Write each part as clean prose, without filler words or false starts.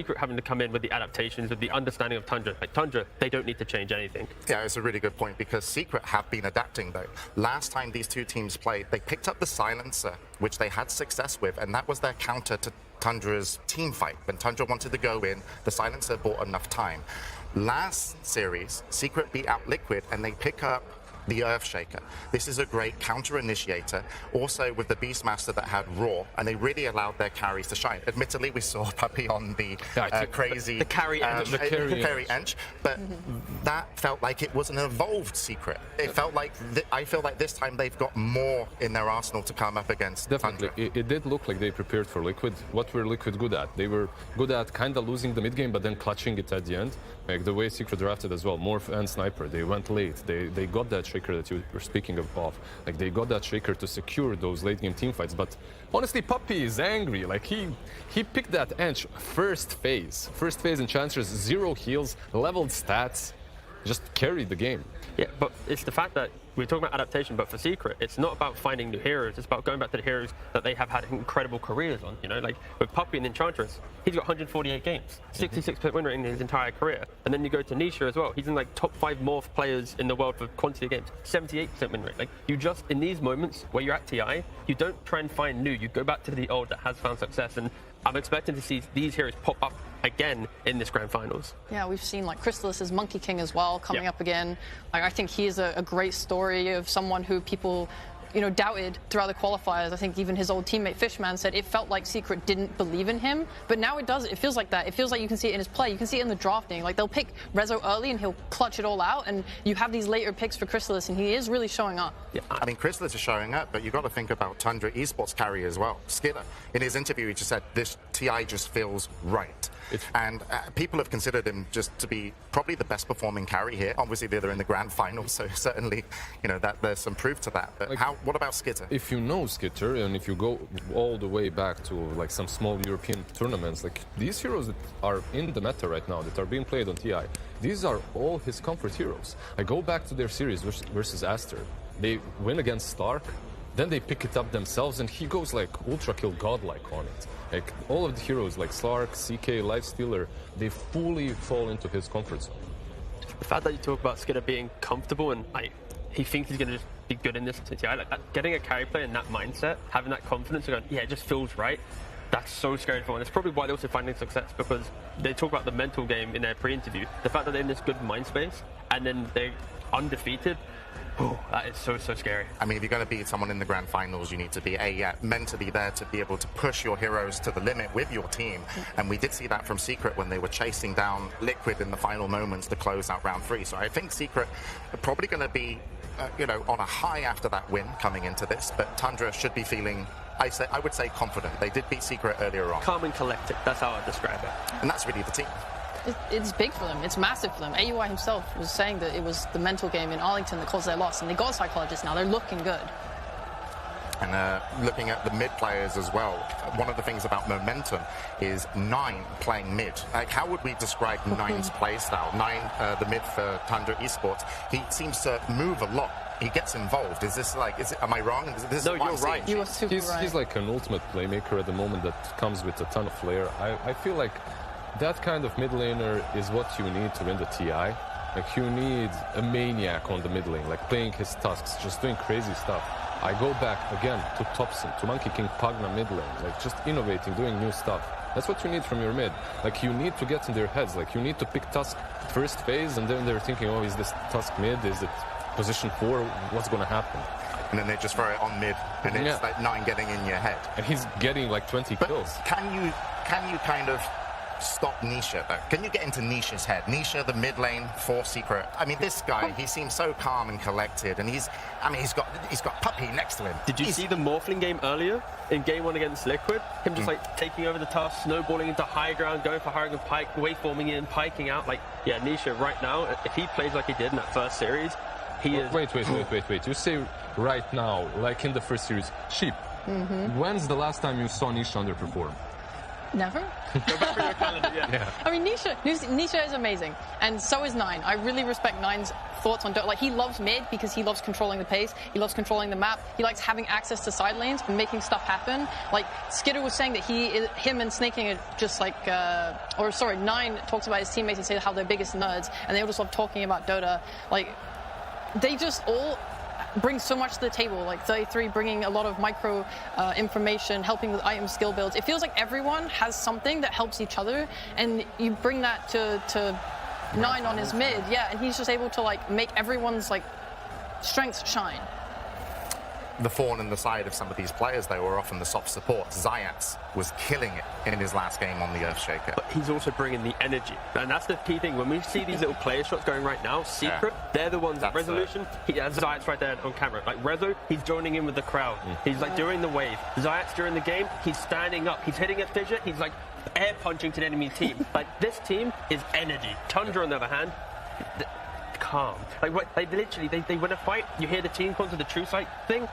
Secret having to come in with the adaptations, with the understanding of Tundra. Like Tundra, they don't need to change anything. Yeah, it's a really good point because Secret have been adapting though. Last time these two teams played, they picked up the silencer, which they had success with, and that was their counter to Tundra's team fight. When Tundra wanted to go in, the silencer bought enough time. Last series, Secret beat out Liquid and they pick up the Earthshaker. This is a great counter-initiator, also with the Beastmaster that had Raw, and they really allowed their carries to shine. Admittedly, we saw Puppy on the crazy... The carry Ench, but that felt like it was an evolved Secret. It felt like, I feel like this time they've got more in their arsenal to come up against Definitely. Tundra. It did look like they prepared for Liquid. What were Liquid good at? They were good at kind of losing the mid-game, but then clutching it at the end. Like the way Secret drafted as well, Morph and Sniper, they went late. They got that shaker that you were speaking of. Like they got that shaker to secure those late game team fights. But honestly, Puppy is angry. Like he picked that Ench first phase enchanters, 0 heals, leveled stats, just carried the game. Yeah, but it's the fact that we're talking about adaptation, but for Secret, it's not about finding new heroes. It's about going back to the heroes that they have had incredible careers on. You know, like with Puppy and Enchantress, he's got 148 games, 66% win rate in his entire career. And then you go to Nisha as well. He's in like top 5 morph players in the world for quantity of games, 78% win rate. Like you just, in these moments where you're at TI, you don't try and find new. You go back to the old that has found success. And I'm expecting to see these heroes pop up again in this grand finals. Yeah, we've seen like Chrysalis' Monkey King as well coming up again. Like I think he is a great story of someone who people, you know, doubted throughout the qualifiers. I think even his old teammate Fishman said it felt like Secret didn't believe in him, but now it does. It feels like that. It feels like you can see it in his play. You can see it in the drafting. Like they'll pick Rezo early and he'll clutch it all out, and you have these later picks for Chrysalis, and he is really showing up. Yeah, I mean, Chrysalis is showing up, but you've got to think about Tundra esports carry as well. Skidder, in his interview, he just said, this TI just feels right. And people have considered him just to be probably the best performing carry here. Obviously, they're in the grand final, so certainly, you know, that there's some proof to that. But like, what about Skitter? If you know Skitter, and if you go all the way back to like some small European tournaments, like these heroes that are in the meta right now, that are being played on TI, these are all his comfort heroes. I go back to their series versus Aster. They win against Stark, then they pick it up themselves, and he goes like ultra kill godlike on it. Like all of the heroes like Slark, CK, Lifestealer, they fully fall into his comfort zone. The fact that you talk about Skidder being comfortable and like he thinks he's going to just be good in this TI, like that, getting a carry play in that mindset, having that confidence, and going, yeah, it just feels right. That's so scary for one. That's probably why they're also finding success, because they talk about the mental game in their pre-interview. The fact that they're in this good mind space and then they're undefeated. Oh, that is so scary. I mean, if you're going to beat someone in the grand finals, you need to be mentally there to be able to push your heroes to the limit with your team. And we did see that from Secret when they were chasing down Liquid in the final moments to close out round 3. So I think Secret are probably going to be, you know, on a high after that win coming into this. But Tundra should be feeling, I would say, confident. They did beat Secret earlier on. Calm and collected. That's how I describe it. And that's really the team. It's big for them. It's massive for them. AUI himself was saying that it was the mental game in Arlington that caused their loss, and they got a psychologist now. They're looking good. And looking at the mid players as well, one of the things about momentum is 9 playing mid. Like, how would we describe 9's play style? 9, the mid for Tundra Esports, he seems to move a lot. He gets involved. Is this like, am I wrong? No, you're right. You are super right. He's like an ultimate playmaker at the moment that comes with a ton of flair. I feel like that kind of mid laner is what you need to win the TI. Like, you need a maniac on the mid lane, like playing his tasks, just doing crazy stuff. I go back again to Thompson, to Monkey King Pagna mid lane, like just innovating, doing new stuff. That's what you need from your mid. Like, you need to get in their heads. Like, you need to pick Tusk first phase, and then they're thinking, oh, is this Tusk mid? Is it position 4? What's going to happen? And then they just throw it on mid, and it's like 9 getting in your head. And he's getting like 20 kills. Can you kind of stop Nisha though? Can you get into Nisha's head? Nisha, the mid lane for Secret. I mean, this guy, he seems so calm and collected, and he's got Puppy next to him. Did you see the Morphling game earlier in game 1 against Liquid? Him just like taking over the tough, snowballing into high ground, going for high ground pike, waveforming in, piking out. Like, yeah, Nisha right now, if he plays like he did in that first series, he is... Wait. You say right now, like in the first series. Sheep, when's the last time you saw Nisha underperform? Never? Go back to your calendar, yeah. I mean, Nisha is amazing, and so is Nine. I really respect Nine's thoughts on Dota. Like, he loves mid because he loves controlling the pace, he loves controlling the map, he likes having access to side lanes and making stuff happen. Like, Skitter was saying that him and Snaking are just like, Nine talks about his teammates and say how they're biggest nerds, and they all just love talking about Dota. Like, they just all bring so much to the table, like 33 bringing a lot of micro information, helping with item skill builds. It feels like everyone has something that helps each other, and you bring that to Nine on his mid, yeah, and he's just able to like make everyone's like strengths shine. The thorn in the side of some of these players, though, were often the soft support. Zayats was killing it in his last game on the Earthshaker. But he's also bringing the energy. And that's the key thing. When we see these little player shots going right now, Secret, they're the ones that Resolution, he has Zayats right there on camera. Like Rezo, he's joining in with the crowd. He's like doing the wave. Zayats during the game, he's standing up. He's hitting a fidget. He's like air punching to the enemy team. Like this team is energy. Tundra, on the other hand, calm. Like what, they literally, they win a fight, you hear the team cons of the true sight thing.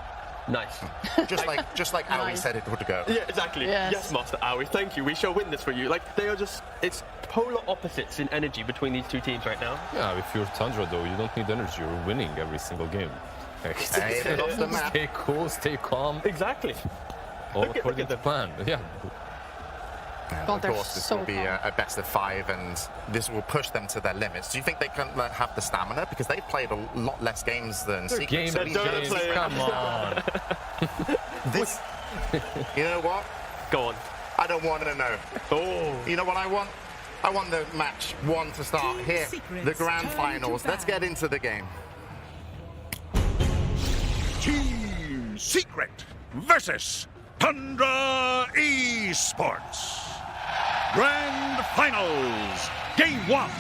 Nice. just like Aoi said it would go. Yeah, exactly. Yes, Master Aoi, thank you. We shall win this for you. Like, they are just, it's polar opposites in energy between these two teams right now. Yeah, if you're Tundra, though, you don't need energy. You're winning every single game. Hey, they lost the map. Stay cool, stay calm. Exactly. All according to the plan. Yeah. Of course, this will be a best of 5, and this will push them to their limits. Do you think they can have the stamina? Because they've played a lot less games than Secret. Come on. This, you know what? Go on. I don't want to know. Oh. You know what I want? I want the match 1 to start here, the grand finals. Let's get into the game. Team Secret versus Tundra Esports. Grand Finals, Game 1.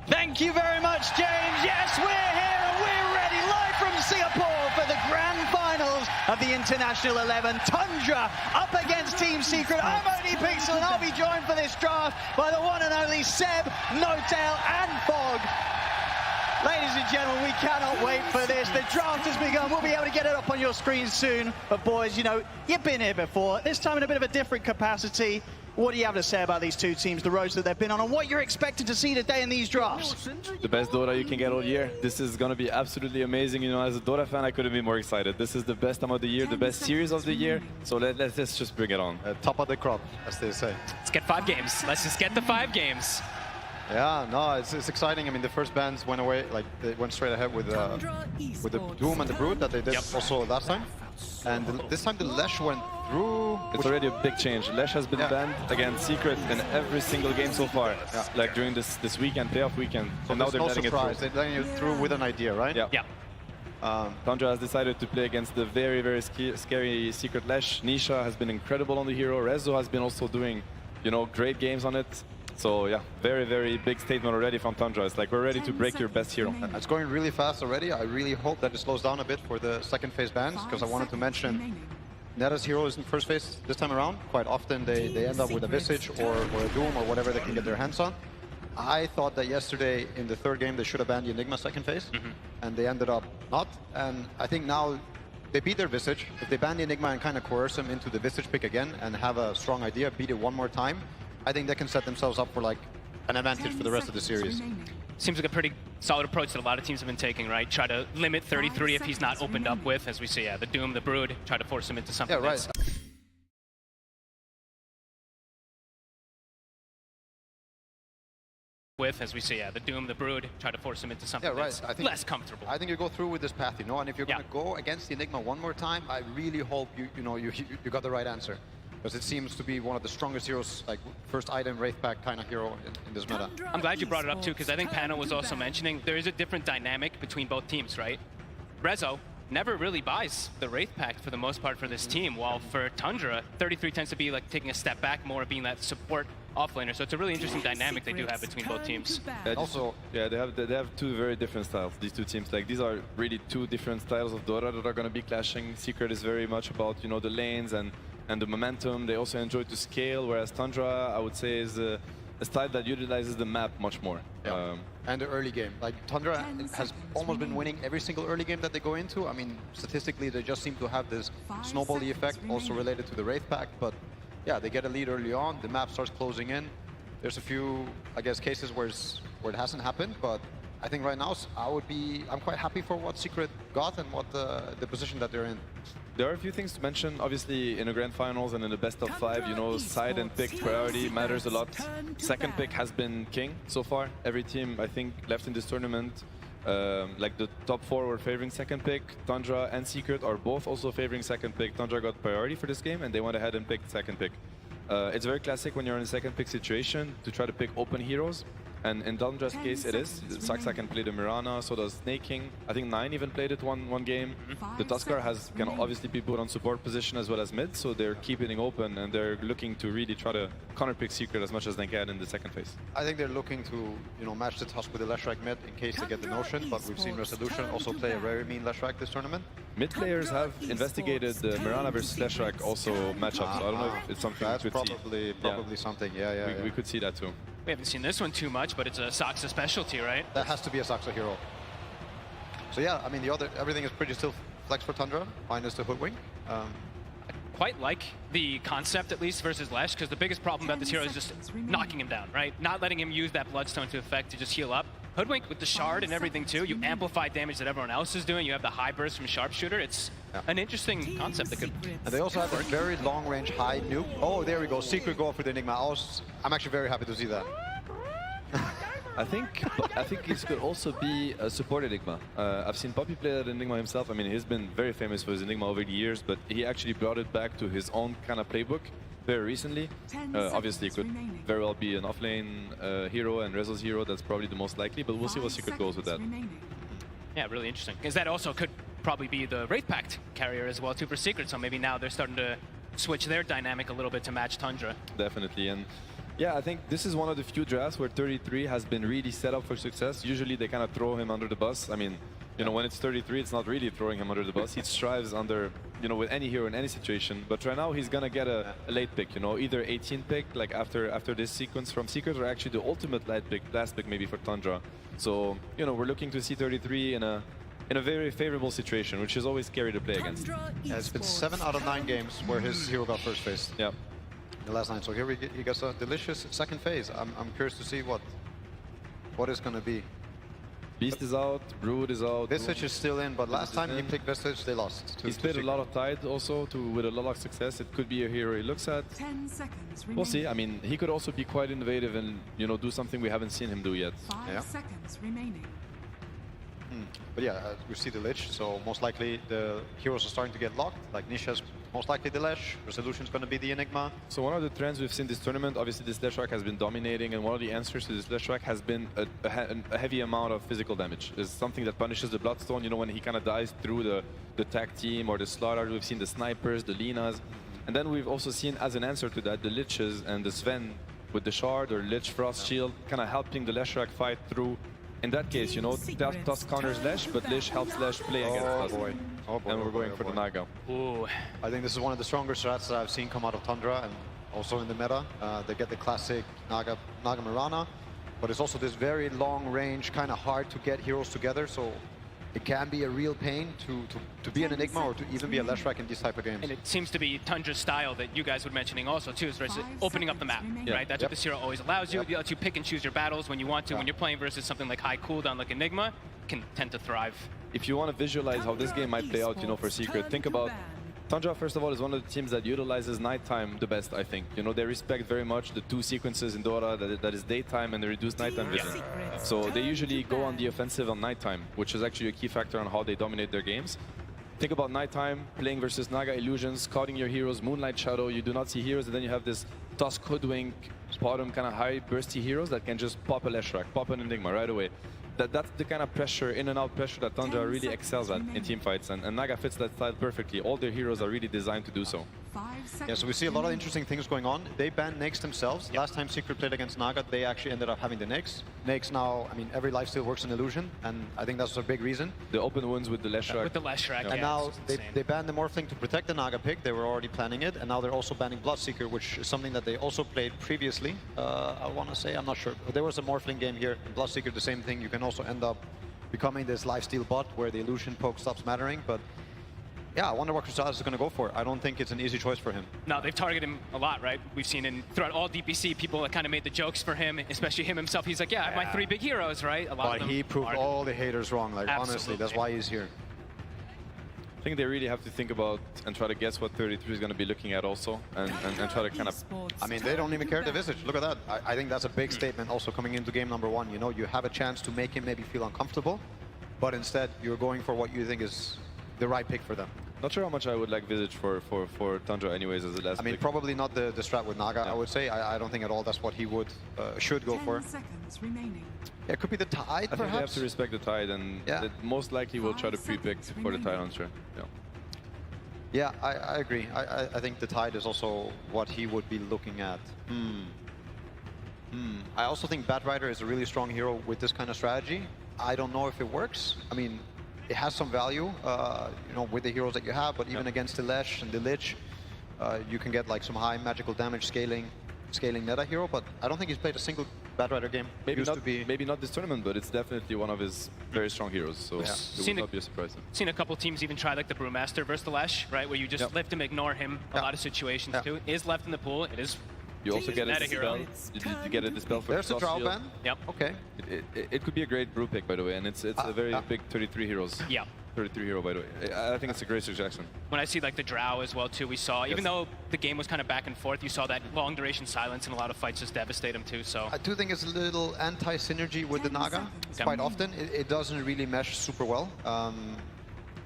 Thank you very much, James. Yes, we're here and we're ready live from Singapore for the Grand Finals of the International 11. Tundra up against Team Secret. I'm Only Pixel and I'll be joined for this draft by the one and only Seb, No-Tail and Fog. Ladies and gentlemen, we cannot wait for this. The draft has begun. We'll be able to get it up on your screen soon. But boys, you know, you've been here before. This time in a bit of a different capacity. What do you have to say about these two teams, the roads that they've been on, and what you're expected to see today in these drafts? The best Dota you can get all year. This is going to be absolutely amazing. You know, as a Dota fan, I couldn't be more excited. This is the best time of the year, the best series of the year. So let's just bring it on. Top of the crop, as they say. Let's get 5 games. Let's just get the 5 games. Yeah, no, it's exciting. I mean, the first bans went away, like they went straight ahead with the Doom and the Brood that they did also last time. And this time the Lesh went through. It's already a big change. Lesh has been banned against Secret in every single game so far. Yeah. Like during this weekend, playoff weekend. So now they're no letting surprise. it through. They're letting you through with an idea, right? Yeah. Tundra has decided to play against the very, very scary Secret Lesh. Nisha has been incredible on the hero. Rezo has been also doing, you know, great games on it. So yeah, very, very big statement already from Tundra. It's like, we're ready to break your best hero. It's going really fast already. I really hope that it slows down a bit for the second phase bans, because I wanted to mention Neta's hero is in first phase this time around. Quite often they end up with a Visage or a Doom or whatever they can get their hands on. I thought that yesterday in the third game they should have banned the Enigma second phase, and they ended up not. And I think now they beat their Visage. If they ban the Enigma and kind of coerce him into the Visage pick again and have a strong idea, beat it one more time, I think they can set themselves up for like an advantage for the rest of the series. Seems like a pretty solid approach that a lot of teams have been taking, right? Try to limit 33 if he's not opened up with, as we see, the Doom, the Brood, try to force him into something. Yeah, right. As we see, the Doom, the Brood, try to force him into something that's less comfortable. I think you go through with this path, you know, and if you're going to go against the Enigma one more time, I really hope you got the right answer. Because it seems to be one of the strongest heroes, like first item, Wraith Pack kind of hero in this meta. I'm glad you brought it up too, because I think Pano was also mentioning there is a different dynamic between both teams, right? Rezo never really buys the Wraith Pact for the most part for this team, while for Tundra, 33 tends to be like taking a step back more, being that support offlaner. So it's a really interesting dynamic they do have between both teams. Also, yeah, they have two very different styles, these two teams. Like, these are really two different styles of Dota that are going to be clashing. Secret is very much about, you know, the lanes and the momentum. They also enjoy to scale, whereas Tundra, I would say, is a style that utilizes the map much more. Yeah. And the early game. Like, Tundra has almost been winning every single early game that they go into. I mean, statistically, they just seem to have this snowbally effect, also related to the Wraith Pact. But yeah, they get a lead early on, the map starts closing in. There's a few, I guess, cases where it hasn't happened, but I think right now I'm quite happy for what Secret got and what the position that they're in. There are a few things to mention. Obviously, in the grand finals and in the best of 5, you know, side and pick priority matters a lot. Second pick has been king so far. Every team, I think, left in this tournament, like the top 4 were favoring second pick. Tundra and Secret are both also favoring second pick. Tundra got priority for this game, and they went ahead and picked second pick. It's very classic when you're in a second pick situation to try to pick open heroes. And in Tundra's case, it is. Saxa can play the Mirana, so does Snake King. I think 9 even played it one game. The Tuskar can obviously be put on support position as well as mid, so they're keeping it open and they're looking to really try to counterpick Secret as much as they can in the second phase. I think they're looking to, you know, match the Tusk with the Leshrac mid in case they get the Notion, but we've seen Resolution also play a very mean Leshrac this tournament. Mid players have investigated the Mirana versus Leshrac also matchups, so I don't know if it's something that's we could see. probably something, We could see that too. We haven't seen this one too much, but it's a Saxa specialty, right? That has to be a Saxa hero. So yeah, I mean, everything is pretty still flex for Tundra, minus the Hoodwink. Quite like the concept, at least, versus Lesh, because the biggest problem about this hero is just knocking him down, right? Not letting him use that Bloodstone to effect to just heal up. Hoodwink with the shard and everything too, you amplify damage that everyone else is doing, you have the high burst from Sharpshooter. It's an interesting concept that could... And they also have a very long range high nuke. Oh, there we go, Secret go up with the Enigma. I'm actually very happy to see that. I think this could also be a support Enigma. I've seen Poppy play that Enigma himself. I mean, he's been very famous for his Enigma over the years, but he actually brought it back to his own kind of playbook very recently. Obviously, it could very well be an offlane hero and Rezo's hero. That's probably the most likely, but we'll see what Secret goes with that. Yeah, really interesting. Because that also could probably be the Wraith Pact carrier as well, too, for Secret. So maybe now they're starting to switch their dynamic a little bit to match Tundra. Definitely. And yeah, I think this is one of the few drafts where 33 has been really set up for success. Usually they kind of throw him under the bus. I mean, you know, when it's 33, it's not really throwing him under the bus. He strives under, you know, with any hero in any situation. But right now he's gonna get a late pick, you know, either 18 pick, like after this sequence from Secret, or actually the ultimate last pick maybe for Tundra. So, you know, we're looking to see 33 in a very favorable situation, which is always scary to play against. Yeah, it's been 7 out of 9 games where his hero got first phase. Yeah. The last 9. So here he gets a delicious second phase. I'm curious to see what it's going to be. Beast is out, Brood is out. Visage is still in, but last time he picked Visage, they lost. He's played a lot of Tide also with a lot of success. It could be a hero he looks at. 10 seconds remaining. We'll see. I mean, he could also be quite innovative and, you know, do something we haven't seen him do yet. 5 seconds remaining. But yeah, we see the Lich, so most likely the heroes are starting to get locked. Like Nisha's most likely the Lesh, Resolution's going to be the Enigma. So one of the trends we've seen this tournament, obviously this Leshrac has been dominating, and one of the answers to this Leshrac has been a heavy amount of physical damage. It's something that punishes the Bloodstone, you know, when he kind of dies through the tag team or the Slaughter. We've seen the Snipers, the Linas. And then we've also seen, as an answer to that, the Liches and the Sven with the Shard or Lich Frost Shield, kind of helping the Leshrac fight through. In that case, you know, Tusk counters Lesh, but Lich helps Lesh play against us. Oh boy. And we're going for the Naga. Ooh. I think this is one of the stronger strats that I've seen come out of Tundra, and also in the meta. They get the classic Naga Mirana, but it's also this very long range, kind of hard to get heroes together, so it can be a real pain to be an Enigma or to even be a Leshrac in these type of games. And it seems to be Tundra's style that you guys were mentioning also too, is opening up the map, right? That's what this hero always allows you. It lets you pick and choose your battles when you want to. When you're playing versus something like high cooldown like Enigma, can tend to thrive. If you want to visualize how this game might play out, you know, for Secret, think about Tundra, first of all, is one of the teams that utilizes nighttime the best, I think. You know, they respect very much the 2 sequences in Dota that is daytime and the reduced nighttime vision. So they usually go on the offensive on nighttime, which is actually a key factor on how they dominate their games. Think about nighttime, playing versus Naga Illusions, scouting your heroes, Moonlight Shadow, you do not see heroes, and then you have this Tusk Hoodwink, bottom kind of high bursty heroes that can just pop a Leshrac, pop an Enigma right away. that's the kind of pressure, in and out pressure that Tundra 10 really excels at seconds in team fights, and Naga fits that style perfectly. All their heroes are really designed to do so. 5 seconds. Yeah, so we see a lot of interesting things going on. They banned Nakes themselves. Last time Secret played against Naga, they actually ended up having the Nakes. Nakes now, I mean, every lifesteal works in illusion, and I think that's a big reason. The open wounds with the Leshrac. With the Leshrac, And now they banned the Morphling to protect the Naga pick. They were already planning it, and now they're also banning Bloodseeker, which is something that they also played previously. I want to say, I'm not sure. But there was a Morphling game here. In Bloodseeker, the same thing. You can also end up becoming this lifesteal bot where the illusion poke stops mattering. But yeah, I wonder what Crystallis is going to go for. I don't think it's an easy choice for him. No, they've targeted him a lot, right? We've seen throughout all DPC, people that kind of made the jokes for him, especially him himself. He's like, yeah, I have my 3 big heroes, right? A lot But of them he proved are. all the haters wrong. Like, honestly, Absolutely. that's why he's here. I think they really have to think about and try to guess what 33 is going to be looking at also, and try to kind of... I mean, they don't even care to Visage. Look at that. I think that's a big statement also coming into game number 1. You know, you have a chance to make him maybe feel uncomfortable, but instead you're going for what you think is the right pick for them. Not sure how much I would like Visage for Tundra anyways as a last I mean, pick. probably not the strat with Naga, I would say. I don't think at all that's what he would, should go 10 for. seconds remaining. Yeah, it could be the Tide, I think they have perhaps. to respect the Tide, and Yeah. that most likely will try to 5 pre-pick seconds for the Tide remaining. Hunter. Yeah. Yeah, I agree. I think the Tide is also what he would be looking at. I also think Batrider is a really strong hero with this kind of strategy. I don't know if it works. I mean, it has some value, you know, with the heroes that you have, but even against the Lesh and the Lich, you can get like some high magical damage scaling meta hero, but I don't think he's played a single Batrider game. Maybe not this tournament, but it's definitely one of his very strong heroes, so it Seen would it- not be a surprise. Seen a couple teams even try like the Brewmaster versus the Lesh, right? Where you just lift him, ignore him. A lot of situations too. Is left in the pool. It is. You also get a meta hero. dispel. You get a dispel for There's a Cross draw Shield. ban. Yep. Okay. It could be a great brew pick, by the way, and it's a very big 33 heroes. Yeah. 33 hero, by the way. I think it's a great suggestion. When I see like the Drow as well too, we saw even though the game was kind of back and forth, you saw that long duration silence in a lot of fights just devastate him too. So I do think it's a little anti-synergy with the 10 Naga. seconds Quite remaining. often, it doesn't really mesh super well.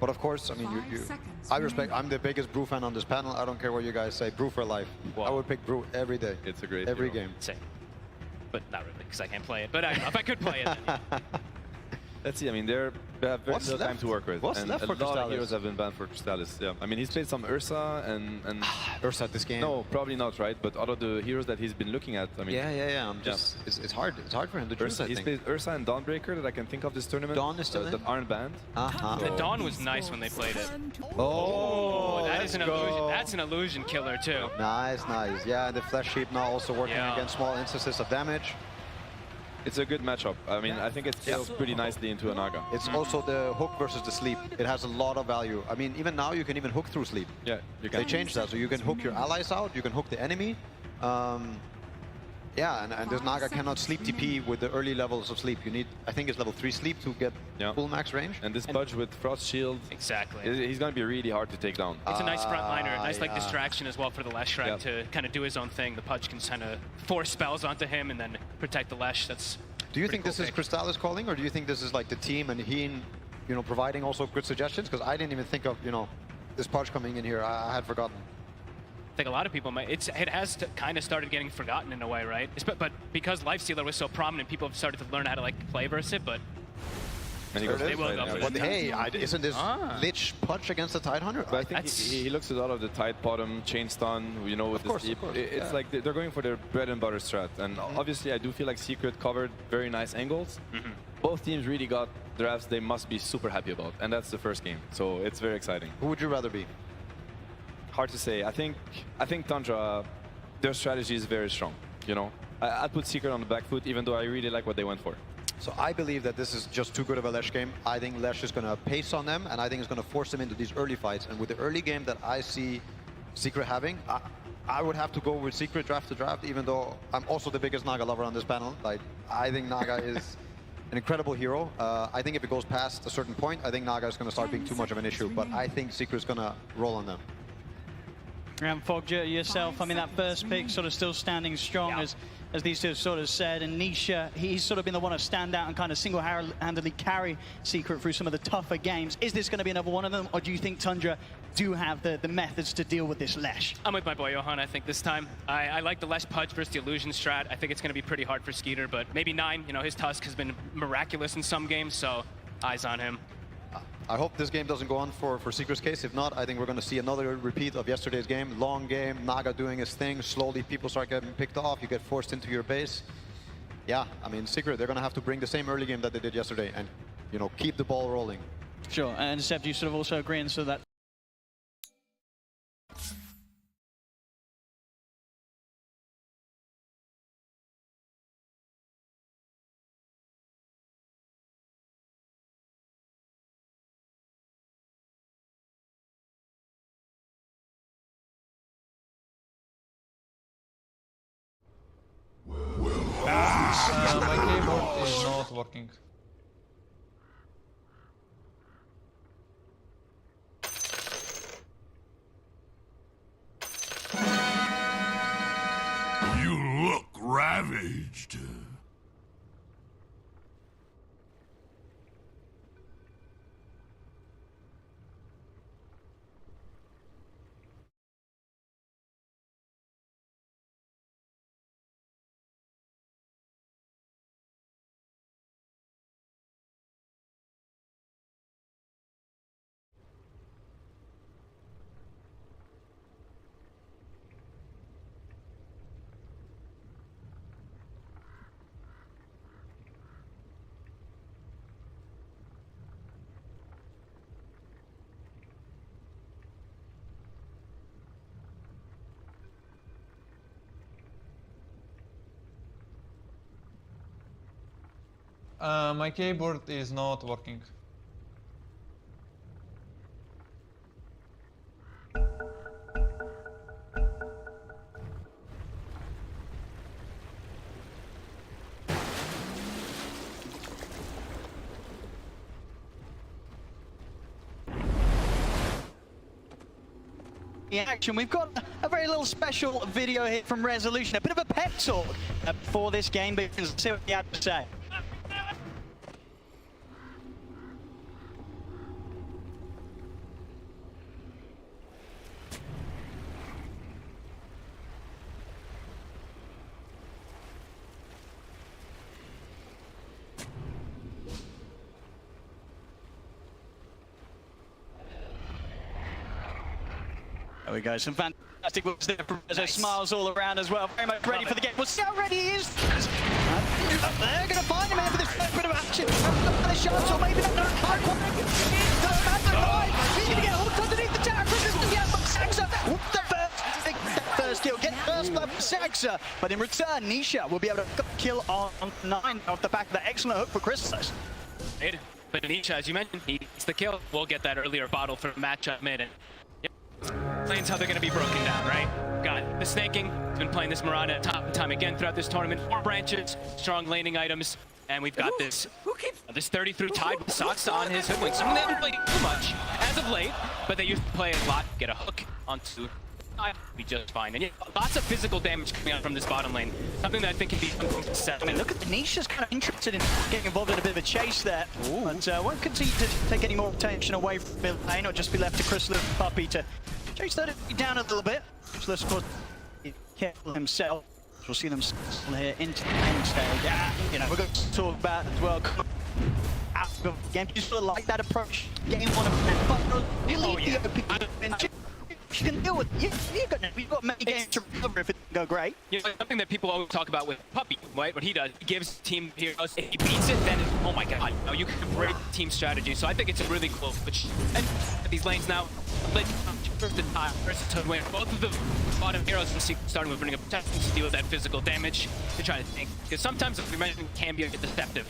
But of course, I mean, 5 seconds I respect. remaining. I'm the biggest Brew fan on this panel. I don't care what you guys say. Brew for life. Wow. I would pick Brew every day. It's a great every hero. game. same, but not really because I can't play it. But if I could play it, then yeah. Let's see. I mean, they have very What's little time left? to work with, What's and left a for lot of Crystallis? heroes have been banned for Crystallis. Yeah. I mean, he's played some Ursa and Ursa this game. no, probably not, right? But out of the heroes that he's been looking at, I mean, Yeah. I'm just. It's hard. It's hard for him to choose. Ursa, I he's think. played Ursa and Dawnbreaker that I can think of this tournament. Dawn is still in? that aren't banned. The Dawn was nice when they played it. Oh, That is an let's go. illusion. That's an illusion killer too. Nice. Yeah, and the Flesh Sheep now also working Yeah. against small instances of damage. It's a good matchup. I mean, I think it scales pretty nicely into a Naga. It's also the hook versus the sleep. It has a lot of value. I mean, even now you can even hook through sleep. Yeah, you They can. changed that, so you can hook your allies out, you can hook the enemy. Yeah, and this Naga cannot sleep TP with the early levels of sleep. You need, I think it's level 3 sleep to get full max range. And this Pudge with Frost Shield, Exactly. he's going to be really hard to take down. It's a nice frontliner, nice like yeah. distraction as well for the Leshrac Yeah. to kind of do his own thing. The Pudge can kind of force spells onto him and then protect the Lesh. That's Do you pretty think this cool is pick. Crystallis calling, or do you think this is like the team and he, you know, providing also good suggestions? Because I didn't even think of, you know, this Pudge coming in here. I had forgotten. I think a lot of people might. It has kind of started getting forgotten in a way, right? But because Lifestealer was so prominent, people have started to learn how to like play versus it. But And he There goes it They is. will right go now. for But it. hey, isn't this Lich Pudge against the Tidehunter? But I think That's- he looks at all of the Tide Bottom, Chain Stun, you know, with course, the of course, It's yeah. like they're going for their bread and butter strat. And obviously, I do feel like Secret covered very nice angles. Both teams really got drafts they must be super happy about. And that's the first game. So it's very exciting. Who would you rather be? Hard to say. I think Tundra, their strategy is very strong, you know. I'd put Secret on the back foot, even though I really like what they went for. So I believe that this is just too good of a Lesh game. I think Lesh is going to pace on them, and I think it's going to force them into these early fights. And with the early game that I see Secret having, I would have to go with Secret draft to draft, even though I'm also the biggest Naga lover on this panel. Like, I think Naga is an incredible hero. I think if it goes past a certain point, I think Naga is going to start being too much of an issue. But I think Secret's going to roll on them. And Fogger, yourself, I mean, that first pick sort of still standing strong as these two have sort of said. And Nisha, he's sort of been the one to stand out and kind of single-handedly carry Secret through some of the tougher games. Is this going to be another one of them, or do you think Tundra do have the methods to deal with this Lesh. I'm with my boy Johan, I think, this time. I like the Lesh Pudge versus the Illusion strat. I think it's going to be pretty hard for Skeeter, but maybe 9. You know, his Tusk has been miraculous in some games, so eyes on him. I hope this game doesn't go on for Secret's case. If not, I think we're going to see another repeat of yesterday's game. Long game, Naga doing his thing. Slowly, people start getting picked off. You get forced into your base. Yeah, I mean, Secret, they're going to have to bring the same early game that they did yesterday and, you know, keep the ball rolling. Sure, and Seb, do you sort of also agree, and so that my keyboard is not working. You look ravaged. My keyboard is not working. action. We've got a very little special video here from Resolution, a bit of a pep talk for this game, but let's see what he had to say. There we go, some fantastic works there from Rezo. Smiles all around as well, very much ready for the game. We'll see how ready he is. They're going to find him here for this first bit of action. The shots, or maybe not. He's going to get hooked underneath the tower. The first kill, get first blood for Saxa. But in return, Nisha will be able to kill on 9 off the back of the excellent hook for Crystallis. But Nisha, as you mentioned, he gets the kill. We'll get that earlier bottle for matchup mid. And explains how they're going to be broken down, right? Got the snaking. He's been playing this Mirana time and time again throughout this tournament. 4 branches, strong laning items, and we've got this 30 through tide with socks on his hoodwink. Something they haven't played too much as of late, but they used to play a lot. Get a hook onto be just fine. And yeah, lots of physical damage coming out from this bottom lane. Something that I think can be something set. I mean, look at the Nisha's kind of interested in getting involved in a bit of a chase there. But won't continue to take any more attention away from mid lane, or just be left to Crystal and Puppy to chase that down a little bit. So let's, of course, be careful himself. We'll see them here into the end stage. Yeah, you know, we're going to talk about as well. Out of the game, you sort of like that approach. Game 1 of the OP. You can deal with it. You've got many games to recover if it doesn't go great. You know, something that people always talk about with Puppy, right? What he does, he gives team heroes. If he beats it, then oh my god, you know, you can break team strategy. So I think it's a really cool switch. And these lanes now, first to time, first to win. Both of the bottom heroes starting with bringing up protection to deal with that physical damage. To try to think, because sometimes as we mentioned, can be a bit deceptive.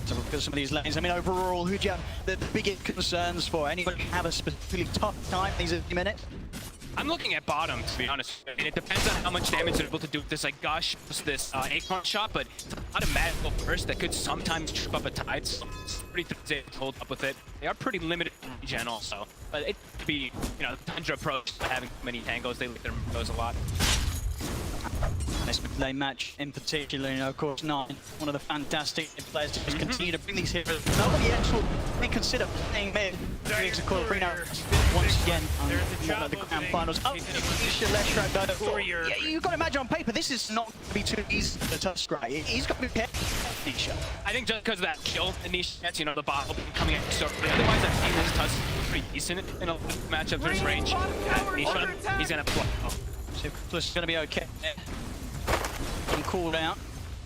To look at some of these lanes. I mean, overall, who do you have the biggest concerns for? Anybody have a specifically tough time these minutes? I'm looking at bottom, to be honest. I mean, it depends on how much damage they're able to do with this, like, Gush, this Acorn shot, but it's a lot of magical burst that could sometimes trip up a tide. So it's pretty easy to hold up with it. They are pretty limited in regen also. But it could be, you know, the Tundra approach, having many tangles, they like their goes a lot. this lane match in particular. You know, of course, Nine, one of the fantastic players to just continue to bring these heroes. Nobody else will reconsider playing mid. It's a cool once again on one of the grand finals. Oh, yeah, you've got to imagine on paper, this is not going to be too easy to touch, right? He's got to be careful, Nisha. I think just because of that kill, and Nisha gets, you know, the bottle coming in so early. Otherwise, I've seen this touch pretty decent in a matchup for his range. Nisha, he's going to block. So Plus is going to be okay. And cooled out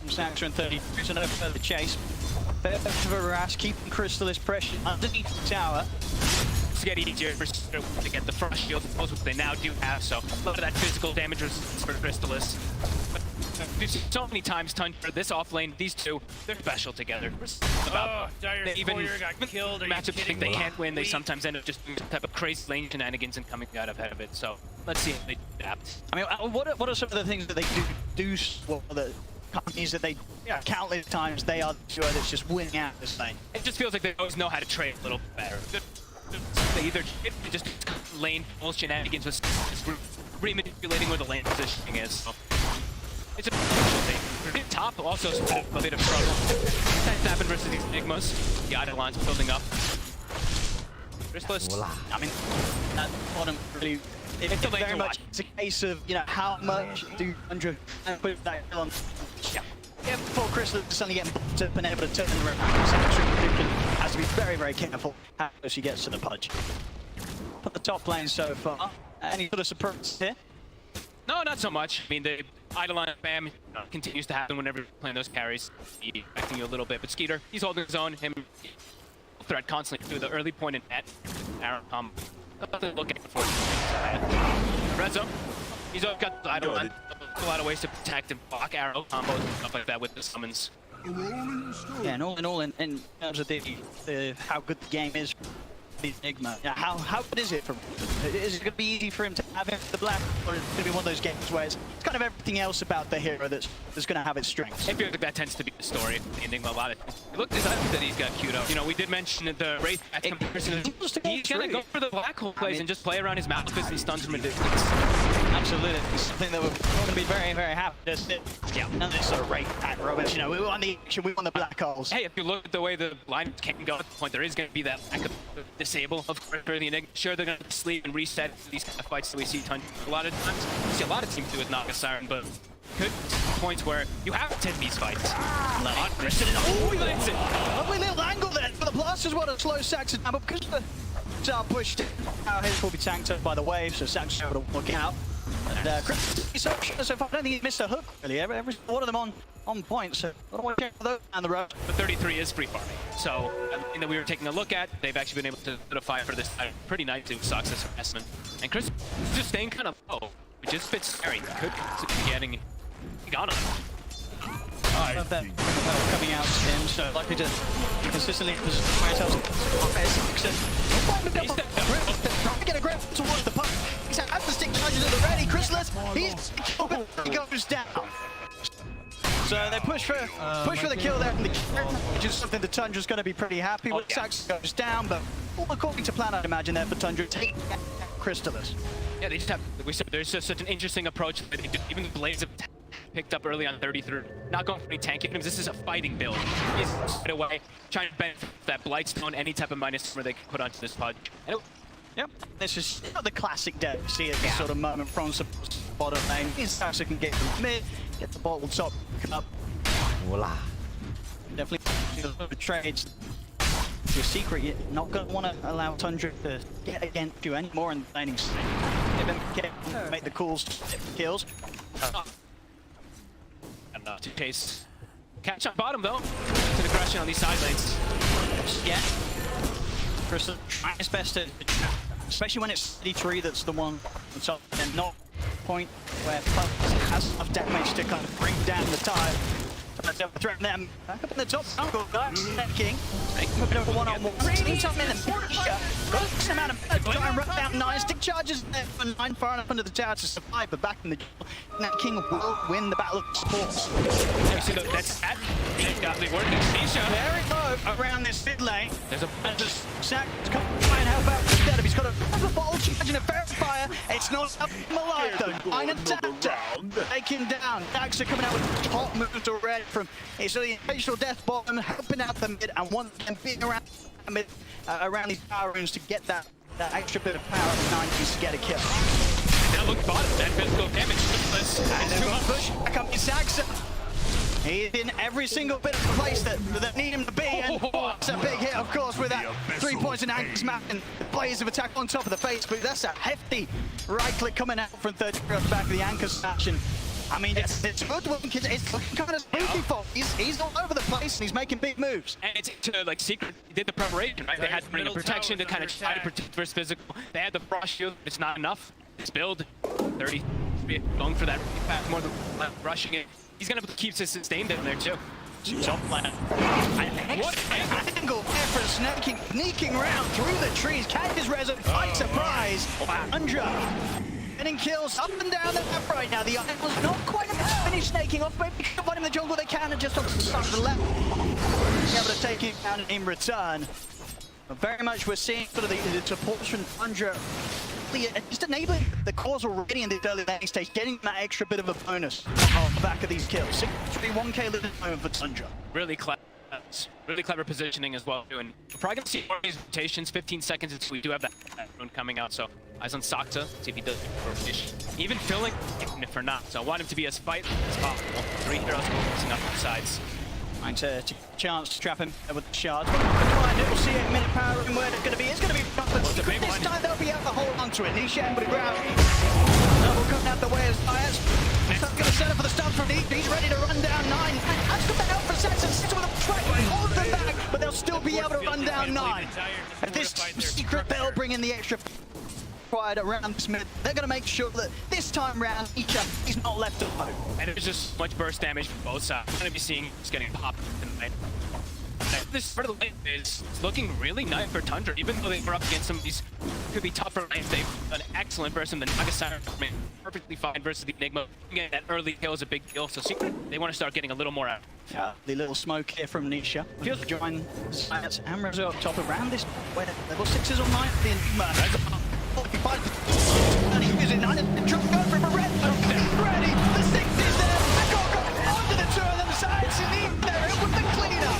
from Saxer and 30. So no further chase. Fair bit of a harass, keeping Crystallis pressure underneath the tower. It's getting easier to get the frost shield, most of what they now do have, so a lot of that physical damage resistance for Crystallis. We've seen so many times Tundra, this off lane, these two, they're special together. Even matchups think they can't win, they sometimes end up just doing some type of crazy lane shenanigans and coming out ahead of it, so let's see if they adapt. I mean, what are some of the things that they do well, the companies that they, countless times, they are the duo that's just winning out this lane? It just feels like they always know how to trade a little better. They either just lane full shenanigans with re-manipulating where the lane positioning is. So it's a potential thing. Top also a bit of trouble. That's happened versus these Enigmas. The Eidolon's building up. I mean, that bottom really, it's very much it's a case of, how much do 100 and put that on. Yeah, before Crystal suddenly getting bumped up and able to turn around, has to be very, very careful how close he gets to the pudge. Put the top lane so far. Any sort of surprise here? No, not so much. I mean, the Eidolon spam continues to happen whenever you're playing those carries. He's affecting you a little bit, but Skeeter, he's holding his own. Him threat constantly through the early point in net. Aaron, nothing looking for. Rezo, he's got the Eidolon. A lot of ways to protect and block arrow combos and stuff like that with the summons. Yeah, and all in all, in terms of the how good the game is for the Enigma, how good is it for him? Is it going to be easy for him to have him the black, or is it going to be one of those games where it's kind of everything else about the hero that's going to have its strengths? I feel like that tends to be the story of the Enigma a lot. Look, this item that he's got queued up. You know, we did mention the Wraith comparison. He's going to go for the black hole plays and just play around his Malefice and stuns from a distance. Absolutely, it's something that we're going to be very, very happy to see. Yeah, none of this sort of Wraith pack rubbish. We want the action, we want the black holes. Hey, if you look at the way the line can go at the point, there is going to be that lack of disable, of course, for the Enigma. Sure, they're going to sleep and reset these kind of fights that we see a lot of times. We see a lot of teams do with Naga Siren, but could points where you have to take these fights. Oh, he lands it! Lovely little angle there for the blasters. What a slow Saxon down, but because the Tsar pushed, now his will be tanked up by the wave, so Saxon's able to walk out. And Chris, so far, I don't think he missed a hook really. Every one of them on point, so I don't want to get those down the road. But 33 is free farming, so something that we were taking a look at, they've actually been able to solidify for this pretty nicely with Sox's harassment. And Chris is just staying kind of low, which is a bit scary. Could be getting got him. I love that coming out to him, so likely to consistently position ourselves. Trying to get a grip towards the puck. He's had the stick charges at the ready. Crystallis, he goes down. So they push for the kill there, which is something that Tundra's going to be pretty happy with. Sax goes down, but all according to plan, I'd imagine there for Tundra, take Crystallis. Yeah, they just have. There's just such an interesting approach that they do. Even the Blades have picked up early on 33. Not going for any tank items. This is a fighting build. He's straight away trying to benefit that Blightstone, any type of minus where they can put onto this pudge. Yep, this is the classic dev. See at this sort of moment from bottom lane. Saxon can get the mid, get the bottle top up. Voila. Definitely the trades. Your secret, you're not going to want to allow Tundra to get against you anymore in the laning. Make the calls, get the kills. And to chase. Catch on bottom though. To the aggression on these side lanes. Yeah. Crystal trying his best to, especially when it's 33 that's the one that's up and not point where Puck has enough damage to kind of bring down the tide. Let's overthrow them. Back up in the top. Uncle King. Moving over one-on-one. Top in the got a amount of try and run down 9. Stick charges there for 9 far enough under the tower to survive, but back in the that King will win the battle of sports. That's that. He's got the working. Very low around this mid lane. There's a sack to come try and help out instead of he's got a bottle charge and a verifier. fire. It's not alive though. Nine attacked. Taken down. Daxa coming out with top moves already from his occasional death bottom, helping out the mid, and one of them being around the mid, around these power runes to get that extra bit of power of 90s to get a kill. Now look bottom, that physical damage. And they're going to push back up his Daxa. He's in every single bit of the place that need him to be, and it's a big hit, of course, with that 3 points in Anchor's map and the blaze of attack on top of the face, but that's a hefty right click coming out from third off the back of the Anchor snatch, and I mean, it's good looking, it's looking kind of spooky for him. He's all over the place and he's making big moves. And it's to like Secret did the preparation, right? They had to bring a protection to kind of try to protect versus physical. They had the frost shield, it's not enough. It's build 30, going for that more than rushing it. He's gonna keep his sustain down there too. Jump plan. What angle there for sneaking around through the trees. Catches Rezo by surprise. Tundra getting kills up and down the map right now. The Isles not quite finished snaking off. Maybe can find him in the jungle. They can, and just on the left. Be able to take him down in return. But very much we're seeing sort of the support from Tundra. Just enabling the cause already in the early lane stage, getting that extra bit of a bonus on the back of these kills. 1K lit at the moment for Tundra. Really clever positioning as well. And we're probably going to see more of these rotations, 15 seconds until we do have that rune coming out. So eyes on Sakta, see if he does rotation. Even filling, even if or not. So I want him to be as fight as possible. 3 heroes focusing up both sides. Trying to chance to trap him with the shards. We'll see a minute power room where it's going to be. It's going to be this time they'll be able to hold on to it. Nisha and ground. Double coming out the way as Dias. Going to set up for the stun from Neat. He's ready to run down 9. That's got the help for Saxon. Sits with a track. All of them back, but they'll still be able to run down 9. At this Secret, they'll bring in the extra required around this mid. They're going to make sure that this time round, he's not left alone. And there's just much burst damage from both sides. We're going to be seeing just getting popped in the lane. This part of the lane is looking really nice for Tundra, even though they were up against some of these could be tougher lanes. They've done an excellent versus the Nagasara, perfectly fine versus the Enigma. Getting that early kill is a big deal, so Secret, they want to start getting a little more out. Yeah, the little smoke here from Nisha. Feels to join Science and Rezo up top around this, where level 6s or 9 for the Enigma. And he uses 9 and drop go for a red. Ready, the 6 is there. Onto the 2 of them sides and in there with the cleanup.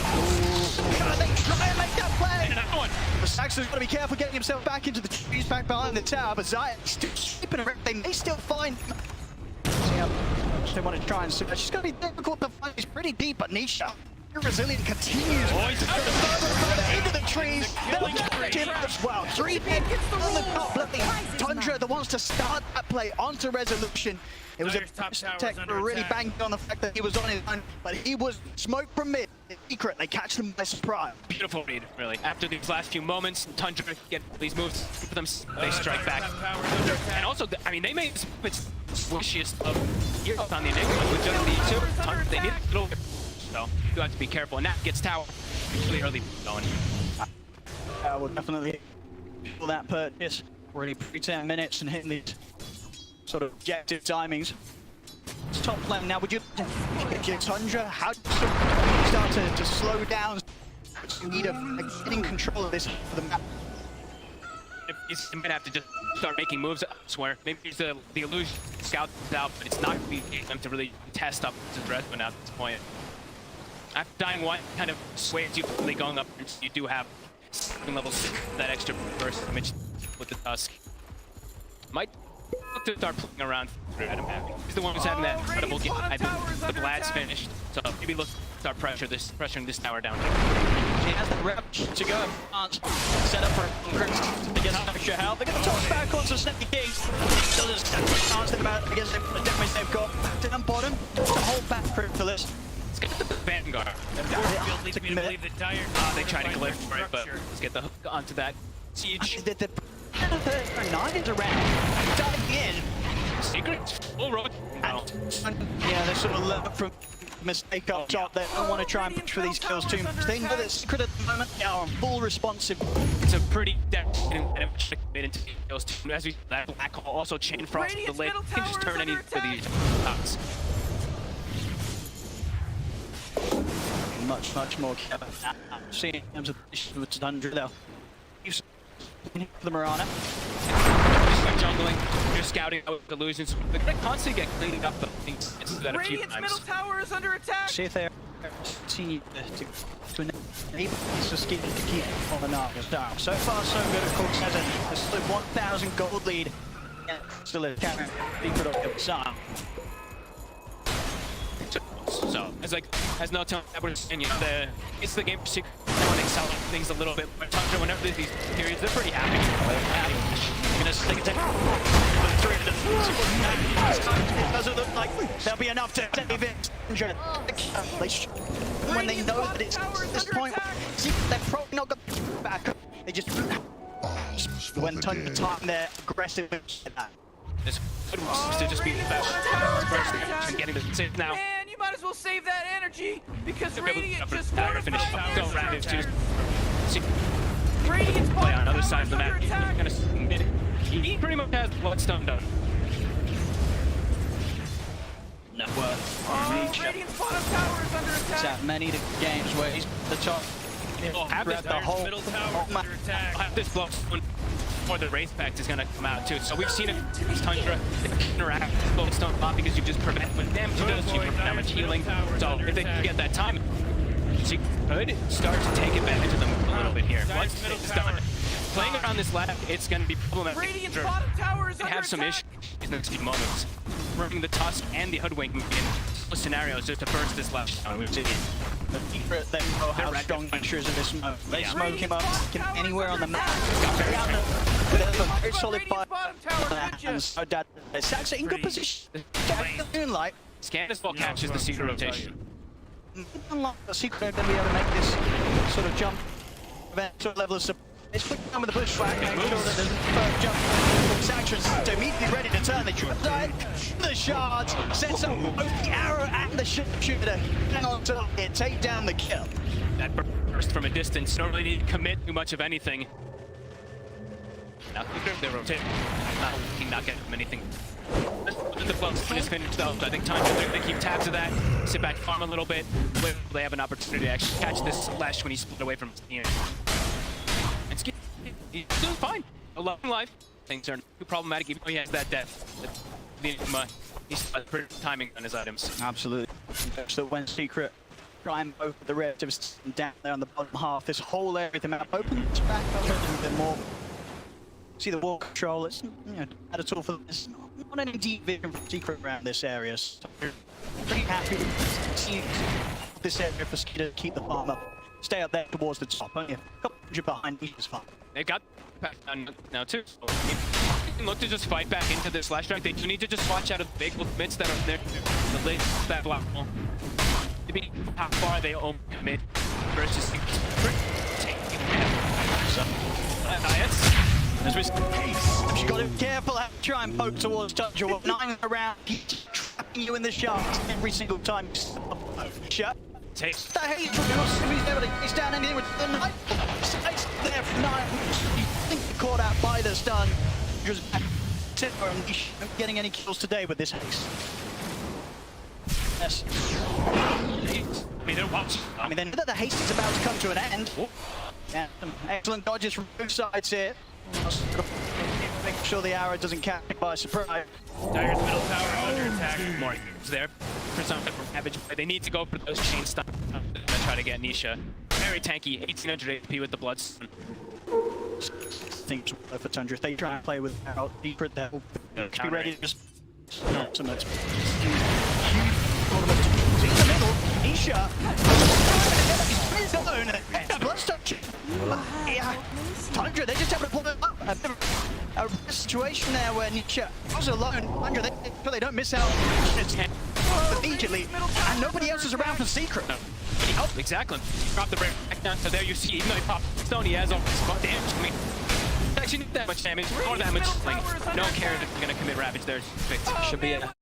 They try and make that play. But Saxon's got to be careful getting himself back into the trees, back behind the tower. But Zaya still sweeping around. They may still find him. See how much they want to try and search. It's going to be difficult to find. He's pretty deep, but Nisha, resilient, continues further into the trees. They'll get him as well. 3 dead on the top lane. Tundra, the ones to start that play onto Resolution. It was a tech really banging on the fact that he was on his own, but he was smoked from mid. Secret, they catch them by surprise. Beautiful read, really. After these last few moments, Tundra get these moves for them, they strike back. And also, I mean, they made its swishiest of years on the Enigma with just the 2. Tundra, they need a little. So you have to be careful. And that gets tower really early going. We'll definitely pull that purchase. Already pre-10 minutes and hitting these sort of objective timings. It's top lane now. Would you Tundra? How do you start to slow down? You need getting control of this for the map. He's going to have to just start making moves elsewhere. Maybe use the illusion scout out, but it's not going to be them to really test up to Dresden at this point. After dying 1, kind of sways you really going up, you do have level 6, that extra burst damage with the Tusk. Might look to start playing around for Adam. He's the one who's having that incredible game. I think the Vlad's finished, so maybe look start pressuring this tower down. He has the rep to go. Set up for to get some extra help. They get the toss back onto Snappy King. Doesn't stand a chance against the damage they've got. Down bottom to hold back for this. Let's get the Vanguard. They try to glyph for it, but let's get the hook onto that siege. The 9 is around. Diving in. Secret full road. Yeah, they sort of learn from mistake up top. They don't want to try and push for these kills too much. They know that Secret at the moment are full responsive. It's a pretty devastating made into kills too. As we that black hole also chain frost the lid. You can just turn any of these tops. Much more careful. Seeing in terms of the Tundra, though. The Marana. Jungling. scouting out illusions. They're going to constantly get cleaned up, but things that a few Radiant's times. middle tower is under attack. See if they're continue to enable to keep on the Nagas down. So far, so good. Of course, has a split 1,000 gold lead. Yeah, still a camera. Be put up the side. So, as no time, and you know, it's the game for Secret. They want to accelerate things a little bit. But Tundra, whenever these periods, they're pretty happy. They're gonna stick it to it doesn't look like there'll be enough to save it. When they know that it's at this point, they're probably not going to back up. They just when Tundra time their aggressive like that. This to just be the best. Getting the save now. Man, you might as well save that energy because Radiant just finish. Go Ravage too. Radiant's Play on the other side of the map. under attack. He pretty much has Bloodstone done. No. Radiant's bottom tower is under It's attack. at many games where he's the top. Have this the whole middle tower under attack. Have this Bloodstone before the Wraith Pact is going to come out too. So we've seen it. Tundra interact with Bloodstone not because you just prevent what damage it does, you prevent how much healing. So if they can get that time, she could start to take advantage of them a little bit here. Once it's done, playing around this lab, it's going to be problematic. Radiant's bottom tower is They under have some attack. issues in next few moments. Running the Tusk and the Hoodwink in those scenarios just to burst this last down. We've seen The secret, they know how strong nature is of this smoke. They smoke him up anywhere on the map. There's a very solid fight. And so that Saxa in good position. Moonlight. Scan as well catches the secret rotation. Unlike the secret, they're going to be able to make this sort of jump, that sort of level of support. It's quick down with the bushwhack, make sure that there's a first jump from Saxon. So immediately ready to turn. They try the shards, sets up both the arrow and the shooter. Hang on to it, take down the kill. That burst from a distance, don't really need to commit too much of anything. Now they rotate. Not getting them anything. The Flux is finished though. I think time to keep tabs of that, sit back, farm a little bit. They have an opportunity to actually catch this Slash when he split away from Ian. He's doing fine. A long life. Things are too problematic even though he has that death. He's pretty timing on his items. Absolutely. So when Secret try and open the relatives down there on the bottom half, this whole area, the map opens back up a little bit more. See the wall control, it's at a tool for this. Not any deep vision from Secret around this area. So we're pretty happy to see this area for Ski to keep the farm up. Stay up there towards the top. Only a couple hundred behind each is fine. They've got back now too. So they can look to just fight back into the Slash Drag. They do need to just watch out of the big commits that are there. The late that block wall. Maybe how far they own commit versus taking so as we you got to be careful how to try and poke towards Tundra. Well, 9 around, he's trapping you in the shafts every single time you step up. Shut. Takes the hate from he's never he's down anything with the knife. It's there for 9. You think you're caught out by the stun. Just not getting any kills today with this haste. Yes. I mean, they know that the haste is about to come to an end. Yeah, some excellent dodges from both sides here. Make sure the arrow doesn't catch me by surprise. Tiger's middle tower under attack. More there for some damage. They need to go for those chain stun to try to get Nisha. Very tanky, 1800 AP with the Bloodstone. Things for Tundra. If they try and play with arrow deeper, they'll be ready to just some in the middle. Nisha. Bloodstone. Yeah. Tundra, they just have to pull it up. A situation there where Nisha was alone. Tundra, they don't miss out immediately. And nobody else is around for Secret. Oh, exactly. Drop the break back down. So there you see, even though he popped Stone, he has all this damage. I mean, actually not that much damage, more damage. Like, no one cares if you're going to commit Ravage there. Should be a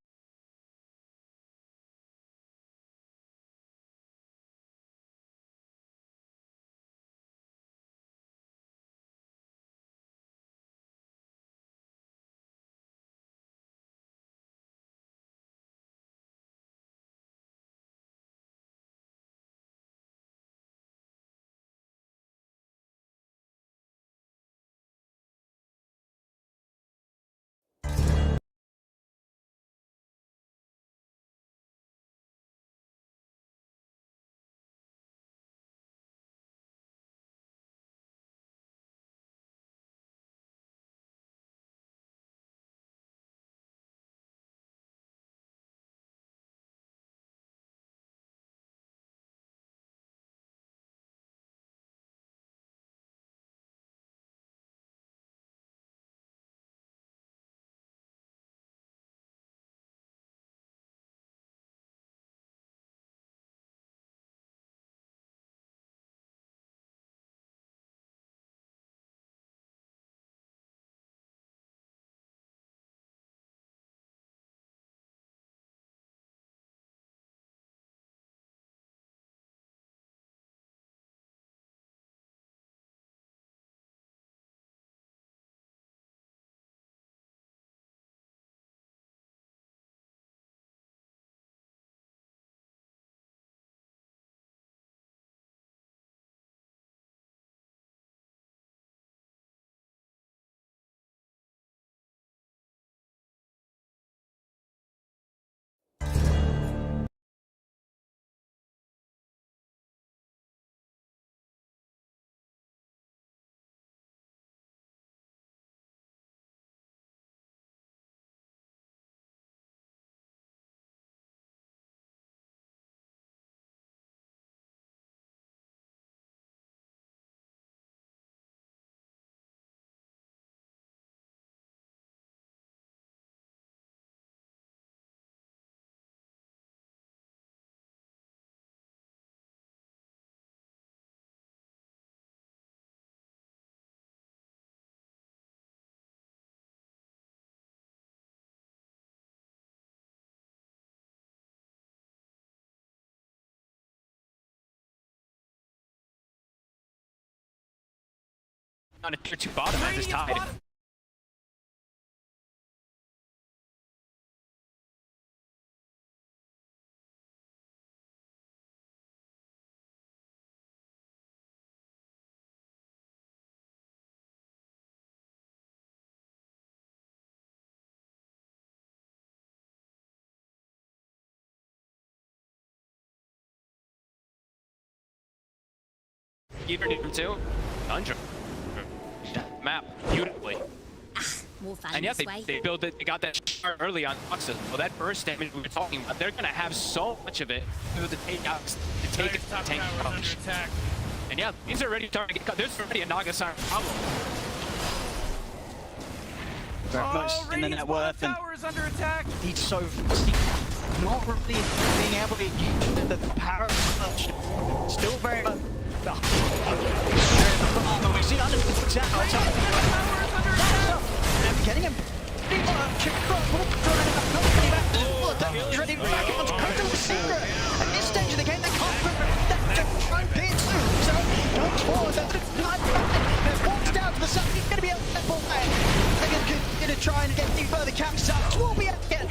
on a tier 2 bottom at this tide. Even even too, Tundra map beautifully. And yeah, they built it. They got that start early on Foxes. Well, that burst damage we were talking about, they're gonna have so much of it to take out, to take it, to tank attack. And yeah, these are already starting to get cut. There's already a Nagasaki problem. Very much in the net worth, and under attack. he's so not really being able to use the power touch. Still very much. We see underneath the getting him. He's ready to back onto Crystal Secret. At this stage of the game, they can't try and beat through. So, don't forward. They're forced down to the side. He's going to be able to pull back. They're going to try and get any further camps up. Will be able to get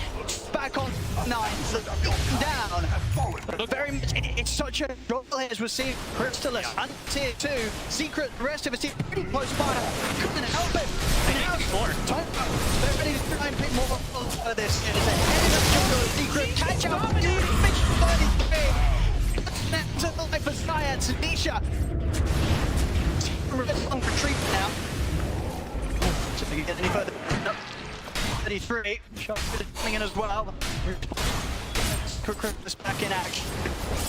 back on 9. So, down. But very much, it's such a drop here as we're seeing Crystallis and tier 2. Secret, the rest of us pretty close by. Couldn't help it. And now, they're ready to try and pick more out of this. It's a head of the jungle. Secret, catch up. Fish 33. That's a life for Science and Nisha. On retreat now. So if they can get any further. 33. Shot coming in as well. This back in action.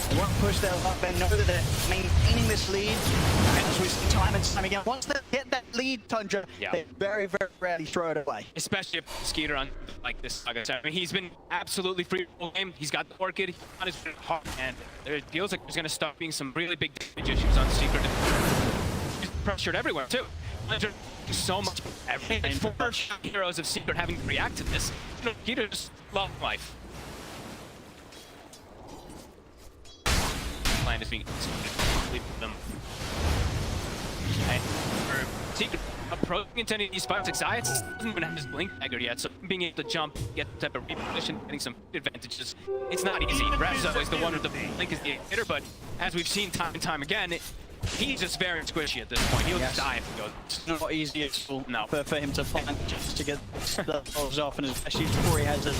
They won't push their luck. They know that they're maintaining this lead. And as we see time and time again, once they get that lead, Tundra, they very, very rarely throw it away. Especially if Skeeter on like this saga. I mean, he's been absolutely free all game. He's got the Orchid, he's got his heart, and it feels like there's going to start being some really big damage issues on Secret. He's pressured everywhere, too. So much everything. 4 heroes of Secret having to react to this. Skeeter just love life. Plan is being them. And for Secret approaching into any of these fights, Xayah doesn't even have his blink dagger yet, so being able to jump, get the type of reposition, getting some advantages, it's not easy. Rezo is the one with the blink is the hitter, but as we've seen time and time again, he's just very squishy at this point. He'll just die if he goes. It's not easy at all for him to find just to get the balls off, and especially before he has a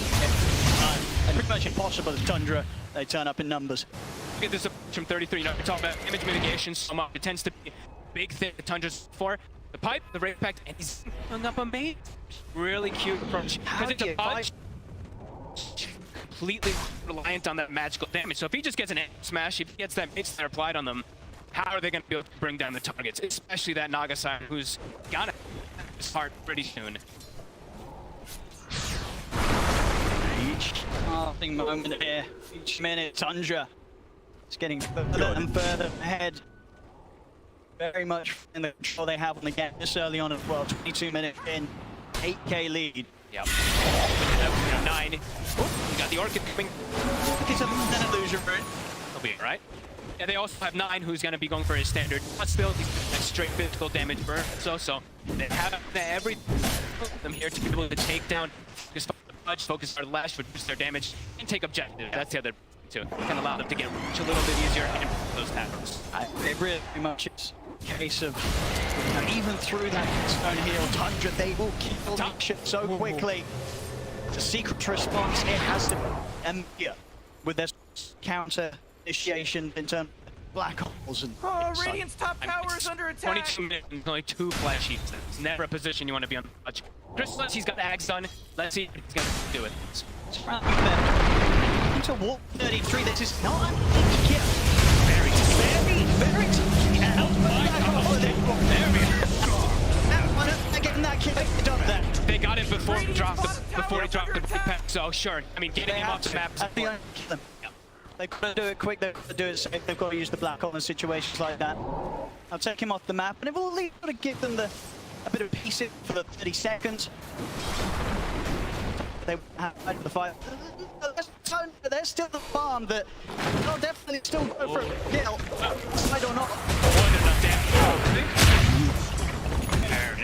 pretty much impossible as Tundra. They turn up in numbers. Look at this from 33. You know, we're talking about image mitigation so much. It tends to be a big thing that Tundra's for. The pipe, the rate pact, and he's hung up a mate. Really cute approach. Because it's a punch. Completely reliant on that magical damage. So if he just gets an smash, if he gets that mate snare applied on them, how are they going to be able to bring down the targets? Especially that Nagasaki, who's gonna have his heart pretty soon. Each passing moment here, each minute, Tundra is getting further and further ahead. Very much in the control they have on the game this early on as well. 22 minutes in, 8k lead. Yep. 9. You got the Orchid coming. It's an illusion route. He'll be alright. Yeah, they also have 9 who's going to be going for his standard. But still, he's straight physical damage burn. So they have every them here to be able to take down, just focus our lash, reduce their damage, and take objective. That's the other too. Can allow them to get a little bit easier and those patterns. It really much is a case of, even through that stone heal, Tundra, they will kill that shit so quickly. The Secret response, it has to be with their counter initiation in terms of black holes and Radiant's top tower is under attack. 22 minutes and only 2 flash heaps. It's never a position you want to be on the touch. Crystallis, he's got Ags done. Let's see if he's going to do it. Into Warp 33, this is not yeah. Very getting that kill, done that. They got it before he dropped the pack, so sure. I mean, getting him off the map. They've got to do it quick, they've got to do it safe, they've got to use the black hole in situations like that. I'll take him off the map, and it will at least got to give them a bit of peace for the 30 seconds. They have the fight. There's still the farm that they'll definitely still go for a kill. Side or not.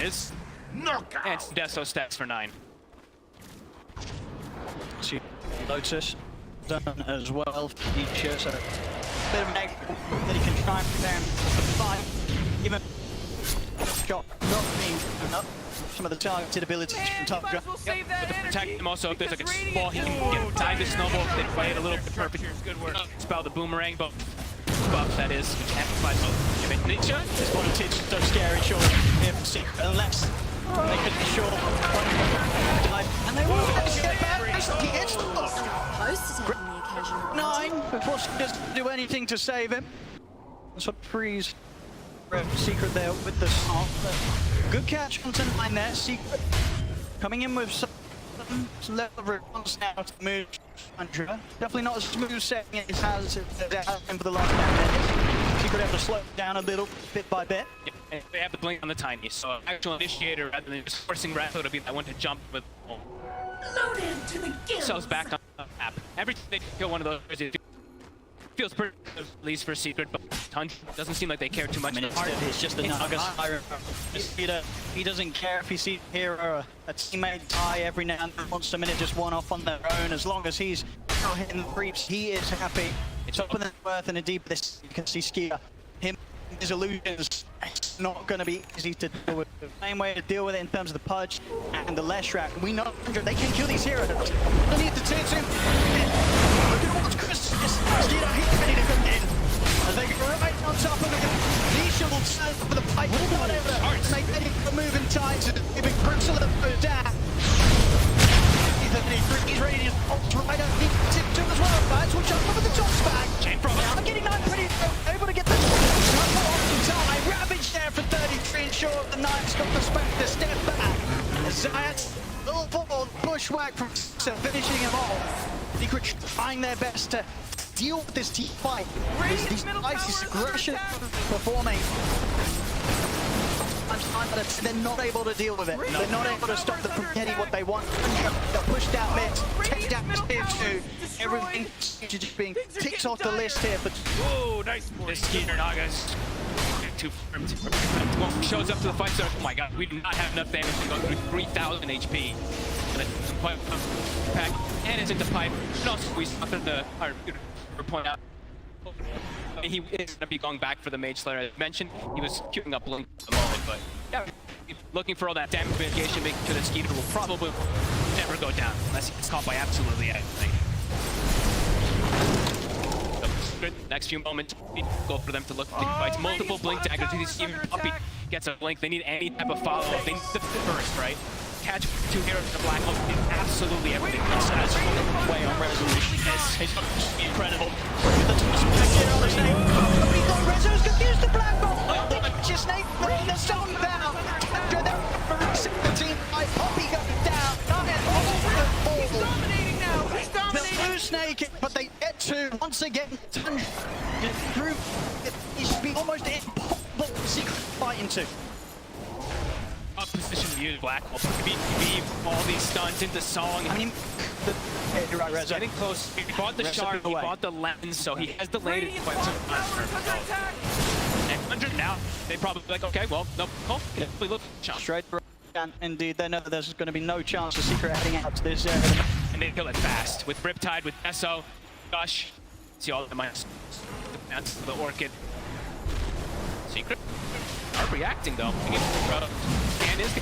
is. Knockout. And Deso stats for 9. Lotus done as well for Nisha, so a bit of an angle that he can try and prepare him for the fight. Even shot not being enough. Some of the targeted abilities from Tundra. But to protect him also, if there's like a spot, he can get inside the snowball. They play it a little bit perfect. Good work. Spell the boomerang, but buff that is. Amplifies both. Nisha. This one is so scary, sure. Unless they could be sure. And they will get back. He hits the Close to taking the occasional 9 before she doesn't do anything to save him. That's what frees Secret there with the song. Good catch on 9 there. Secret coming in with some level of response now to the move. Definitely not as smooth setting it has been for the last 10 minutes. Secret have to slow it down a little, bit by bit. Yeah, they have the blink on the tiny, so actual initiator rather than just forcing Ratho to be that one to jump with. Loaded to the gills. Sells back on the map. Every time they kill one of those, it feels pretty good, at least for Secret, but Tundra doesn't seem like they care too much. It's just the Naga He doesn't care if he sees here a teammate die every now and then, wants to minute just one off on their own. As long as he's not hitting the creeps, he is happy. It's up in the worth and a deep this. You can see Skia. Him, his illusions, it's not going to be easy to deal with. The same way to deal with it in terms of the Pudge and the Leshrac. We know they can kill these heroes. They need to turn to him. Look at what's Chris. Skia, he's ready to come in. As they go right on top of him. Nisha will turn for the pipe. Whatever. Make any moving tides. Giving Crystal a down. He's ready to ult right up. He tipped him as well, guys. Watch out, look at the top back. Chain from it. I'm getting 9 pretty able to get the time. Ravage there for 33 and short. The Knight's got the space to step back. Zayat's little ball bushwhack from finishing him off. Secret trying their best to deal with this team fight. These this aggression performing. They're not able to deal with it. They're not able to stop them from getting what they want. They're pushed out mid, take down tier 2. Everything just being ticked off the list here. But whoa, nice. This Skeeter Naga's too firm. Shows up to the fight, so oh my god, we do not have enough damage to go through 3,000 HP. Pack, and it's into pipe. And also, we saw the point out. He is going to be going back for the Mage Slayer. As mentioned, he was queuing up Blink at the moment, but yeah, looking for all that damage mitigation, making sure that Skeeter will probably never go down unless he gets caught by absolutely anything. So, next few moments, go for them to look for fights. Multiple Blink daggers. Even Puppey gets a Blink. They need any type of follow-up. They need the first, right? Catch 2 heroes in the black hole is absolutely everything. That's way on resolution. It's incredible. Rezo's confused the black hole. Just Nate throwing the stone down. They're 17 by Puppey going down. He's dominating now. He's dominating. They'll lose Snake, but they get to once again. Through it should be almost impossible to Secret fight into. Up position to use Black Hole. Beat all these stuns into song. I mean, you're right, Rezo. Getting close. He bought the shard, he bought the lens, so he has delayed it quite some time. And 100 now, they probably like, okay, well, no, we look straight through. Indeed, they know there's going to be no chance of Secret heading out to this area. And they kill it fast with Riptide, with Deso, Gush. See all of them. That's the Orchid. Secret are reacting though. And is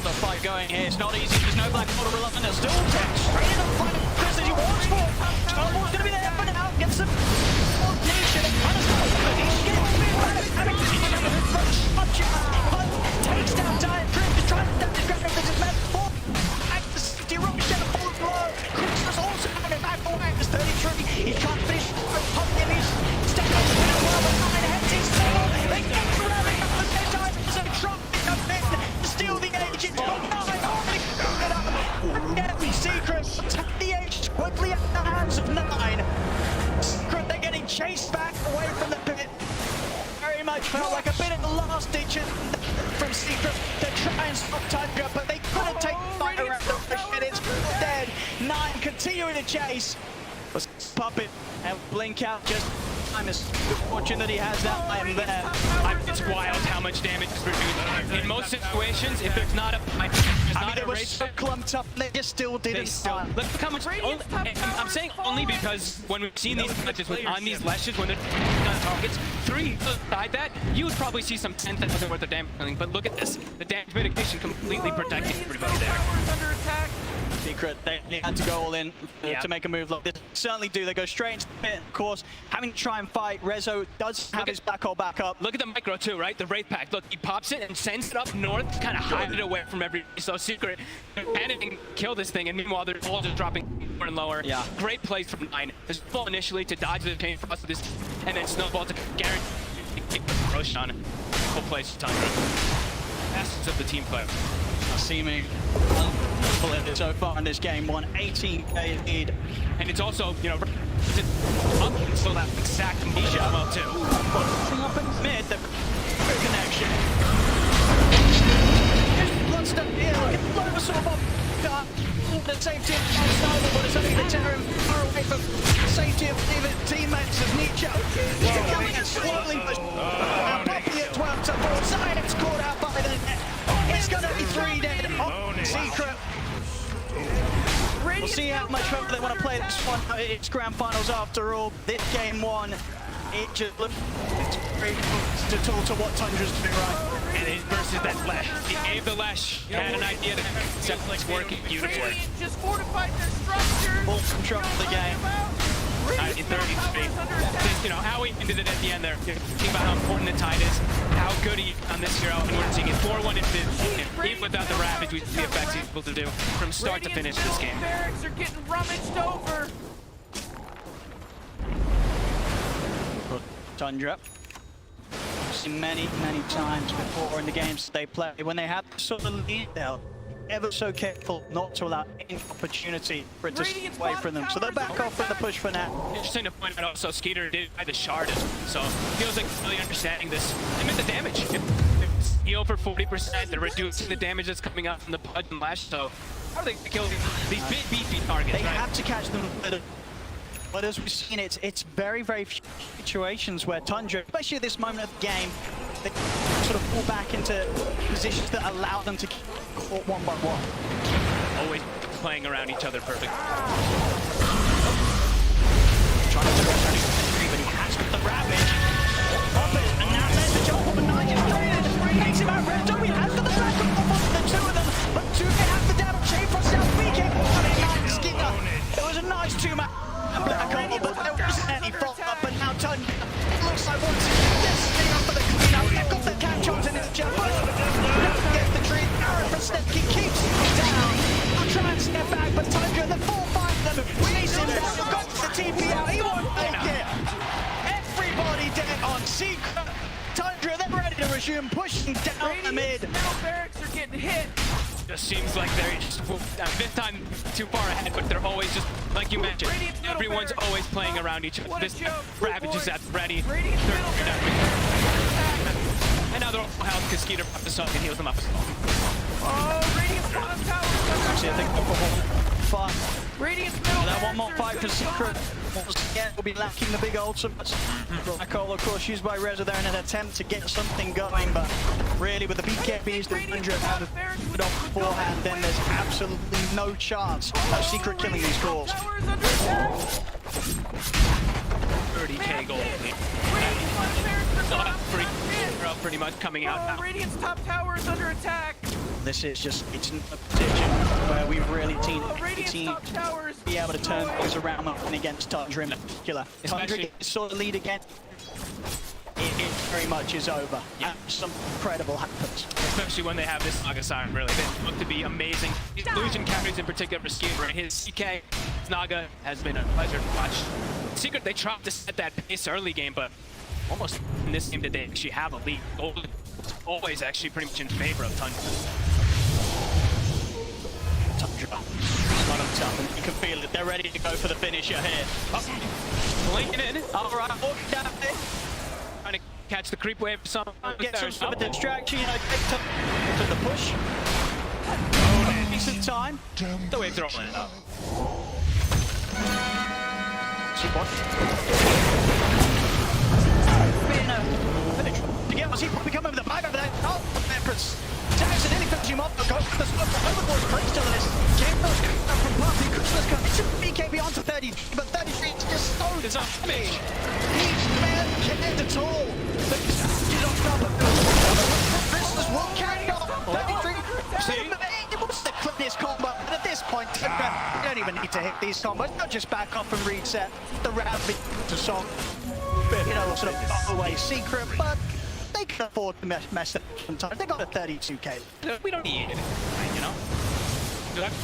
the fight going here. It's not easy. There's no black water reluctant. There's still straight in the front. Chris as he walks for. Sambung's going to be there for now. Gets some nation. Takes down Giant Chris. Is trying to grab everything. Met for back to 60. Rock's going to pull it low. Chris is also coming back for back. It's 33. He's trying to finish. Puppey and he's stepping up to the well. But 9 heads his tail. They get grabbing up the dead Giant. So dropping up in. Steal the agent. Secret take the agent quickly out of the hands of 9. Secret, they're getting chased back away from the pit. Very much felt like a bit of the last ditch from Secret to try and stop Tundra, but they couldn't take the fight around the fish, and it's dead. 9 continuing to chase. Puppet and Blink out just time. It's fortunate that he has that item there. It's wild how much damage is reduced. In most situations, if there's not a they were so clumped up, they just still didn't start. Look how much. I'm saying only because when we've seen these matches on these lashes, when they're on targets, 3 inside that, you would probably see some 10,000 worth of damage. But look at this. The damage mitigation completely protecting everybody there. Under attack. Secret, they had to go all in to make a move like this. Certainly do. They go straight into the pit, of course. Having to try and fight, Rezo does have his back hole back up. Look at the micro too, right? The Wraith Pact. Look, he pops it and sends it up north, kind of hide it away from every. So Secret panicking, kill this thing, and meanwhile they're all just dropping lower and lower. Yeah. Great plays from 9. There's full initially to dodge the chain frost of this, and then snowball to guarantee Roshan. Full plays to Tundra. Essence of the team play. Seeming unbelievable so far in this game. 180k lead. And it's also, you know, up until that exact Misha ammo too. Up in mid, the connection. Bloodstone here, look, sort of the safety of Sambung, but it's only going to tear him far away from the safety of even teammates of Nietzsche. Coming in slowly, but Poppy at 12 to 4. Science caught out by the net. It's going to be 3 dead on Secret. We'll see how much further they want to play this one. It's grand finals after all. This game 1, it just looks very to what Tundra's doing right. And it versus that Lash. He gave the Lash. He had an idea that it's working beautifully. Just fortified their structures. Full control of the game. 33. You know, how he ended it at the end there. Thinking about how important the tide is, how good he on this hero, and we're seeing it 4-1 even without the Ravage, we see the effects he's able to do from start to finish this game. Barracks are getting rummaged over. Tundra. Seen many times before in the games they play. When they have sort of lead, they're ever so careful not to allow any opportunity for it to slip away from them. So they're back off from the push for now. Interesting to point out also, Skeeter did buy the shard, so feels like really understanding this. They made the damage. It's heal for 40%. They're reducing the damage that's coming out from the Pudge and Lash. So how are they killing these big beefy targets? They have to catch them. But as we've seen, it's very few situations where Tundra, especially at this moment of the game, they sort of fall back into positions that allow them to keep caught one by one. Always playing around each other perfect. Trying to but he has the Ravage. And now there's the jump up, and Nigel takes him out. Rezo, he has the back of the 2 of them, but 2 they have the damage. Chain for South Weekend. It was a nice 2-man. Black hole, but there wasn't any follow-up, but now Tundra looks like once again destiny up for the clean-up. They've got the catch on to this jump. Gets the tree. Aaron for Stepke keeps it down. I'll try and step back, but Tundra, the 4-5 of them, chasing down, got the TP out. He won't make it. Everybody dead on Secret. Tundra, they're ready to resume pushing down the mid. Middle barracks are getting hit. Just seems like they're just this time too far ahead, but they're always just like you mentioned. Everyone's always playing around each other. This Ravage is at ready. And now they're all health because Skeeter popped the song and heals them up. Oh, Radiant's bottom tower. Actually, I think far. Radiant's middle. That one more fight for Secret. Again, will be lacking the big ultimates. Black hole, of course, used by Rezo there in an attempt to get something going, but really with the BKBs, the 100 out of it off beforehand, then there's absolutely no chance of Secret killing these calls. 30k gold. Pretty much coming out now. Radiant's top tower is under attack. This is just, it's a position where we've really seen the team be able to turn things around and against Tundra in particular. Tundra gets sort of lead again. It very much is over. Yeah. Something incredible happens. Especially when they have this Naga Siren, really. They look to be amazing. These illusion counters in particular for Skeeter. His CK, his Naga, has been a pleasure to watch. Secret, they tried to set that pace early game, but almost in this game today, actually have a lead. Gold is always actually pretty much in favor of Tundra. Tundra, not on top, and you can feel it. They're ready to go for the finisher here. Blinking in. All right, walk down there. Trying to catch the creep wave for some. Get some of the distraction, you know, to the push. Decent time. The wave throwing it up. to get he probably come over the back of that. Oh, Memphis. Jackson nearly finished him off. Goes for the smoke. Overboard's close to this. Gameeee's coming up from Party. Christmas coming. It should BKB onto 30, but 33 is just so damage. He's man can't at all. But he's on top of Christmas will carry on. 33. It was the cleanest combo. And at this point, you don't even need to hit these combos. Not just back off and reset. The round to song. You know, sort of away secret, but they can afford to mess it up sometimes. They got a 32k. We don't need it, you know?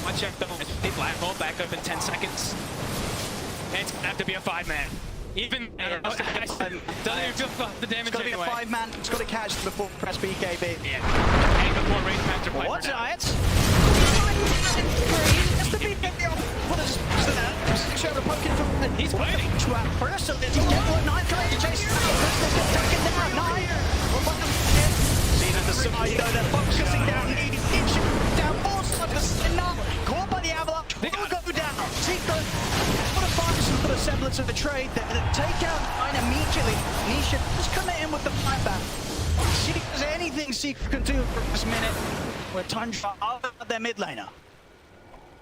Watch check though. They black hole back up in 10 seconds. And it's gonna have to be a 5-man. Even doesn't even feel the damage. It's got to be anyway. a 5-man. It's got to catch before press BKB. Yeah. And before Wraith Factor play. What Giants? Just the BKB on. What is this? Show the poking from. He's waiting. First, so it's get 9 trying to chase. Christmas is taken down. 9. See that the side though, they're focusing down. Down 4 sluggers. Enough. Caught by the avalanche. They will go down. Secret. What a find some sort of semblance of a trade. They take out 9 immediately. Nisha just come in with the flyback. See if there's anything Secret can do for this minute. Where Tundra are their mid laner.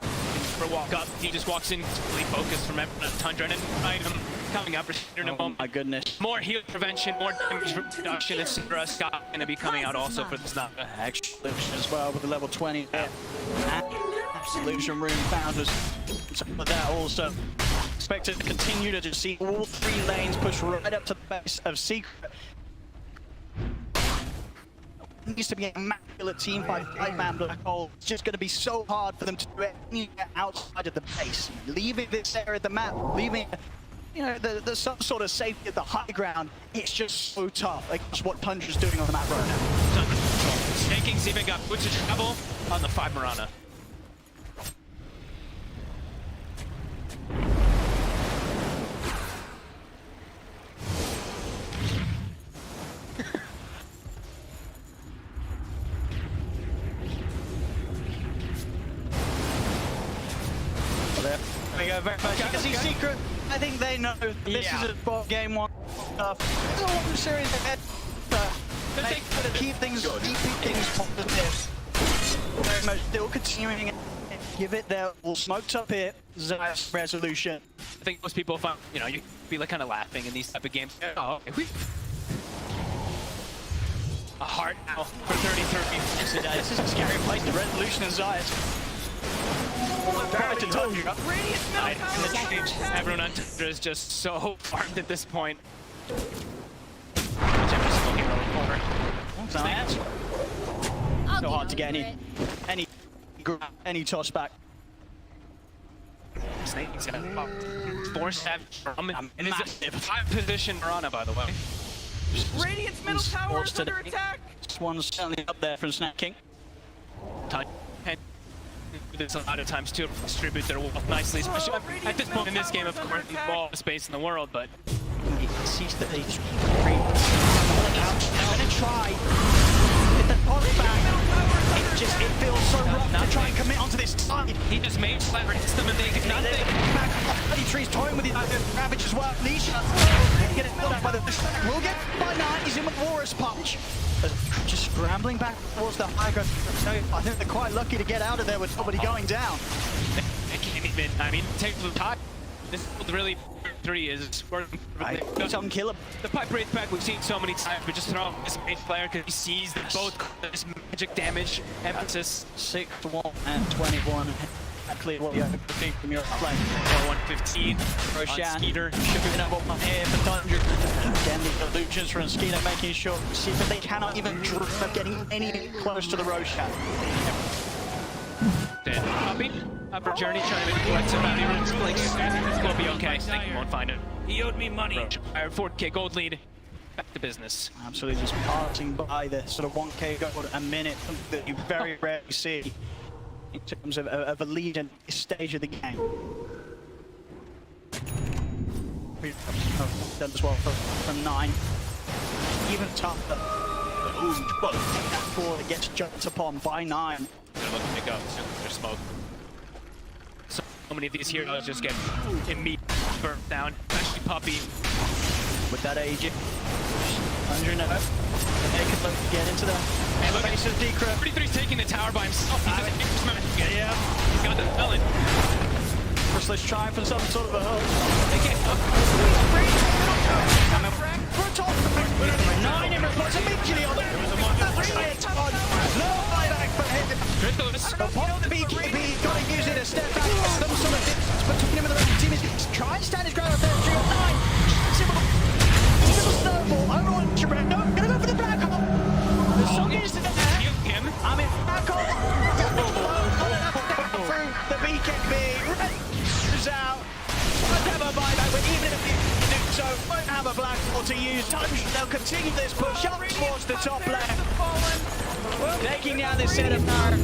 For a walk up, he just walks in fully focused from Tundra and an item coming up in a moment. My goodness. More heal prevention, more damage reduction, etc. Scott going to be coming out also for this now. Extra as well with the level 20. Solution room founders. But that also expected to continue to just see all 3 lanes push right up to the base of Secret. It needs to be an immaculate team by 5-man Black Hole. It's just going to be so hard for them to do anything outside of the base. Leaving this area of the map, leaving, you know, the some sort of safety at the high ground, it's just so tough. Like, that's what Tundra's doing on the map right now. Snaking's even got boots of travel on the 5 Marana. We go very much. You can see Secret. I think they know this is a ball game 1 stuff. It's a long series ahead. They gotta keep things positive. Very much still continuing. Give it their all smoked up here. Zayas resolution. I think most people find, you know, you be like kind of laughing in these type of games. Oh, a heart now for 33. This is a scary place. The resolution of Zayas. Everyone on Tundra is just so farmed at this point. So hard to get any toss back. Snake's gonna force that from in his 5 position Marana, by the way. Radiant's middle tower is under attack. This one's certainly up there from Snap King. This a lot of times to distribute their wealth nicely, especially at this point in this game, of course, all the space in the world, but He sees that he's gonna try. Get the toss back. It feels so rough to try and commit onto this side. he just made Slaver hits them and they did nothing. Back off. 33's toying with the Ravage as well. Nisha get it filled up by the will get by 9. He's in with Walrus Punch. Just scrambling back towards the high ground. I think they're quite lucky to get out of there with nobody going down. They can't even, I mean, take the time. This is really 3 is working. It's unkillable. The pipe wraith pack we've seen so many times, but just throw this main player because he sees that both this magic damage emphasis. 6-1 and 21. Exactly what you have to think from your play. 115. Roshan Skeeter. should be number 1 here for Tundra. Again, the illusions from Skeeter making sure see that they cannot even dream of getting any close to the Roshan. Then Puppy, upper journey, trying to collect some bounty runes. Like, this will be okay. Snake won't find it. He owed me money. 4K gold lead. Back to business. Absolutely just passing by the sort of 1k gold a minute that you very rarely see in terms of a lead in this stage of the game. Done as well from 9. Even tougher. That 4 that gets jumped upon by 9. They're looking to go soon as there's smoke. So many of these heroes just get immediately burnt down, especially Puppy. With that AJ. 100 now. They can get into the elevation secret. 33's taking the tower by himself. Yeah. He's got the felon. Chrysalis trying for some sort of a hook. They can't hook. For a top. 9 in response immediately on the no buyback for him. Upon the BKB, got to use it to step back. Some sort of distance between him and the rest of the team is trying to stand his ground up there. 3 on 9. Simple snowball. Over on Chibret. No, gonna go for the black hole. There's some distance there. I mean, black hole. Through the BKB. Red is out. Won't have a buyback, but even if they do so, won't have a black hole to use. They'll continue this push up towards the top left. Taking down this set of power.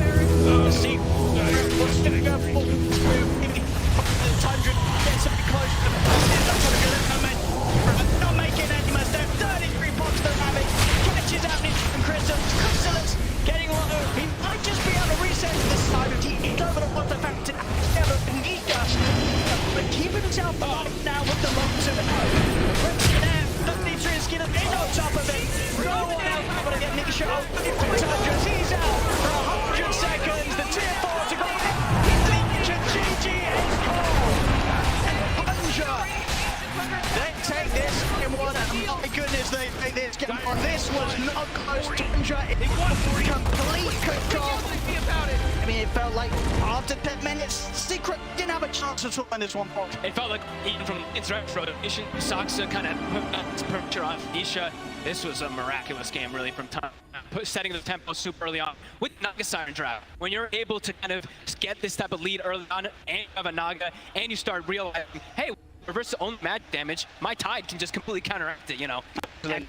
See what's going to go full through. Tundra gets something close to the not making any mistake. 33 pops the rabbit. Catches out from Chrysalis. Getting low. He might just be able to reset this time. He's over the water factor. But keeping himself alive now with the lungs of it. 33 is getting on top of it. No one else able to get Nisha out. He's out for 100 seconds. The tier 4 to go in. GG is called. And Tundra, they take this in one. And my goodness, they take this game on. This was not close. Tundra, it was complete control. I mean, it felt like after 10 minutes, Secret didn't have a chance at all in this one point. It felt like even from inside rotation, Saksa kind of put up pressure on Nisha. This was a miraculous game, really, from setting the tempo super early on with Naga Siren Draft. When you're able to kind of get this type of lead early on, and you have a Naga, and you start realizing, hey, reverse the only magic damage, my Tide can just completely counteract it, you know. And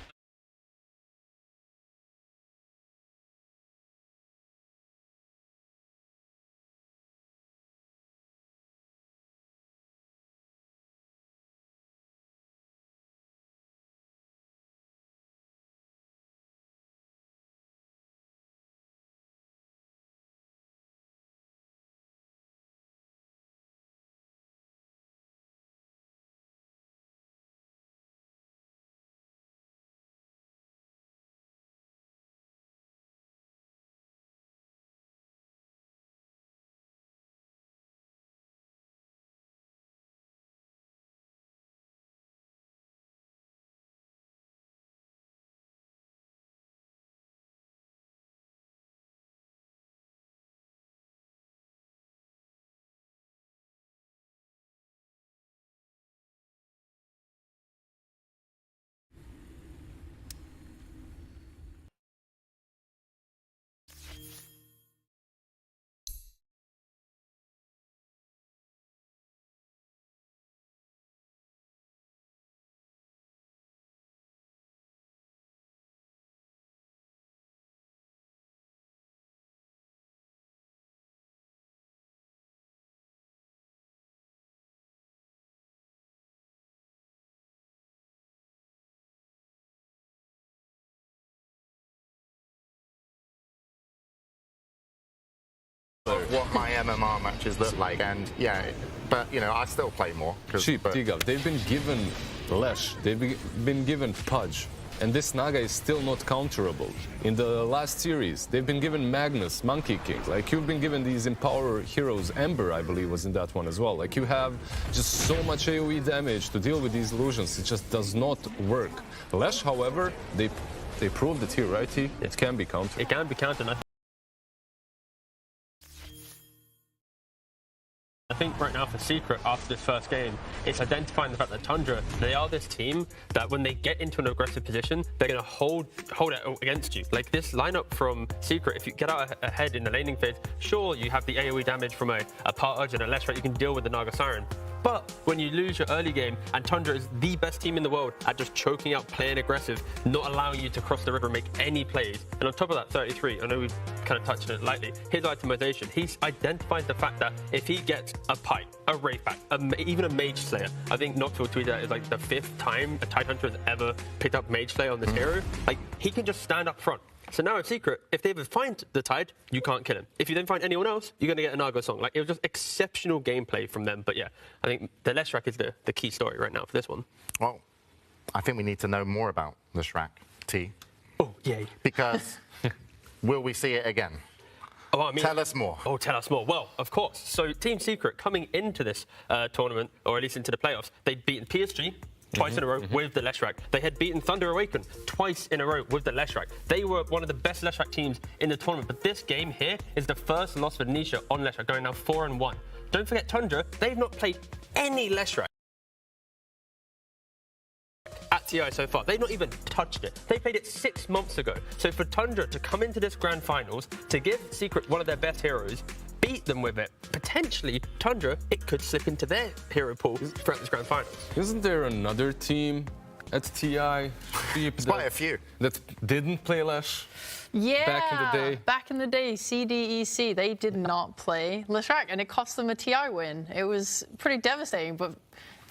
what my MMR matches look like, and yeah, but you know, I still play more. Cheap, Tigav. They've been given Lash, they've been given Pudge, and this Naga is still not counterable. In the last series, they've been given Magnus, Monkey King. Like, you've been given these Empower heroes. Ember, I believe, was in that one as well. Like, you have just so much AoE damage to deal with these illusions. It just does not work. Lash, however, they proved it here, right, T? It can be countered. It can be countered. I think right now for Secret, after this first game, it's identifying the fact that Tundra, they are this team that when they get into an aggressive position, they're going to hold it against you. Like this lineup from Secret, if you get out ahead in the laning phase, sure, you have the AoE damage from a Pudge and a Less, right? You can deal with the Naga Siren. But when you lose your early game, and Tundra is the best team in the world at just choking out, playing aggressive, not allowing you to cross the river and make any plays. And on top of that, 33, I know we've kind of touched on it lightly, his itemization, he's identified the fact that if he gets a Pipe, a Wraith Pact, even a Mage Slayer, I think Noctville tweeted that is like the 5th time a Tide Hunter has ever picked up Mage Slayer on this hero. Like, he can just stand up front. So now at Secret, if they ever find the Tide, you can't kill him. If you then find anyone else, you're going to get a Naga song. Like, it was just exceptional gameplay from them. But yeah, I think the Leshrac is the key story right now for this one. Well, I think we need to know more about Leshrac. T? Oh, yay. Because will we see it again? Oh, I mean, tell us more. Oh, tell us more. Well, of course. So Team Secret coming into this tournament, or at least into the playoffs, they'd beaten PSG twice in a row with the Leshrac. They had beaten Thunder Awaken twice in a row with the Leshrac. They were one of the best Leshrac teams in the tournament, but this game here is the first loss for Nisha on Leshrac, going now 4-1. Don't forget Tundra, they've not played any Leshrac at TI so far. They've not even touched it. They played it 6 months ago. So for Tundra to come into this grand finals, to give Secret one of their best heroes, beat them with it, potentially Tundra, it could slip into their hero pool throughout this grand finals. Isn't there another team at TI? Quite a few. That didn't play Lesh? Yeah, back in the day. Back in the day, CDEC, they did not play Leshrac, and it cost them a TI win. It was pretty devastating, but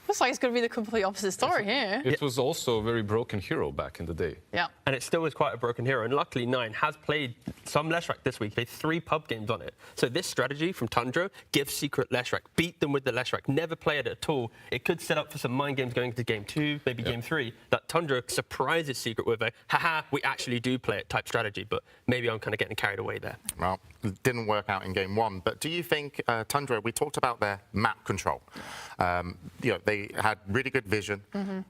looks like it's going to be the complete opposite story here. It was also a very broken hero back in the day. Yeah. And it still is quite a broken hero. And luckily, Nine has played some Leshrac this week. He played 3 pub games on it. So this strategy from Tundra, give Secret Leshrac, beat them with the Leshrac, never play it at all. It could set up for some mind games going into game 2, maybe game 3, that Tundra surprises Secret with a, haha, we actually do play it type strategy. But maybe I'm kind of getting carried away there. Well, it didn't work out in game 1. But do you think, Tundra, we talked about their map control. You know, they had really good vision.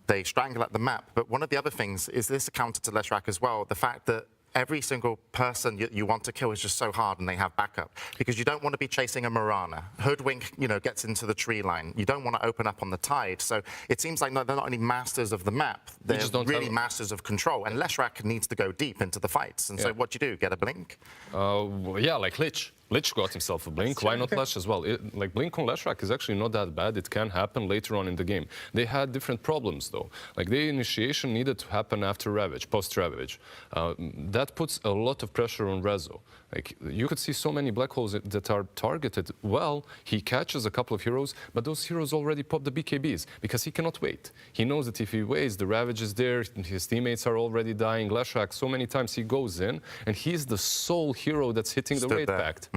They strangle at the map. But one of the other things is this a counter to Leshrac as well, the fact that every single person you want to kill is just so hard and they have backup. Because you don't want to be chasing a Mirana. Hoodwink, you know, gets into the tree line. You don't want to open up on the tide. So it seems like they're not only masters of the map, they're really masters of control. And Leshrac needs to go deep into the fights. And so what do you do? Get a blink? Well, yeah, like Lich. Lich got himself a blink. Why not Lesh as well? Like blink on Leshrac is actually not that bad. It can happen later on in the game. They had different problems though. Like the initiation needed to happen after Ravage, post Ravage. That puts a lot of pressure on Rezo. Like you could see so many black holes that are targeted. Well, he catches a couple of heroes, but those heroes already pop the BKBs because he cannot wait. He knows that if he waits, the Ravage is there. His teammates are already dying. Leshrac, so many times he goes in, and he's the sole hero that's hitting the Wraith Pact.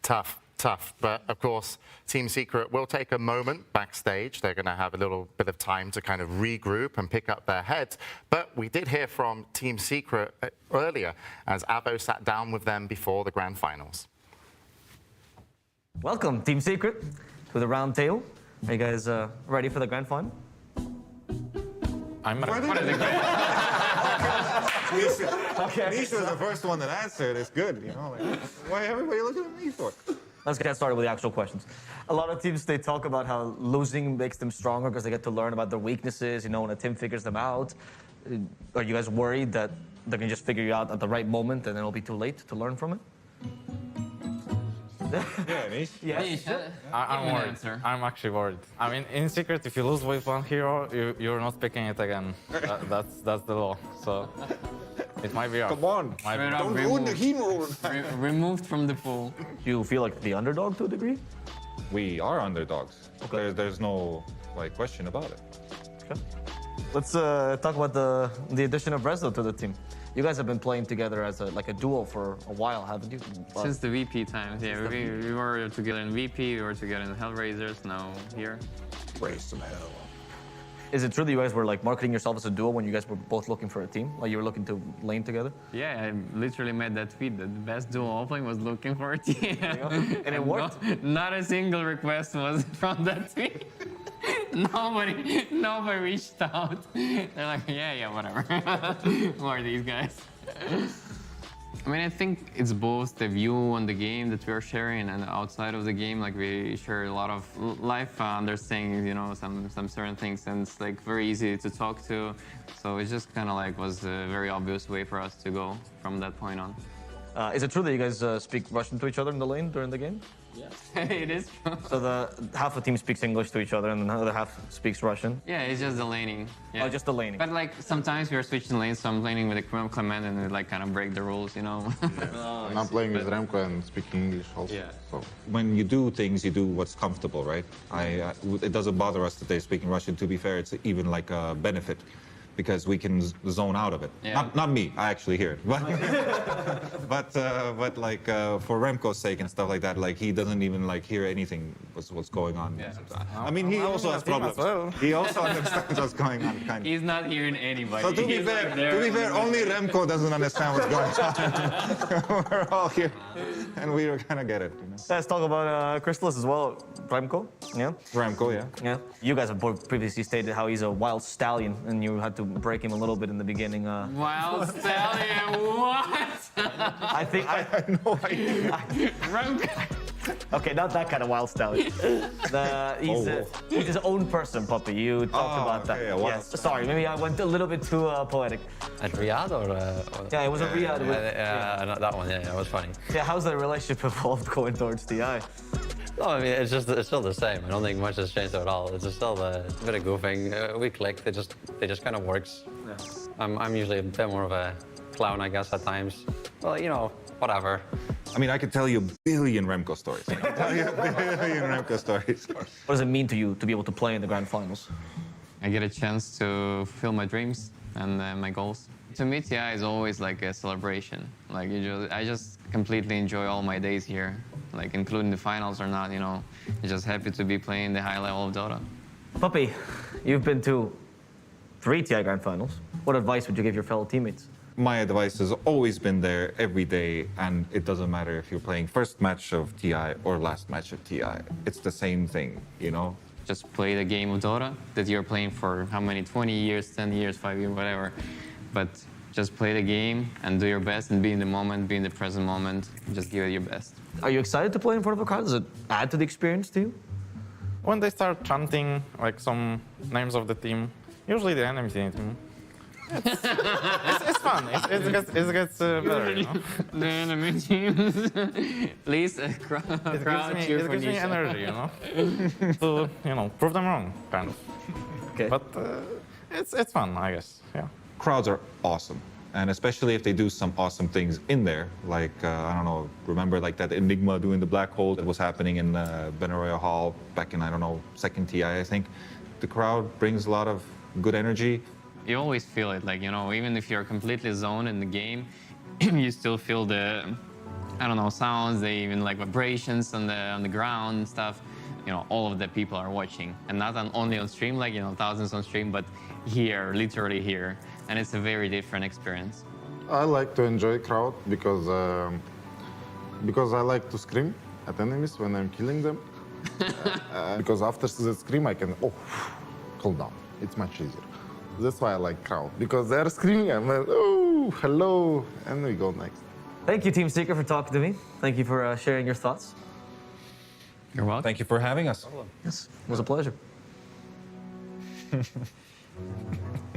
Tough, tough. But of course, Team Secret will take a moment backstage. They're going to have a little bit of time to kind of regroup and pick up their heads. But we did hear from Team Secret earlier as Avo sat down with them before the grand finals. Welcome, Team Secret, to the round table. Are you guys ready for the grand final? I'm ready. Nisha was the first one that answered. It's good, you know. Like, why everybody looking at me for? Let's get started with the actual questions. A lot of teams, they talk about how losing makes them stronger because they get to learn about their weaknesses, you know, when a team figures them out. Are you guys worried that they can just figure you out at the right moment and then it'll be too late to learn from it? Yeah, Nish. Yes. I'm worried. I'm actually worried. I mean, in Secret, if you lose with one hero, you're not picking it again. That's the law. So it might be off. Come on. Don't ruin the hero. Removed from the pool. Do you feel like the underdog to a degree? We are underdogs. Okay. There's no question about it. Okay. Let's talk about the addition of Rezo to the team. You guys have been playing together as a duo for a while, haven't you? Since the VP times, yeah. We were together in VP, we were together in Hellraisers, now here. Raise some hell. Is it true that you guys were like marketing yourself as a duo when you guys were both looking for a team? Like you were looking to lane together? Yeah, I literally made that tweet that the best duo offlane was looking for a team. And it worked? Not a single request was from that tweet. Nobody reached out. They're like, yeah, whatever. Who are these guys? I mean, I think it's both the view on the game that we are sharing and outside of the game, like we share a lot of life understanding, you know, some certain things, and it's like very easy to talk to. So it just kind of like was a very obvious way for us to go from that point on. Is it true that you guys speak Russian to each other in the lane during the game? Yes, it is true. So the half the team speaks English to each other and the other half speaks Russian? Yeah, it's just the laning. Yeah. Oh, just the laning. But like sometimes we are switching lanes, so I'm laning with a Clement and we like kind of break the rules, you know? And I'm playing with Remco and speaking English also. Yeah. So when you do things, you do what's comfortable, right? It doesn't bother us that they're speaking Russian. To be fair, it's even like a benefit because we can zone out of it. Yeah. Not me, I actually hear it. But like for Remco's sake and stuff like that, like he doesn't even like hear anything what's going on. Yeah. I mean, he also has problems. He also understands what's going on, kind of. He's not hearing anybody. So to be fair, only Remco doesn't understand what's going on. We're all here, and we kind of get it. You know? Let's talk about Chrysalis as well. Remco, yeah. Remco, yeah. Yeah. You guys have both previously stated how he's a wild stallion, and you had to break him a little bit in the beginning. Wild stallion, what? I think I had no idea. Okay, not that kind of wild stallion. He's his own person, Puppy. You talked about that. Okay, Yes. Sorry, maybe I went a little bit too poetic. At Riyadh or? Yeah, it was a Riyadh. Yeah, that one. Yeah, it was funny. Yeah, how's the relationship evolved going towards TI? No, I mean it's still the same. I don't think much has changed at all. It's just still a bit of goofing. We clicked. It just kind of works. Yeah. I'm usually a bit more of a clown, I guess, at times. Well, you know, whatever. I mean, I could tell you a billion Remco stories. I could tell you a billion Remco stories. What does it mean to you to be able to play in the grand finals? I get a chance to fulfill my dreams and my goals. To me, TI is always like a celebration. Like I just completely enjoy all my days here, like including the finals or not. You know, I'm just happy to be playing the high level of Dota. Puppy, you've been to 3 TI grand finals. What advice would you give your fellow teammates? My advice has always been there every day, and it doesn't matter if you're playing first match of TI or last match of TI. It's the same thing, you know? Just play the game of Dota that you're playing for how many, 20 years, 10 years, 5 years, whatever. But just play the game and do your best and be in the moment, be in the present moment. Just give it your best. Are you excited to play in front of a crowd? Does it add to the experience to you? When they start chanting like some names of the team, usually the enemy team, it's fun. It gets better. You know? The enemy teams. At least a crowd cheer for It gives me Nisha. energy, you know, to prove them wrong, kind of. Okay. But it's fun, I guess. Yeah. Crowds are awesome, and especially if they do some awesome things in there, like, I don't know, remember like that Enigma doing the black hole that was happening in Benaroya Hall back in, I don't know, second TI, I think. The crowd brings a lot of good energy. You always feel it, like, you know, even if you're completely zoned in the game, you still feel the, I don't know, sounds, the even like vibrations on the ground and stuff. You know, all of the people are watching, and not only on stream, like, you know, thousands on stream, but here, literally here, and it's a very different experience. I like to enjoy crowd because I like to scream at enemies when I'm killing them. Because after the scream, I can cool down. It's much easier. That's why I like crowd, because they're screaming. I'm like, oh, hello, and we go next. Thank you, Team Secret, for talking to me. Thank you for sharing your thoughts. You're welcome. Thank you for having us. Yes, it was a pleasure.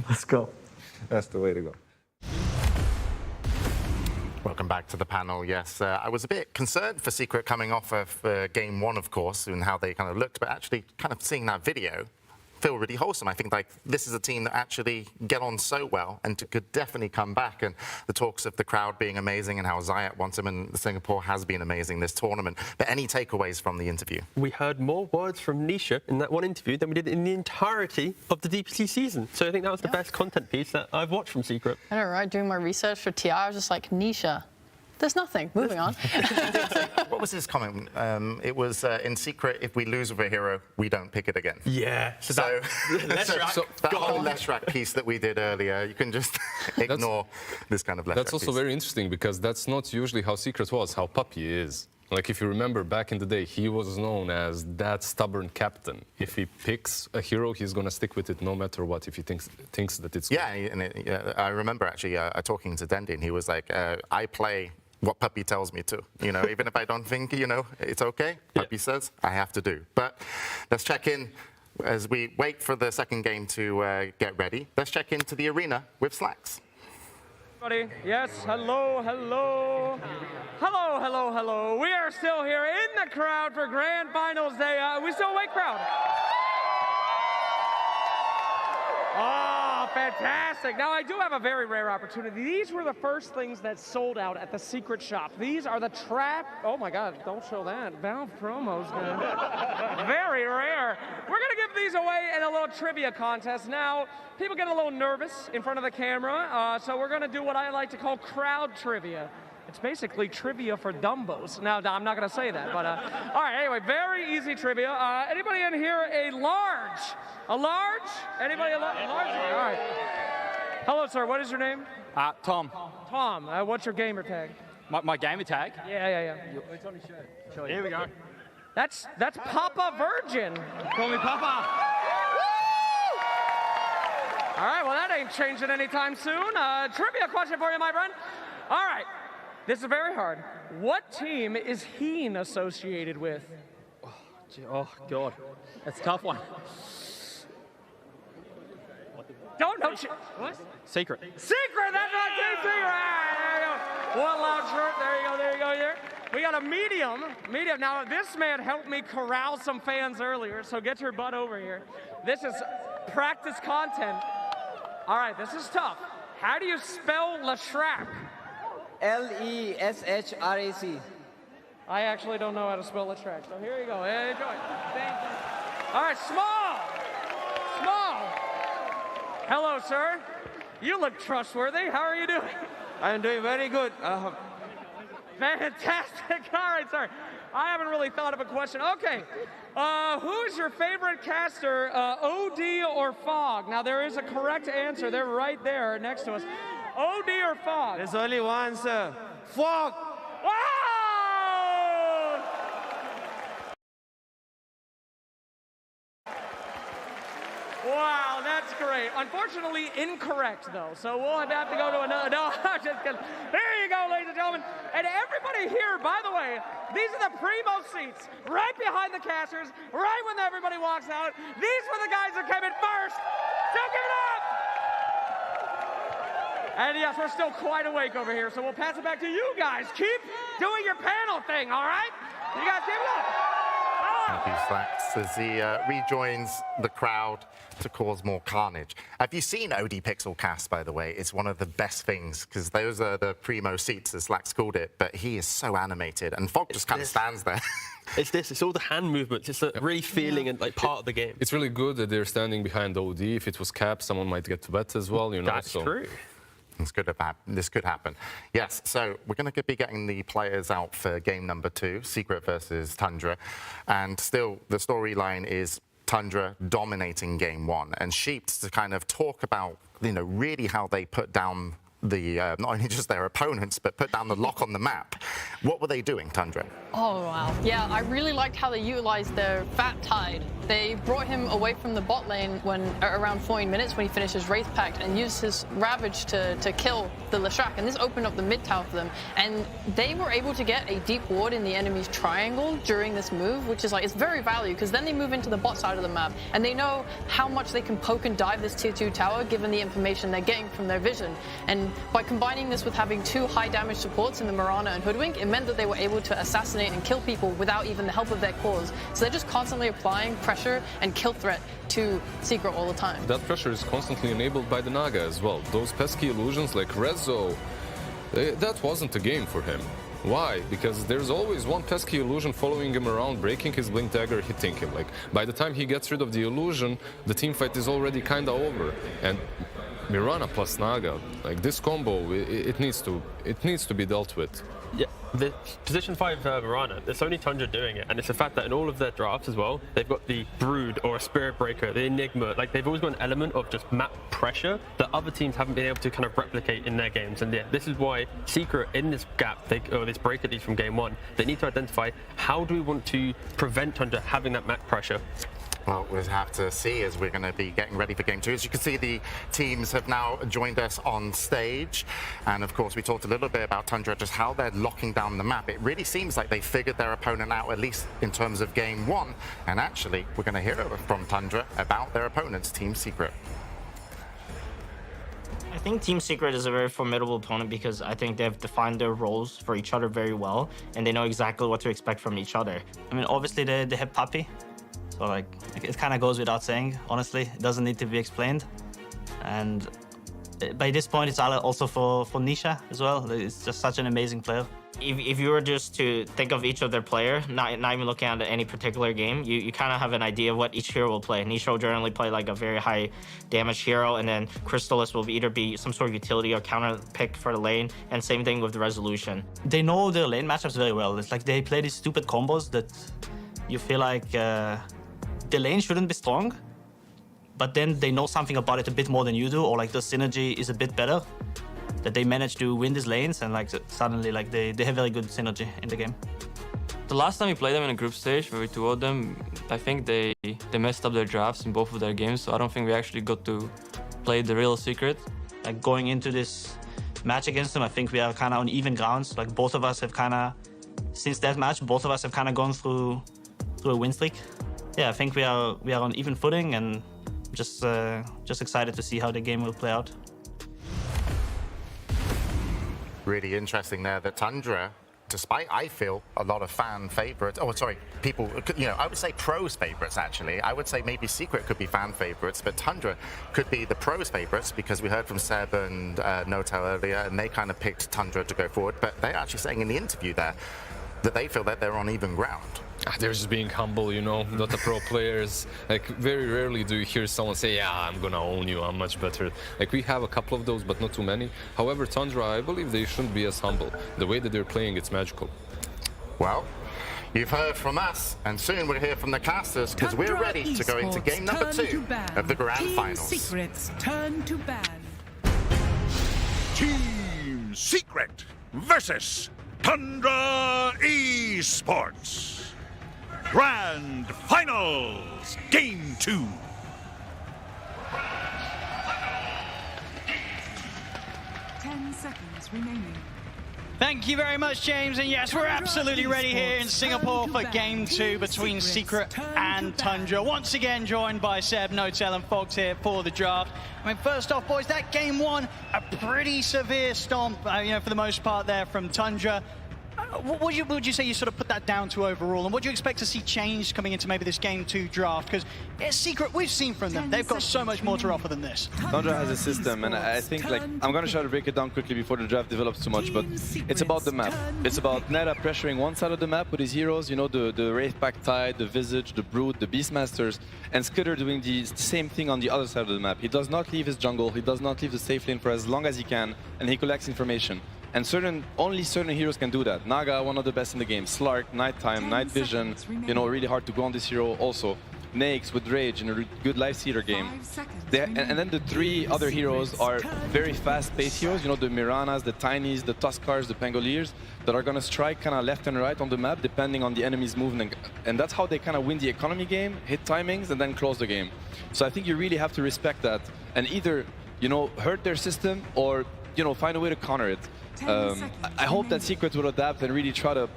Let's go. That's the way to go. Welcome back to the panel. Yes, I was a bit concerned for Secret coming off of game 1, of course, and how they kind of looked, but actually kind of seeing that video feel really wholesome. I think like this is a team that actually get on so well and could definitely come back. And the talks of the crowd being amazing and how Zayat wants them, and Singapore has been amazing this tournament. But any takeaways from the interview? We heard more words from Nisha in that one interview than we did in the entirety of the DPC season. So I think that was the best content piece that I've watched from Secret. I know, right? Doing my research for TI, I was just like, Nisha. There's nothing. Moving on. What was his comment? It was, in Secret, if we lose with a hero, we don't pick it again. Yeah. So that whole Leshrac piece that we did earlier, you can just ignore this kind of Leshrac That's also piece. very interesting, because that's not usually how Secret was, how Puppy is. Like, if you remember back in the day, he was known as that stubborn captain. If he picks a hero, he's going to stick with it no matter what, if he thinks that it's good. Yeah, and I remember actually talking to Dendi, and he was like, I play what Puppy tells me to. You know, even if I don't think, you know, it's okay, Puppy says, I have to do. But let's check in as we wait for the second game to get ready. Let's check into the arena with Slacks. Yes, hello, hello. Hello, hello, hello. We are still here in the crowd for Grand Finals Day. We still awake, crowd? fantastic. Now, I do have a very rare opportunity. These were the first things that sold out at the secret shop. These are the trap. Oh my God, don't show that. Valve promos, man. Very rare. We're going to give these away in a little trivia contest. Now, people get a little nervous in front of the camera, so we're going to do what I like to call crowd trivia. It's basically trivia for Dumbos. Now, I'm not going to say that, but all right, anyway, very easy trivia. Anybody in here a large? A large? Anybody a large? All right. Hello, sir. What is your name? Tom. Tom. What's your gamer tag? My gamer tag? Yeah. It's on his shirt. Here we go. That's Papa Virgin. Call me Papa. All right, well, that ain't changing anytime soon. Trivia question for you, my friend. All right. This is very hard. What team is Heen associated with? Oh, God. That's a tough one. Don't know. What? Secret. Secret! That's not Team Secret! There you go. One loud shirt. There you go. We got a medium. Now, this man helped me corral some fans earlier, so get your butt over here. This is practice content. All right, this is tough. How do you spell Leshrac? Leshrac. I actually don't know how to spell Leshrac, so here you go. Enjoy. Thank you. All right, small. Hello, sir. You look trustworthy. How are you doing? I'm doing very good. Fantastic. All right, sir. I haven't really thought of a question. Okay. Who's your favorite caster, OD or Fog? Now, there is a correct answer. They're right there next to us. OD or Fog? There's only one, sir. Fog! Wow! Wow, that's great. Unfortunately, incorrect, though. So we'll have to go to another. No, I'm just kidding. There you go, ladies and gentlemen. And everybody here, by the way, these are the primo seats, right behind the casters, right when everybody walks out. These were the guys that came in first. So give it up! And yes, we're still quite awake over here, so we'll pass it back to you guys. Keep doing your panel thing, all right? You guys keep it up. Thank you, Slacks, as he rejoins the crowd to cause more carnage. Have you seen OD Pixel Cast, by the way? It's one of the best things, because those are the primo seats, as Slacks called it, but he is so animated, and Fog just kind of stands there. It's all the hand movements. It's really feeling and like part of the game. It's really good that they're standing behind OD. If it was Cap, someone might get wet as well, you know. That's true. This could happen. Yes, so we're going to be getting the players out for game number 2, Secret versus Tundra. And still, the storyline is Tundra dominating game 1. And Sheeps to kind of talk about, really how they put down the, not only just their opponents, but put down the lock on the map. What were they doing, Tundra? Oh, wow. Yeah, I really liked how they utilized their Fat Tide. They brought him away from the bot lane when around 14 minutes when he finished his Wraith Pact and used his Ravage to kill the Leshrac, and this opened up the mid tower for them. And they were able to get a deep ward in the enemy's triangle during this move, which is it's very valuable, because then they move into the bot side of the map and they know how much they can poke and dive this tier 2 tower given the information they're getting from their vision. And by combining this with having 2 high damage supports in the Mirana and Hoodwink, it meant that they were able to assassinate and kill people without even the help of their cores. So they're just constantly applying pressure and kill threat to Secret all the time. That pressure is constantly enabled by the Naga as well. Those pesky illusions like Rezo, that wasn't a game for him. Why? Because there's always one pesky illusion following him around, breaking his blink dagger, hitting him. Like, by the time he gets rid of the illusion, the team fight is already kinda over. And Mirana plus Naga, like this combo, it needs to be dealt with. Yeah, the position 5 Mirana, it's only Tundra doing it, and it's the fact that in all of their drafts as well, they've got the Brood or a Spirit Breaker, the Enigma, like they've always got an element of just map pressure that other teams haven't been able to kind of replicate in their games. And yeah, this is why Secret in this gap, or this break at least from game 1, they need to identify how do we want to prevent Tundra having that map pressure. Well, we'll have to see as we're going to be getting ready for game 2. As you can see, the teams have now joined us on stage. And of course, we talked a little bit about Tundra, just how they're locking down the map. It really seems like they figured their opponent out, at least in terms of game 1. And actually, we're going to hear from Tundra about their opponents, Team Secret. I think Team Secret is a very formidable opponent because I think they've defined their roles for each other very well, and they know exactly what to expect from each other. I mean, obviously they hit Puppy. So, it kind of goes without saying, honestly. It doesn't need to be explained. And by this point, it's also for Nisha as well. It's just such an amazing player. If you were just to think of each of their player, not even looking at any particular game, you kind of have an idea of what each hero will play. Nisha will generally play like a very high damage hero, and then Crystallis will either be some sort of utility or counter pick for the lane, and same thing with the Resolution. They know their lane matchups very well. It's like they play these stupid combos that you feel like the lane shouldn't be strong, but then they know something about it a bit more than you do, or like the synergy is a bit better, that they manage to win these lanes, and like suddenly like they have very good synergy in the game. The last time we played them in a group stage where we 2-0'd them, I think they messed up their drafts in both of their games, so I don't think we actually got to play the real Secret. Like going into this match against them, I think we are kind of on even grounds. Like both of us have kind of, since that match, both of us have kind of gone through a win streak. Yeah, I think we are on even footing, and just excited to see how the game will play out. Really interesting there that Tundra, despite, I feel, a lot of fan favorites, people, I would say pros favorites actually. I would say maybe Secret could be fan favorites, but Tundra could be the pros favorites, because we heard from Seb and Notel earlier, and they kind of picked Tundra to go forward, but they're actually saying in the interview there that they feel that they're on even ground. They're just being humble, not the pro players. Like, very rarely do you hear someone say, yeah, I'm gonna own you, I'm much better. Like, we have a couple of those, but not too many. However, Tundra, I believe they shouldn't be as humble. The way that they're playing, it's magical. Well, you've heard from us, and soon we'll hear from the casters, because we're ready to go into game number 2 of the Grand Finals. Secret's turn to ban. Team Secret versus Tundra Esports. Grand Finals, Game 2. Thank you very much, James. And yes, we're absolutely ready here in Singapore for Game 2 between Secret and Tundra. Once again, joined by Seb, Notel, and Fox here for the draft. I mean, first off, boys, that Game 1, a pretty severe stomp, for the most part there from Tundra. What would you say you sort of put that down to overall, and what do you expect to see change coming into maybe this Game 2 draft? Because it's Secret, we've seen from them, they've got so much more to offer than this. Tundra has a system, and I think, I'm going to try to break it down quickly before the draft develops too much, but it's about the map. It's about Neta pressuring one side of the map with his heroes, the Wraith Pact Tide, the Visage, the Brood, the Beastmasters, and Skitter doing the same thing on the other side of the map. He does not leave his jungle, he does not leave the safe lane for as long as he can, and he collects information. And only certain heroes can do that. Naga, one of the best in the game. Slark, Nighttime, Night Vision, really hard to go on this hero also. Nakes with Rage in a good Life Seeder game. And then the 3 other heroes are very fast-paced heroes, the Miranas, the Tinies, the Tuskars, the Pangoliers, that are gonna strike kind of left and right on the map depending on the enemy's movement. And that's how they kind of win the economy game, hit timings, and then close the game. So I think you really have to respect that and either, hurt their system or, find a way to counter it. I hope that Secret will adapt and really try to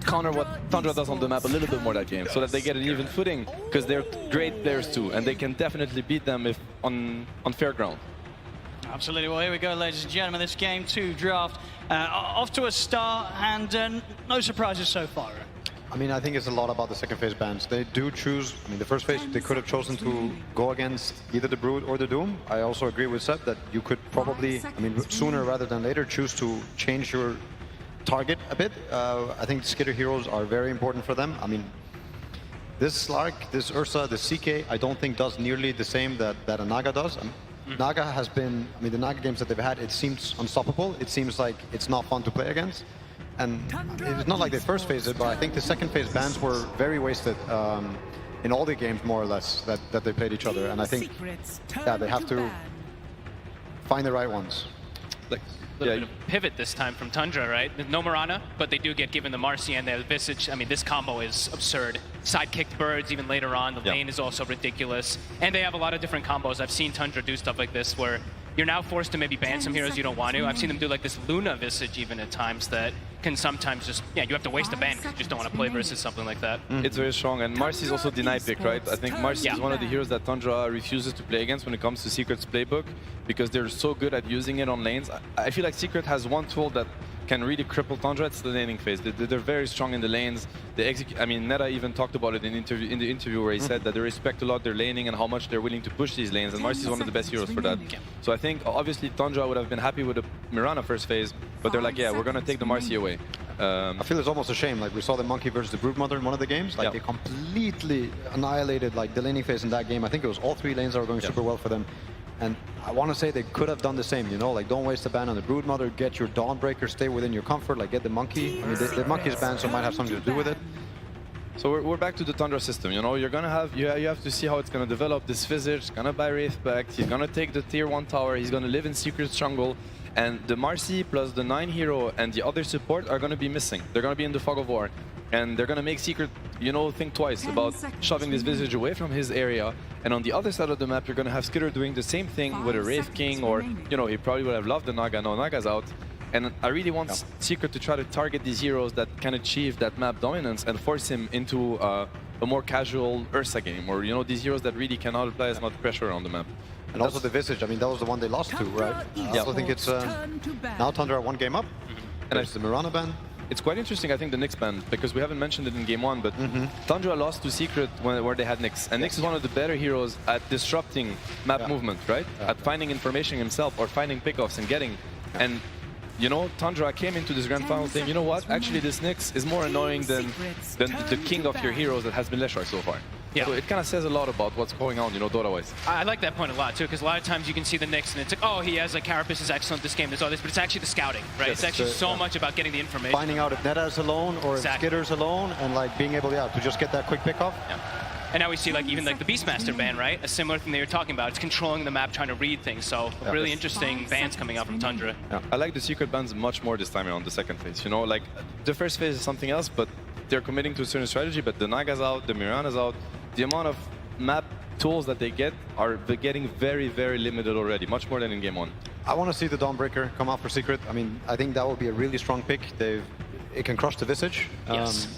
counter what Tundra does on the map a little bit more that game, so that they get an even footing, because they're great players too, and they can definitely beat them if on fair ground. Absolutely. Well, here we go, ladies and gentlemen. This Game 2 draft off to a start, and no surprises so far. I mean, I think it's a lot about the second phase bans. They do choose, the first phase, they could have chosen to go against either the Brood or the Doom. I also agree with Seb that you could probably, sooner rather than later, choose to change your target a bit. I think Skitter heroes are very important for them. This Slark, this Ursa, the CK, I don't think does nearly the same that a Naga does. Naga has been, the Naga games that they've had, it seems unstoppable. It seems like it's not fun to play against. And it's not like they first phased it, but I think the second phase bans were very wasted in all the games, more or less, that they played each other. And I think, they have to find the right ones. Bit of pivot this time from Tundra, right? No Mirana, but they do get given the Marcy and the Visage. This combo is absurd. Side-kicked birds even later on. The lane is also ridiculous. And they have a lot of different combos. I've seen Tundra do stuff like this where you're now forced to maybe ban some heroes you don't want to. I've seen them do like this Luna Visage even at times that can sometimes just, you have to waste a ban because you just don't want to play versus something like that. It's very strong, and Marcy is also denied pick, right? I think Marcy is one of the heroes that Tundra refuses to play against when it comes to Secret's playbook, because they're so good at using it on lanes. I feel like Secret has one tool that can really cripple Tundra, it's the laning phase. They're very strong in the lanes. They execute. I mean, Neta even talked about it in the interview where he said that they respect a lot their laning and how much they're willing to push these lanes. And Marcy is one of the best heroes for that. So I think obviously Tundra would have been happy with the Mirana first phase, but they're like, yeah, we're gonna take the Marcy away. I feel it's almost a shame. Like we saw the Monkey versus the Broodmother in one of the games. Like they completely annihilated like the laning phase in that game. I think it was all 3 lanes that were going super well for them. And I want to say they could have done the same, you know, like don't waste the ban on the Broodmother, get your Dawnbreaker, stay within your comfort, like get the Monkey. I mean, the Monkey's banned, so it might have something to do with it. So we're back to the Tundra system, you know, you're gonna have, you have to see how it's gonna develop. This Visage, gonna buy Wraith back, he's gonna take the tier 1 tower, he's gonna live in Secret Jungle, and the Marcy plus the 9 hero and the other support are gonna be missing. They're gonna be in the Fog of War. And they're going to make Secret, you know, think twice about shoving this Visage away from his area. And on the other side of the map, you're going to have Skitter doing the same thing with a Wraith King, or, you know, he probably would have loved the Naga. No, Naga's out. And I really want Secret to try to target these heroes that can achieve that map dominance and force him into a more casual Ursa game, or, you know, these heroes that really cannot apply as much pressure on the map. And also the Visage, I mean, that was the one they lost to, right? I also think it's now Tundra 1 game up. And there's the Mirana ban. It's quite interesting, I think, the Nyx ban, because we haven't mentioned it in game 1, but Tundra lost to Secret where they had Nyx. And Nyx is one of the better heroes at disrupting map movement, right? At finding information himself or finding pickoffs and getting. And, you know, Tundra came into this grand final saying, you know what, actually this Nyx is more annoying than the king of your heroes that has been Leshrac so far. Yeah. So it kind of says a lot about what's going on, you know, Dota-wise. I like that point a lot, too, because a lot of times you can see the Nyx and it's like, oh, he has, like, Carapace is excellent this game, there's all this, but it's actually the scouting, right? It's actually so much about getting the information. Finding out if Neta is alone or if Skitter's alone, and, like, being able, to just get that quick pickoff. Yeah. And now we see, like, even, like, the Beastmaster ban, right? A similar thing they were talking about. It's controlling the map, trying to read things, so really interesting bans coming out from Tundra. Yeah. I like the Secret bans much more this time around the second phase, you know? Like, the first phase is something else, but they're committing to a certain strategy, but the Naga's out, the Mirana's out, the amount of map tools that they get are getting very, very limited already, much more than in game 1. I want to see the Dawnbreaker come out for Secret. I mean, I think that would be a really strong pick. It can crush the Visage. Yes.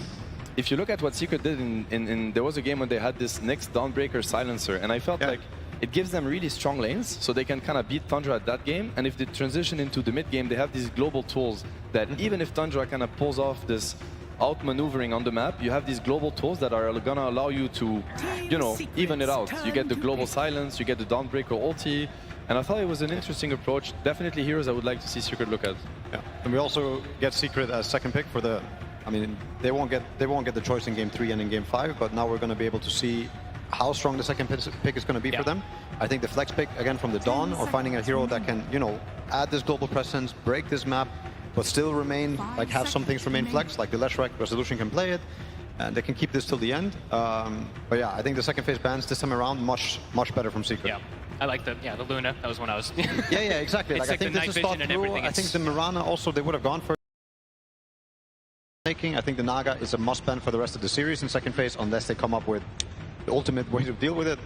If you look at what Secret did there was a game when they had this next Dawnbreaker silencer, and I felt like it gives them really strong lanes, so they can kind of beat Tundra at that game. And if they transition into the mid game, they have these global tools that even if Tundra kind of pulls off this outmaneuvering on the map, you have these global tools that are gonna allow you to, you know, even it out. You get the global silence, you get the Dawnbreaker ulti, and I thought it was an interesting approach. Definitely heroes I would like to see Secret look at. Yeah, and we also get Secret as second pick for the. I mean, they won't get the choice in game 3 and in game 5, but now we're going to be able to see how strong the second pick is going to be for them. I think the flex pick again from the Dawn, or finding a hero that can, you know, add this global presence, break this map, but still remain, like, have some things remain flex, like the Leshrac Resolution can play it, and they can keep this till the end. But yeah, I think the second phase bans this time around much better from Secret. Yeah, I like the Luna. That was when I was. yeah, exactly. Like, I think this is thought through. I think the Mirana also, they would have gone for. I think the Naga is a must ban for the rest of the series in second phase, unless they come up with the ultimate way to deal with it.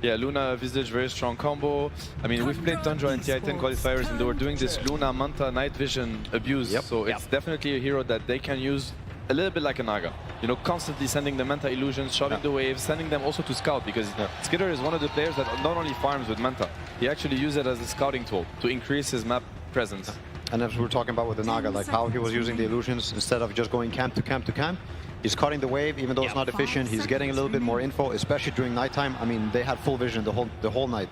Yeah, Luna, Visage, very strong combo. I mean, we've played Tundra in TI-10 qualifiers, and they were doing this Luna, Manta, Night Vision abuse. So it's definitely a hero that they can use a little bit like a Naga. You know, constantly sending the Manta illusions, shoving the waves, sending them also to scout, because Skitter is one of the players that not only farms with Manta, he actually uses it as a scouting tool to increase his map presence. And as we were talking about with the Naga, like how he was using the illusions instead of just going camp to camp to camp. He's cutting the wave, even though it's not efficient. He's getting a little bit more info, especially during nighttime. I mean, they had full vision the whole night.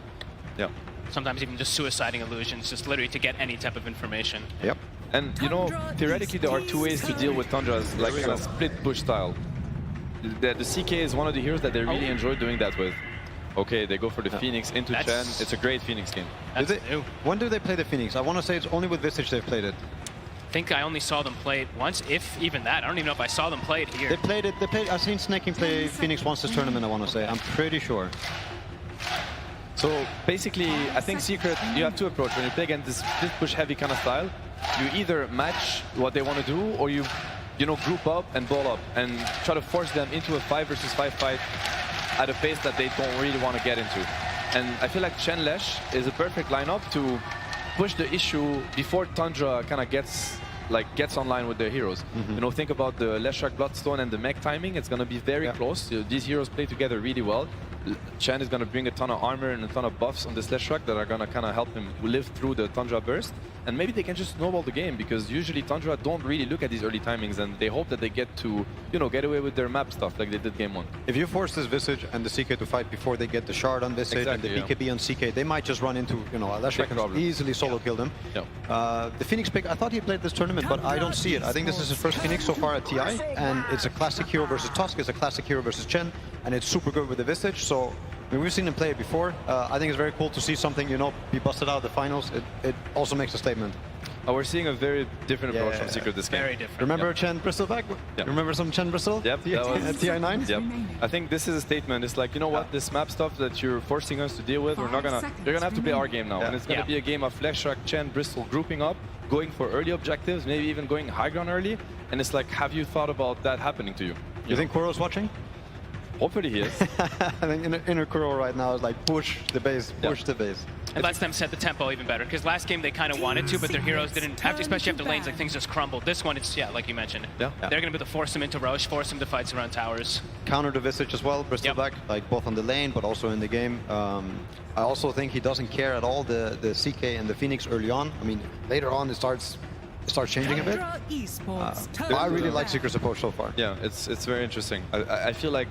Yeah. Sometimes even just suiciding illusions, just literally to get any type of information. Yep. And, you know, theoretically, there are 2 ways to deal with Tundras, like in a split push style. The CK is one of the heroes that they really enjoy doing that with. Okay, they go for the Phoenix into Chen. It's a great Phoenix game. When do they play the Phoenix? I want to say it's only with Visage they've played it. I think I only saw them play it once, if even that. I don't even know if I saw them play it here. They played it. I've seen Snaking play Phoenix once this tournament, I want to say. I'm pretty sure. So basically, I think Secret, you have 2 approaches. When you play against this split push heavy kind of style, you either match what they want to do, or you know, group up and ball up and try to force them into a 5 versus 5 fight at a pace that they don't really want to get into. And I feel like Chen Lesh is a perfect lineup to push the issue before Tundra kind of gets online with their heroes. You know, think about the Leshrac Bloodstone and the mech timing. It's going to be very close. These heroes play together really well. Chen is going to bring a ton of armor and a ton of buffs on the Slash Truck that are going to kind of help him live through the Tundra burst. And maybe they can just snowball the game, because usually Tundra don't really look at these early timings, and they hope that they get to, you know, get away with their map stuff like they did game 1. If you force this Visage and the CK to fight before they get the shard on Visage Exactly, and the BKB on CK, they might just run into, you know, Leshrac can easily solo kill them. The Phoenix pick, I thought he played this tournament, but I don't see it. I think this is his first Phoenix so far at TI, and it's a classic hero versus Tusk, it's a classic hero versus Chen, and it's super good with the Visage. So I mean, we've seen him play it before. I think it's very cool to see something, you know, be busted out of the finals. It also makes a statement. We're seeing a very different approach from Secret this game. Very different. Remember Chen Bristol back? Remember some Chen Bristol? Yep, that was at TI9? Yep. I think this is a statement. It's like, you know what, this map stuff that you're forcing us to deal with, you're gonna have to play our game now. And it's gonna be a game of Leshrac, Chen, Bristol grouping up, going for early objectives, maybe even going high ground early. And it's like, have you thought about that happening to you? You think Kuro's watching? Hopefully he is. I think inner Kuro right now is like push the base, push the base. It lets them set the tempo even better, because last game they kind of wanted to, but their heroes didn't, especially after lanes, like things just crumbled. This one, it's, like you mentioned. They're going to be able to force them into Roche, force them to fight around towers. Counter the Visage as well, Bristol back, like both on the lane, but also in the game. I also think he doesn't care at all, the CK and the Phoenix early on. I mean, later on it starts changing a bit. I really like Secret's approach so far. Yeah, it's very interesting. I feel like,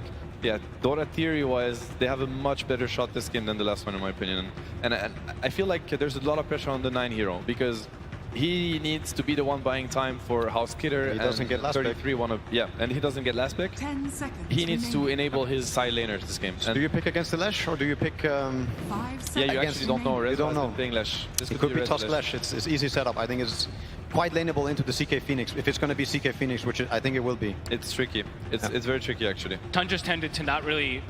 Dota theory-wise, they have a much better shot this game than the last one, in my opinion. And I feel like there's a lot of pressure on the 9 hero, because he needs to be the one buying time for House Kidder. He doesn't get last 33 pick. And he doesn't get last pick. 10 seconds. He needs to enable his side laners this game. So do you pick against the Lesh, or do you pick? You actually don't know. You don't know. Playing Lesh. This It could be Tusk Lesh. It's easy setup. I think it's quite laneable into the CK Phoenix, if it's going to be CK Phoenix, which I think it will be. It's tricky. It's very tricky, actually. Tundra's tended to not really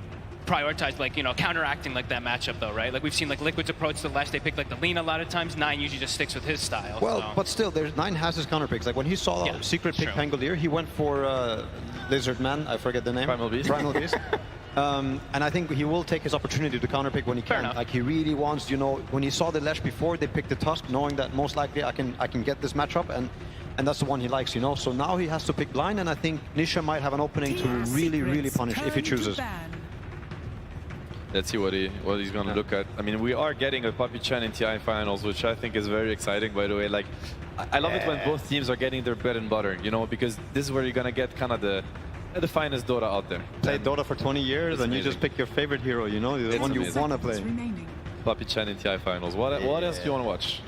prioritize, like, counteracting like that matchup, though, right? Like we've seen, like Liquid's approach to the Lesh, they pick like the lean a lot of times. 9 usually just sticks with his style. Well, but still, 9 has his counter picks. Like when he saw Secret pick Pangolier, he went for Lizard Man. I forget the name. Primal Beast. Primal Beast. And I think he will take his opportunity to counterpick when he can. Like he really wants, when he saw the Lesh before, they picked the Tusk, knowing that most likely I can get this matchup, and that's the one he likes, So now he has to pick blind, and I think Nisha might have an opening to really punish if he chooses. Let's see what he's going to look at. I mean, we are getting a Puppy Chen in TI finals, which I think is very exciting, by the way. Like, I love it when both teams are getting their bread and butter, because this is where you're going to get kind of the finest Dota out there. Played Dota for 20 years, and you just pick your favorite hero, the one you want to play. Puppy Chen in TI finals. What else do you want to watch,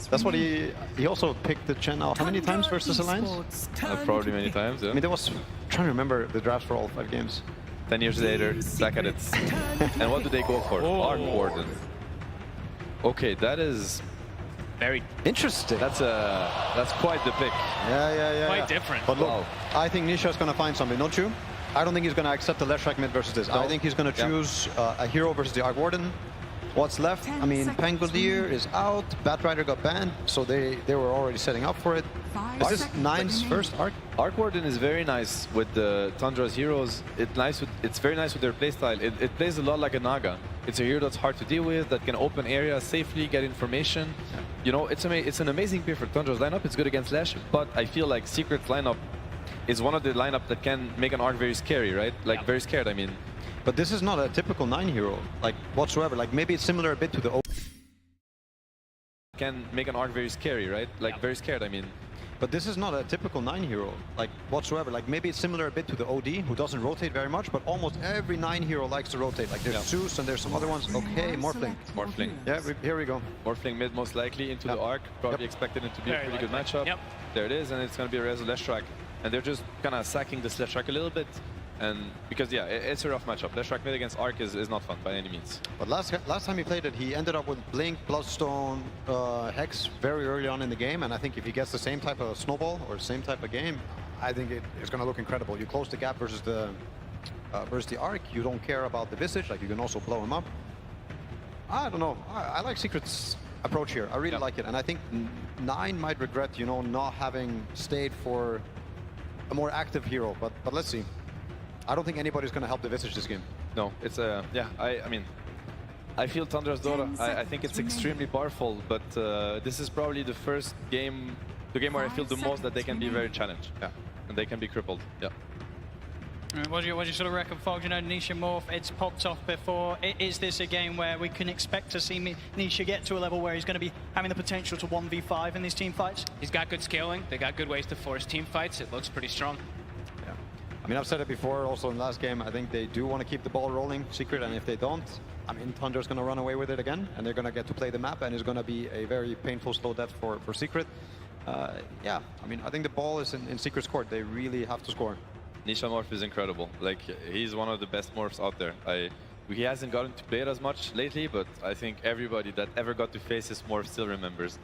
That's what he also picked the Chen out. How many times versus Alliance? Probably many times, I mean, I'm trying to remember the drafts for all 5 games. 10 years later, back at it. And what do they go for? Arc Warden. Okay, that is very interesting. That's quite the pick. Yeah. Quite different. But look, I think Nisha's going to find something, don't you? I don't think he's going to accept the Leshrac mid versus this. I think he's going to choose a hero versus the Arc Warden. What's left? I mean, Pangolier is out. Batrider got banned, so they were already setting up for it. Is this 9's first Arc? Arc Warden is very nice with the Tundra's heroes. It's very nice with their playstyle. It plays a lot like a Naga. It's a hero that's hard to deal with, that can open areas safely, get information. It's an amazing pick for Tundra's lineup. It's good against Lash, but I feel like Secret's lineup is one of the lineup that can make an Arc very scary, right? Like very scared, I mean. But this is not a typical 9 hero, like whatsoever. Like maybe it's similar a bit to the O. Can make an Arc very scary, right? Like very scared, I mean. But this is not a typical 9 hero, like whatsoever. Like maybe it's similar a bit to the OD, who doesn't rotate very much, but almost every 9 hero likes to rotate. Like there's Zeus and there's some other ones. Okay, Morphling. Morphling. Yeah, here we go. Morphling mid most likely into the Arc. Probably expected it to be a pretty good matchup. There it is, and it's going to be a Rezo Leshrac. And they're just kind of sacking this Leshrac a little bit. And because, it's a rough matchup. Leshrac mid against Arc is not fun by any means. But last time he played it, he ended up with Blink, Bloodstone, Hex very early on in the game. And I think if he gets the same type of snowball or same type of game, I think it's going to look incredible. You close the gap versus the Arc. You don't care about the Visage. Like you can also blow him up. I don't know. I like Secret's approach here. I really like it. And I think 9 might regret, not having stayed for a more active hero. But let's see. I don't think anybody's going to help the Visage this game. No, it's I mean, I feel Tundra's Dota. I think it's extremely powerful, but this is probably the first game, the game where I feel the most that they can be very challenged. And they can be crippled. What do you sort of reckon, Fog? You know, Nisha Morph, it's popped off before. Is this a game where we can expect to see Nisha get to a level where he's going to be having the potential to 1v5 in these team fights? He's got good scaling. They got good ways to force team fights. It looks pretty strong. Yeah. I mean, I've said it before also in the last game. I think they do want to keep the ball rolling, Secret, and if they don't, I mean, Tundra's going to run away with it again, and they're going to get to play the map, and it's going to be a very painful slow death for Secret. Yeah, I mean, I think the ball is in Secret's court. They really have to score. Nisha Morph is incredible. Like, he's one of the best morphs out there. He hasn't gotten to play it as much lately, but I think everybody that ever got to face his morph still remembers.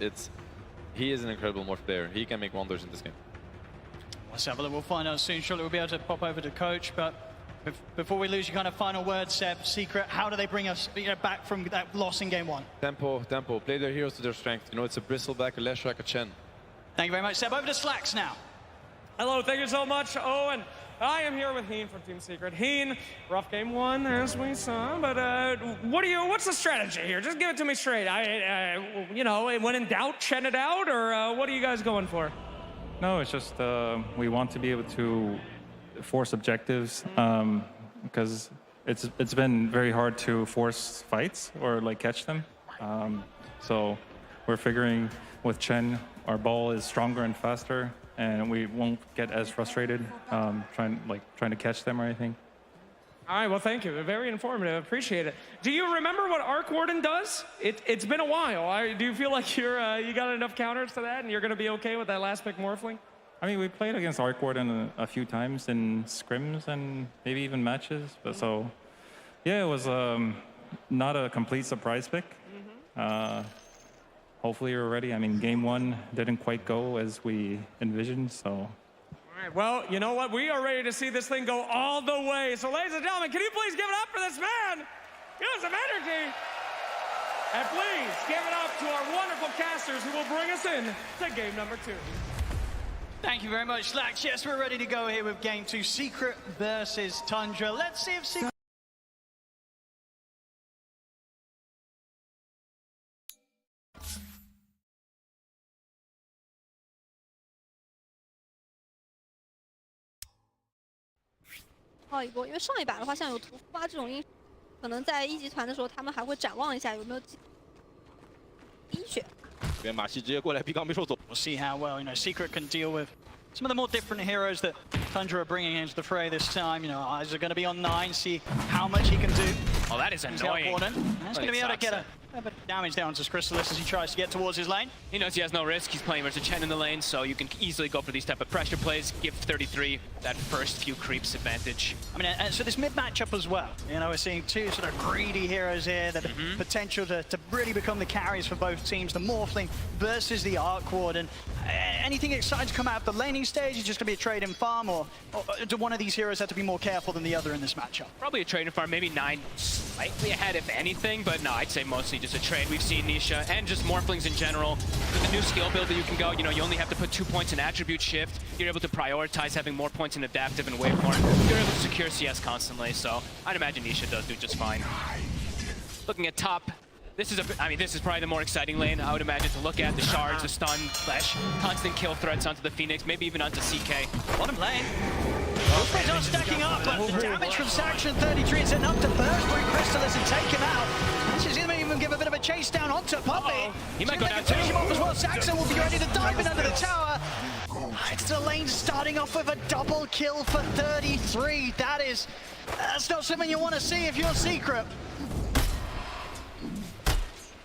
He is an incredible morph player. He can make wonders in this game. Let's have a look. We'll find out soon. Surely we'll be able to pop over to Coach, but before we lose your kind of final word, Seb, Secret, how do they bring us back from that loss in game 1? Tempo. Play their heroes to their strength. You know, it's a Bristleback, a Leshrac, a Chen. Thank you very much, Seb. Over to Slacks now. Hello, thank you so much, Owen. I am here with Heen from Team Secret. Heen, rough game 1, as we saw, but what's the strategy here? Just give it to me straight. You know, when in doubt, Chen it out, or what are you guys going for? No, it's just we want to be able to force objectives because it's been very hard to force fights or like catch them. So we're figuring with Chen, our ball is stronger and faster, and we won't get as frustrated trying to catch them or anything. All right, well, thank you. Very informative. Appreciate it. Do you remember what Arc Warden does? It's been a while. Do you feel like you got enough counters to that, and you're going to be okay with that last pick Morphling? I mean, we played against Arc Warden a few times in scrims and maybe even matches. But so, yeah, it was not a complete surprise pick. Hopefully you're ready. I mean, game 1 didn't quite go as we envisioned, so. All right, well, you know what? We are ready to see this thing go all the way. So, ladies and gentlemen, can you please give it up for this man? Give us some energy. And please give it up to our wonderful casters who will bring us in to game number 2. Thank you very much, Slacks. Yes, we're ready to go here with game 2, Secret versus Tundra. Let's see if Secret...一波，因为上一把的话，像有屠夫啊这种英雄，可能在1级团的时候，他们还会展望一下有没有第一血。这边马西直接过来逼刚没受走。 We'll see how well Secret can deal with some of the more different heroes that Tundra are bringing into the fray this time. Eyes are going to be on 9, see how much he can do. Oh, that is annoying. That's going to be able to get a bit of damage down to Crystallis as he tries to get towards his lane. He knows he has no risk. He's playing versus Chen in the lane, so you can easily go for these type of pressure plays, give 33 that first few creeps advantage. I mean, and so this mid matchup as well. We're seeing two sort of greedy heroes here that have potential to really become the carries for both teams. The Morphling versus the Arc Warden. Anything exciting to come out of the laning stage? Is just going to be a trade in farm, or do one of these heroes have to be more careful than the other in this matchup? Probably a trade in farm, maybe 9 slightly ahead if anything, but no, I'd say mostly just a trade. We've seen Nisha and just Morphlings in general. With the new skill build that you can go, you only have to put 2 points in attribute shift. You're able to prioritize having more points in adaptive and waveform. You're able to secure CS constantly, so I'd imagine Nisha does do just fine. Looking at top, this is probably the more exciting lane, I would imagine, to look at. The shards, the stun, flash, constant kill threats onto the Phoenix, maybe even onto CK. Bottom lane. Both plays are stacking up, but the damage from Saxon 33 is enough to burst through Crystallis and take him out. She's going to even give a bit of a chase down onto Puppey. He might go down finish him off too. as well. Saxon will be ready to dive in under the tower. It's the lane starting off with a double kill for 33. That's not something you want to see if you're Secret.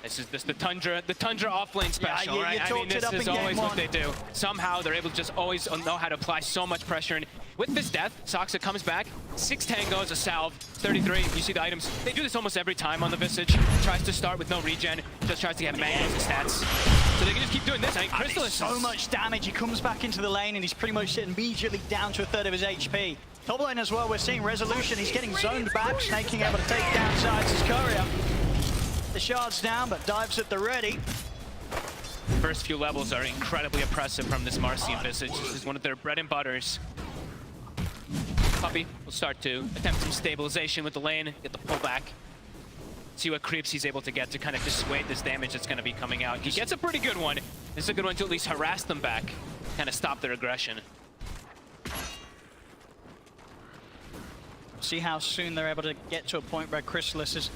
This is the Tundra offlane special, right? I mean, this is always what they do. Somehow they're able to just always know how to apply so much pressure. And with this death, Soxa comes back, 6 tangos, a salve, 33. You see the items. They do this almost every time on the Visage. Tries to start with no regen, just tries to get mangoes and stats. So they can just keep doing this. I mean, Crystallis so much damage. He comes back into the lane and he's pretty much immediately down to a third of his HP. Top lane as well, we're seeing Resolution. He's getting zoned back, Snaking able to take down Sides' courier. The shard's down, but dives at the ready. First few levels are incredibly impressive from this Marcian Visage. This is one of their bread and butters. Puppey will start to attempt some stabilization with the lane, get the pullback. See what creeps he's able to get to kind of dissuade this damage that's going to be coming out. He gets a pretty good one. This is a good one to at least harass them back, kind of stop their aggression. See how soon they're able to get to a point where Chrysalis is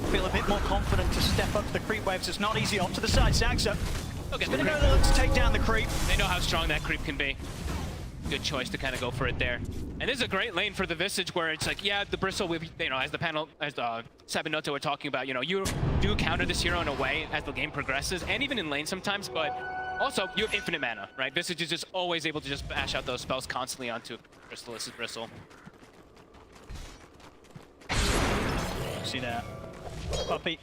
feel a bit more confident to step up to the creep waves. It's not easy. Off to the side, Saxo. Okay, He's gonna go to look to take down the creep. They know how strong that creep can be. Good choice to kind of go for it there. And this is a great lane for the Visage where it's like, yeah, the Bristle, with, you know, as the panel, as Sabinoto were talking about, you know, you do counter this hero in a way as the game progresses, and even in lane sometimes, but also you have infinite mana, right? Visage is just always able to just bash out those spells constantly onto Crystallis' Bristle. See that. Puppey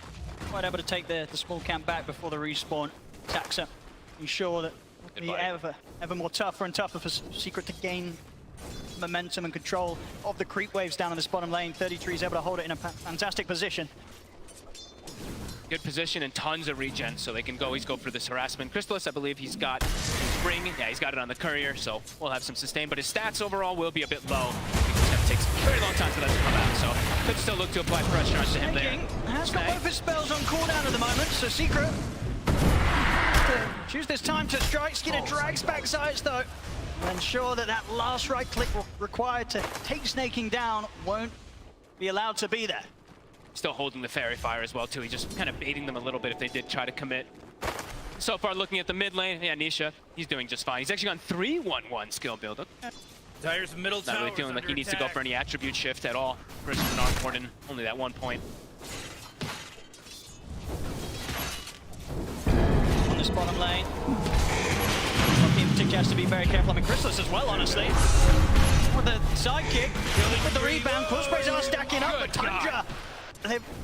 quite able to take the small camp back before the respawn. Saxa ensure that it'll be ever more tougher and tougher for Secret to gain momentum and control of the creep waves down in this bottom lane. 33 is able to hold it in a fantastic position. Good position and tons of regen, so they can always go for this harassment. Crystallis, I believe he's got his ring. Yeah, he's got it on the courier, so we'll have some sustain, but his stats overall will be a bit low. It's gonna take a very long time for that to come out, so could still look to apply pressure onto him there. Has got both his spells on cooldown at the moment, so Secret choose this time to strike. Skinner drags back Zayas though, and ensure that that last right click required to take Snaking down won't be allowed to be there. Still holding the Fairy Fire as well too. He's just kind of baiting them a little bit if they did try to commit. So far looking at the mid lane, yeah, Nisha, he's doing just fine. He's actually gone 3-1-1 skill build. Dyer's middle tower. Not really feeling like he needs to go for any attribute shift at all versus Bernard Gordon. Only that 1 point. On this bottom lane, Puppey in particular has to be very careful. I mean, Chrysalis as well, honestly. With the sidekick, with the rebound, Quill Sprays are stacking up, but Tundra,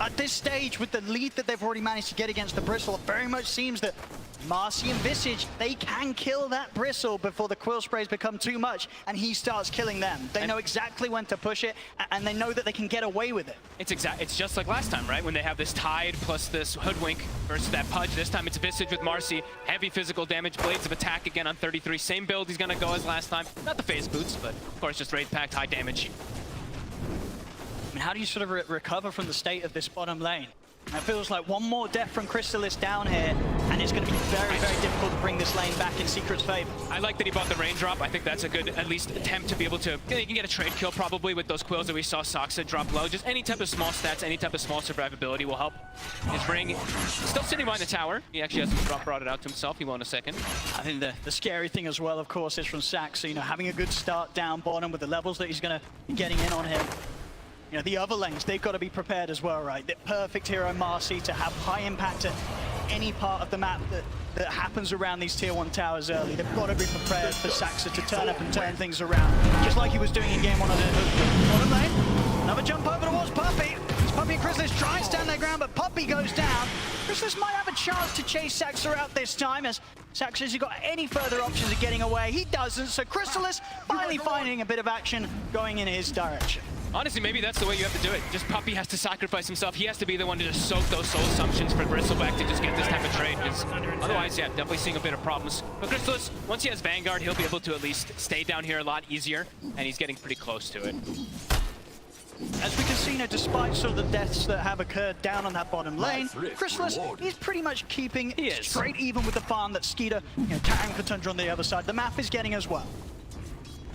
at this stage, with the lead that they've already managed to get against the Bristle, it very much seems that Marcy and Visage, they can kill that Bristle before the Quill Sprays become too much and he starts killing them. They know exactly when to push it, and they know that they can get away with it. It's just like last time, right? When they have this Tide plus this Hoodwink versus that Pudge. This time it's Visage with Marcy. Heavy physical damage, Blades of Attack again on 33. Same build he's gonna go as last time. Not the phase boots, but of course just Wraith Pact, high damage. I mean, how do you sort of recover from the state of this bottom lane? It feels like one more death from Crystallis down here, and it's going to be very, very difficult to bring this lane back in Secret's favor. I like that he bought the raindrop. I think that's a good, at least, attempt to be able to, you know, you can get a trade kill probably with those quills that we saw Soxa drop low. Just any type of small stats, any type of small survivability will help. His ring still sitting behind the tower. He actually hasn't brought it out to himself. He won a second. I think the scary thing as well, of course, is from Saxa, you know, having a good start down bottom with the levels that he's going to be getting in on him. You know, the other lanes, they've got to be prepared as well, right? The perfect hero Marcy to have high impact at any part of the map that happens around these tier 1 towers early. They've got to be prepared for Saxa to turn up and turn things around, just like he was doing in game 1 of the bottom lane. Another jump over towards Puppey. It's Puppey and Chrysalis try and stand their ground, but Puppey goes down. Chrysalis might have a chance to chase Saxa out this time, as Saxa has got any further options of getting away. He doesn't, so Chrysalis finally finding a bit of action going in his direction. Honestly, maybe that's the way you have to do it. Just Puppey has to sacrifice himself. He has to be the one to just soak those soul assumptions for Bristleback to just get this type of trade. Because otherwise, yeah, definitely seeing a bit of problems. But Crystallis, once he has Vanguard, he'll be able to at least stay down here a lot easier. And he's getting pretty close to it. As we can see, you know, despite sort of the deaths that have occurred down on that bottom lane, Crystallis, he's pretty much keeping straight even with the farm that Skeeter, you know, carrying for Tundra on the other side. The map is getting as well.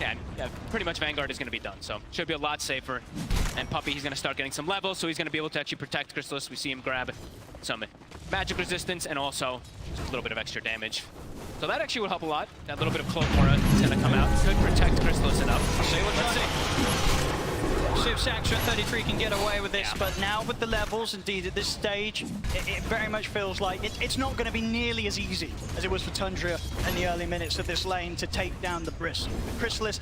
Yeah, pretty much Vanguard is going to be done, so should be a lot safer. And Puppey, he's going to start getting some levels, so he's going to be able to actually protect Crystallis. We see him grab some magic resistance and also just a little bit of extra damage. So that actually would help a lot. That little bit of Cloak Aura is going to come out. Could protect Crystallis enough. Let's see. See if Saxa at 33 can get away with this, but now with the levels, indeed, at this stage, it very much feels like it's not going to be nearly as easy as it was for Tundra in the early minutes of this lane to take down the Bristle. Crystallis,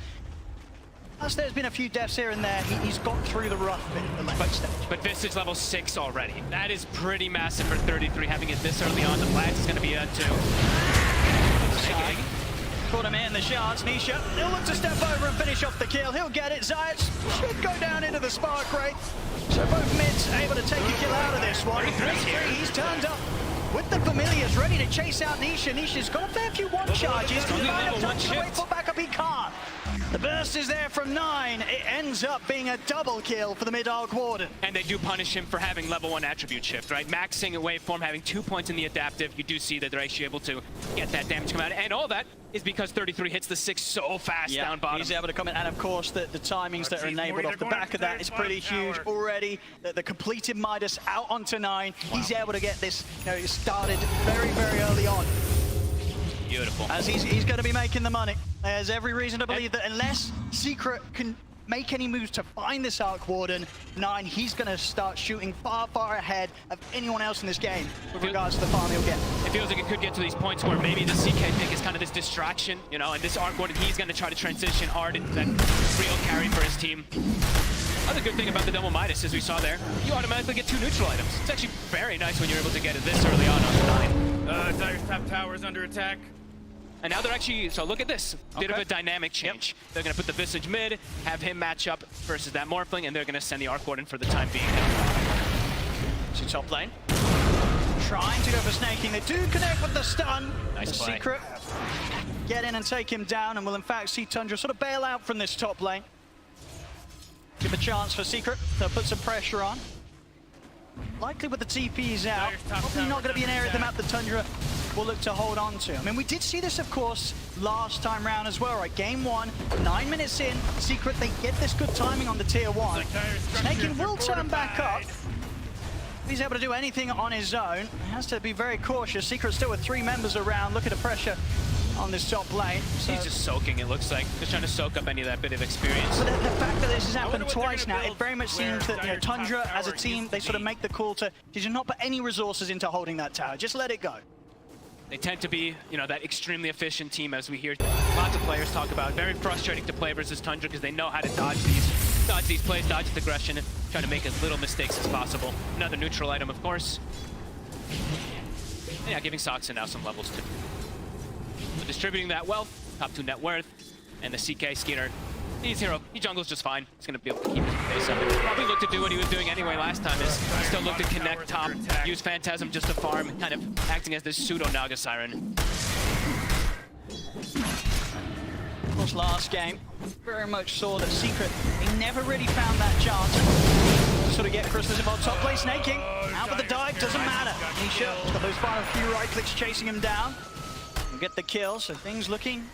as there's been a few deaths here and there, he's got through the rough bit of the lane stage. But Visage level 6 already. That is pretty massive for 33, having it this early on. The Blast is going to be at 2. Caught him in the shards. Nisha, he'll look to step over and finish off the kill. He'll get it. Zayas should go down into the Spark Wraith. So both mids able to take a kill out of this one. He's turned up with the Familiars, ready to chase out Nisha. Nisha's got a fair few one charges. Can he touch the way for backup? He can't. The burst is there from 9. It ends up being a double kill for the mid-arc warden. And they do punish him for having level 1 attribute shift, right? Maxing a waveform, having 2 points in the adaptive. You do see that they're actually able to get that damage come out. And all that is because 33 hits the 6 so fast down bottom. He's able to come in, and of course the timings that are enabled off the back of that is pretty huge already. The completed Midas out onto 9. He's able to get this started very, very early on. Beautiful. As he's going to be making the money. There's every reason to believe that unless Secret can make any moves to find this Arc Warden, 9, he's going to start shooting far, far ahead of anyone else in this game with regards to the farm he'll get. It feels like it could get to these points where maybe the CK pick is kind of this distraction, you know, and this Arc Warden, he's going to try to transition hard into that real carry for his team. Another good thing about the double Midas, as we saw there, you automatically get 2 neutral items. It's actually very nice when you're able to get it this early on the 9. Dire's top tower is under attack. And now they're actually, so look at this, bit of a dynamic change. Yep. They're going to put the Visage mid, have him match up versus that Morphling, and they're going to send the Arc Warden for the time being. See top lane. Trying to go for snaking. They do connect with the stun. Nice play. Secret get in and take him down, and will in fact see Tundra sort of bail out from this top lane. Give a chance for Secret to put some pressure on. Likely with the TPs out, probably not going to be an area of the map that Tundra will look to hold on to. I mean, we did see this, of course, last time round as well, right? Game 1, 9 minutes in, Secret, they get this good timing on the tier 1. Snaking will turn back up. If he's able to do anything on his own, he has to be very cautious. Secret still with 3 members around, looking to pressure on this top lane. So he's just soaking, it looks like. Just trying to soak up any of that bit of experience. But the fact that this has happened twice now, it very much seems that Tundra, as a team, they sort of make the call to not put any resources into holding that tower. Just let it go. They tend to be, that extremely efficient team, as we hear lots of players talk about. Very frustrating to play versus Tundra because they know how to dodge these plays, dodge the aggression, and try to make as little mistakes as possible. Another neutral item, of course. And yeah, giving Soxon now some levels too. So distributing that wealth, top 2 net worth, and the CK Skeeter. He's hero. He jungles just fine. He's going to be able to keep his pace up. Probably look to do what he was doing anyway last time, is still look to connect top, use Phantasm just to farm, kind of acting as this pseudo-Naga Siren. Of course, last game, very much saw that Secret, they never really found that chance to sort of get Crystallis involved. Top play snaking, out with the dive, doesn't matter. Nisha got those final few right clicks chasing him down. We'll get the kill, so things looking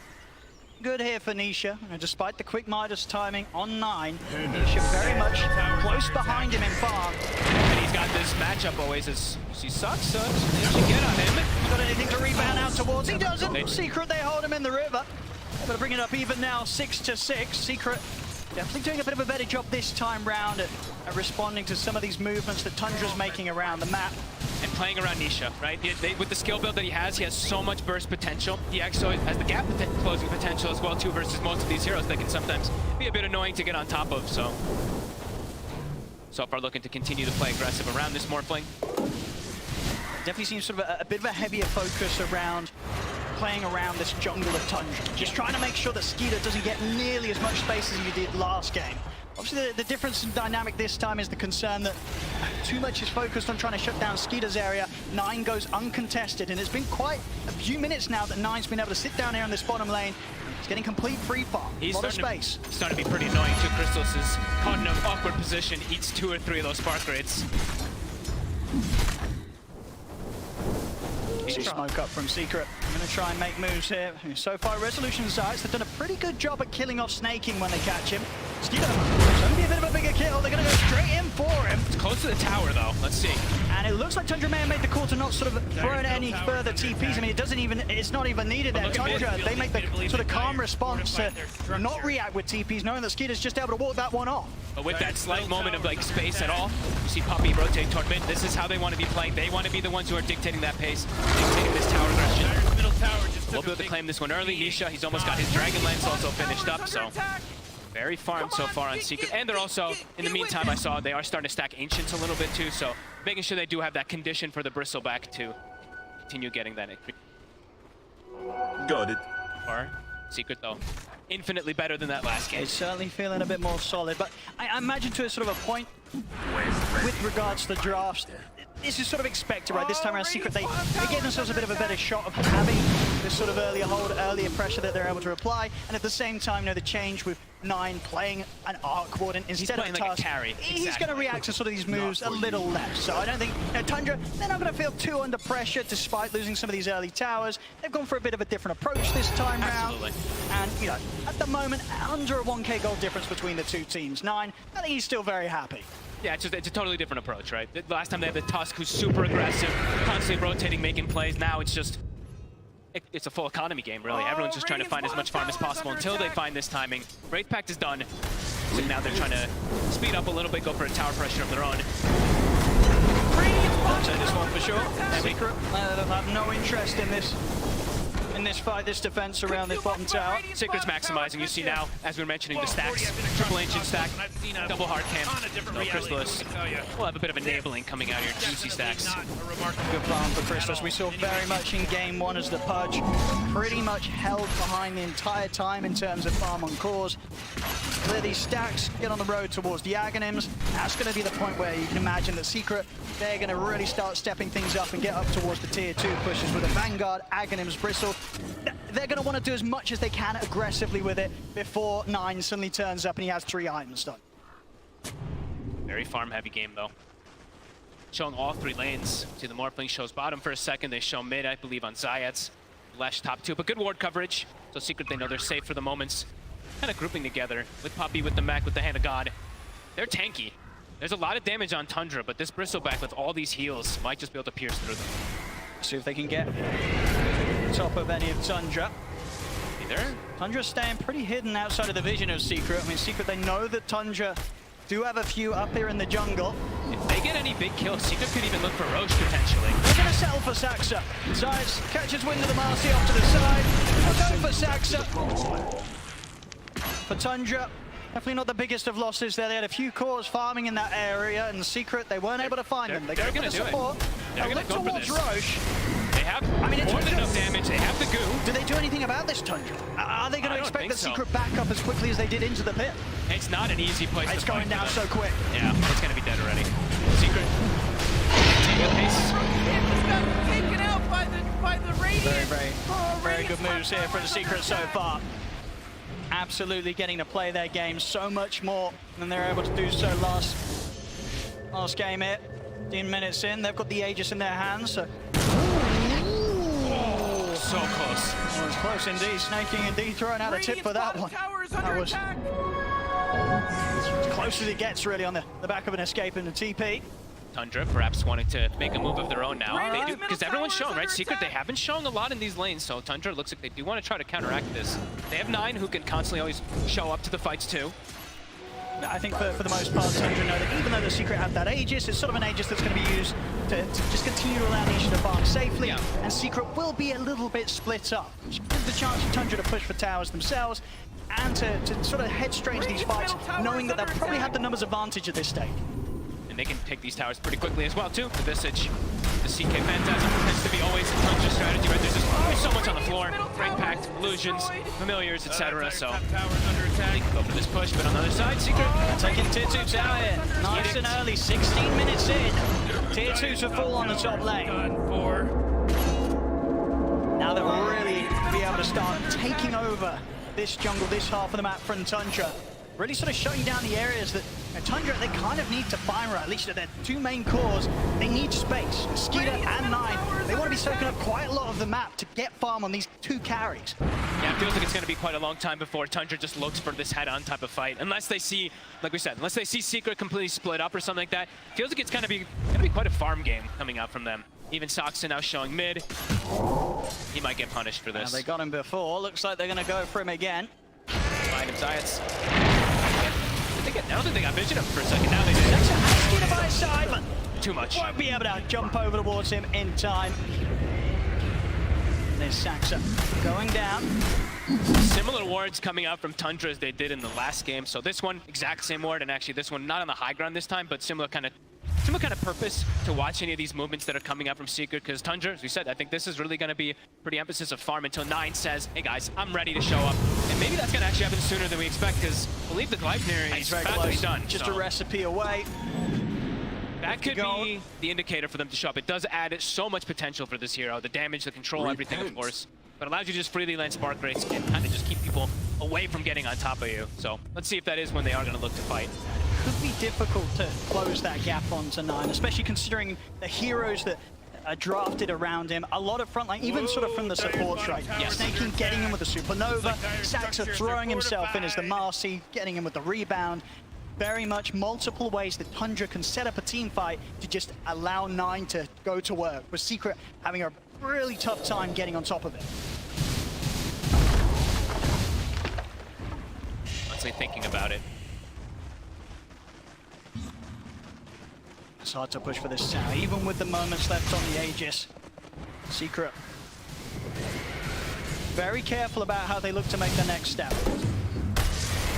good here for Nisha, despite the quick Midas timing on 9. Nisha very much close behind him in farm. And he's got this matchup always as he sucks, so they should get on him. Got anything to rebound out towards? He doesn't. Secret, they hold him in the river. Able to bring it up even now, 6-6. Secret definitely doing a bit of a better job this time round at responding to some of these movements that Tundra's making around the map. And playing around Nisha, right? With the skill build that he has so much burst potential. He actually has the gap closing potential as well too versus most of these heroes that can sometimes be a bit annoying to get on top of, so far looking to continue to play aggressive around this Morphling. Definitely seems sort of a bit of a heavier focus around playing around this jungle of Tundra. Just trying to make sure that Skeeter doesn't get nearly as much space as he did last game. Obviously, the difference in dynamic this time is the concern that too much is focused on trying to shut down Skeeter's area. 9 goes uncontested, and it's been quite a few minutes now that 9's been able to sit down here on this bottom lane. He's getting complete free farm. He's a lot of space. Starting to be pretty annoying too. Crystallis is caught in an awkward position, eats 2 or 3 of those spark rates. Smoke up from Secret. I'm going to try and make moves here. So far, Resolution Zeiss, they've done a pretty good job at killing off Snaking when they catch him. Skeeter, it's going to be a bit of a bigger kill. They're going to go straight in for him. It's close to the tower, though. Let's see. And it looks like Tundra may have made the call to not sort of throw in any further TPs. I mean, it's not even needed there. Tundra, they make the sort of calm response to not react with TPs, knowing that Skeeter's just able to walk that one off. But with that slight moment of space at all, you see Puppey rotate toward mid. This is how they want to be playing. They want to be the ones who are dictating that pace, dictating this tower aggression. We'll be able to claim this one early. Nisha, he's almost got his Dragon Lance also finished up, so very farmed so far on Secret. And they're also, in the meantime, I saw they are starting to stack Ancients a little bit too, so making sure they do have that condition for the Bristleback to continue getting that. Got it. Or Secret, though, infinitely better than that last game. He's certainly feeling a bit more solid, but I imagine to a sort of a point with regards to the drafts, this is sort of expected, right? This time around, Secret, they gave themselves a bit of a better shot of having this sort of earlier hold, earlier pressure that they're able to apply, and at the same time, the change with 9 playing an Arc Warden instead of like Tusk. a carry. He's going to react to sort of these moves a little less. So I don't think Tundra, they're not going to feel too under pressure despite losing some of these early towers. They've gone for a bit of a different approach this time round. And, at the moment, under a 1K gold difference between the two teams. 9, I think he's still very happy. Yeah, it's a totally different approach, right? The last time they had the Tusk, who's super aggressive, constantly rotating, making plays. Now it's just, it's a full economy game, really. Everyone's just trying to find as much farm as possible until they find this timing. Wraith Pact is done, so now they're trying to speed up a little bit, go for a tower pressure of their own. I'd say this one for sure. Secret, they'll have no interest in this fight, this defense around this bottom tower. Secret's maximizing. You see now, as we were mentioning, the stacks. Triple Ancient stack, double hard camp. No, Chrysalis will have a bit of enabling coming out here. Juicy stacks. Good farm for Chrysalis. We saw very much in game 1 as the Pudge pretty much held behind the entire time in terms of farm on cores. Clear these stacks, get on the road towards the Aghanims. That's going to be the point where you can imagine that Secret, they're going to really start stepping things up and get up towards the tier 2 pushes with a Vanguard, Aghanims, Bristle. They're going to want to do as much as they can aggressively with it before 9 suddenly turns up and he has 3 items done. Very farm-heavy game, though. Showing all 3 lanes. See, the Morphling shows bottom for a second. They show mid, I believe, on Zayats. Lesh top 2, but good ward coverage. So Secret, they know they're safe for the moments. Kind of grouping together with Puppey, with the mech, with the Hand of God. They're tanky. There's a lot of damage on Tundra, but this Bristleback with all these heals might just be able to pierce through them. See if they can get top of any of Tundra. Either. Tundra's staying pretty hidden outside of the vision of Secret. I mean, Secret, they know that Tundra do have a few up here in the jungle. If they get any big kills, Secret could even look for Roche potentially. They're going to settle for Saxa. Zayas catches wind of the Marcy off to the side. They'll go for Saxa. For Tundra, definitely not the biggest of losses there. They had a few cores farming in that area, and Secret, they weren't able to find them. They go for the support. They look towards Roche. They have more than enough damage. They have the goo. Do they do anything about this, Tundra? Are they going to expect the Secret back up as quickly as they did into the pit? It's not an easy place to It's going down so quick. Yeah, it's going to be dead already. Secret taking a pace. Taken out by the Radiant. Very good moves here for the Secret so far. Absolutely getting to play their game so much more than they're able to do so last game here. 15 minutes in, they've got the Aegis in their hands. So, so close. Well, it's close indeed. Snaking indeed throwing out a tip for that one. That was as close as it gets really on the back of an escape in the TP. Tundra perhaps wanting to make a move of their own now. They do, because everyone's shown, right? Secret, they haven't shown a lot in these lanes, so Tundra looks like they do want to try to counteract this. They have 9 who can constantly always show up to the fights too. I think for the most part, Tundra know that even though the Secret have that Aegis, it's sort of an Aegis that's going to be used to just continue to allow Nisha to farm safely, and Secret will be a little bit split up, which gives the chance for Tundra to push for towers themselves, and to sort of head straight into these fights, knowing that they'll probably have the numbers advantage at this stage. And they can take these towers pretty quickly as well, too. The Visage, the CK Phantasm tends to be always a Tundra strategy, right? There's so much on the floor. Wraith Pact, illusions, familiars, etc. So they can go for this push, but on the other side, Secret taking tier 2 tower in. Nice and early, 16 minutes in. Tier 2s are full on the top lane. Now they'll really be able to start taking over this jungle, this half of the map from Tundra. Really sort of shutting down the areas that Tundra, they kind of need to find, right, at least at their 2 main cores. They need space. Mosquito and 9, they want to be soaking up quite a lot of the map to get farm on these 2 carries. Yeah, it feels like it's going to be quite a long time before Tundra just looks for this head-on type of fight. Unless they see, like we said, unless they see Secret completely split up or something like that, it feels like it's going to be quite a farm game coming out from them. Even Saxon now showing mid. He might get punished for this. They got him before. Looks like they're going to go for him again. Find him, Zayats. I don't think they got vision up for a second. Now they do. That's a Asking by side, but too much. Won't be able to jump over towards him in time. There's Saxa going down. Similar wards coming out from Tundra as they did in the last game. So this one, exact same ward, and actually this one not on the high ground this time, but similar kind of purpose to watch any of these movements that are coming out from Secret, because Tundra, as we said, I think this is really going to be pretty emphasis of farm until 9 says, hey guys, I'm ready to show up. And maybe that's going to actually happen sooner than we expect, because I believe the Gleipnir is about to be done. Just a recipe away. That could be the indicator for them to show up. It does add so much potential for this hero. The damage, the control, everything, of course. But allows you to just freely land spark rates and kind of just keep people away from getting on top of you. So let's see if that is when they are going to look to fight. Could be difficult to close that gap onto 9, especially considering the heroes that are drafted around him. A lot of frontline, even sort of from the supports, right? Yes. Snaking, getting in with the Supernova, Saxa throwing himself in as the Marcy, getting in with the rebound. Very much multiple ways that Tundra can set up a team fight to just allow 9 to go to work, with Secret having a really tough time getting on top of it. Honestly thinking about it. It's hard to push for this tower, even with the moments left on the Aegis. Secret very careful about how they look to make the next step.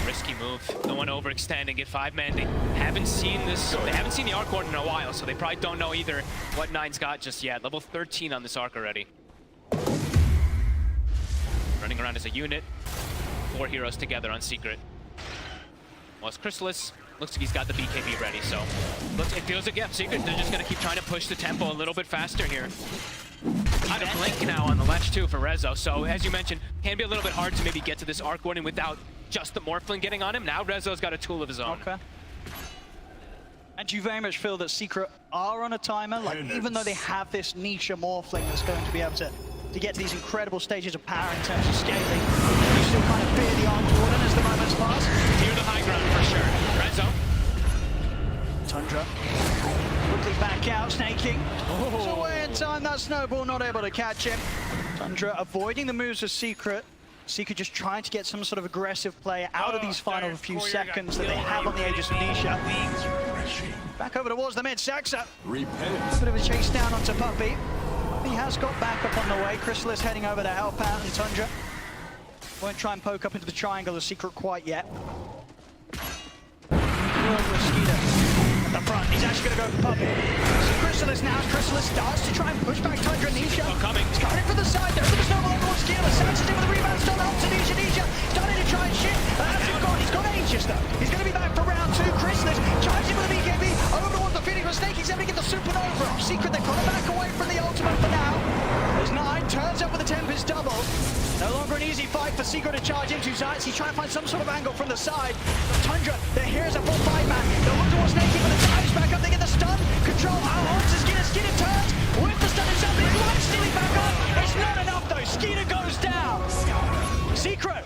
Risky move. Don't want to overextend and get 5-man. They haven't seen this. They haven't seen the Arc Warden in a while, so they probably don't know either what 9's got just yet. Level 13 on this Arc already. Running around as a unit. 4 heroes together on Secret. Well, it's Chrysalis. Looks like he's got the BKB ready, so it feels like, yeah, Secret, they're just going to keep trying to push the tempo a little bit faster here. Out of blink now on the ledge too for Rezo, so as you mentioned, can be a little bit hard to maybe get to this Arc Warden without just the Morphling getting on him. Now Rezo's got a tool of his own. Okay. And do you very much feel that Secret are on a timer? Like, even though they have this niche Morphling that's going to be able to get to these incredible stages of power in terms of scaling, you still kind of fear the Arc Warden as the moments pass? Fear the high ground for sure. Rezo. Tundra quickly back out, snaking. So away in time, that snowball not able to catch him. Tundra avoiding the moves of Secret. Secret just trying to get some sort of aggressive play out of these final few seconds that they have on the Aegis of Nisha. Back over towards the mid, Saxa. A bit of a chase down onto Puppey. He has got back up on the way. Chrysalis heading over to help out, and Tundra won't try and poke up into the triangle of Secret quite yet. Mosquito at the front. He's actually going to go for Puppey. So Chrysalis now. Chrysalis starts to try and push back Tundra. Nisha coming. Starting from the side there. Look at the snowball over towards Mosquito. Saxa's in with the rebound. Still up to Nisha. Nisha starting to try and shit. That's gone. He's got Aegis though. He's going to be back for round 2. Chrysalis charges in with the BKB. Over towards the Phoenix Mistake. He's able to get the Supernova off. Secret, they've got to back away from the ultimate for now. As 9 turns up with the Tempest double. No longer an easy fight for Secret to charge into. Zayas, he's trying to find some sort of angle from the side. Tundra, here's a full 5-man. They'll look towards Snaky, but the dives back up. They get the stun. Control, holds the Skeeter. Skeeter turns. With the stun himself, his life stealing back up. It's not enough though. Skeeter goes down. Secret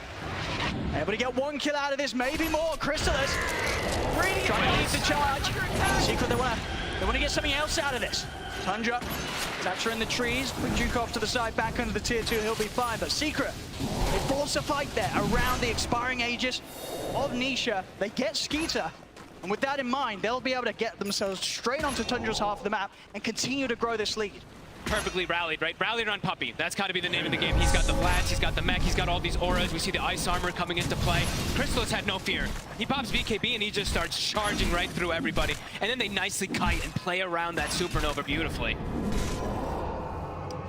able to get 1 kill out of this, maybe more. Chrysalis trying to lead the charge. Secret, they want to get something else out of this. Tundra, Thatcher in the trees, quick juke off to the side, back under the tier 2, he'll be fine. But Secret, they force a fight there around the expiring Aegis of Nisha. They get Skeeter, and with that in mind, they'll be able to get themselves straight onto Tundra's half of the map and continue to grow this lead. Perfectly rallied, right? Rallied on Puppey. That's got to be the name of the game. He's got the Blast, he's got the mech, he's got all these auras. We see the ice armor coming into play. Chrysalis had no fear. He pops BKB and he just starts charging right through everybody. And then they nicely kite and play around that Supernova beautifully.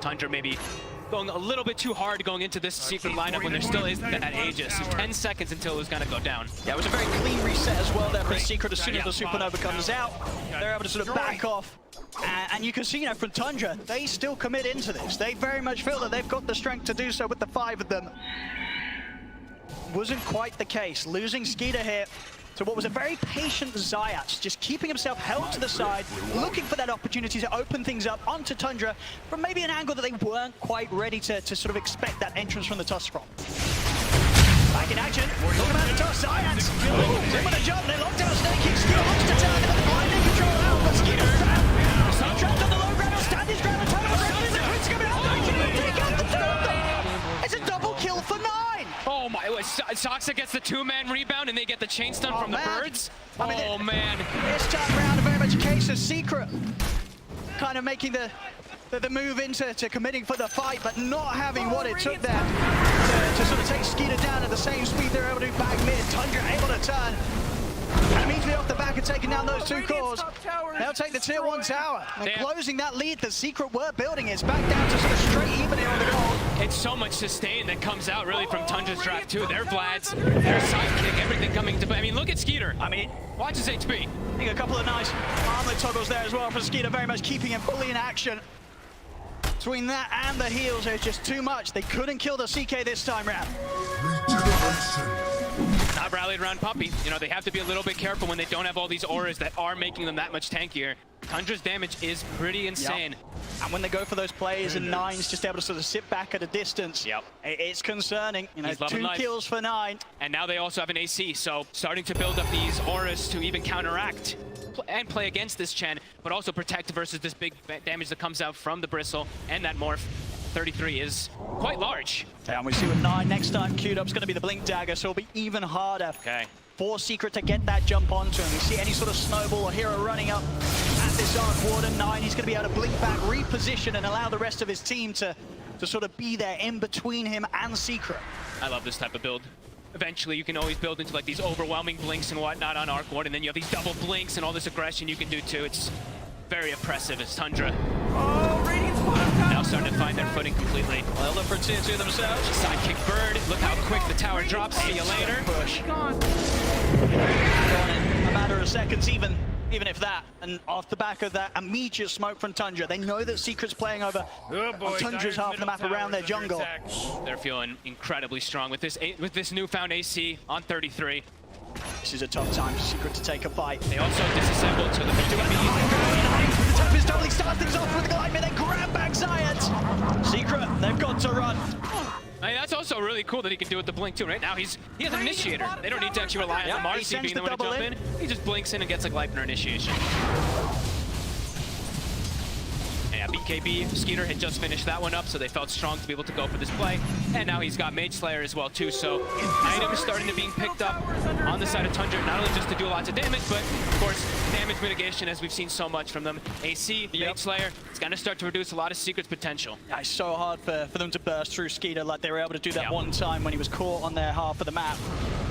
Tundra maybe going a little bit too hard going into this Secret lineup when there still is that Aegis. So 10 seconds until it was going to go down. Yeah, it was a very clean reset as well there for Secret. As soon as the Supernova comes out, they're able to sort of back off. And you can see, from Tundra, they still commit into this. They very much feel that they've got the strength to do so with the 5 of them. Wasn't quite the case. Losing Skeeter here to what was a very patient Zayas, just keeping himself held to the side, looking for that opportunity to open things up onto Tundra from maybe an angle that they weren't quite ready to sort of expect that entrance from the toss from. Back in action, we're talking about the toss, Zayas. In with a jump, they locked out Snaking, Skeeter looks to turn, but the blinding control out, but Skeeter trapped on the low ground, stand his ground, and Tundra the twins coming out, take out the 2 of them. It's a double kill for 9. Oh my, Saxa gets the 2-man rebound and they get the chain stun from the birds. I mean, man. This time around, very much a case of Secret kind of making the move into committing for the fight, but not having what it took there to sort of take Skeeter down at the same speed they're able to do back mid. Tundra able to turn. And immediately off the back of taking down those 2 cores, they'll take the tier 1 tower. And closing that lead that Secret were building is back down to sort of straight even here on the goal. It's so much sustain that comes out really from Tundra's draft too. Their Vlads, their sidekick, everything coming to play. I mean, look at Skeeter. I mean, watch his HP. I think a couple of nice armlet toggles there as well for Skeeter, very much keeping him fully in action. Between that and the heals, there's just too much. They couldn't kill the CK this time round. Not rallied around Puppey. You know, they have to be a little bit careful when they don't have all these auras that are making them that much tankier. Tundra's damage is pretty insane. Yep. And when they go for those plays and Nine's just able to sort of sit back at a distance, it's concerning. You know, 2 kills for 9. And now they also have an AC, so starting to build up these auras to even counteract and play against this Chen, but also protect versus this big damage that comes out from the Bristle and that Morph. 33 is quite large. Yeah, and we see with 9 next time queued up is going to be the Blink Dagger, so it'll be even harder for Secret to get that jump onto him. We see any sort of snowball or hero running up at this Arc Warden. 9, he's going to be able to blink back, reposition, and allow the rest of his team to sort of be there in between him and Secret. I love this type of build. Eventually, you can always build into like these overwhelming blinks and whatnot on Arc Warden, and then you have these double blinks and all this aggression you can do too. It's very oppressive as Tundra. Now starting to find their footing completely. Well, look for tier 2 themselves. Sidekick Bird. Look how quick the tower drops. See you later. Push. Gone in a matter of seconds, even if that. And off the back of that immediate smoke from Tundra, they know that Secret's playing over on Tundra's half of the map around their jungle. They're feeling incredibly strong with this newfound AC on 33. This is a tough time for Secret to take a fight. They also disassemble to the The Tempest totally starts things off with the glide, but then grab back Zayat. Secret, they've got to run. I mean, that's also really cool that he can do with the blink too. Right now, he has an initiator. They don't need to actually rely on the Marcy being the one to jump in. He just blinks in and gets a Gleipnir initiation. Yeah, BKB, Skeeter had just finished that one up, so they felt strong to be able to go for this play. And now he's got Mage Slayer as well too, so items starting to being picked up on the side of Tundra, not only just to do lots of damage, but of course, damage mitigation as we've seen so much from them. AC, Mage Slayer, it's gonna start to reduce a lot of Secret's potential. Yeah, it's so hard for them to burst through Skeeter like they were able to do that one time when he was caught on their half of the map.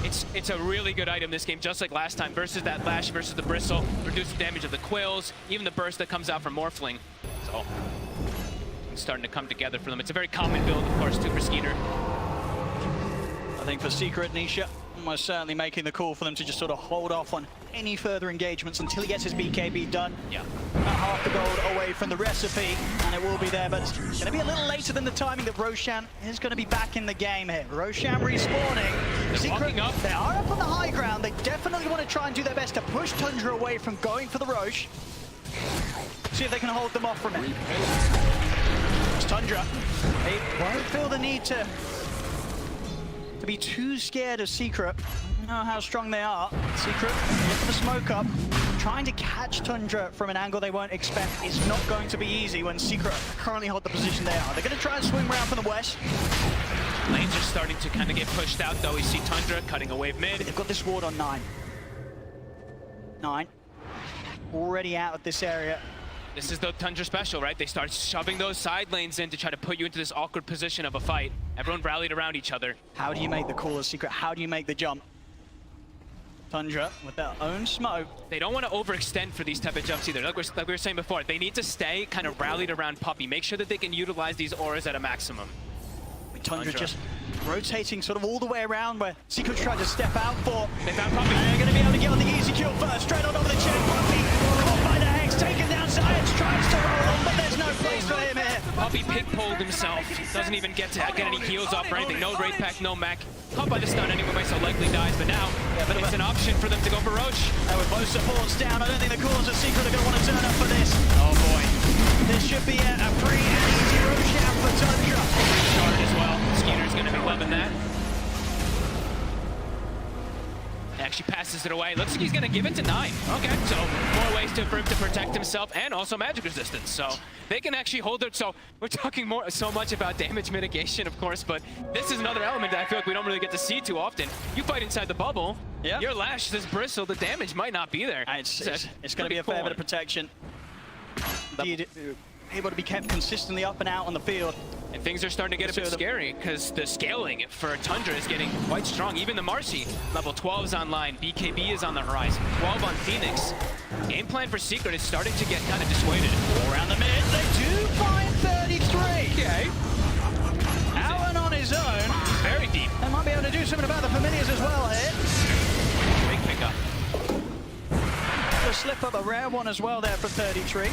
It's a really good item this game, just like last time, versus that Lash versus the Bristle, reduce the damage of the Quills, even the burst that comes out from Morphling. So, it's starting to come together for them. It's a very common build, of course, too, for Skeeter. I think for Secret, Nisha almost certainly making the call for them to just sort of hold off on any further engagements until he gets his BKB done. Yeah. About half the gold away from the recipe, and it will be there, but it's going to be a little later than the timing that Roshan is going to be back in the game here. Roshan respawning. Secret, up. They are up on the high ground. They definitely want to try and do their best to push Tundra away from going for the Roche. See if they can hold them off from it. It's Tundra. They won't feel the need to be too scared of Secret. You know how strong they are. Secret, get the smoke up. Trying to catch Tundra from an angle they won't expect is not going to be easy when Secret currently hold the position they are. They're going to try and swing around from the west. Lanes are starting to kind of get pushed out, though. We see Tundra cutting a wave mid. They've got this ward on 9. 9. Already out of this area. This is the Tundra special, right? They start shoving those side lanes in to try to put you into this awkward position of a fight. Everyone rallied around each other. How do you make the call as Secret? How do you make the jump? Tundra with their own smoke. They don't want to overextend for these type of jumps either. Like we were saying before, they need to stay kind of rallied around Puppey. Make sure that they can utilize these auras at a maximum. Tundra just rotating sort of all the way around where Secret tried to step out for. They found Puppey. And they're going to be able to get on the easy kill first. Straight on over the chin. Puppey caught by the Hex, taken down. Science tries to roll on, but there's no place for him here. Puppey pig-pulled himself. Doesn't even get any heals up or anything. No Wraith Pact, no mech. Caught by the stun anyway, so likely dies. But now, it's an option for them to go for Roche. With both supports down, I don't think the cores of Secret are going to want to turn up for this. Oh boy. This should be a free and easy Roche out for Tundra. Shard as well. Skeeter's going to be loving that. Actually passes it away. Looks like he's going to give it to 9. Okay, so more ways for him to protect himself and also magic resistance. So they can actually hold it. So we're talking so much about damage mitigation, of course, but this is another element that I feel like we don't really get to see too often. You fight inside the bubble. Yeah. Your Lash, this Bristle, the damage might not be there. It's going to be a fair bit of protection. Able to be kept consistently up and out on the field. And things are starting to get a bit scary because the scaling for Tundra is getting quite strong. Even the Marcy, level 12 is online. BKB is on the horizon. 12 on Phoenix. Game plan for Secret is starting to get kind of dissuaded. Around the mid, they do find 33. Okay. deep. They might be able to do something about the familiars as well here. Big pickup. The slip up, a rare one as well there for 33.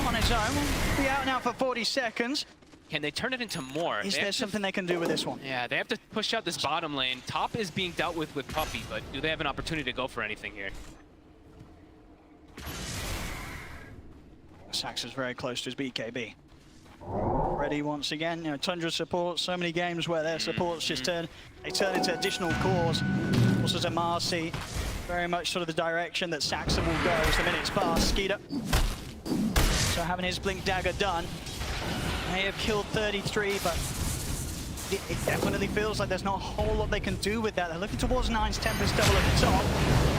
On his own, will be out now for 40 seconds. Can they turn it into more? Is there something they can do with this one? Yeah, they have to push out this bottom lane. Top is being dealt with Puppey, but do they have an opportunity to go for anything here? Sax is very close to his BKB. Ready once again, you know, Tundra support, so many games where their supports just turn into additional cores. Also as a Marcy, very much sort of the direction that Saxon will go as the minutes pass. Skeeter, so having his Blink Dagger done, may have killed 33, but it definitely feels like there's not a whole lot they can do with that. They're looking towards Nine's Tempest double at the top.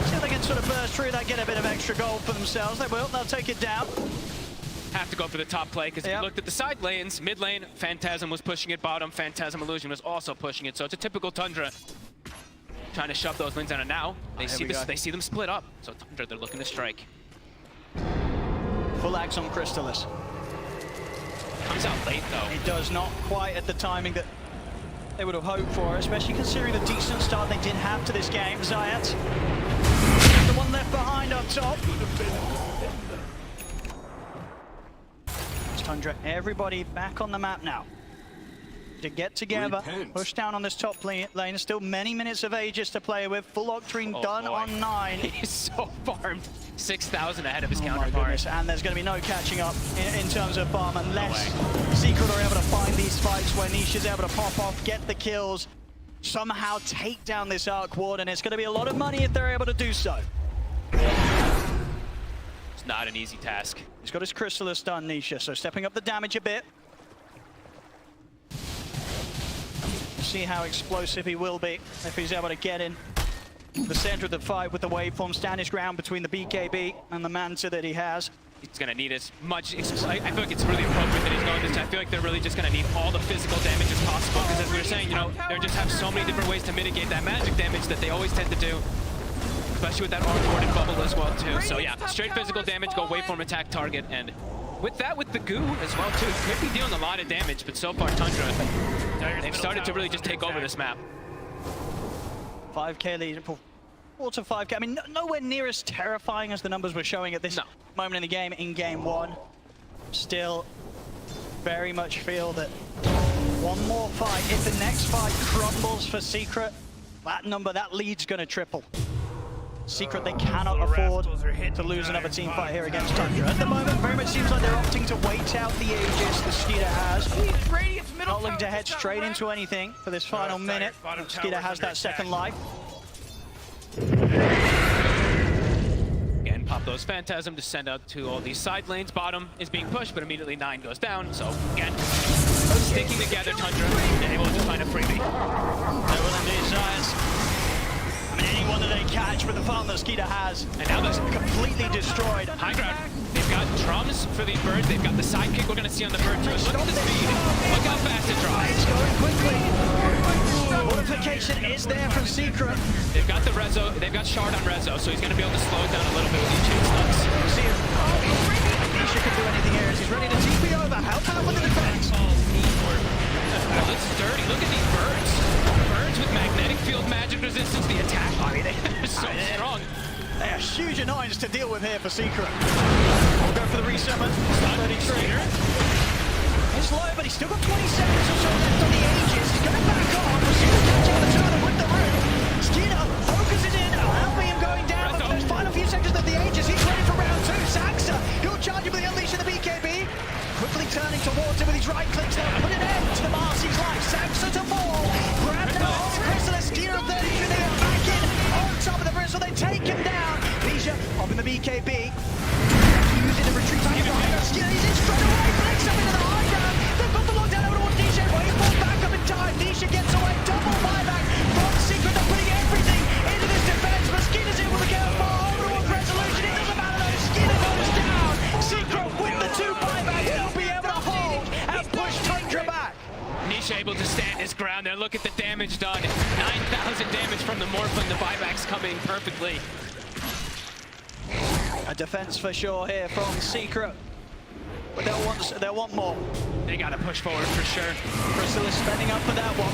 See if they can sort of burst through that, get a bit of extra gold for themselves. They will, they'll take it down. Have to go for the top play, because if you looked at the side lanes, mid lane, Phantasm was pushing it, bottom, Phantasm Illusion was also pushing it, so it's a typical Tundra trying to shove those lanes down, and now they see this, they see them split up. So Tundra, they're looking to strike. Full axe on Crystallis. Comes out late though. It does not quite at the timing that they would have hoped for, especially considering the decent start they did have to this game. Zayat, the one left behind up top. Tundra, everybody back on the map now. To get together, push down on this top lane. Still many minutes of Aegis to play with. Full Octarine done on 9. He's so farmed. 6,000 ahead of his My counterpart. goodness, and there's going to be no catching up in terms of farm unless Secret are able to find these fights where Niche is able to pop off, get the kills, somehow take down this Arc Ward, and it's going to be a lot of money if they're able to do so. It's not an easy task. He's got his Crystallis done, Nisha, so stepping up the damage a bit. See how explosive he will be if he's able to get in the center of the fight with the waveform, stand his ground between the BKB and the Manta that he has. He's going to need as much. I feel like it's really appropriate that he's going this. I feel like they're really just going to need all the physical damage as possible, because as we were saying, you know, they just have so many different ways to mitigate that magic damage that they always tend to do, especially with that Arc-Warded bubble as well too. So yeah, straight physical damage, go waveform attack target, and with that, with the goo as well too, could be dealing a lot of damage, but so far Tundra, they've started to really just take over this map. 5k lead, 4 to 5k. I mean, nowhere near as terrifying as the numbers were showing at this moment in the game in game 1. Still, very much feel that one more fight, if the next fight crumbles for Secret, that number, that lead's going to triple. Secret, they cannot afford to lose another team fight here against Tundra. At the moment, very much seems like they're opting to wait out the Aegis the Skeeter has. Not looking to head straight into anything for this final minute. Skeeter has that second life. Again, pop those Phantasm to send out to all these side lanes. Bottom is being pushed, but immediately 9 goes down. So again, sticking together, Tundra, and able to find a freebie. There will indeed Giants. I mean, anyone that they catch with the farm that Skeeter has, and now they're completely destroyed. High ground. They've got drums for the bird. They've got the sidekick we're going to see on the bird too. Look at the speed. Look how fast it drives. It's going quickly. Mortification is there from Secret. They've got the Rezo. They've got Shard on Rezo, so he's going to be able to slow it down a little bit with each hit stunts. See if Nisha can do anything here as he's ready to TP over. Help out with the defense. Oh, this is dirty. Look at these birds. Birds with magnetic field magic resistance. The attack. I mean, they're so strong. They are huge annoyance to deal with here for Secret. We'll go for the resummon. 33. It's low, but he's still got 20 seconds or so left on the Aegis. He's going back on. Skeeter's catching the turn with the root. Skeeter focuses in. Helping him going down. But those final few seconds of the Aegis, he's ready for round 2. Saxa, he'll charge him with the unleash of the BKB. Quickly turning towards him with his right clicks. They'll put an end to the Marcy's life. Saxa to fall. Grab now on Chrysalis. Skeeter of 33 there. Back in on top of the bristle. They take him down. Nisha popping the BKB. Using the retreat time behind us. Skeeter, he's in straight away. Breaks up into the high ground. They've got the lockdown over towards Nisha. Waiting for back up in time. Nisha gets away. Double buyback from Secret. They're putting everything into this defense. But Skeeter's able to get a far over towards Resolution. It doesn't matter though. Skeeter goes down. Secret with the 2 buybacks. They'll be able to hold and push Tundra back. Nisha able to stand his ground there. Look at the damage done. 9,000 damage from the Morphin. The buybacks coming perfectly. A defense for sure here from Secret. But they'll want more. They got to push forward for sure. Crystal is spending up for that one.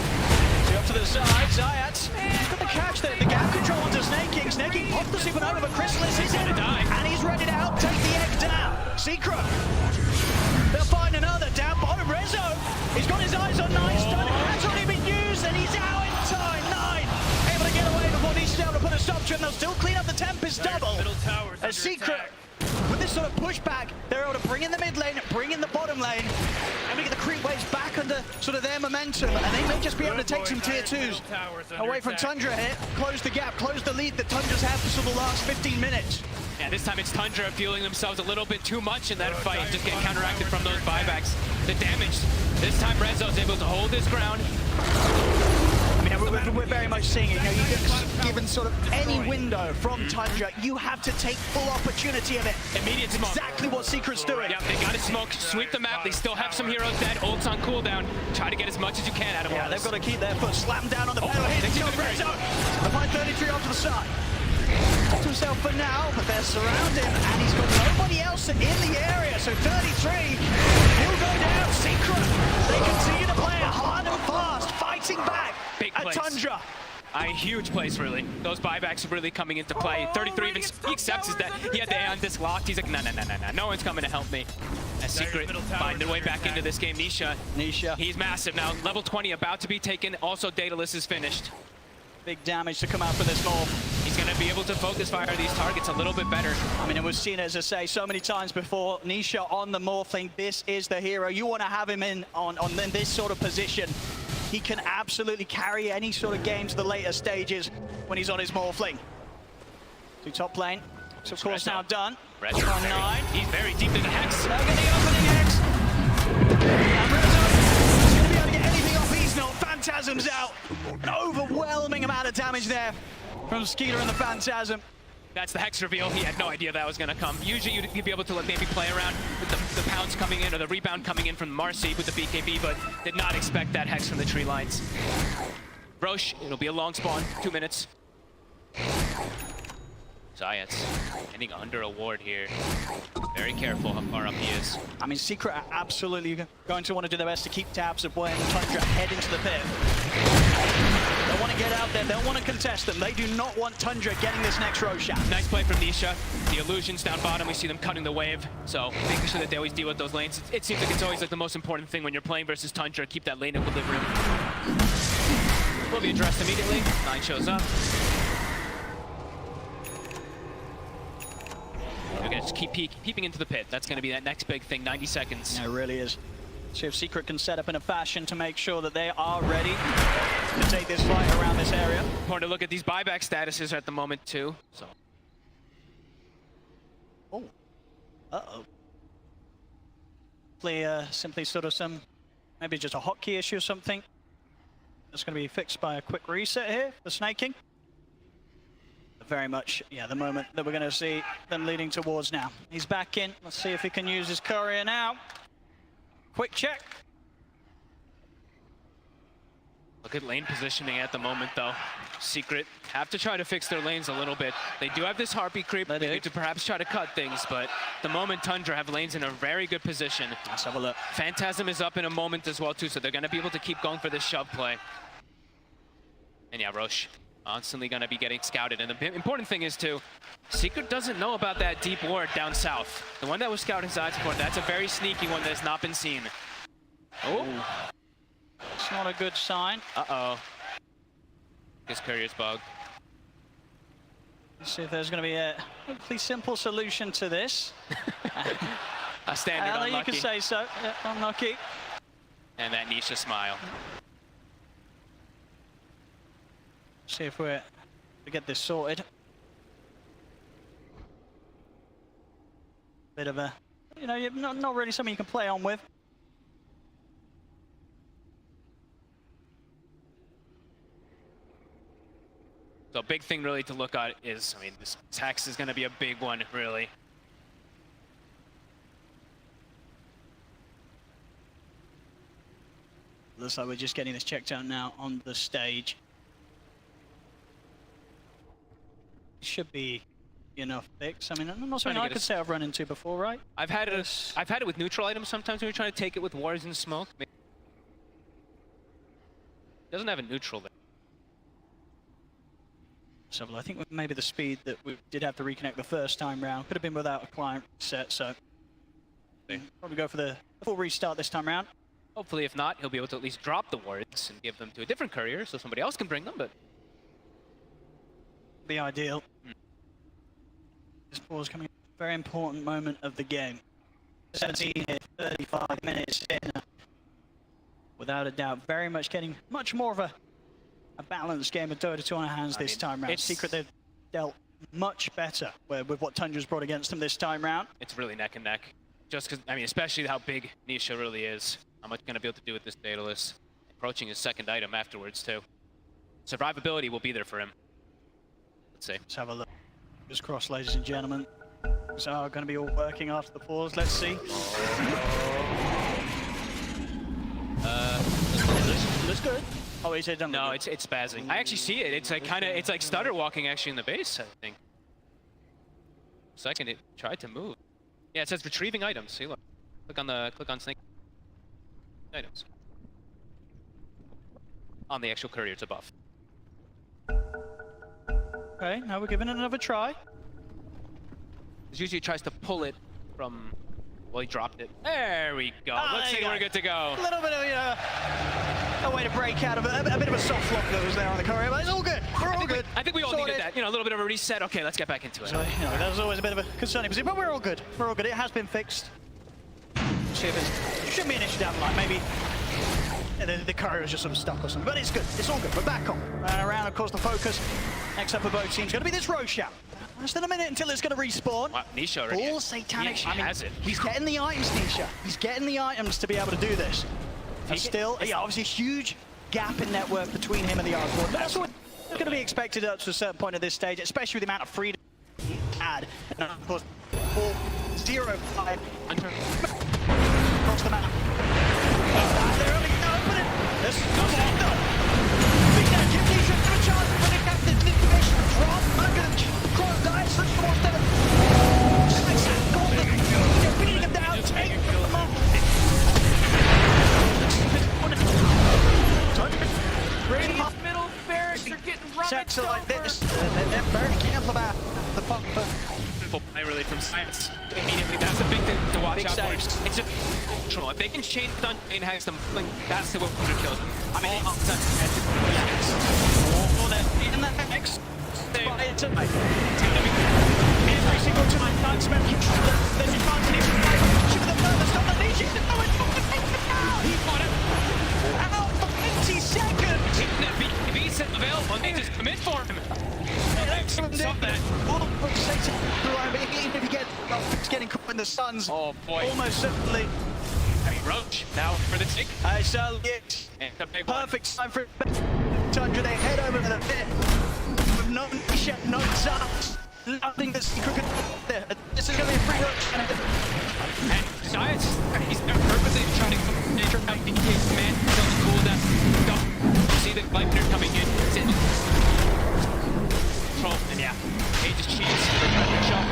See up to the side, Zayat got the catch there. The gap control onto Snaking. Snaking popped the supernova, but Chrysalis is in. And he's ready to help take the egg down. Secret. They'll find another down bottom. Rezo, he's got his eyes on 9. Stun has already been used, and he's out in time. 9 able to get away before Nisha's able to put a stop to him. They'll still clean up the Tempest double. A Secret, with this sort of pushback, they're able to bring in the mid lane, bring in the bottom lane, and we get the creep waves back under sort of their momentum, and they may just be able to take some tier 2s away from Tundra here, close the gap, close the lead that Tundra's had for sort of the last 15 minutes. Yeah, this time it's Tundra fueling themselves a little bit too much in that fight, just getting counteracted from those buybacks. The damage, this time Rezo's able to hold his ground. I mean, we're very much seeing it. You know, you get given sort of any window from Tundra, you have to take full opportunity of it. Immediate smoke. Exactly what Secret's doing. Yep, they got to smoke, sweep the map. They still have some heroes dead. Ult's on cooldown. Try to get as much as you can out of them. Yeah, they've got to keep their foot slammed down on the pedal. Hit Rezo. The 533 off to the side. Off to himself for now, but they're surrounding, and he's got nobody else in the area. So 33 will go down. Secret. They continue to play it hard and fast, fighting back. Big at place. Tundra. A huge place, really. Those buybacks are really coming into play. 33 even he accepts that he had the Aeon disc locked. He's like, no one's coming to help me. A Secret find their way back into this game. Nisha, he's massive now. Level 20 about to be taken. Also, Daedalus is finished. Big damage to come out for this Morph. He's going to be able to focus fire these targets a little bit better. I mean, it was seen, as I say, so many times before. Nisha on the Morphling. This is the hero. You want to have him in on this sort of position. He can absolutely carry any sort of game to the later stages when he's on his Morphling. To top lane. So of course now done. Rezo on 9. He's very deep in the Hex. Look at the opening Hex. And Rezo is going to be able to get anything off. He's not. Phantasm's out. An overwhelming amount of damage there from Skeeter and the Phantasm. That's the Hex reveal. He had no idea that was going to come. Usually you'd be able to maybe play around with the pounce coming in or the rebound coming in from Marcy with the BKB, but did not expect that Hex from the tree lines. Roche, it'll be a long spawn, 2 minutes. Zayat's ending under a ward here. Very careful how far up he is. I mean, Secret are absolutely going to want to do their best to keep tabs of when Tundra head into the pit. They want to get out there. They'll want to contest them. They do not want Tundra getting this next Roshan. Nice play from Nisha. The illusions down bottom, we see them cutting the wave. So making sure that they always deal with those lanes. It seems like it's always like the most important thing when you're playing versus Tundra. Keep that lane equilibrium. Will be addressed immediately. 9 shows up. We're going to just keep peeping into the pit. That's going to be that next big thing, 90 seconds. Yeah, it really is. See if Secret can set up in a fashion to make sure that they are ready to take this fight around this area. Important to look at these buyback statuses at the moment, too. So. Oh. Uh-oh. Simply sort of maybe just a hotkey issue or something. That's going to be fixed by a quick reset here for Snaking. Very much, yeah, the moment that we're going to see them leading towards now. He's back in. Let's see if he can use his courier now. Quick check. Look at lane positioning at the moment, though. Secret have to try to fix their lanes a little bit. They do have this Harpy creep. They need to perhaps try to cut things, but the moment Tundra have lanes in a very good position. Let's have a look. Phantasm is up in a moment as well, too, so they're going to be able to keep going for this shove play. And yeah, Roche constantly going to be getting scouted. And the important thing is, too, Secret doesn't know about that deep ward down south. The one that was scouting side support, that's a very sneaky one that has not been seen. Oh. It's not a good sign. Uh-oh. His courier's bugged. Let's see if there's going to be a hopefully simple solution to this. A standard unlucky. You can say so. Yeah, unlucky. And that Nisha smile. See if we get this sorted. Bit of a, you know, not really something you can play on with. So big thing really to look at is, I mean, this Hex is going to be a big one, really. Looks like we're just getting this checked out now on the stage. Should be enough fix. I mean, not something I could say I've run into before, right? I've had it with neutral items sometimes when you're trying to take it with wars and smoke. Doesn't have a neutral there. So I think maybe the speed that we did have to reconnect the first time round could have been without a client set, so probably go for the full restart this time round. Hopefully, if not, he'll be able to at least drop the wards and give them to a different courier so somebody else can bring them, but... Be ideal. This pause coming at a very important moment of the game. 17 here, 35 minutes in. Without a doubt, very much getting much more of a balanced game of Dota 2 on our hands this time round. Secret, they've dealt much better with what Tundra's brought against them this time round. It's really neck and neck. Just because, I mean, especially how big Nisha really is. How much going to be able to do with this Daedalus? Approaching his second item afterwards, too. Survivability will be there for him. Let's see. Let's have a look. Fingers crossed, ladies and gentlemen. So are going to be all working after the pause. Let's see. Looks good. Oh, he said done. No, it's spazzing. I actually see it. It's like it's like stutter walking actually in the base, I think. Second, it tried to move. Yeah, it says retrieving items. See, look. Click on snake items. On the actual courier, it's above. Okay, now we're giving it another try. Usually he tries to pull it from... Well, he dropped it. There we go. Looks like we're good to go. A little bit of, a way to break out of it. A bit of a soft lock that was there on the courier, but it's all good. We're all good. I think we all needed that. You know, a little bit of a reset. Okay, let's get back into it. So, that was always a bit of a concerning position, but we're all good. We're all good. It has been fixed. See if it shouldn't be an issue down the line. Maybe the courier was just sort of stuck or something, but it's good. It's all good. We're back on. And around, of course, the focus. Next up for both teams going to be this Roshan. Still a minute until it's going to respawn. Wow, Nisha already. All satanic. Yeah, has it. He's getting the items, Nisha. He's getting the items to be able to do this. And still, obviously, a huge gap in net worth between him and the Arcor. That's what going to be expected up to a certain point at this stage, especially with the amount of freedom he had. And of course, 4-0-5 across the map. They're only opening. This is big damage. If Nisha has a chance, but it has the information drop. I'm going to cross dice. Look for more seven. They're beating him down. Take them off. Radiant's middle barracks are getting rumaged Sets are like this. They're very careful about the pump. I really from science immediately. That's a big thing to watch out for. It's just control. If they can chain stun and has them, that's the way to kill them. I mean, in that next it's gonna be every single time. There's a chance to shoot the furthest on the leash. He got it. Out for 20 seconds. If he's available, they just commit for him. Excellent. Stop that. Even if he gets getting caught in the suns. Oh boy. Almost certainly. I mean, Roach now for the tick. I shall get perfect time for Tundra. They head over to the pit with no shot, no shots. Nothing that Secret could there. This is going to be a free Roach. And Science, he's purposely trying to nature out in case man doesn't cool that. See the Viper coming in. And yeah, he just cheats for a shot.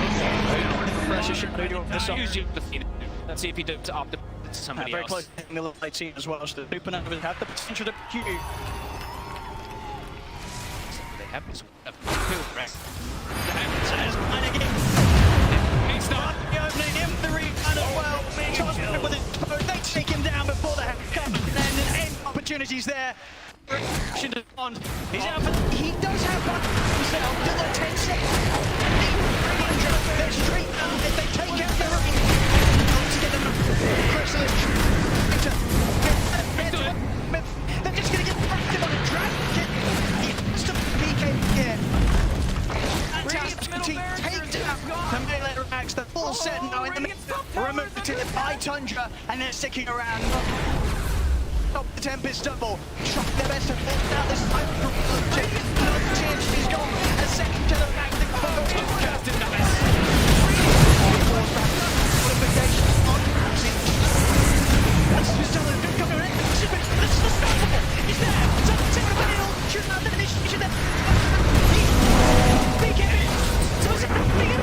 Pressure should do this up. Let's see if he does opt to somebody very else. close to the late team as well. So the open have the potential to queue. They have this right? He's not the opening him the rebound as well. With it, they take him down before the come and end opportunities there. He's out, but he does have one himself. Still at 10 seconds. They're straight down. If they take out their own, to get them Chrysalis. They're just going to get active on a drag. He has to PK here. Fantastic team. Take down the melee racks. The full set now in the middle. Removed to the by Tundra, and they're sticking around. Stop the Tempest double. Try their best to force out this time from another chance. He's gone. A second to the back. Just in the best. Qualification on. That's just double. Good coming in. This is the start. He's there. Something to the middle. Shooting out the initiation there. Big hit. So it's a big hit.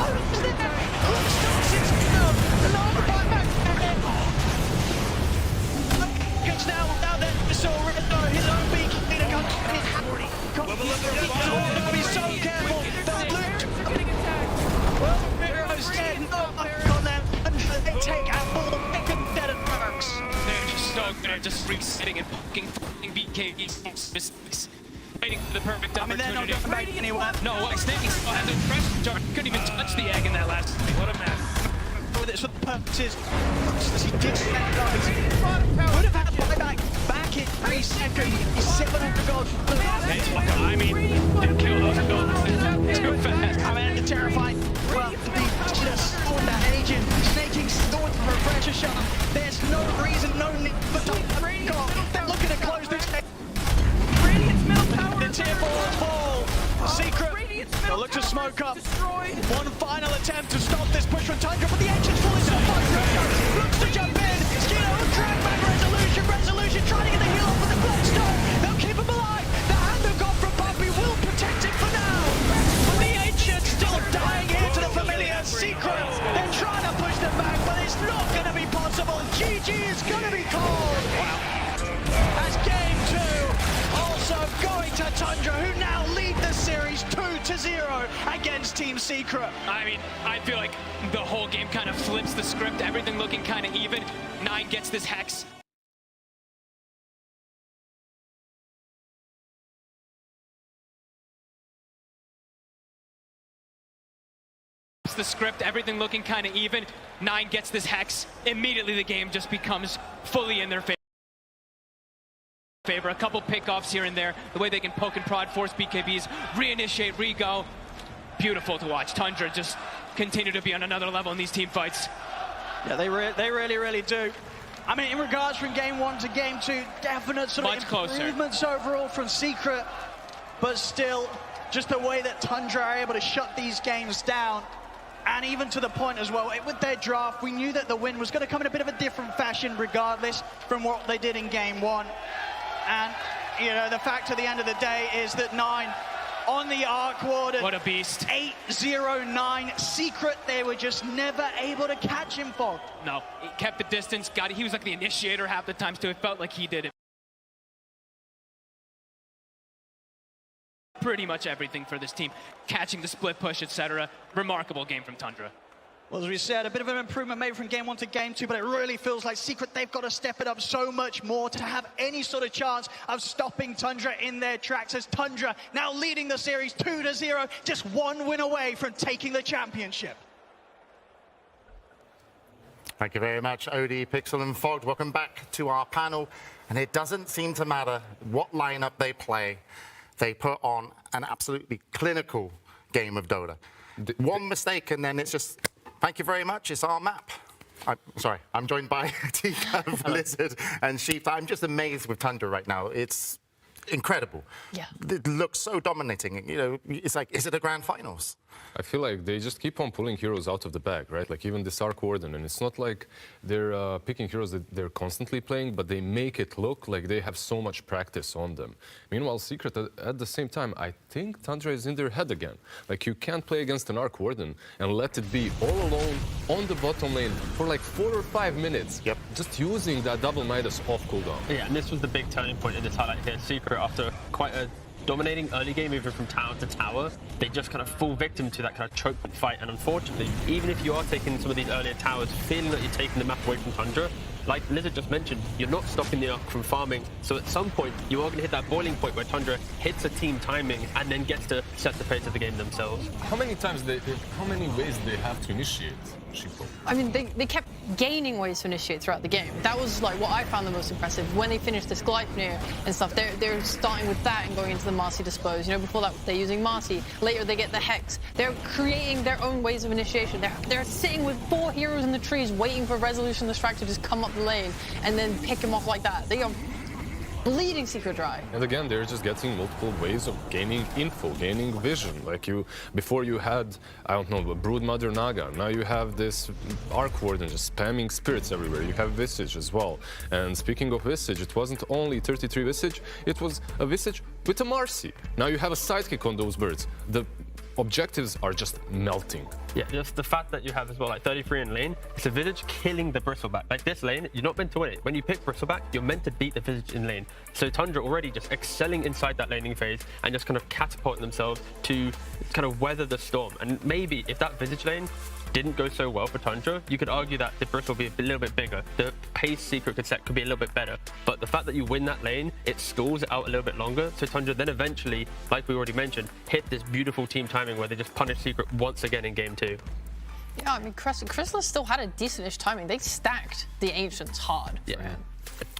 Oh, it's there. Oh, starts it now. Long right back. Now that we saw perfect opportunity. they're not going back anywhere. No, Snaky still has no pressure charge. Couldn't even touch the egg in that last. What a mess. With its purposes, he did would have had buyback back in 3 seconds. He's 700 gold. I mean, didn't kill those goals too fast. I mean, the terrifying. Well, they just stored that agent. Snaking stored for a pressure shot. There's no reason, no need for they're looking to close this. The tier 4s fall. Secret. They'll look to smoke up. One final attempt to stop this push from Tundra, but the engine's falling so far. Looks to jump in. Skino will drag back Resolution. Resolution trying to get the heal off with the Blackstone. They'll keep him alive. The hand of God from Puppy will protect him for now. But the ancient still dying here to the familiar Secret. They're trying to push them back, but it's not going to be possible. GG is going to be called. As game 2 also going to Tundra, who now lead the series 2-0 against Team Secret. I mean, I feel like the whole game kind of flips the script, everything looking kind of even. 9 gets this Hex. The script, everything looking kind of even. 9 gets this Hex. Immediately the game just becomes fully in their favor. A couple pickoffs here and there, the way they can poke and prod, force BKBs, reinitiate, re-go. Beautiful to watch. Tundra just continue to be on another level in these team fights. Yeah, they really do. I mean, in regards from game 1 to game 2, definite sort Much of improvements overall from Secret, but still, just the way that Tundra are able to shut these games down. And even to the point as well, with their draft, we knew that the win was going to come in a bit of a different fashion regardless from what they did in game 1. And, you know, the fact at the end of the day is that 9 on the Arc Warden. What a beast. 8-0-9. Secret, they were just never able to catch him, Fog. No, he kept the distance, he was like the initiator half the times too. It felt like he did it. Pretty much everything for this team. Catching the split push, etc. Remarkable game from Tundra. Well, as we said, a bit of an improvement maybe from game 1 to game 2, but it really feels like Secret, they've got to step it up so much more to have any sort of chance of stopping Tundra in their tracks, as Tundra now leading the series 2-0, just 1 win away from taking the championship. Thank you very much, Odie, Pixel and Fogged. Welcome back to our panel. And it doesn't seem to matter what lineup they play. They put on an absolutely clinical game of Dota. One mistake and then it's just, thank you very much, it's our map. I'm joined by Tika, Blizzard and Sheep. I'm just amazed with Tundra right now. It's incredible. Yeah. It looks so dominating. You know, it's like, is it a grand finals? I feel like they just keep on pulling heroes out of the bag, right? Like even this Arc Warden, and it's not like they're picking heroes that they're constantly playing, but they make it look like they have so much practice on them. Meanwhile, Secret, at the same time, I think Tundra is in their head again. Like you can't play against an Arc Warden and let it be all alone on the bottom lane for like 4 or 5 minutes. Yep. Just using that double Midas off cooldown. Yeah, and this was the big turning point in this highlight here. Secret, after quite a dominating early game, moving from tower to tower, they just kind of fall victim to that kind of choke fight. And unfortunately, even if you are taking some of these earlier towers, feeling that you're taking the map away from Tundra, like Blizzard just mentioned, you're not stopping the Arc from farming. So at some point, you are going to hit that boiling point where Tundra hits a team timing and then gets to set the pace of the game themselves. How many ways they have to initiate? I mean, they kept gaining ways to initiate throughout the game. That was like what I found the most impressive. When they finished this Gleipnir and stuff, they're starting with that and going into the Marcy Dispose. You know, before that they're using Marcy. Later they get the Hex. They're creating their own ways of initiation. They're sitting with 4 heroes in the trees waiting for Resolution the Strike to just come up the lane and then pick him off like that. They are bleeding Secret dry. And again, they're just getting multiple ways of gaining info, gaining vision. Like before you had, I don't know, a Broodmother Naga. Now you have this Arc Warden just spamming spirits everywhere. You have Visage as well. And speaking of Visage, it wasn't only 33 Visage, it was a Visage with a Marcy. Now you have a sidekick on those birds. The objectives are just melting. Yeah, just the fact that you have as well, like 33 in lane, it's a Visage killing the Bristleback. Like this lane, you're not meant to win it. When you pick Bristleback, you're meant to beat the Visage in lane. So Tundra already just excelling inside that laning phase and just kind of catapulting themselves to kind of weather the storm. And maybe if that Visage lane didn't go so well for Tundra, you could argue that the Bristol will be a little bit bigger. The pace Secret could set could be a little bit better. But the fact that you win that lane, it stalls it out a little bit longer. So Tundra then eventually, like we already mentioned, hit this beautiful team timing where they just punished Secret once again in game 2. Yeah, I mean, Chrysalis still had a decentish timing. They stacked the Ancients hard. Yeah.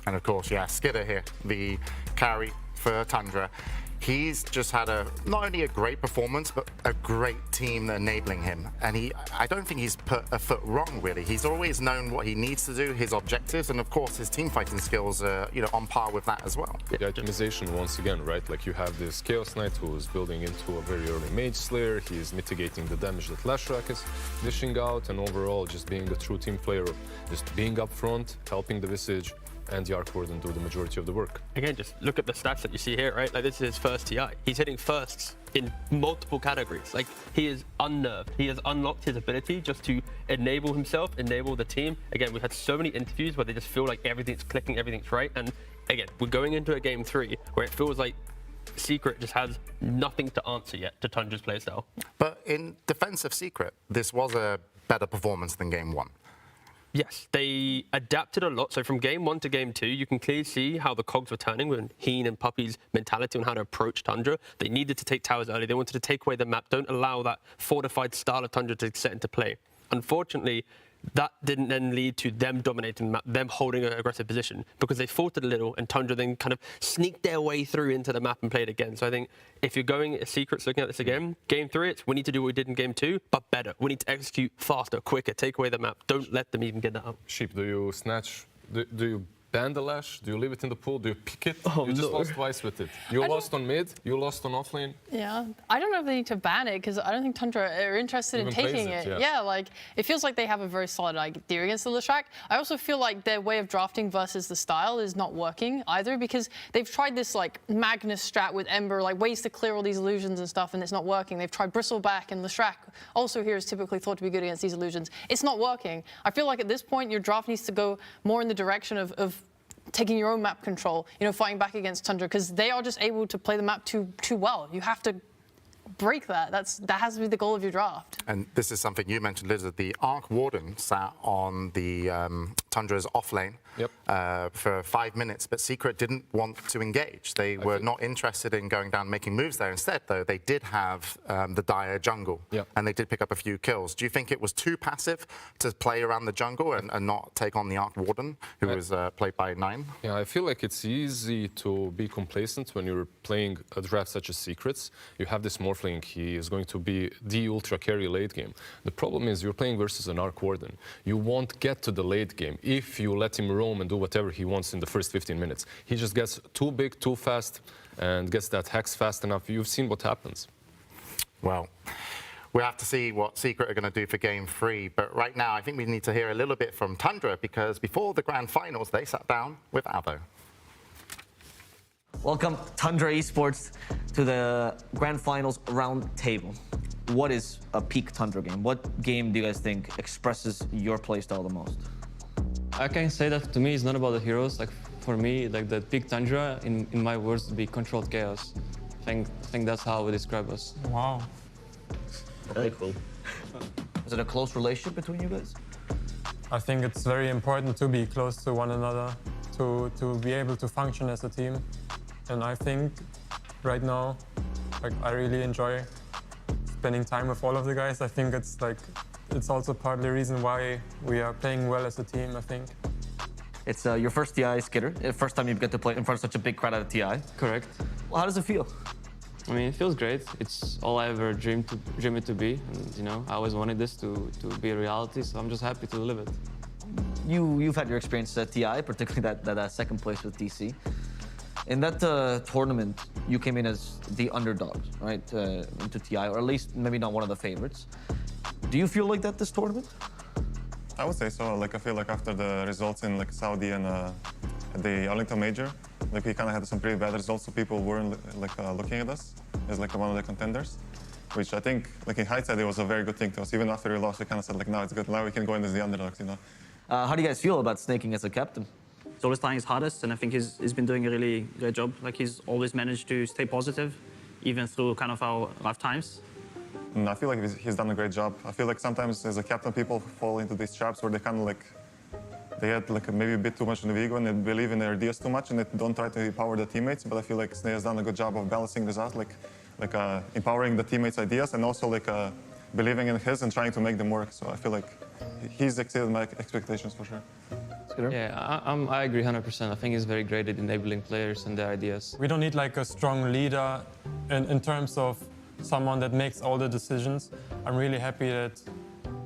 And of course, yeah, Skidder here, the carry for Tundra. He's just had not only a great performance, but a great team enabling him. And I don't think he's put a foot wrong, really. He's always known what he needs to do, his objectives, and of course, his team fighting skills are, on par with that as well. The optimization once again, right? Like you have this Chaos Knight who's building into a very early Mage Slayer. He's mitigating the damage that Lashrak is dishing out, and overall just being a true team player, just being up front, helping the Visage, and the Arc Warden do the majority of the work. Again, just look at the stats that you see here, right? Like this is his first TI. He's hitting firsts in multiple categories. Like he is unnerved. He has unlocked his ability just to enable himself, enable the team. Again, we've had so many interviews where they just feel like everything's clicking, everything's right. And again, we're going into a game 3 where it feels like Secret just has nothing to answer yet to Tundra's playstyle. But in defense of Secret, this was a better performance than game 1. Yes, they adapted a lot. So from game 1 to game 2, you can clearly see how the cogs were turning with Heen and Puppy's mentality on how to approach Tundra. They needed to take towers early. They wanted to take away the map. Don't allow that fortified style of Tundra to set into play. Unfortunately, that didn't then lead to them dominating the map, them holding an aggressive position, because they faltered a little and Tundra then kind of sneaked their way through into the map and played again. So I think if you're going at Secrets looking at this again, game 3, we need to do what we did in game 2, but better. We need to execute faster, quicker, take away the map. Don't let them even get that up. Sheep, do you snatch, do you ban the Lash? Do you leave it in the pool? Do you pick it? You just lost twice with it. You lost on mid, you lost on offlane. Yeah, I don't know if they need to ban it, because I don't think Tundra are interested in taking it. Yeah, like, it feels like they have a very solid idea against the Lashrak. I also feel like their way of drafting versus the style is not working either, because they've tried this, like, Magnus strat with Ember, like, ways to clear all these illusions and stuff, and it's not working. They've tried Bristleback, and Lashrak also here is typically thought to be good against these illusions. It's not working. I feel like at this point, your draft needs to go more in the direction of taking your own map control, fighting back against Tundra, because they are just able to play the map too well. You have to break that. That has to be the goal of your draft. And this is something you mentioned, Lizard. The Arc Warden sat on the Tundra's offlane for 5 minutes, but Secret didn't want to engage. They were not interested in going down making moves there. Instead, though, they did have the Dire jungle, and they did pick up a few kills. Do you think it was too passive to play around the jungle and not take on the Arc Warden, who was played by 9? Yeah, I feel like it's easy to be complacent when you're playing a draft such as Secrets. You have this Morphling, he is going to be the ultra carry late game. The problem is you're playing versus an Arc Warden. You won't get to the late game if you let him roam and do whatever he wants in the first 15 minutes. He just gets too big, too fast, and gets that hex fast enough. You've seen what happens. Well, we'll have to see what Secret are going to do for game 3. But right now, I think we need to hear a little bit from Tundra, because before the grand finals, they sat down with Avo. Welcome, Tundra Esports, to the grand finals round table. What is a peak Tundra game? What game do you guys think expresses your playstyle the most? I can say that to me it's not about the heroes. Like for me, like the peak Tundra, in my words, would be controlled chaos. I think that's how we describe us. Wow. Very cool. Is it a close relationship between you guys? I think it's very important to be close to one another, to be able to function as a team. And I think right now, like, I really enjoy spending time with all of the guys. I think it's also partly the reason why we are playing well as a team, I think. It's your first TI, Skidder. First time you get to play in front of such a big crowd at a TI. Correct. Well, how does it feel? I mean, it feels great. It's all I ever dreamed it to be. And, I always wanted this to be a reality, so I'm just happy to live it. You've had your experience at TI, particularly that second place with DC. In that tournament, you came in as the underdogs, right, into TI, or at least maybe not one of the favorites. Do you feel like that this tournament? I would say so. Like, I feel like after the results in Saudi and the Arlington Major, we kind of had some pretty bad results, so people weren't looking at us as one of the contenders, which I think, in hindsight, it was a very good thing to us. Even after we lost, we kind of said, no, it's good. Now we can go in as the underdogs, How do you guys feel about snaking as a captain? He's always trying his hardest, and I think he's been doing a really great job. Like, he's always managed to stay positive, even through kind of our rough times. And I feel like he's done a great job. I feel like sometimes as a captain, people fall into these traps where they kind of like, they had like maybe a bit too much in the ego and they believe in their ideas too much and they don't try to empower the teammates. But I feel like Sneh has done a good job of balancing this out, like empowering the teammates' ideas and also like believing in his and trying to make them work. So I feel like he's exceeded my expectations for sure. Yeah, I agree 100%. I think he's very great at enabling players and their ideas. We don't need like a strong leader in terms of someone that makes all the decisions. I'm really happy that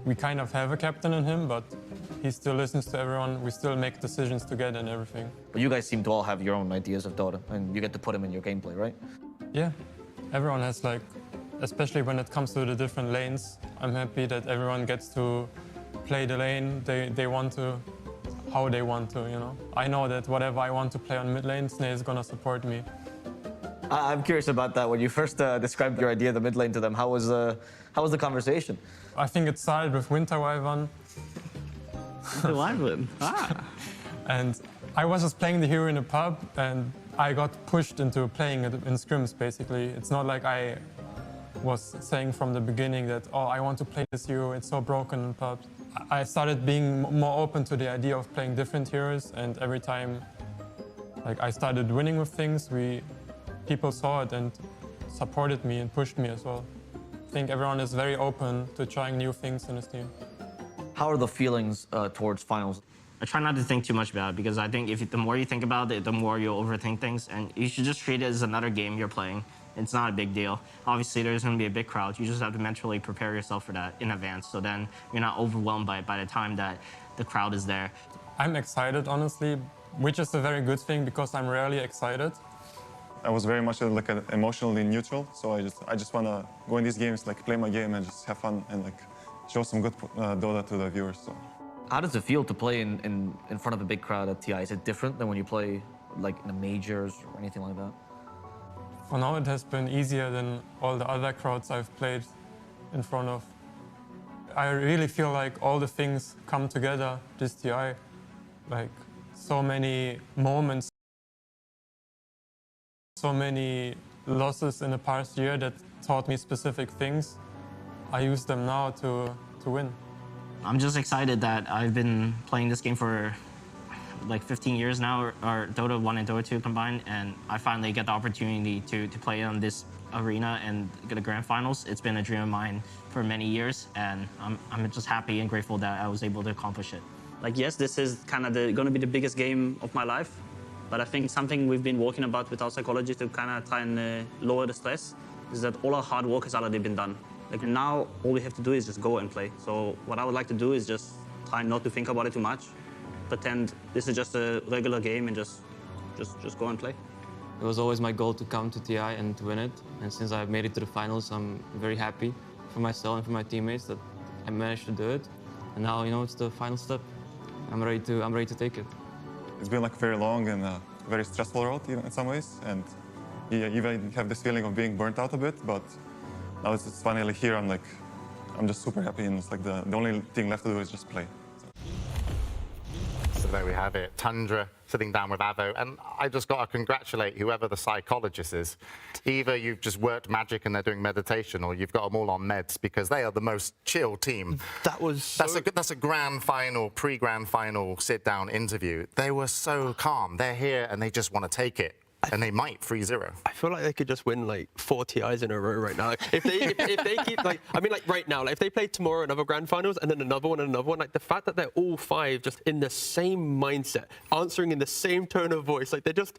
we kind of have a captain in him, but he still listens to everyone. We still make decisions together and everything. But you guys seem to all have your own ideas of Dota, and you get to put them in your gameplay, right? Yeah, everyone has like, especially when it comes to the different lanes, I'm happy that everyone gets to play the lane they want to, how they want to, you know. I know that whatever I want to play on mid lane, Sneh is gonna support me. I'm curious about that. When you first described your idea of the mid lane to them, how was the conversation? I think it started with Winter Wyvern. The Wyvern? Ah. And I was just playing the hero in a pub, and I got pushed into playing it in scrims, basically. It's not like I was saying from the beginning that, oh, I want to play this hero, it's so broken in pubs. I started being more open to the idea of playing different heroes, and every time like I started winning with things, people saw it and supported me and pushed me as well. I think everyone is very open to trying new things in his team. How are the feelings towards finals? I try not to think too much about it because I think the more you think about it, the more you'll overthink things, and you should just treat it as another game you're playing. It's not a big deal. Obviously, there's going to be a big crowd. You just have to mentally prepare yourself for that in advance, so then you're not overwhelmed by it by the time that the crowd is there. I'm excited, honestly, which is a very good thing because I'm rarely excited. I was very much like emotionally neutral, so I just want to go in these games, like play my game and just have fun and like show some good Dota to the viewers. So. How does it feel to play in front of a big crowd at TI? Is it different than when you play like in the majors or anything like that? For now, it has been easier than all the other crowds I've played in front of. I really feel like all the things come together this TI. Like so many moments, so many losses in the past year that taught me specific things. I use them now to win. I'm just excited that I've been playing this game for like 15 years now, or Dota 1 and Dota 2 combined, and I finally get the opportunity to play on this arena and get the grand finals. It's been a dream of mine for many years, and I'm just happy and grateful that I was able to accomplish it. Like, yes, this is kind of going to be the biggest game of my life, but I think something we've been working about with our psychology to kind of try and lower the stress is that all our hard work has already been done. Like now, all we have to do is just go and play. So what I would like to do is just try not to think about it too much, pretend this is just a regular game and just go and play. It was always my goal to come to TI and to win it. And since I've made it to the finals, I'm very happy for myself and for my teammates that I managed to do it. And now, you know, it's the final step. I'm ready to take it. It's been like very long and very stressful road even in some ways. And you even have this feeling of being burnt out a bit, but now it's finally here. I'm just super happy, and it's like the only thing left to do is just play. So there we have it. Tundra sitting down with Avo, and I just got to congratulate whoever the psychologist is. Either you've just worked magic and they're doing meditation, or you've got them all on meds, because they are the most chill team. That's a grand final, pre-grand final sit-down interview. They were so calm. They're here and they just want to take it. And they might 3-0. I feel like they could just win like 4 TIs in a row right now. Like, if they keep like, I mean, like right now, like if they play tomorrow another grand finals and then another one and another one, like the fact that they're all 5 just in the same mindset, answering in the same tone of voice, like they're just.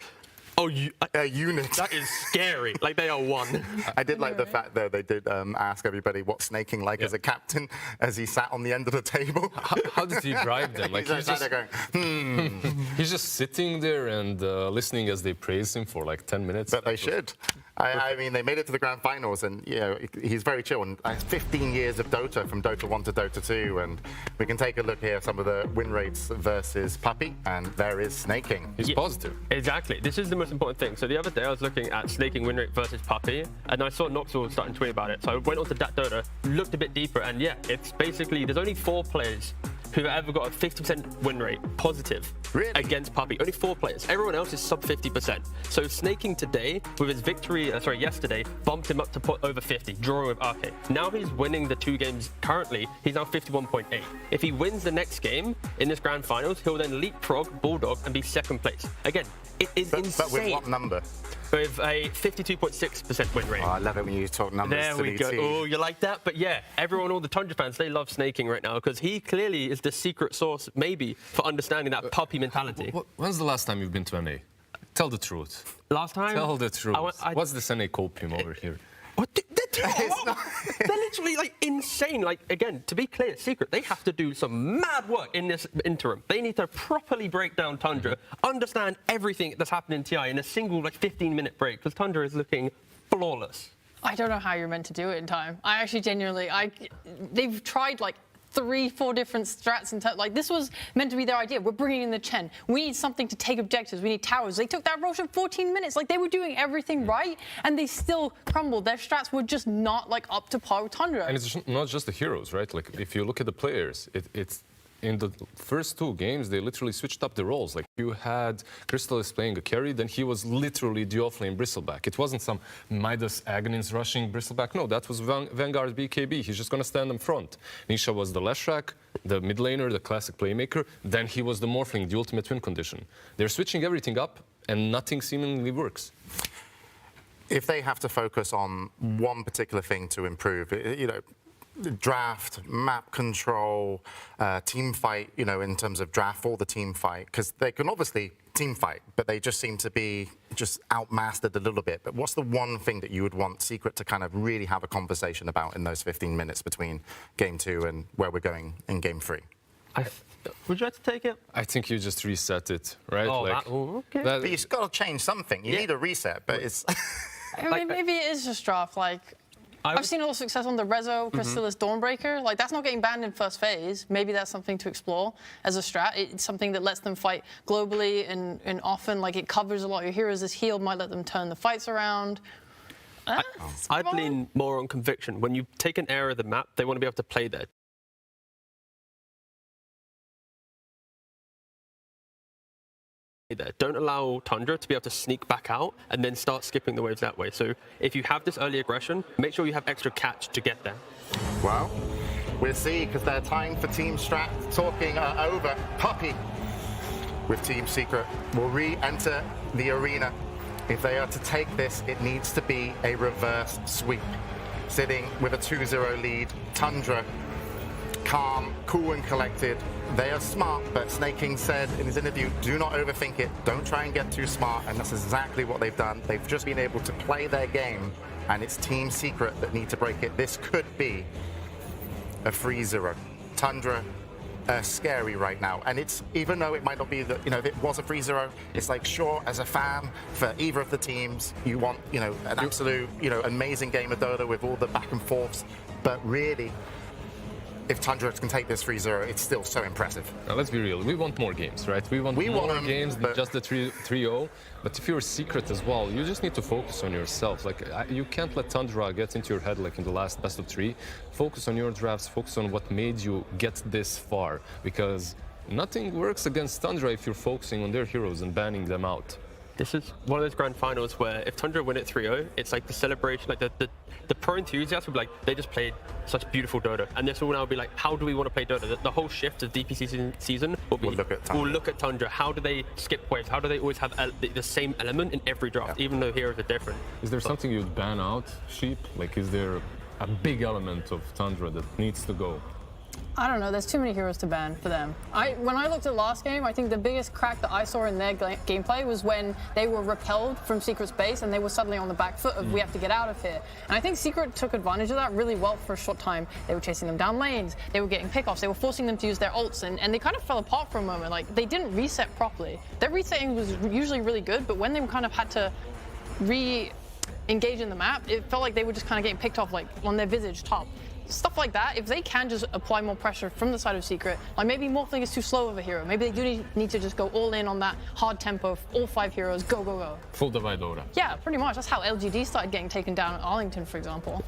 Oh, a unit. That is scary. Like they are one. I did like the fact that they did ask everybody what's snaking like as a captain as he sat on the end of the table. How did he drive them? Like he's just going, He's just sitting there and listening as they praise him for like 10 minutes. But they should. I mean, they made it to the grand finals, and you know he's very chill. And 15 years of Dota, from Dota 1 to Dota 2, and we can take a look here at some of the win rates versus Puppey, and there is snaking. He's positive. Exactly. This is the most important thing. So the other day I was looking at snaking win rate versus Puppey, and I saw Noxel starting to tweet about it. So I went onto that Dota, looked a bit deeper, and yeah, it's basically there's only 4 players who've ever got a 50% win rate, positive, against Puppey. Only 4 players. Everyone else is sub 50%. So snaking today, with his victory, yesterday, bumped him up to put over 50, drawing with RK. Now he's winning the 2 games currently. He's now 51.8. If he wins the next game in this grand finals, he'll then leapfrog Bulldog and be 2nd place. Again, it is insane. But with what number? With a 52.6% win rate. Oh, I love it when you talk numbers. There we go. Oh, you like that? But yeah, everyone, all the Tundra fans, they love snaking right now because he clearly is the secret source, maybe, for understanding that Puppey mentality. When's the last time you've been to NA? Tell the truth. Last time? Tell the truth. What's this NA copium over here? What? They're literally like insane. Like, again, to be clear, Secret, they have to do some mad work in this interim. They need to properly break down Tundra, understand everything that's happened in TI in a single 15-minute break, because Tundra is looking flawless. I don't know how you're meant to do it in time. I actually genuinely, they've tried 3-4 different strats and this was meant to be their idea. We're bringing in the Chen. We need something to take objectives. We need towers. They took that Roche in 14 minutes. They were doing everything right, and they still crumbled. Their strats were just not up to par with Tundra. And it's not just the heroes, right? If you look at the players, it's in the first 2 games, they literally switched up the roles. You had Crystallis playing a carry, then he was literally the offlane Bristleback. It wasn't some Midas Aghanim's rushing Bristleback. No, that was Vanguard BKB. He's just going to stand in front. Nisha was the Leshrac, the mid laner, the classic playmaker. Then he was the Morphling, the ultimate win condition. They're switching everything up, and nothing seemingly works. If they have to focus on one particular thing to improve, draft, map control, team fight, in terms of draft or the team fight, because they can obviously team fight, but they just seem to be just outmastered a little bit. But what's the one thing that you would want Secret to kind of really have a conversation about in those 15 minutes between game 2 and where we're going in game 3? Would you like to take it? I think you just reset it, right? Okay. But you've got to change something. You need a reset, but it's... maybe it is just draft. I've seen a lot of success on the Rezo, Crystallis, Dawnbreaker. That's not getting banned in first phase. Maybe that's something to explore as a strat. It's something that lets them fight globally and often, it covers a lot of your heroes. This heal might let them turn the fights around. I'd lean more on conviction. When you take an area of the map, they want to be able to play there. Don't allow Tundra to be able to sneak back out and then start skipping the waves that way. So if you have this early aggression, make sure you have extra catch to get there. Well, we'll see, because their time for Team Strat talking over. Puppey with Team Secret will re-enter the arena. If they are to take this, it needs to be a reverse sweep. Sitting with a 2-0 lead, Tundra, calm, cool and collected. They are smart, but Snaking said in his interview, do not overthink it. Don't try and get too smart, and that's exactly what they've done. They've just been able to play their game, and it's Team Secret that need to break it. This could be a 3-0. Tundra scary right now, and it's, even though it might not be if it was a 3-0, it's sure, as a fan for either of the teams, you want an absolute amazing game of Dota with all the back and forths, but really, if Tundra can take this 3-0, it's still so impressive. Now, let's be real. We want more games, right? We want more games than just the 3-0. But if you're Secret as well, you just need to focus on yourself. You can't let Tundra get into your head in the last best of 3. Focus on your drafts. Focus on what made you get this far. Because nothing works against Tundra if you're focusing on their heroes and banning them out. This is one of those grand finals where if Tundra win at 3-0, it's the celebration, the pro enthusiasts will be they just played such beautiful Dota. And this will now be how do we want to play Dota? The whole shift of DPC season will be, we'll look at Tundra. How do they skip waves? How do they always have the same element in every draft, even though heroes are different? Is there something you'd ban out, Sheep? Is there a big element of Tundra that needs to go? I don't know. There's too many heroes to ban for them. When I looked at last game, I think the biggest crack that I saw in their gameplay was when they were repelled from Secret's base and they were suddenly on the back foot of we have to get out of here. And I think Secret took advantage of that really well for a short time. They were chasing them down lanes. They were getting pickoffs. They were forcing them to use their ults, and they kind of fell apart for a moment. They didn't reset properly. Their resetting was usually really good, but when they kind of had to re-engage in the map, it felt like they were just kind of getting picked off on their Visage top. Stuff like that, if they can just apply more pressure from the side of Secret, maybe Morphling is too slow of a hero. Maybe they do need to just go all in on that hard tempo, all 5 heroes, go, go, go. Full divide Dota. Yeah, pretty much. That's how LGD started getting taken down at Arlington, for example.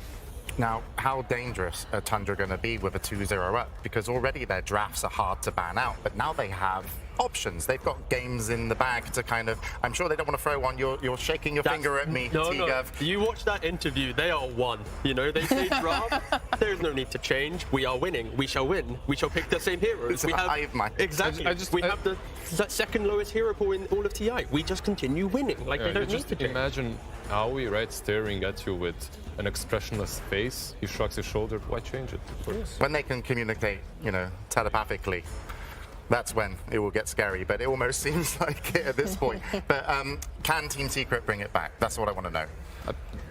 Now, how dangerous are Tundra going to be with a 2-0 up? Because already their drafts are hard to ban out, but now they have options. They've got games in the bag to kind of... I'm sure they don't want to throw one. You're shaking your finger at me, No. Tigav. You watch that interview, they are one. You know, they say draft. There's no need to change. We are winning. We shall win. We shall pick the same heroes. We have exactly. We have the second lowest hero pool in all of TI. We just continue winning. Like, they don't need to change. Imagine Aoi, right, staring at you with an expressionless face. He shrugs his shoulder. Why change it? When they can communicate, you know, telepathically, that's when it will get scary, but it almost seems like it at this point. But can Team Secret bring it back? That's what I want to know.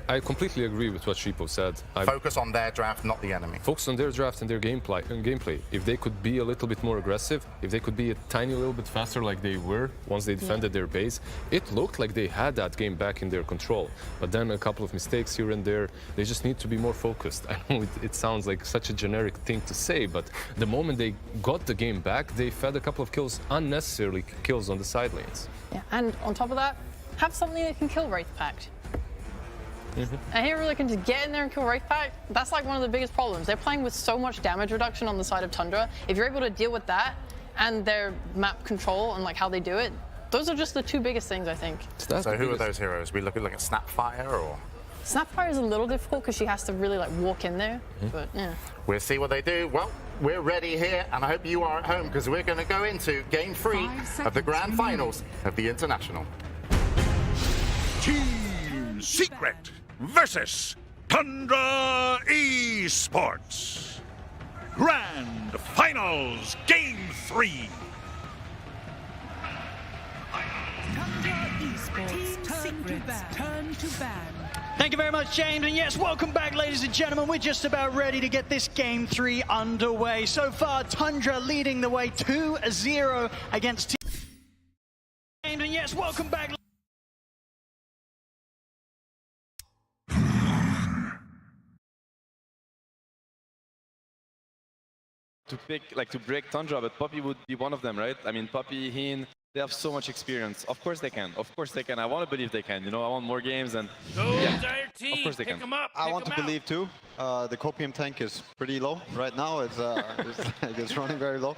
I completely agree with what Shippo said. Focus on their draft, not the enemy. Focus on their draft and their gameplay. If they could be a little bit more aggressive, if they could be a tiny little bit faster like they were once they defended their base, it looked like they had that game back in their control. But then a couple of mistakes here and there, they just need to be more focused. I know it sounds like such a generic thing to say, but the moment they got the game back, they fed a couple of kills, unnecessarily kills on the side lanes. Yeah, and on top of that, have something that can kill Wraith Pact. A hero that can just get in there and kill Wraith Pact, that's like one of the biggest problems. They're playing with so much damage reduction on the side of Tundra. If you're able to deal with that and their map control and like how they do it, those are just the two biggest things, I think. So who are those heroes? We look at Snapfire or? Snapfire is a little difficult because she has to really like walk in there, but yeah. We'll see what they do. Well, we're ready here, and I hope you are at home because we're going to go into Game 3 of the Grand Finals of the International. Team Secret versus Tundra Esports. Grand Finals Game 3. Tundra Esports turn to ban. Thank you very much, James. And yes, welcome back, ladies and gentlemen. We're just about ready to get this Game 3 underway. So far, Tundra leading the way 2-0 against Team. James, and yes, welcome back. To break Tundra, but Poppy would be one of them, right? I mean, Poppy, Heen, they have so much experience. Of course they can. Of course they can. I want to believe they can. You know, I want more games and Entire team, of course they can. I want to believe too. The copium tank is pretty low right now. It's running very low.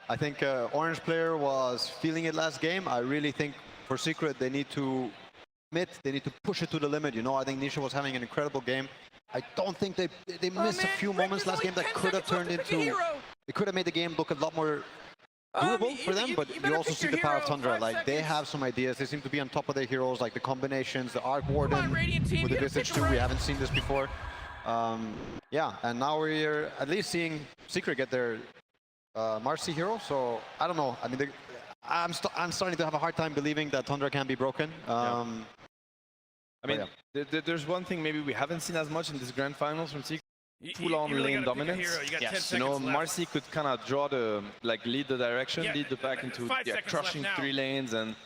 I think Orange player was feeling it last game. I really think for Secret they need to commit. They need to push it to the limit. You know, I think Nisha was having an incredible game. I don't think they missed a few moments last game that could have turned into. It could have made the game look a lot more doable for them, but you also see the power of Tundra. Like, they have some ideas. They seem to be on top of their heroes, like the combinations, the Arc Warden with the Visage too. We haven't seen this before. Yeah, and now we're at least seeing Secret get their Marcy hero. So I don't know. I mean, I'm starting to have a hard time believing that Tundra can be broken. I mean, there's one thing maybe we haven't seen as much in this Grand Finals from Secret. Full-on lane dominance. You know, Marcy could kind of draw the, lead the direction, lead the back into crushing 3 lanes, and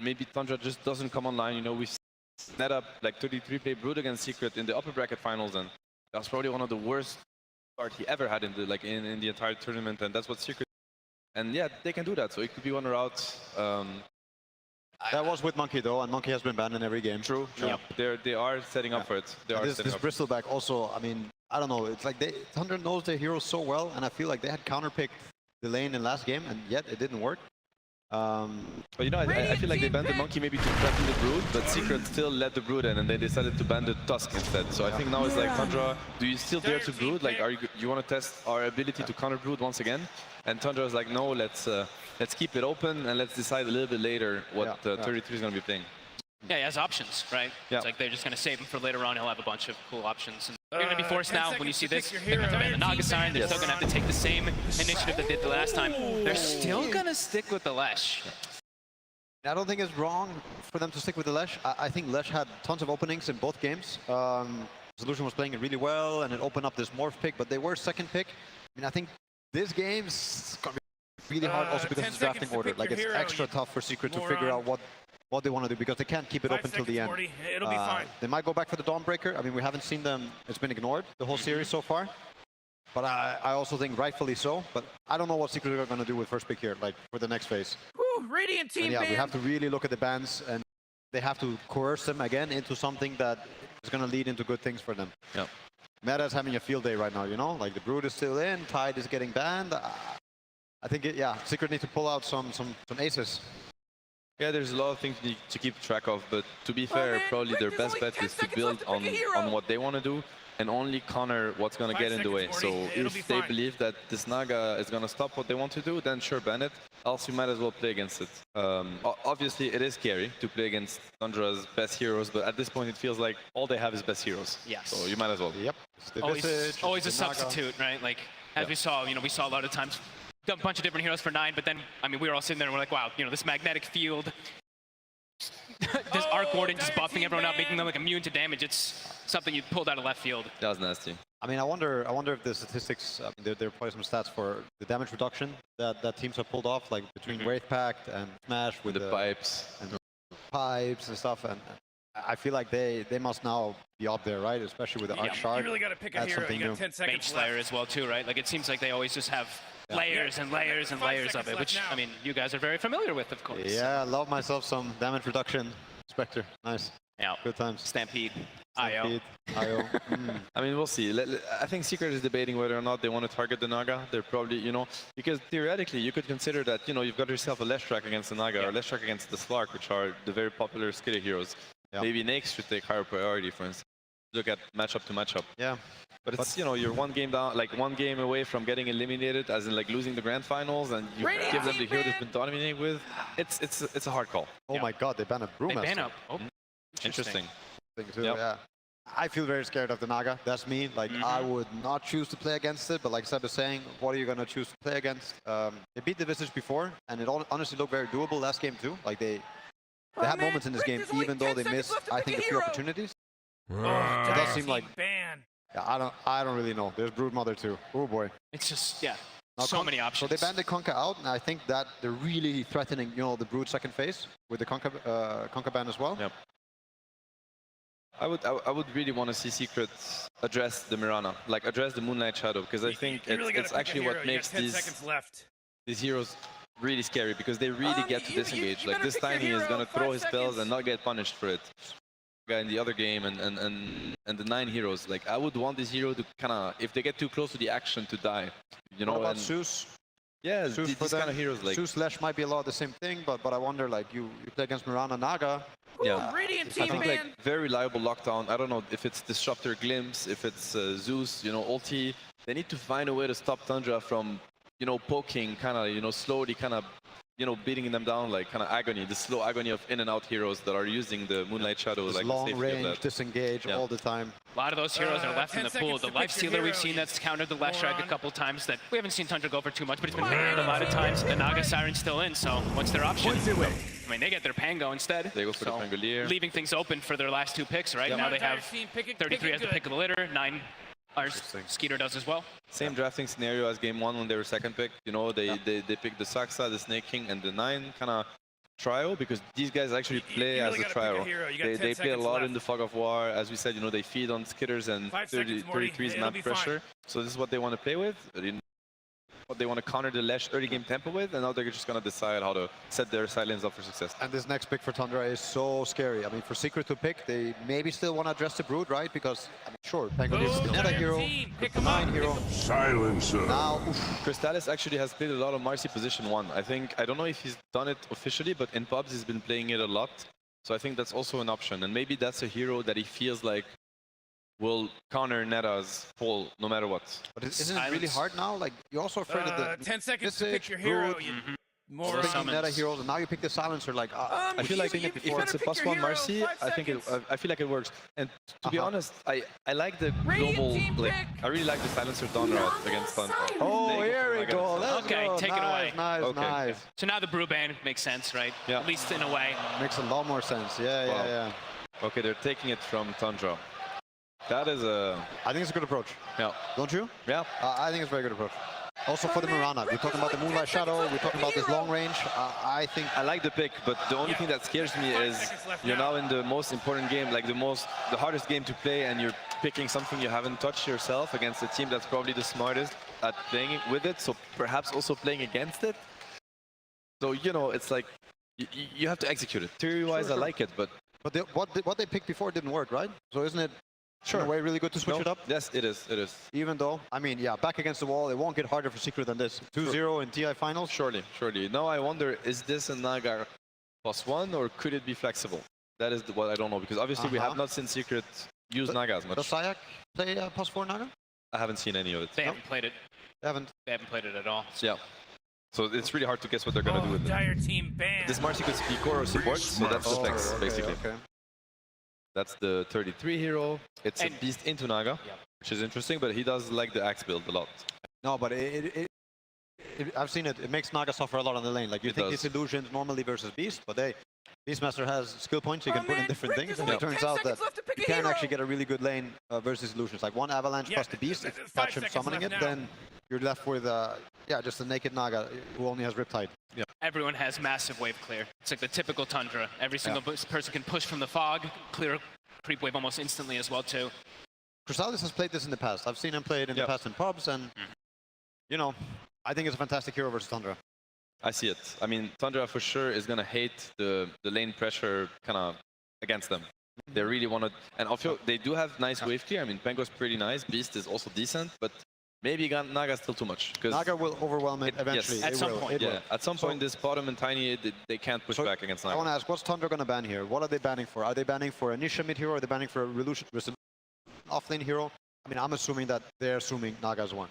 maybe Tundra just doesn't come online. You know, we net up 33 play Brood against Secret in the upper bracket finals, and that's probably one of the worst start he ever had in the in the entire tournament, and that's what Secret. And yeah, they can do that. So it could be one route. That was with Monkey though, and Monkey has been banned in every game. True. They are setting up for it. This Bristleback also, I mean, I don't know. It's like Tundra knows their heroes so well, and I feel like they had counterpicked the lane in last game, and yet it didn't work. But you know, I feel like they banned the Monkey maybe to threaten the Brood, but Secret still let the Brood in, and they decided to ban the Tusk instead. So I think now it's like, Tundra, do you still dare to Brood? Like, you want to test our ability to counter Brood once again? And Tundra is like, no, let's keep it open, and let's decide a little bit later what 33 is going to be playing. Yeah, he has options, right? Yeah. It's like they're just going to save him for later on. He'll have a bunch of cool options. And you're going to be forced now, when you see this, they're going to have to ban the Naga Siren. They're still going to have to take the same initiative they did the last time. They're still going to stick with the Lesh. I don't think it's wrong for them to stick with the Lesh. I think Lesh had tons of openings in both games. Solution was playing it really well, and it opened up this Morph pick, but they were second pick. I mean, I think this game's going to be really hard also because it's drafting order. Like, it's extra tough for Secret to figure out what they want to do, because they can't keep it open till the end. It'll be fine. They might go back for the Dawnbreaker. I mean, we haven't seen them. It's been ignored the whole series so far. But I also think rightfully so. But I don't know what Secret are going to do with first pick here, like for the next phase. Woo, Radiant team. Yeah, we have to really look at the bans, and they have to coerce them again into something that is going to lead into good things for them. Yeah. Meta's having a field day right now, you know? Like the Brood is still in, Tide is getting banned. I think, Secret need to pull out some aces. Yeah, there's a lot of things to keep track of, but to be fair, probably their best bet is to build on what they want to do and only counter what's going to get in the way. So if they believe that this Naga is going to stop what they want to do, then sure, ban it. Else you might as well play against it. Obviously, it is scary to play against Tundra's best heroes, but at this point, it feels like all they have is best heroes. Yes. So you might as well. Yep. Always a substitute, right? Like, as we saw, we saw a lot of times a bunch of different heroes for 9, but then, I mean, we were all sitting there and we're like, wow, this magnetic field, this Arc Warden just buffing everyone up, making them like immune to damage. It's something you pulled out of left field. That was nasty. I mean, I wonder if the statistics, there are probably some stats for the damage reduction that teams have pulled off, like between Wraith Pact and Smash with the pipes. And the pipes and stuff. And I feel like they must now be up there, right? Especially with the Arc Shard. You really got to pick a hero. You got 10 seconds Mage Slayer left. as well, too, right? Like, it seems like they always just have layers and layers and layers of it, which, I mean, you guys are very familiar with, of course. Yeah, I love myself some damage reduction. Spectre, nice. Yeah. Good times. Stampede. IO. I mean, we'll see. I think Secret is debating whether or not they want to target the Naga. They're probably, because theoretically you could consider that, you've got yourself a Leshrac against the Naga or Leshrac against the Slark, which are the very popular Skitty heroes. Yeah. Maybe Nakes should take higher priority, for instance. Look at matchup to matchup. Yeah. But it's, you're one game down, like one game away from getting eliminated, as in like losing the grand finals, and you give them the hero they've been dominating with. It's a hard call. Oh my God, they banned a Brewmaster. They ban up. Oh, interesting. Too, yeah. I feel very scared of the Naga. That's me. Like, I would not choose to play against it, but like Seb is saying, what are you going to choose to play against? They beat the Visage before, and it honestly looked very doable last game too. Like, they had moments in this game, even though they missed, I think, a few opportunities. It does seem like... Yeah, I don't really know. There's Broodmother too. Oh boy. It's just, so many options. So they banned the Conker out, and I think that they're really threatening, the Brood second phase with the Conker ban as well. Yep. I would really want to see Secret address the Mirana, like address the Moonlight Shadow, because I think it's actually what makes these heroes really scary, because they really get to disengage. Like this Tiny is going to throw his spells and not get punished for it. Guy in the other game and the 9 heroes, like I would want this hero to kind of, if they get too close to the action, to die. What about Zeus? Yeah, Zeus these kind of heroes, like Zeus Slash might be a lot of the same thing, but I wonder, like you play against Mirana Naga. Yeah, I think like very reliable lockdown. I don't know if it's Disruptor Glimpse, if it's Zeus, ulti. They need to find a way to stop Tundra from, poking, kind of, slowly, kind of, beating them down, like kind of agony, the slow agony of in and out heroes that are using the Moonlight Shadow, Just like long range, disengage all the time. A lot of those heroes are left in the pool. The Life Stealer we've seen that's countered the Leshrac a couple times that we haven't seen Tundra go for too much, but he's been banned a lot of times. The Naga Siren's still in, so what's their option? I mean, they get their Pango instead. They go for the Pangolier. Leaving things open for their last 2 picks, right? Now they have 33 as the pick of the litter, 9 Skeeter does as well. Same drafting scenario as game 1 when they were second pick. They picked the Saksa, the Snake King, and the 9 kind of trio, because these guys actually play as a trio. They play a lot in the Fog of War. As we said, they feed on Skitters and 33's map pressure. So this is what they want to play with. What they want to counter the Lesh early game tempo with, and now they're just going to decide how to set their silence up for success. And this next pick for Tundra is so scary. I mean, for Secret to pick, they maybe still want to address the Brood, right? Because, I mean, sure, Penguin is the meta hero, the 9 hero. Silencer. Now, Crystallis actually has played a lot of Marcy position 1. I don't know if he's done it officially, but in pubs he's been playing it a lot. So I think that's also an option. And maybe that's a hero that he feels like will counter Neta's pull no matter what. But isn't it really hard now? Like, you're also afraid of the 10 seconds to pick your hero. More meta heroes, and now you pick the Silencer. Like, I feel like if it's a +1 Marcy, I feel like it works. And to be honest, I like the global. Like, I really like the Silencer dawn route against Thunder. Oh, here we go. Okay, take it away. Nice. So now the Brew ban makes sense, right? Yeah. At least in a way. Makes a lot more sense. Yeah. Okay, they're taking it from Tundra. That is a... I think it's a good approach. Yeah. Don't you? Yeah. I think it's a very good approach. Also for the Mirana. We're talking about the Moonlight Shadow. We're talking about this long range. I think... I like the pick, but the only thing that scares me is you're now in the most important game, like the hardest game to play, and you're picking something you haven't touched yourself against a team that's probably the smartest at playing with it, so perhaps also playing against it. So, it's like, you have to execute it. Theory-wise, I like it, but... But what they picked before didn't work, right? So isn't it Sure. In a way, really good to switch it up. Yes, it is. It is. Even though, I mean, yeah, back against the wall, it won't get harder for Secret than this. 2-0 in TI finals. Surely, surely. Now I wonder, is this a Naga +1 or could it be flexible? That is what I don't know, because obviously we have not seen Secret use Naga as much. Does Sayak play +4 Naga? I haven't seen any of it. They haven't played it. They haven't played it at all. Yeah. So it's really hard to guess what they're going to do with it. Dire team banned. This Marcy could be core or support, so that's the flex, basically. Okay. That's the 33 hero. It's a beast into Naga, which is interesting, but he does like the axe build a lot. No, but I've seen it. It makes Naga suffer a lot on the lane. Like you think these illusions normally versus Beast, but Beastmaster has skill points you can put in different things, and it turns out that you can actually get a really good lane versus illusions. Like one avalanche plus the Beast, if you catch him summoning it, then you're left with just a naked Naga who only has Riptide. Yeah. Everyone has massive wave clear. It's like the typical Tundra. Every single person can push from the fog, clear creep wave almost instantly as well too. Chrysalis has played this in the past. I've seen him play it in the past in pubs, and you know, I think it's a fantastic hero versus Tundra. I see it. I mean, Tundra for sure is going to hate the lane pressure kind of against them. They really want to, and also they do have nice wave clear. I mean, Pengo's pretty nice. Beast is also decent, but maybe Naga's still too much. Naga will overwhelm it eventually. Yes, at some point. Yeah, at some point, this bottom and tiny, they can't push back against Naga. I want to ask, what's Tundra going to ban here? What are they banning for? Are they banning for a Nisha mid hero? Or are they banning for a Resolution offlane hero? I mean, I'm assuming that they're assuming Naga's one.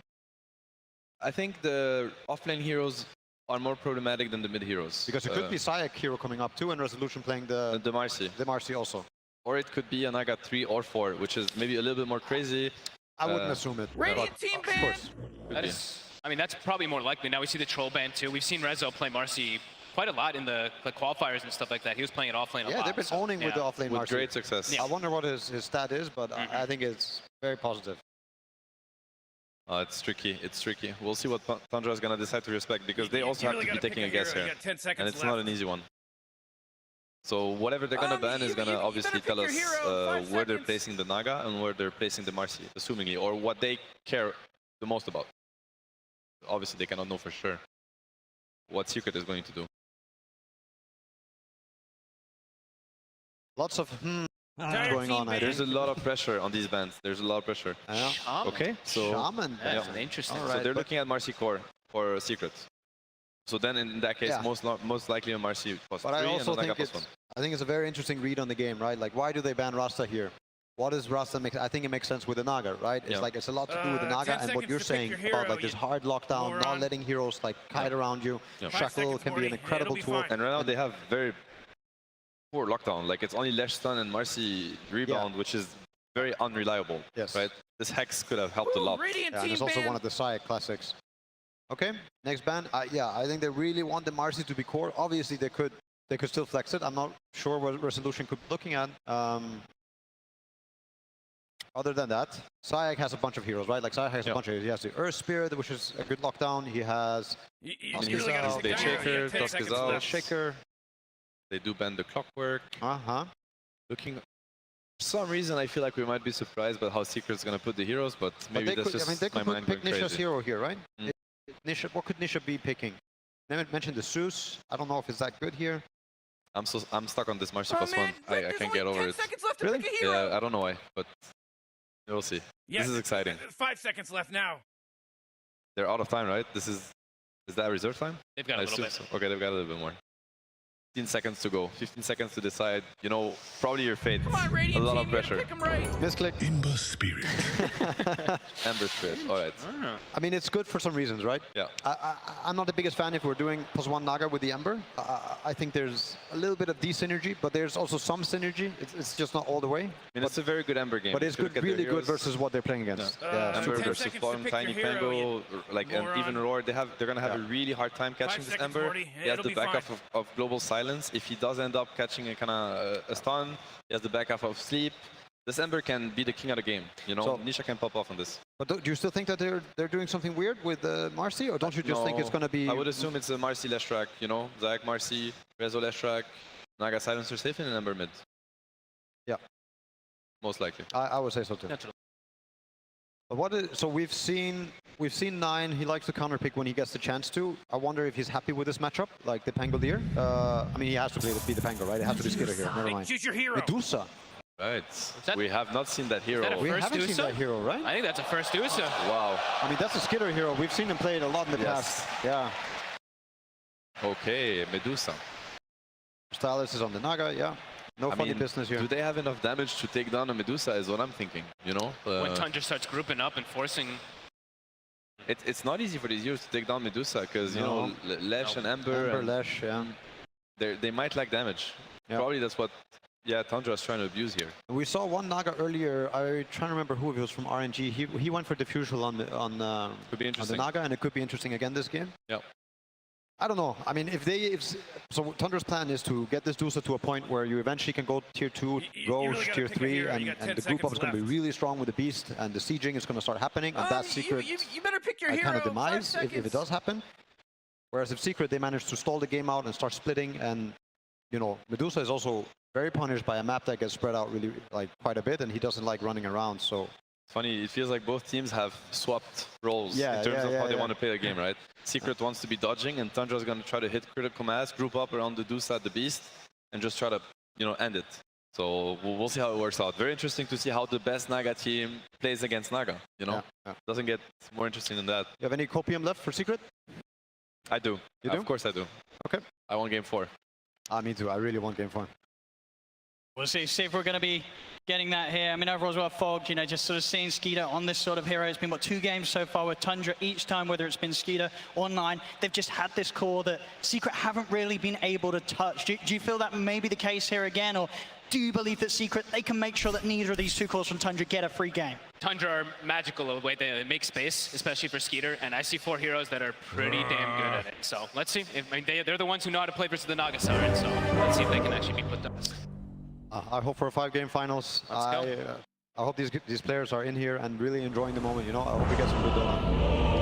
I think the offlane heroes are more problematic than the mid heroes. Because it could be Sayak hero coming up too, and Resolution playing the Marcy. The Marcy also. Or it could be a Naga 3 or 4, which is maybe a little bit more crazy. I wouldn't assume it. Radiant team ban. Of course. I mean, that's probably more likely. Now we see the troll ban too. We've seen Rezo play Marcy quite a lot in the qualifiers and stuff like that. He was playing it offlane a lot. Yeah, they've been owning with the offlane Marcy. With great success. I wonder what his stat is, but I think it's very positive. It's tricky. It's tricky. We'll see what Tundra is going to decide to respect, because they also have to be taking a guess here. And it's not an easy one. So whatever they're going to ban is going to obviously tell us where they're placing the Naga and where they're placing the Marcy, assumingly, or what they care the most about. Obviously, they cannot know for sure what Secret is going to do. Lots of going on. There's a lot of pressure on these bans. There's a lot of pressure. Okay, so Shaman. That's interesting. So they're looking at Marcy core for Secret. So then in that case, most likely a Marcy +3 but I also and a Naga think +1. I think it's a very interesting read on the game, right? Like, why do they ban Rasta here? What does Rasta make? I think it makes sense with the Naga, right? It's like it's a lot to do with the Naga and what you're saying about like this hard lockdown, not letting heroes like kite around you. Shackle can be an incredible tool. And right now they have very poor lockdown. Like it's only Lesh Stun and Marcy rebound, which is very unreliable. Yes. Right. This Hex could have helped a lot. And it's also one of the Sayak classics. Okay, next ban. I think they really want the Marcy to be core. Obviously, they could still flex it. I'm not sure what Resolution could be looking at. Other than that, Sayak has a bunch of heroes, right? Like Sayak has a bunch of heroes. He has the Earth Spirit, which is a good lockdown. He has They Shaker, Dusk is out. Shaker. They do ban the Clockwork. Looking. For some reason, I feel like we might be surprised by how Secret's going to put the heroes, but maybe that's just my mind going pick Nisha's crazy. hero here, right? Nisha, what could Nisha be picking? Nemeth mentioned the Zeus. I don't know if it's that good here. I'm stuck on this Marcy +1. I can't get over it. Really? Yeah, I don't know why, but we'll see. This is exciting. 5 seconds left now. They're out of time, right? Is that reserve time? They've got a little bit. So. Okay, they've got a little bit more. 15 seconds to go. 15 seconds to decide. You know, probably your fate. Come on, Radiant a lot team, of pressure. pick 'em right. Misclick. Ember Spirit. Ember Spirit. All right. I mean, it's good for some reasons, right? Yeah. I'm not the biggest fan if we're doing +1 Naga with the Ember. I think there's a little bit of synergy, but there's also some synergy. It's just not all the way. I mean, it's a very good Ember game. But it's good, really good versus what they're playing against. Ember versus Storm, Tiny Pengo, like and even Roar. They're gonna have a really hard time catching this Ember. He has the backup of Global Silence. If he does end up catching a kind of a stun, he has the backup of Sleep. This Ember can be the king of the game. You know, so, Nisha can pop off on this. But do you still think that they're doing something weird with Marcy, or don't you just think it's going to be? I would assume it's a Marcy Leshrac. You know, Zayak Marcy, Rezo Leshrac, Naga Silencer safe in an Ember mid. Yeah, most likely. I would say so too. But so we've seen Nine. He likes to counterpick when he gets the chance to. I wonder if he's happy with this matchup, like the Pangolier. I mean, he has to be the Pango, right? It has to be Skitter here. Never mind. Choose your hero. Medusa. Right. We have not seen that hero. We haven't seen that hero, right? I think that's a first USA. Wow. I mean, that's a Skitter hero. We've seen him play it a lot in the past. Yeah. Okay, Medusa. Stylus is on the Naga, yeah. No funny business here. Do they have enough damage to take down a Medusa is what I'm thinking, you know? When Tundra starts grouping up and forcing... It's not easy for these heroes to take down Medusa because, you know, Lesh and Ember, Lesh, yeah. They might lack damage. Yeah. Probably that's what, Tundra is trying to abuse here. We saw one Naga earlier. I'm trying to remember who it was from RNG. He went for diffusal on the Naga, and it could be interesting again this game. Yep. I don't know. I mean, so Tundra's plan is to get this Dusa to a point where you eventually can go tier 2, go tier 3, and the group up is going to be really strong with the Beast, and the sieging is going to start happening, and that's Secret You better pick your hero. kind of demise 5 if it does happen. Whereas if Secret, they manage to stall the game out and start splitting, and you know, Medusa is also very punished by a map that gets spread out really quite a bit, and he doesn't like running around. So it's funny, it feels like both teams have swapped roles in terms of how they want to play the game, right? Secret wants to be dodging, and Tundra is going to try to hit critical mass, group up around the Dusa, the Beast, and just try to, you know, end it. So we'll see how it works out. Very interesting to see how the best Naga team plays against Naga, you know? Doesn't get more interesting than that. You have any copium left for Secret? I do. You do? Of course I do. Okay. I want game 4. Me too. I really want game 4. We'll see if we're going to be getting that here. I mean, overall as well, Fog, you know, just sort of seeing Skeeter on this sort of hero. It's been, what, 2 games so far with Tundra. Each time, whether it's been Skeeter or 9, they've just had this core that Secret haven't really been able to touch. Do you feel that may be the case here again, or do you believe that Secret, they can make sure that neither of these 2 cores from Tundra get a free game? Tundra are magical the way they make space, especially for Skeeter, and I see 4 heroes that are pretty damn good at it. So let's see. I mean, they're the ones who know how to play versus the Naga Siren, so let's see if they can actually be put to us. I hope for a 5-game finals. I hope these players are in here and really enjoying the moment. You know, I hope we get some good done.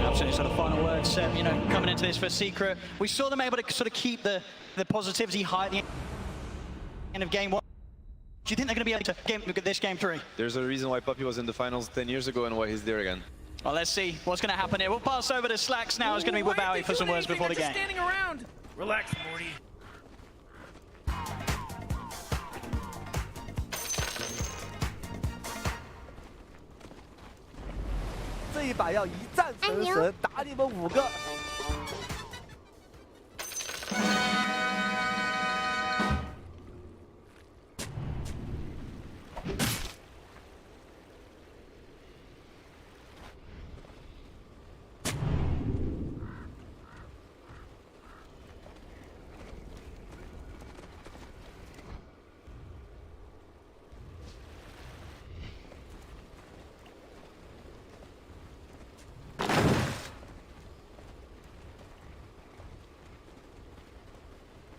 Absolutely, sort of final words, Seb, you know, coming into this for Secret. We saw them able to sort of keep the positivity high at the end of game 1. Do you think they're going to be able to look at this game 3? There's a reason why Puppy was in the finals 10 years ago and why he's there again. Well, let's see what's going to happen here. We'll pass over to Slacks now. It's going to be Wabawi for some words before the game. Standing around. Relax, Morty.这一把要一战成神，打你们5个。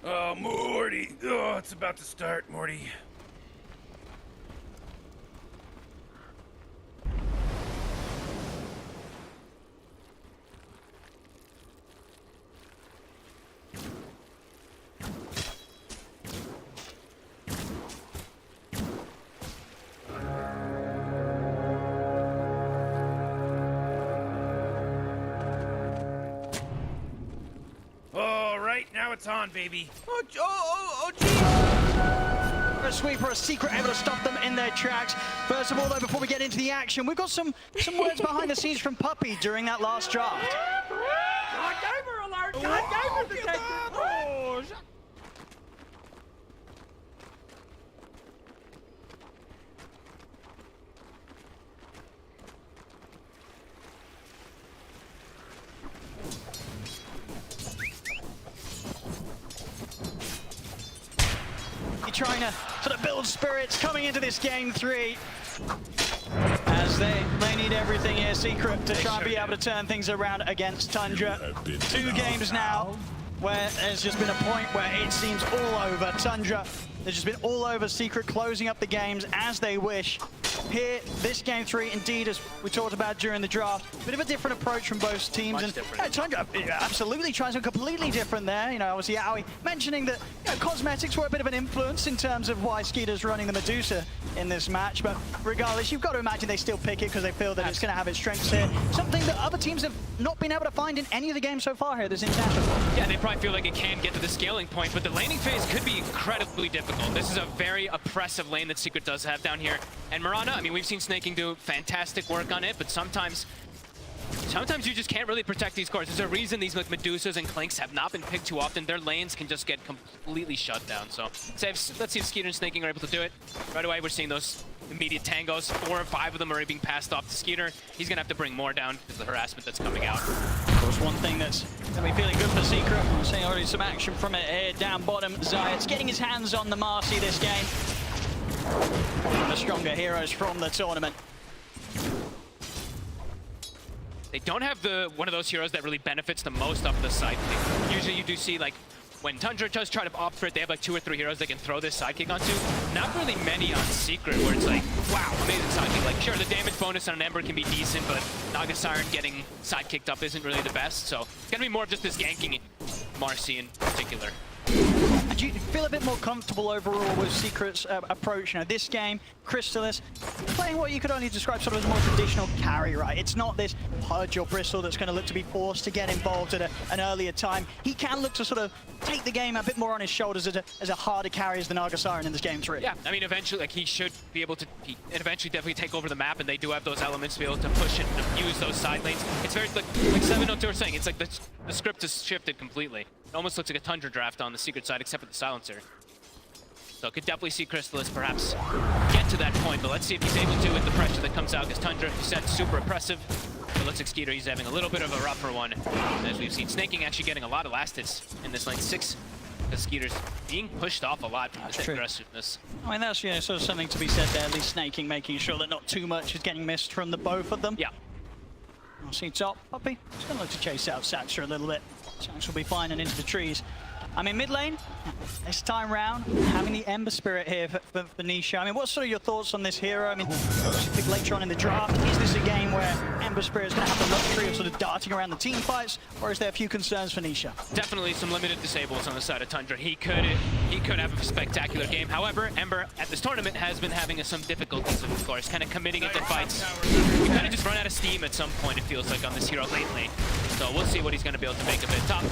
Oh, Morty. Oh, it's about to start, Morty. All right, now it's on, baby. Oh, geez. A sweeper, a Secret able to stop them in their tracks. First of all, though, before we get into the action, we've got some words behind the scenes from Puppy during that last draft. God gamer alert! God gamer detected! Oh, trying to sort of build spirits coming into this game 3. As they need everything here, Secret, to try and be able to turn things around against Tundra. 2 games now where there's just been a point where it seems all over. Tundra, there's just been all over Secret closing up the games as they wish. here, this game 3, indeed, as we talked about during the draft, bit of a different approach from both teams. Much and different. Tundra absolutely tries something completely different there. You know, obviously, Aoi mentioning that cosmetics were a bit of an influence in terms of why Skeeter's running the Medusa in this match. But regardless, you've got to imagine they still pick it because they feel that it's going to have its strengths here. Something that other teams have not been able to find in any of the games so far here this international. Yeah, they probably feel like it can get to the scaling point, but the laning phase could be incredibly difficult. This is a very oppressive lane that Secret does have down here. And Mirana, I mean, we've seen Snaking do fantastic work on it, but sometimes you just can't really protect these cores. There's a reason these like Medusas and Clinks have not been picked too often. Their lanes can just get completely shut down. So let's see if Skeeter and Snaking are able to do it. Right away, we're seeing those immediate tangos. 4 or 5 of them are already being passed off to Skeeter. He's going to have to bring more down because of the harassment that's coming out. Of course, one thing that's going to be feeling good for Secret, we're seeing already some action from it here down bottom. Zayat's getting his hands on the Marcy this game. One of the stronger heroes from the tournament. They don't have one of those heroes that really benefits the most off the side kick. Usually you do see, like, when Tundra does try to opt for it, they have like 2 or 3 heroes they can throw this sidekick onto. Not really many on Secret where it's like, wow, amazing sidekick. Like, sure, the damage bonus on an Ember can be decent, but Naga Siren getting sidekicked up isn't really the best. So it's going to be more of just this ganking Marcy in particular. And do you feel a bit more comfortable overall with Secret's approach? You know, this game, Crystalis, playing what you could only describe sort of as a more traditional carry, right? It's not this Pudge or Bristle that's going to look to be forced to get involved at an earlier time. He can look to sort of take the game a bit more on his shoulders as a harder carry as the Naga Siren in this game 3. Yeah, I mean, eventually, like, he should be able to eventually definitely take over the map, and they do have those elements to be able to push it and use those side lanes. It's very, like 702 were saying, it's like the script has shifted completely. It almost looks like a Tundra draft on the Secret side, except for the silencer. So could definitely see Crystalis perhaps get to that point, but let's see if he's able to with the pressure that comes out, because Tundra, you said, super oppressive. It looks like Skeeter, he's having a little bit of a rougher one. As we've seen, Snaking actually getting a lot of last hits in this lane 6, because Skeeter's being pushed off a lot from this aggressiveness. I mean, that's sort of something to be said there, at least Snaking, making sure that not too much is getting missed from the both of them. Yeah. I'll see top. Puppey, he's going to look to chase out Saxer a little bit. Saxer will be fine and into the trees. I mean, mid lane, this time round, having the Ember Spirit here for Nisha. I mean, what's sort of your thoughts on this hero? I mean, later on in the draft, is this a game where Ember Spirit is going to have the luxury of sort of darting around the team fights, or is there a few concerns for Nisha? Definitely some limited disables on the side of Tundra. He could have a spectacular game. However, Ember at this tournament has been having some difficulties, of course, kind of committing into fights. We kind of just run out of steam at some point, it feels like, on this hero lately. So we'll see what he's going to be able to make of it. Top,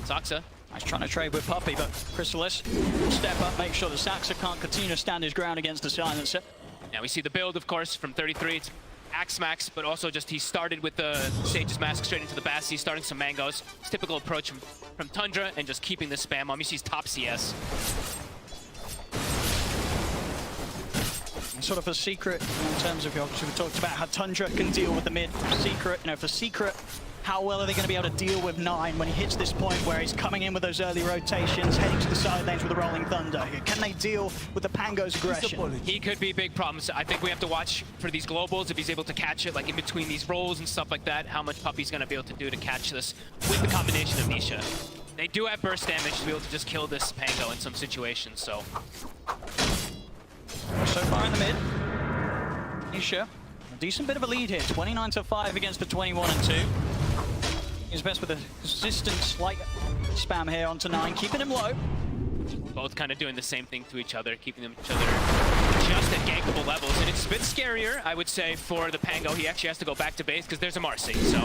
Saxa. He's trying to trade with Puppey, but Crystalis will step up, make sure that Saxa can't continue to stand his ground against the silencer. Now we see the build, of course, from 33. It's Axe Max, but also just he started with the Sage's Mask straight into the Bassi, starting some Mangoes. It's typical approach from Tundra and just keeping the spam on. You see top CS. Sort of a Secret in terms of, obviously we talked about how Tundra can deal with the mid. Secret, you know, for Secret, how well are they going to be able to deal with 9 when he hits this point where he's coming in with those early rotations, heading to the side lanes with the Rolling Thunder? Can they deal with the Pango's aggression? He could be big problems. I think we have to watch for these globals, if he's able to catch it, like in between these rolls and stuff like that, how much Puppey's going to be able to do to catch this with the combination of Nisha. They do have burst damage to be able to just kill this Pango in some situations, so. So far in the mid, Nisha, a decent bit of a lead here, 29-5 against the 21-2. He's best with a consistent slight spam here onto 9, keeping him low. Both kind of doing the same thing to each other, keeping each other just at gankable levels. And it's a bit scarier, I would say, for the Pango. He actually has to go back to base because there's a Marcy. So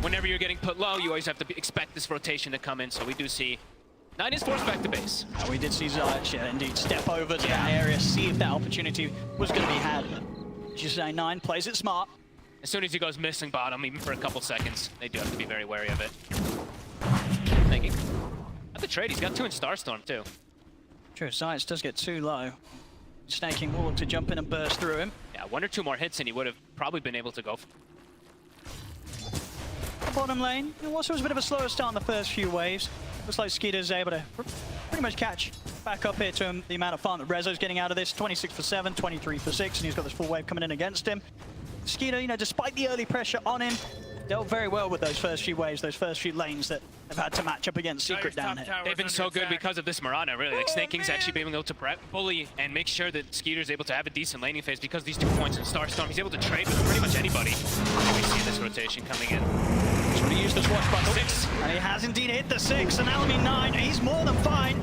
whenever you're getting put low, you always have to expect this rotation to come in. So we do see 9 is forced back to base. We did see Zayat, yeah, indeed, step over to that area, see if that opportunity was going to be had. As you say, 9 plays it smart. As soon as he goes missing bottom, even for a couple seconds, they do have to be very wary of it. Thinking. At the trade, he's got 2 in Starstorm, too. True, Science does get too low. Snaking will look to jump in and burst through him. Yeah, 1 or 2 more hits and he would have probably been able to go. Bottom lane, it was a bit of a slower start in the first few waves. Looks like Skeeter's able to pretty much catch back up here to him, the amount of farm that Rezo's getting out of this. 26 for 7, 23 for 6, and he's got this full wave coming in against him. Skeeter, you know, despite the early pressure on him, dealt very well with those first few waves, those first few lanes that they've had to match up against Secret down here. They've been so good because of this Mirana, really. Like, Snake King's actually been able to bully and make sure that Skeeter's able to have a decent laning phase because these 2 points in Starstorm. He's able to trade with pretty much anybody. We see this rotation coming in. He's already used this watch button. 6. And he has indeed hit the 6, and Alamy 9. He's more than fine.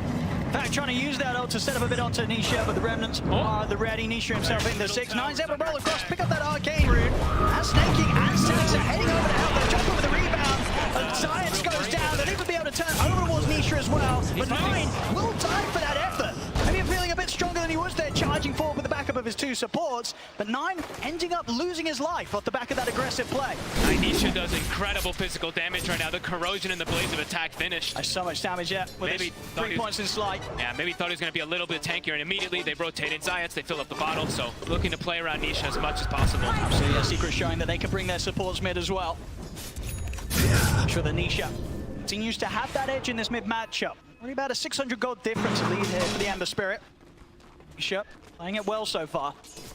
In fact, trying to use that ult to set up a bit onto Nisha, but the Remnants are the ready. Nisha himself in the 6. 9's able to roll across, pick up that arcane rune. As Snake King and Sax are heading over to help. They're jumping with the rebound. Science goes down. They'll even be able to turn over towards Nisha as well. But 9 will die for that effort. Maybe feeling a bit stronger than he was there, charging forward with the backup of his 2 supports. But 9 ending up losing his life off the back of that aggressive play. Nisha does incredible physical damage right now. The corrosion and the blaze of attack finished. There's so much damage yet with maybe 3 points in slide. Yeah, maybe thought he was going to be a little bit tankier, and immediately they rotate in Zayats, they fill up the bottle, so looking to play around Nisha as much as possible. Absolutely, Secret showing that they can bring their supports mid as well. I'm sure that Nisha continues to have that edge in this mid matchup. Only about a 600 gold difference lead here for the Ember Spirit. Nisha playing it well so far.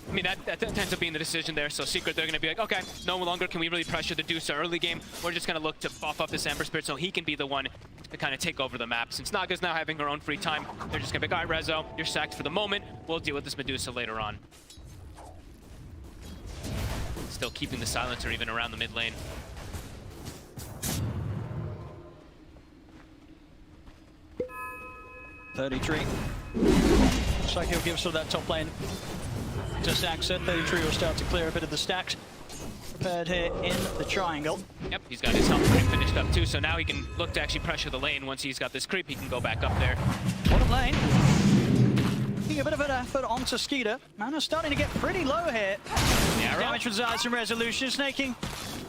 I mean, that tends to be in the decision there, so Secret, they're going to be like, okay, no longer can we really pressure the Deuce early game. We're just going to look to buff up this Ember Spirit so he can be the one to kind of take over the map. Since Naga's now having her own free time, they're just going to be like, all right, Rezo, you're sacked for the moment. We'll deal with this Medusa later on. Still keeping the silencer even around the mid lane. $33. Looks like he'll give some of that top lane to Saxa. 33 will start to clear a bit of the stacks. Prepared here in the triangle. Yep, he's got his helmet creep finished up too, so now he can look to actually pressure the lane. Once he's got this creep, he can go back up there. Bottom lane. Taking a bit of an effort onto Skeeter. Mana's starting to get pretty low here. Damage resides in Resolution. Snaking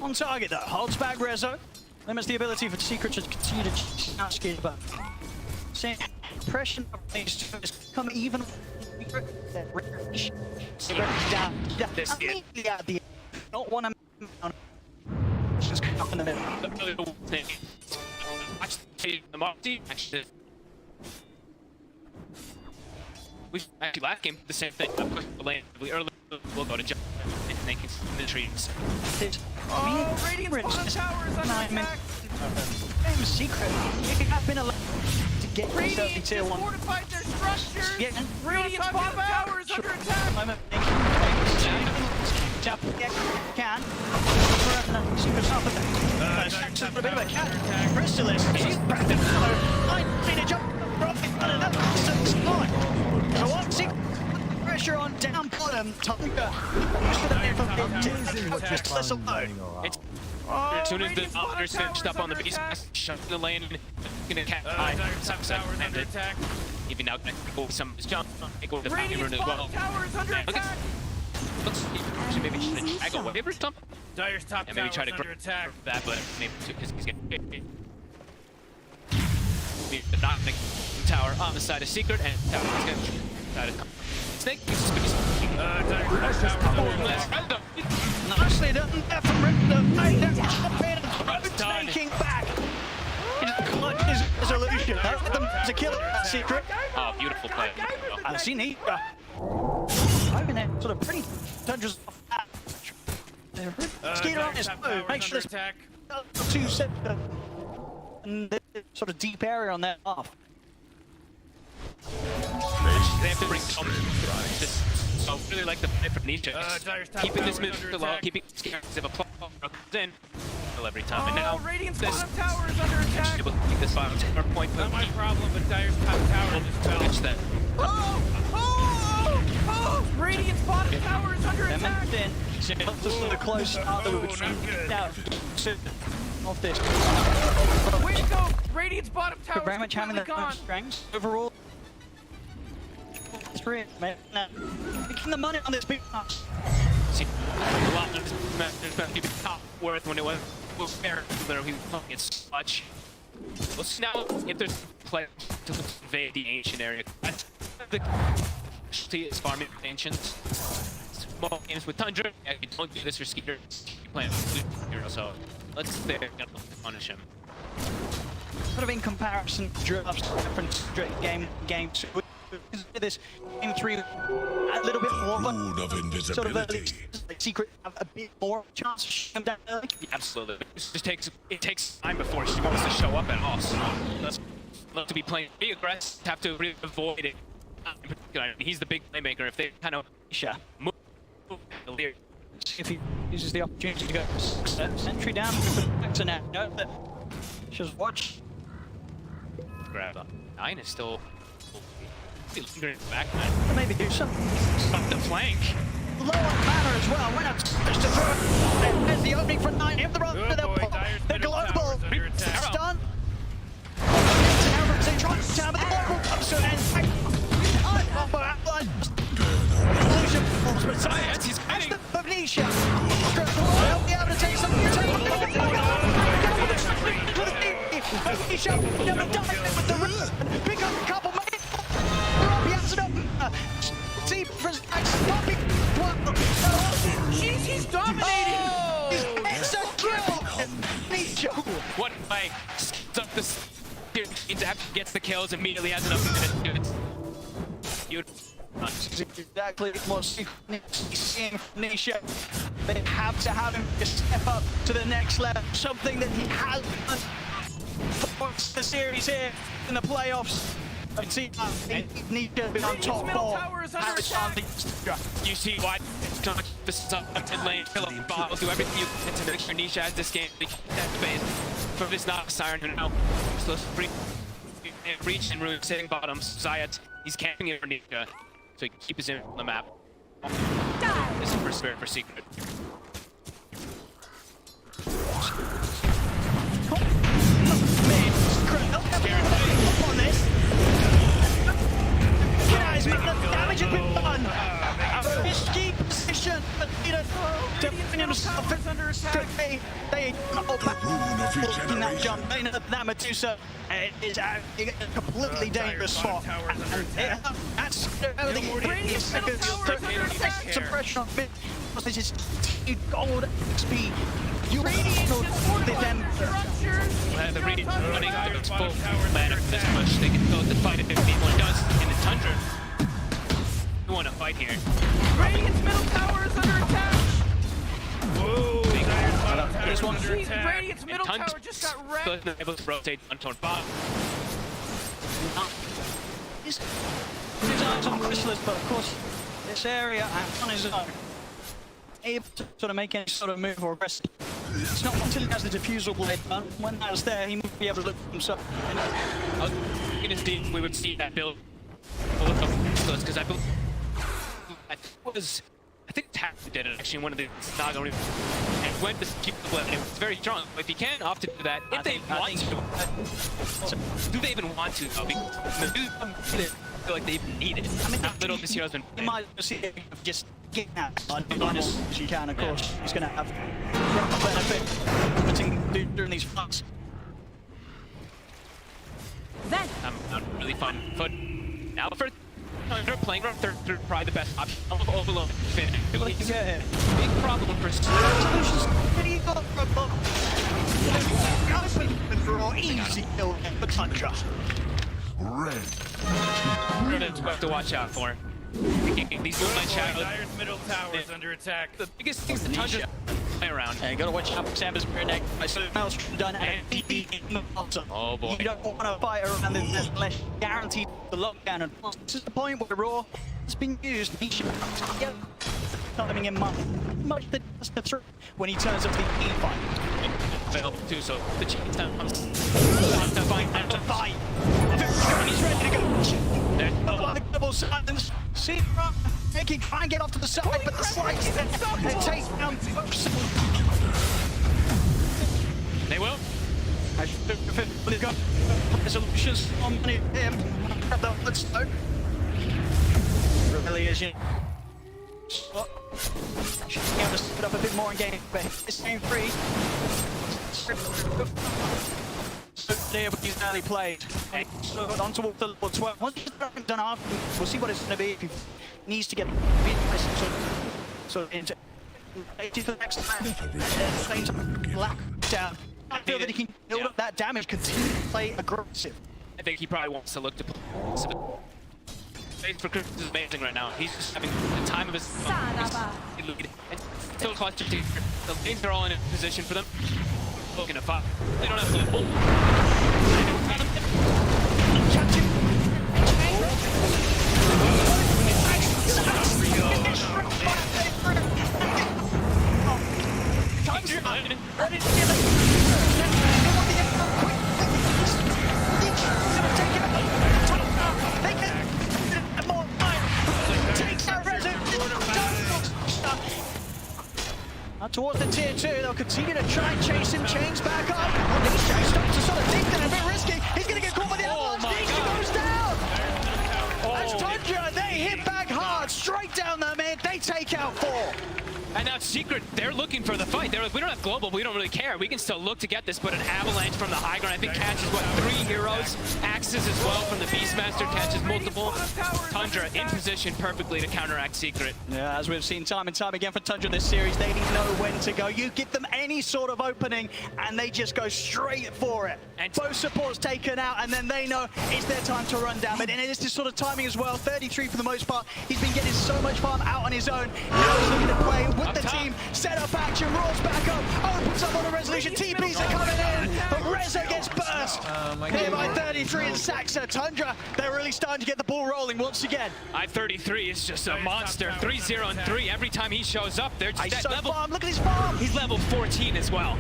on target though. Holds back Rezo. Limits the ability for Secret to continue to Skeeter, but seeing pressure needs to come even. Down. Immediately at the not one of just come up in the middle. Watch the Marty. We've actually last game the same thing. The lane early. We'll go to jump and making the trees. Oh, Radiant's bottom tower is under attack. Secret. You have been allowed to get Radiant has fortified their structures. Radiant's bottom tower is under attack. Can. Secret's up with that. A bit of a cat. Crystallis. She's back to follow. I need to jump. So what? Secret. Pressure on down bottom. Tonga. Crystallis alone. As soon as the Outlaws finished up on the base, shut the lane, gonna catch high. Even now, some of his jump, take over the back rune as well. Looks maybe should tag away or something. Dire's top and maybe try to under attack. That, but maybe because he's getting not the tower on the side of Secret, and tower is gonna Snake is nicely done from the snaking back. Clutch his resolution. That's a killer. Secret. Oh, beautiful play. I've seen he. I've been sort of pretty Tundra's off that. Skeeter on his move. Make sure there's 2 set and sort of deep area on that off. They have to bring so really like the play for Nisha. Keeping this mid low, keeping scares of a plug in every time. And now Radiant's bottom tower is under attack. Able to keep this bottom tower point. Not my problem, but Dire's top tower just fell. Catch that. Radiant's bottom tower is under attack. So helps us to close out now. Off this. Way to go! Radiant's bottom tower very much having the gone. strengths overall. Three, man. Making the money on this big match. See, a lot of this match, there's been a few top worth when it was fair. Literally, it's clutch. We'll see now if there's play to invade the ancient area. That's the specialty is farming ancients. Small games with Tundra. Yeah, you don't do this for Skeeter. You play hero, so let's there punish him. Sort of in comparison, drafts different games. This game 3 a little bit more of a sort of early Secret have a bit more chance to shoot him down early? Absolutely. It takes time before she wants to show up at all. So let's look to be playing big aggressive, have to really avoid it. He's the big playmaker. If they kind of move the see if he uses the opportunity to go sentry down to now. No, but just watch. Grab up. Nine is still lingering back. Maybe do something. Stop the flank. Low on mana as well. When it's to throw. There's the opening for 9. Hit the run to the global. Stun. They try to stab the global. So then. Science, he's fighting. Nisha. Help me out to take some. Nisha, never done it with the run. Pick up a couple minutes. He has it up. See, for his popping. Jeez, he's dominating. It's a kill. Nisha. What play? Up this. Gets the kills immediately. Has enough minutes. Exactly what he's seeing from Nisha. They have to have him just step up to the next level. Something that he has done for the series here in the playoffs. And see, Nisha been on top 4. You see why this is up mid lane, fill up the bottle, do everything you can to make sure Nisha has this game that space. From this not Siren who now reach and ruin sitting bottoms. Zayat, he's camping it for Nisha. So he keep his in on the map. This is for Spirit for Secret. Guys, the damage has been done. A risky position, but defending himself under attack. They in that jump. That Medusa is out in a completely dangerous spot. That's suppression on mid. This is gold XP. You the Radiant running out of full ladder this much. They can go to fight if anyone does in the Tundra. We want to fight here. Radiant's middle tower is under attack. Whoa! This one. Radiant's middle tower just got wrecked. Able to rotate on bottom. His eyes on Chrysalis, but of course, this area on his own. Able to sort of make any sort of move or aggressive. It's not until he has the diffusal blade done. When that's there, he might be able to look for himself. In his team, we would see that build. Because I think Tap did it actually in one of the Naga and went to keep the blade. It was very strong. If he can opt to do that, if they want to, do they even want to though? Because they feel like they even need it. I mean, how little this year has been. You might see it just get out as you can, of course. He's going to have benefit during these fights. I'm really fun foot. Now for Tundra playing around third, probably the best option. Overload Finn. Big problem for Solutions. Pretty good for easy kill for Tundra. What to watch out for. These Moonlight Shadows. Dire's middle tower is under attack. The biggest things the Tundra play around. And gotta watch out for Samba's rear neck. I saw else done and oh boy. You don't want to fight around this unless guaranteed the lockdown. And this is the point where Raw has been used. He should get timing in mind. Much the through when he turns up the E5. Available too, so the chance comes to fight. He's ready to go. There's the double silence. See, they can try and get off to the side, but the slice and take down. They will. I should got resolutions on him. Let's go. Really is you. Should be able to split up a bit more in game, but it's game 3. So there he's early played. So on towards the level 12. Once he's done after, we'll see what it's going to be if he needs to get so into the next time. Black down. I feel that he can build up that damage, continue to play aggressive. I think he probably wants to look to space for Chris is amazing right now. He's just having the time of his lead. And still clutch. The lanes are all in a position for them. Looking to fight. They don't have to. Towards the tier 2, they'll continue to try and chase him. Chains back up. Nisha starts to sort of think they're a bit risky. He's going to get caught by the avalanche. Nisha goes down. As Tundra, they hit back hard, straight down the mid. They take out 4. And now Secret, they're looking for the fight. They're like, we don't have global, we don't really care. We can still look to get this, but an avalanche from the high ground. I think catches, what, 3 heroes? Axes as well from the Beastmaster, catches multiple. Tundra in position perfectly to counteract Secret. Yeah, as we've seen time and time again for Tundra this series, they know when to go. You give them any sort of opening, and they just go straight for it. And both supports taken out, and then they know it's their time to run down. And it is this sort of timing as well. 33 for the most part. He's been getting so much farm out on his own. Now he's looking to play with the team. Set up action, rolls back up, opens up on a resolution. TPs are coming in, but Rezo gets burst. Here by 33 and Saxa. Tundra, they're really starting to get the ball rolling once again. I-33 is just a monster. 3-0 and 3. Every time he shows up, they're just He's so level. farm. Look at his farm. He's level 14 as well.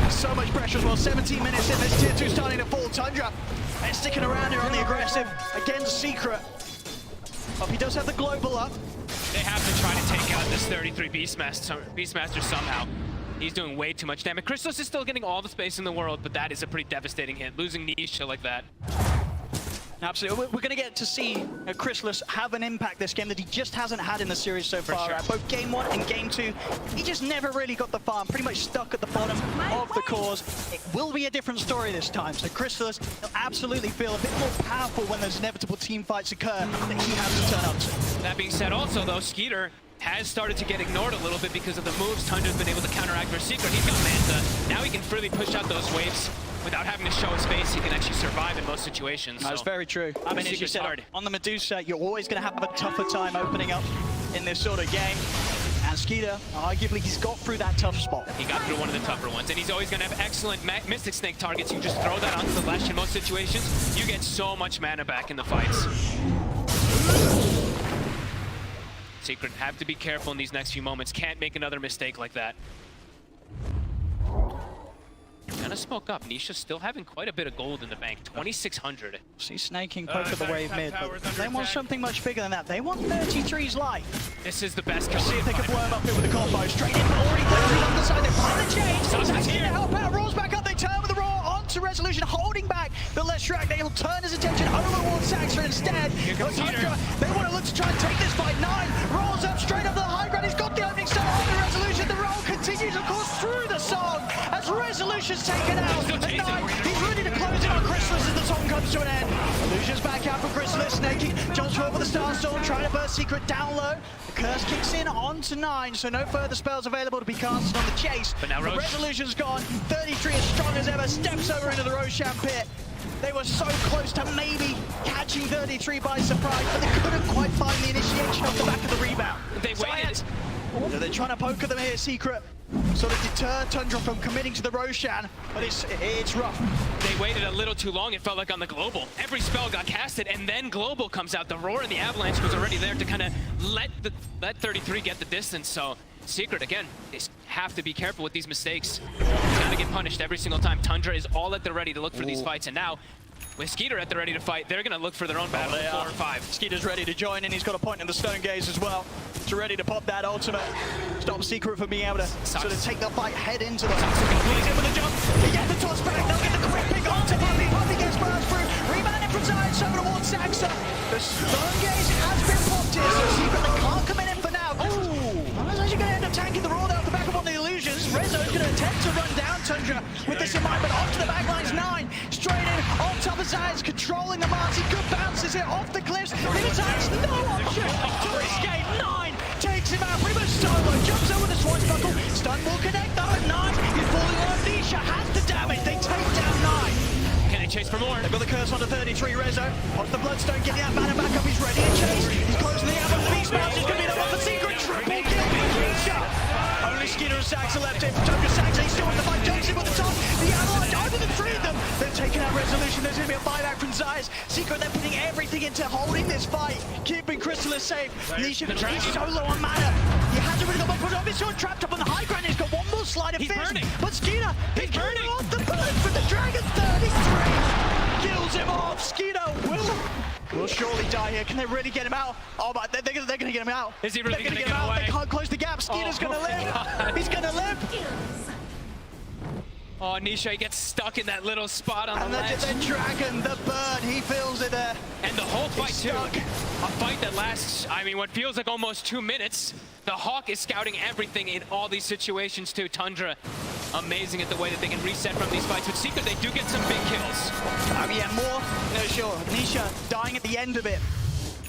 So much pressure as well. 17 minutes in, this tier 2 starting to fall. Tundra, they're sticking around here on the aggressive against Secret. Oh, he does have the global up. They have to try to take out this 33 Beastmaster somehow. He's doing way too much damage. Chrysalis is still getting all the space in the world, but that is a pretty devastating hit. Losing Nisha like that. Absolutely. We're going to get to see Chrysalis have an impact this game that he just hasn't had in the series so far. Sure. Both Game 1 and Game 2, he just never really got the farm, pretty much stuck at the bottom of the cores. It will be a different story this time, so Chrysalis will absolutely feel a bit more powerful when those inevitable team fights occur that he has to turn up to. That being said, also though, Skeeter has started to get ignored a little bit because of the moves Tundra's been able to counteract for Secret. He's got Manta. Now he can freely push out those waves without having to show his face. He can actually survive in most situations. That's very true. I mean, as you said, hard. on the Medusa, you're always going to have a tougher time opening up in this sort of game. And Skeeter, arguably, he's got through that tough spot. He got through one of the tougher ones, and he's always going to have excellent Mystic Snake targets. You just throw that onto the Lesh in most situations. You get so much mana back in the fights. Secret have to be careful in these next few moments. Can't make another mistake like that. Gonna smoke up. Nisha still having quite a bit of gold in the bank. 2,600. See snaking poke at the wave mid, but they want something much bigger than that. They want 33's life. This is the best kill. See if they can worm up here with the combo. Straight in, already 33 on the side. They find the change. That's here to help out. Rolls back up. They turn with the roar onto Resolution, holding back the Leshrac. They'll turn his attention over towards Saxa instead. But Tundra, they want to look to try and take this fight. 9 rolls up straight up the high ground. He's got the opening star on the Resolution. The roll continues, of course, through the song as Resolution's taken out. And 9, he's ready to close it on Chrysalis as the song comes to an end. Illusion's back out for Chrysalis. Snaking jumps forward with the Star Storm, trying to burst Secret down low. The curse kicks in onto 9, so no further spells available to be casted on the chase. But now Roche. Resolution's gone. 33 as strong as ever, steps over into the Roshan pit. They were so close to maybe catching 33 by surprise, but they couldn't quite find the initiation off the back of the rebound. They waited. So they're trying to poke at them here, Secret. So they deter Tundra from committing to the Roshan, but it's rough. They waited a little too long, it felt like on the Global. Every spell got casted, and then Global comes out. The Roar and the Avalanche was already there to kind of let 33 get the distance, so Secret, again, they have to be careful with these mistakes. Gotta get punished every single time. Tundra is all at the ready to look for these fights, and now, with Skeeter at the ready to fight, they're gonna look for their own battle in 4 or 5. Skeeter's ready to join in, he's got a point in the Stone Gaze as well. He's ready to pop that ultimate. Stop Secret from being able to sort of take the fight head into the... He's in with a jump, he gets the toss back, they'll get the quick pick onto Puppy. Puppy gets burst through, rebound in from Zion, over towards Saxa. The Stone Gaze has been popped here, so Secret they can't come in for now. Ooh! That's actually going to end up tanking the Roar out the back of one of the illusions. Rezo's going to attempt to run down Tundra with this in mind, but off to the back lines. 9, straight in, on top of Zion's controlling the Marty. Good bounces here off the cliffs. Minotaur's no option to escape. 9 takes him out, pretty much solo. Jumps over the swashbuckle. Stun will connect though at 9. He's falling on. Nisha has the damage. They take down 9. Can they chase for more. They've got the curse onto 33, Rezo. Wants the Bloodstone, getting that banner back up, he's ready to chase. He's closing the ammo, Beast Mouse is going to be the one for Secret. Triple kill for Nisha. Only Skeeter and Saxa left here. Tundra Saxa, he's still on the fight. Jonesy with the top. The Avalanche over the three of them. They're taking out Resolution. There's going to be a buyback from Zayas. Secret, they're putting everything into holding this fight, keeping Crystallis safe. Nisha, he's so low on mana. He hasn't really got much control. He's trapped up on the high ground. He's got one more slide of fist. But Skeeter, he's burning off the burn for the Dragon. 33 kills him off. Skeeter will surely die here. Can they really get him out? Oh my, they're going to get him out. Is he really going to get him out? away? They can't close the gap. Skeeter's going to live. God. He's going to live. Oh, Nisha, he gets stuck in that little spot on the ledge. The Dragon, the bird, he feels it there. And the whole fight, too. A fight that lasts, I mean, what feels like almost 2 minutes. The Hawk is scouting everything in all these situations, too. Tundra, amazing at the way that they can reset from these fights. With Secret, they do get some big kills. I mean, yeah, more. No, sure. Nisha dying at the end of it.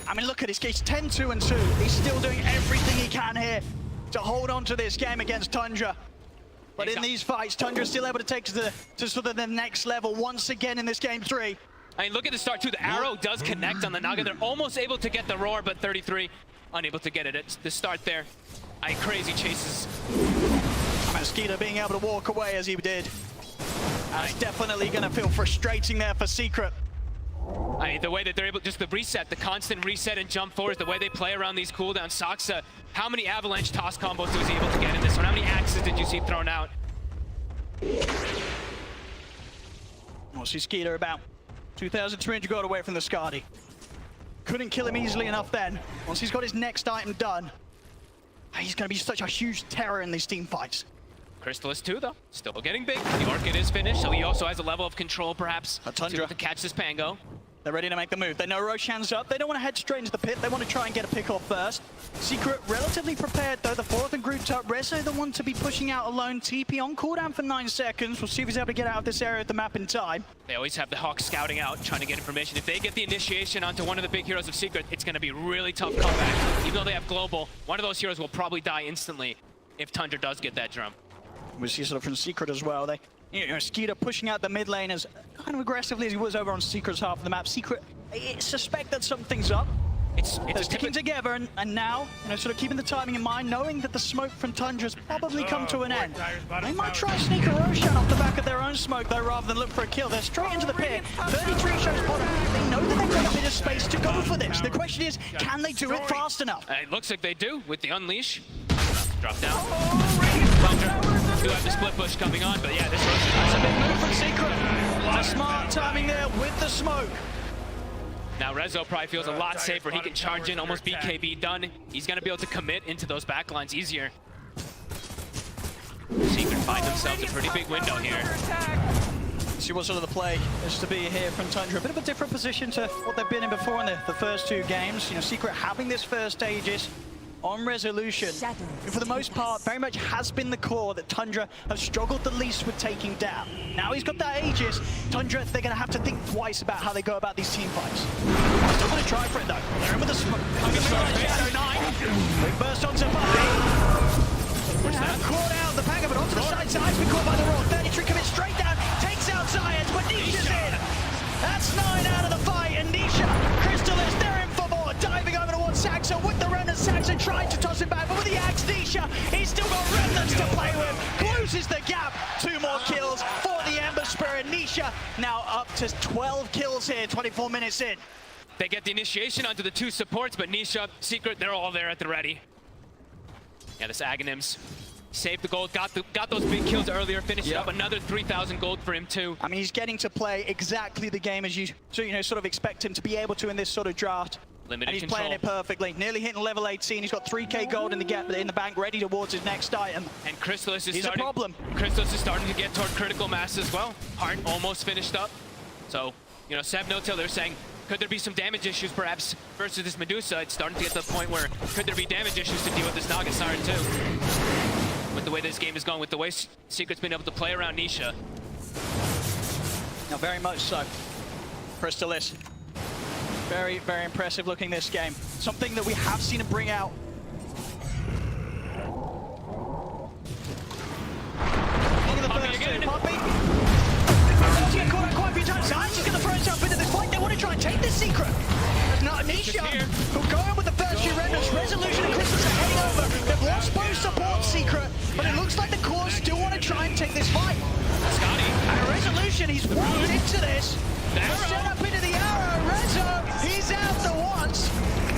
I mean, look at his case, 10-2-2. He's still doing everything he can here to hold on to this game against Tundra. But in these fights, Tundra's still able to take to sort of the next level once again in this game 3. I mean, look at the start, too. The arrow does connect on the Naga. They're almost able to get the roar, but 33 unable to get it at the start there. Crazy chases. Skeeter being able to walk away as he did. That's definitely going to feel frustrating there for Secret. I mean, the way that they're able, just the reset, the constant reset and jump forwards, the way they play around these cooldowns. Saxa, how many avalanche toss combos was he able to get in this one? How many axes did you see thrown out? We'll see Skeeter about 2,300 gold away from the Skadi. Couldn't kill him easily enough then. Once he's got his next item done, he's going to be such a huge terror in these team fights. Crystallis too, though, still getting big. The Orchid is finished, so he also has a level of control, perhaps, to catch this Pango. They're ready to make the move. They know Roshan's up. They don't want to head straight into the pit. They want to try and get a pick off first. Secret relatively prepared, though. The fourth and grouped up. Rezo, the one to be pushing out alone. TP on cooldown for 9 seconds. We'll see if he's able to get out of this area of the map in time. They always have the Hawk scouting out, trying to get information. If they get the initiation onto one of the big heroes of Secret, it's going to be really tough comeback. Even though they have global, one of those heroes will probably die instantly if Tundra does get that drum. We see sort of from Secret as well. They, Skeeter pushing out the mid lane as kind of aggressively as he was over on Secret's half of the map. Secret, I suspect that something's up. They're sticking together, and now, sort of keeping the timing in mind, knowing that the smoke from Tundra's probably come to an end. They might try and sneak a Roshan off the back of their own smoke, though, rather than look for a kill. They're straight into the pit. 33 shows bottom. They know that they've got a bit of space to go for this. The question is, can they do it fast enough? It looks like they do with the Unleash. Drop down. Tundra do have the split push coming on, but yeah, this Roshan. That's a big move from Secret. A lot of smart timing there with the smoke. Now Rezo probably feels a lot safer. He can charge in, almost BKB done. He's going to be able to commit into those backlines easier. Secret find themselves a pretty big window here. See what sort of the play is to be here from Tundra. A bit of a different position to what they've been in before in the first 2 games. Secret having this first Aegis on Resolution, who for the most part very much has been the core that Tundra have struggled the least with taking down. Now he's got that Aegis. Tundra, they're going to have to think twice about how they go about these team fights. Still going to try for it though. They're in with the smoke. Shadow 9. They burst onto Bobby. Caught out the Pango, but onto the side. Zayas been caught by the roar. 33 commits straight down. Takes out Zayas, but Nisha's in. That's 9 out of the fight, and Nisha, Crystallis, they're in for more. Diving over towards Saxa with the Remnant. Saxa trying to toss it back, but with the axe, Nisha, he's still got Remnants to play with. Closes the gap. 2 more kills for the Ember Spirit. Nisha now up to 12 kills here, 24 minutes in. They get the initiation onto the 2 supports, but Nisha, Secret, they're all there at the ready. Yeah, this Aghanims saved the gold, got those big kills earlier, finished up another 3,000 gold for him too. I mean, he's getting to play exactly the game as you sort of expect him to be able to in this sort of draft. Limited and he's control. Playing it perfectly. Nearly hitting level 18. He's got 3k gold in the bank, ready towards his next item. And Crystallis is He's starting. a problem. Crystallis is starting to get toward critical mass as well. Heart almost finished up. So, Seb No Till, they're saying, could there be some damage issues perhaps versus this Medusa? It's starting to get to the point where could there be damage issues to deal with this Naga Siren too? With the way this game is going, with the way Secret's been able to play around Nisha. Now, very much so. Crystallis. Very, very impressive looking this game. Something that we have seen him bring out. Look at the first 2. Poppy. Get caught out quite a few times. Secret. There's not Nisha, who go in with the first few renders. Resolution and Crystals are heading over. They've lost both support Secret, but it looks like the core still want to try and take this fight. Scotty. And Resolution, he's walked into this. Set up into the arrow. Rezo, he's out the once.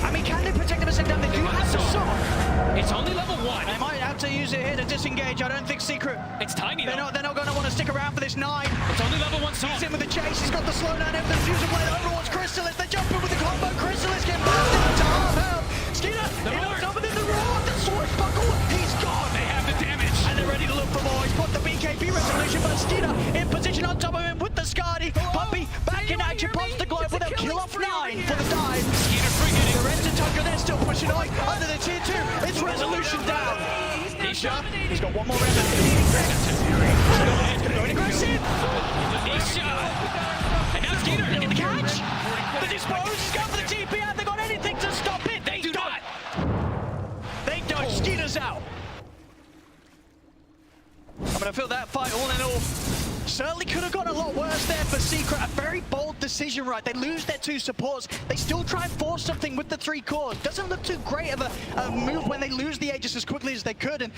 I mean, can they protect him at the same time? They do have the sword. It's only level 1. They might have to use it here to disengage. I don't think Secret. It's tiny though. They're not going to want to stick around for this 9. It's only level 1 sword. He's in with the chase. He's got the slowdown in the fusion blade. Overwatch Crystallis. They jump in with the combo. Crystallis get blasted into half health. Skeeter, in the roar. The sword buckle. He's gone. They have the damage. And they're ready to look for more. He's put the BKB Resolution, but Skeeter in position on top of him with the Skadi. Puppey back in action. Pops the globe with a kill off 9 for the dive. Skeeter friggin' The Reds and Tundra, they're still pushing on under the tier 2. It's Resolution down. Nisha, he's got one more remnant. He's going aggressive. Nisha. And now Skeeter. Look at the catch. The dispose. He's going for the TP. Have they got anything to stop it? They do not. They don't. Skeeter's out. I'm going to feel that fight all in all. Certainly could have gone a lot worse there for Secret. A very bold decision, right? They lose their 2 supports. They still try and force something with the 3 cores. Doesn't look too great of a move when they lose the Aegis as quickly as they could, and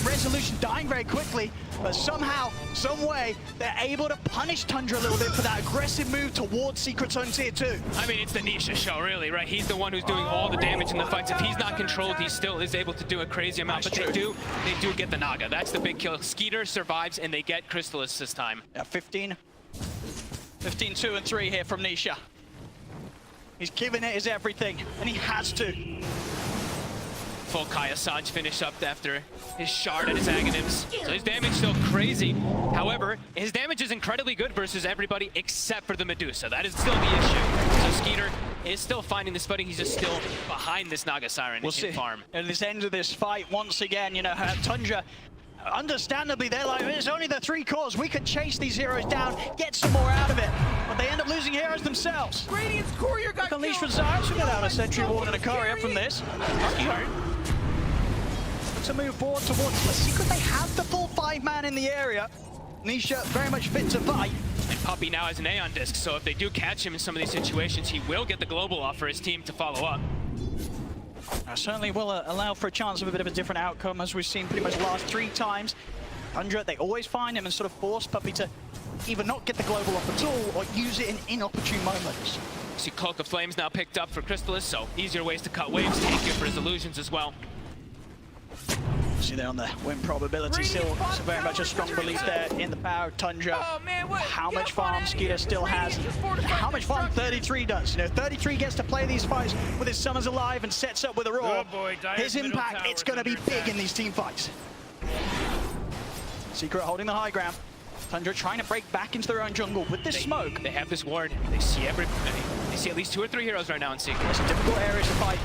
Resolution dying very quickly. But somehow, some way, they're able to punish Tundra a little bit for that aggressive move towards Secret's own tier 2. I mean, it's the Nisha show, really, right? He's the one who's doing all the damage in the fights. If he's not controlled, he still is able to do a crazy amount. But they do get the Naga. That's the big kill. Skeeter survives, and they get Crystallis this time. Yeah, 15, 2 and 3 here from Nisha. He's giving it his everything, and he has to. Full Kaya Saj finish up after his shard and his Aghanims. So his damage still crazy. However, his damage is incredibly good versus everybody except for the Medusa. That is still the issue. So Skeeter is still finding this footing. He's just still behind this Naga Siren We'll see. farm. At this end of this fight, once again, you know, Tundra, understandably, they're like, it's only the 3 cores. We could chase these heroes down, get some more out of it. But they end up losing heroes themselves. Radiant's courier got Unleashed from Zyrus, we get out a Sentry Ward and a courier from this. To move forward towards the Secret, they have the full 5-man in the area. Nisha very much fit to fight. And Puppey now has an Aeon Disc, so if they do catch him in some of these situations, he will get the global off for his team to follow up. Certainly will allow for a chance of a bit of a different outcome, as we've seen pretty much the last 3 times. Tundra, they always find him and sort of force Puppey to either not get the global off at all or use it in inopportune moments. See Cloak of Flames now picked up for Crystallis, so easier ways to cut waves, take it for his illusions as well. See there on the win probability still, so very much a strong belief there in the power of Tundra. How much farm Skeeter still has, how much farm 33 does. You know, 33 gets to play these fights with his Summers Alive and sets up with a roar. His impact, it's going to be big in these team fights. Secret holding the high ground. Tundra trying to break back into their own jungle with this smoke. They have this ward. They see they see at least 2 or 3 heroes right now in Secret. It's difficult areas to fight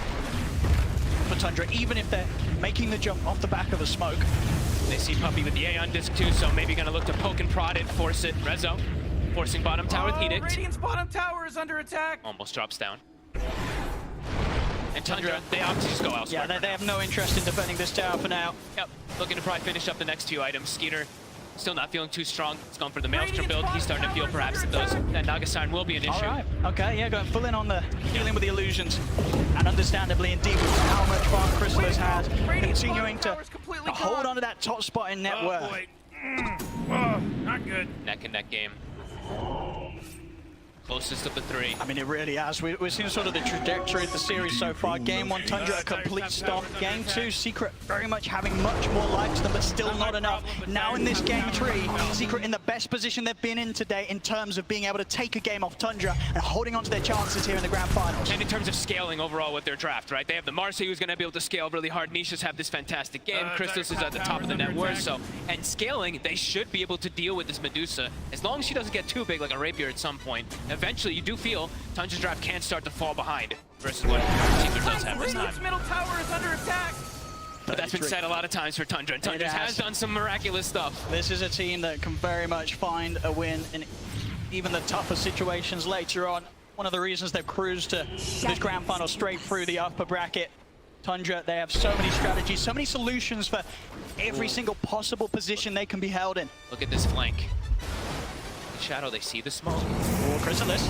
for Tundra, even if they're making the jump off the back of a smoke. They see Puppey with the Aeon Disc too, so maybe gonna look to poke and prod it, force it. Rezo forcing bottom tower with Edict. Radiant's bottom tower is under attack. Almost drops down. And Tundra, they opt to just go elsewhere. Yeah, they have no interest in defending this tower for now. Yep, looking to probably finish up the next 2 items. Skeeter still not feeling too strong. He's going for the Maelstrom build. He's starting to feel perhaps that Naga Siren will be an issue. All right. Okay, yeah, going full in on the dealing with the illusions. And understandably, indeed, with how much farm Crystallis has, continuing to hold on to that top spot in net worth. Oh, not good. Neck and neck game. Closest of the 3. I mean, it really has. We've seen sort of the trajectory of the series so far. Game 1, Tundra, a complete stop. Game 2, Secret very much having much more life to them, but still not enough. Now in this Game 3, Secret in the best position they've been in today in terms of being able to take a game off Tundra and holding on to their chances here in the Grand Finals. And in terms of scaling overall with their draft, right? They have the Marcy who's going to be able to scale really hard. Nishas have this fantastic game. Crystallis is at the top of the net worth, so... And scaling, they should be able to deal with this Medusa. As long as she doesn't get too big like a Rapier at some point. Eventually, you do feel Tundra's draft can start to fall behind versus what Secret does have this time. Radiant's middle tower is under attack. But that's been said a lot of times for Tundra, and Tundra has done some miraculous stuff. This is a team that can very much find a win in even the tougher situations later on. One of the reasons they've cruised to this grand final straight through the upper bracket. Tundra, they have so many strategies, so many solutions for every single possible position they can be held in. Look at this flank. Shadow, they see the smoke. Oh, Crystallis.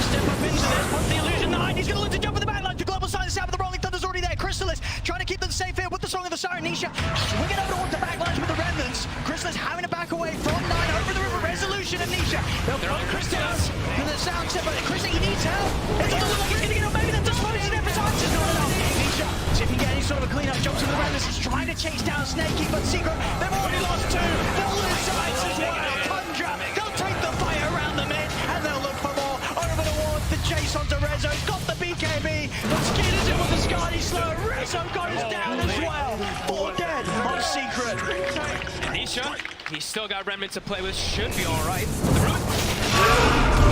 Step up into this, puts the illusion 9. He's going to look to jump for the backline. The global silence out, but the Rolling Thunder's already there. Chrysalis trying to keep them safe here with the Song of the Siren. Nisha swinging over towards the backlines with the Remnants. Chrysalis having to back away from 9 over the river. Resolution and Nisha. They're on Chrysalis to the sound set, but Chrysalis, he needs help. It doesn't look like he's going to get up. Maybe that disposes every time. It's not enough. Nisha, see if he can get any sort of a clean-up. Jumps to the Remnants. He's trying to chase down Snakey, but Secret, they've already lost 2. They'll lose sides as well. Tundra, they'll take the fight around the mid, and they'll look for more. Over the wall, the chase onto Rezo. He's got the BKB, but Skinner's in with the Scotty slow. Rezo goes down as well. 4 dead on Secret. Nisha, he's still got Remnant to play with. Should be all right. The root.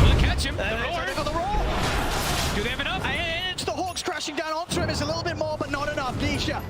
Will catch him. The roar. Got the roar. Do they have enough? And it's the Hawks crashing down onto him. It's a little bit more, but not enough. Nisha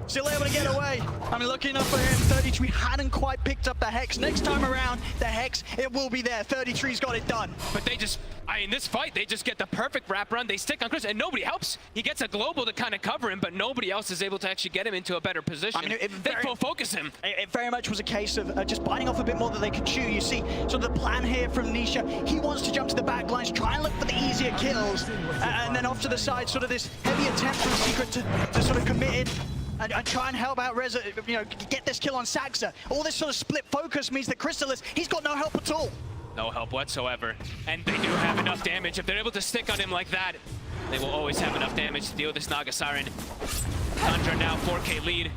still able to get away. I mean, looking up for him. 33 hadn't quite picked up the Hex. Next time around, the Hex, it will be there. 33's got it done. But they just, in this fight, they just get the perfect wrap run. They stick on Chris, and nobody helps. He gets a global to kind of cover him, but nobody else is able to actually get him into a better position. I mean, they full focus him. It very much was a case of just biting off a bit more than they could chew. You see, sort of the plan here from Nisha. He wants to jump to the back lines, try and look for the easier kills, and then off to the side, sort of this heavy attempt from Secret to sort of commit it. And try and help out Reza, you know, get this kill on Saxa. All this sort of split focus means that Chrysalis, he's got no help at all. No help whatsoever. And they do have enough damage. If they're able to stick on him like that, they will always have enough damage to deal with this Naga Siren. Tundra now 4K lead.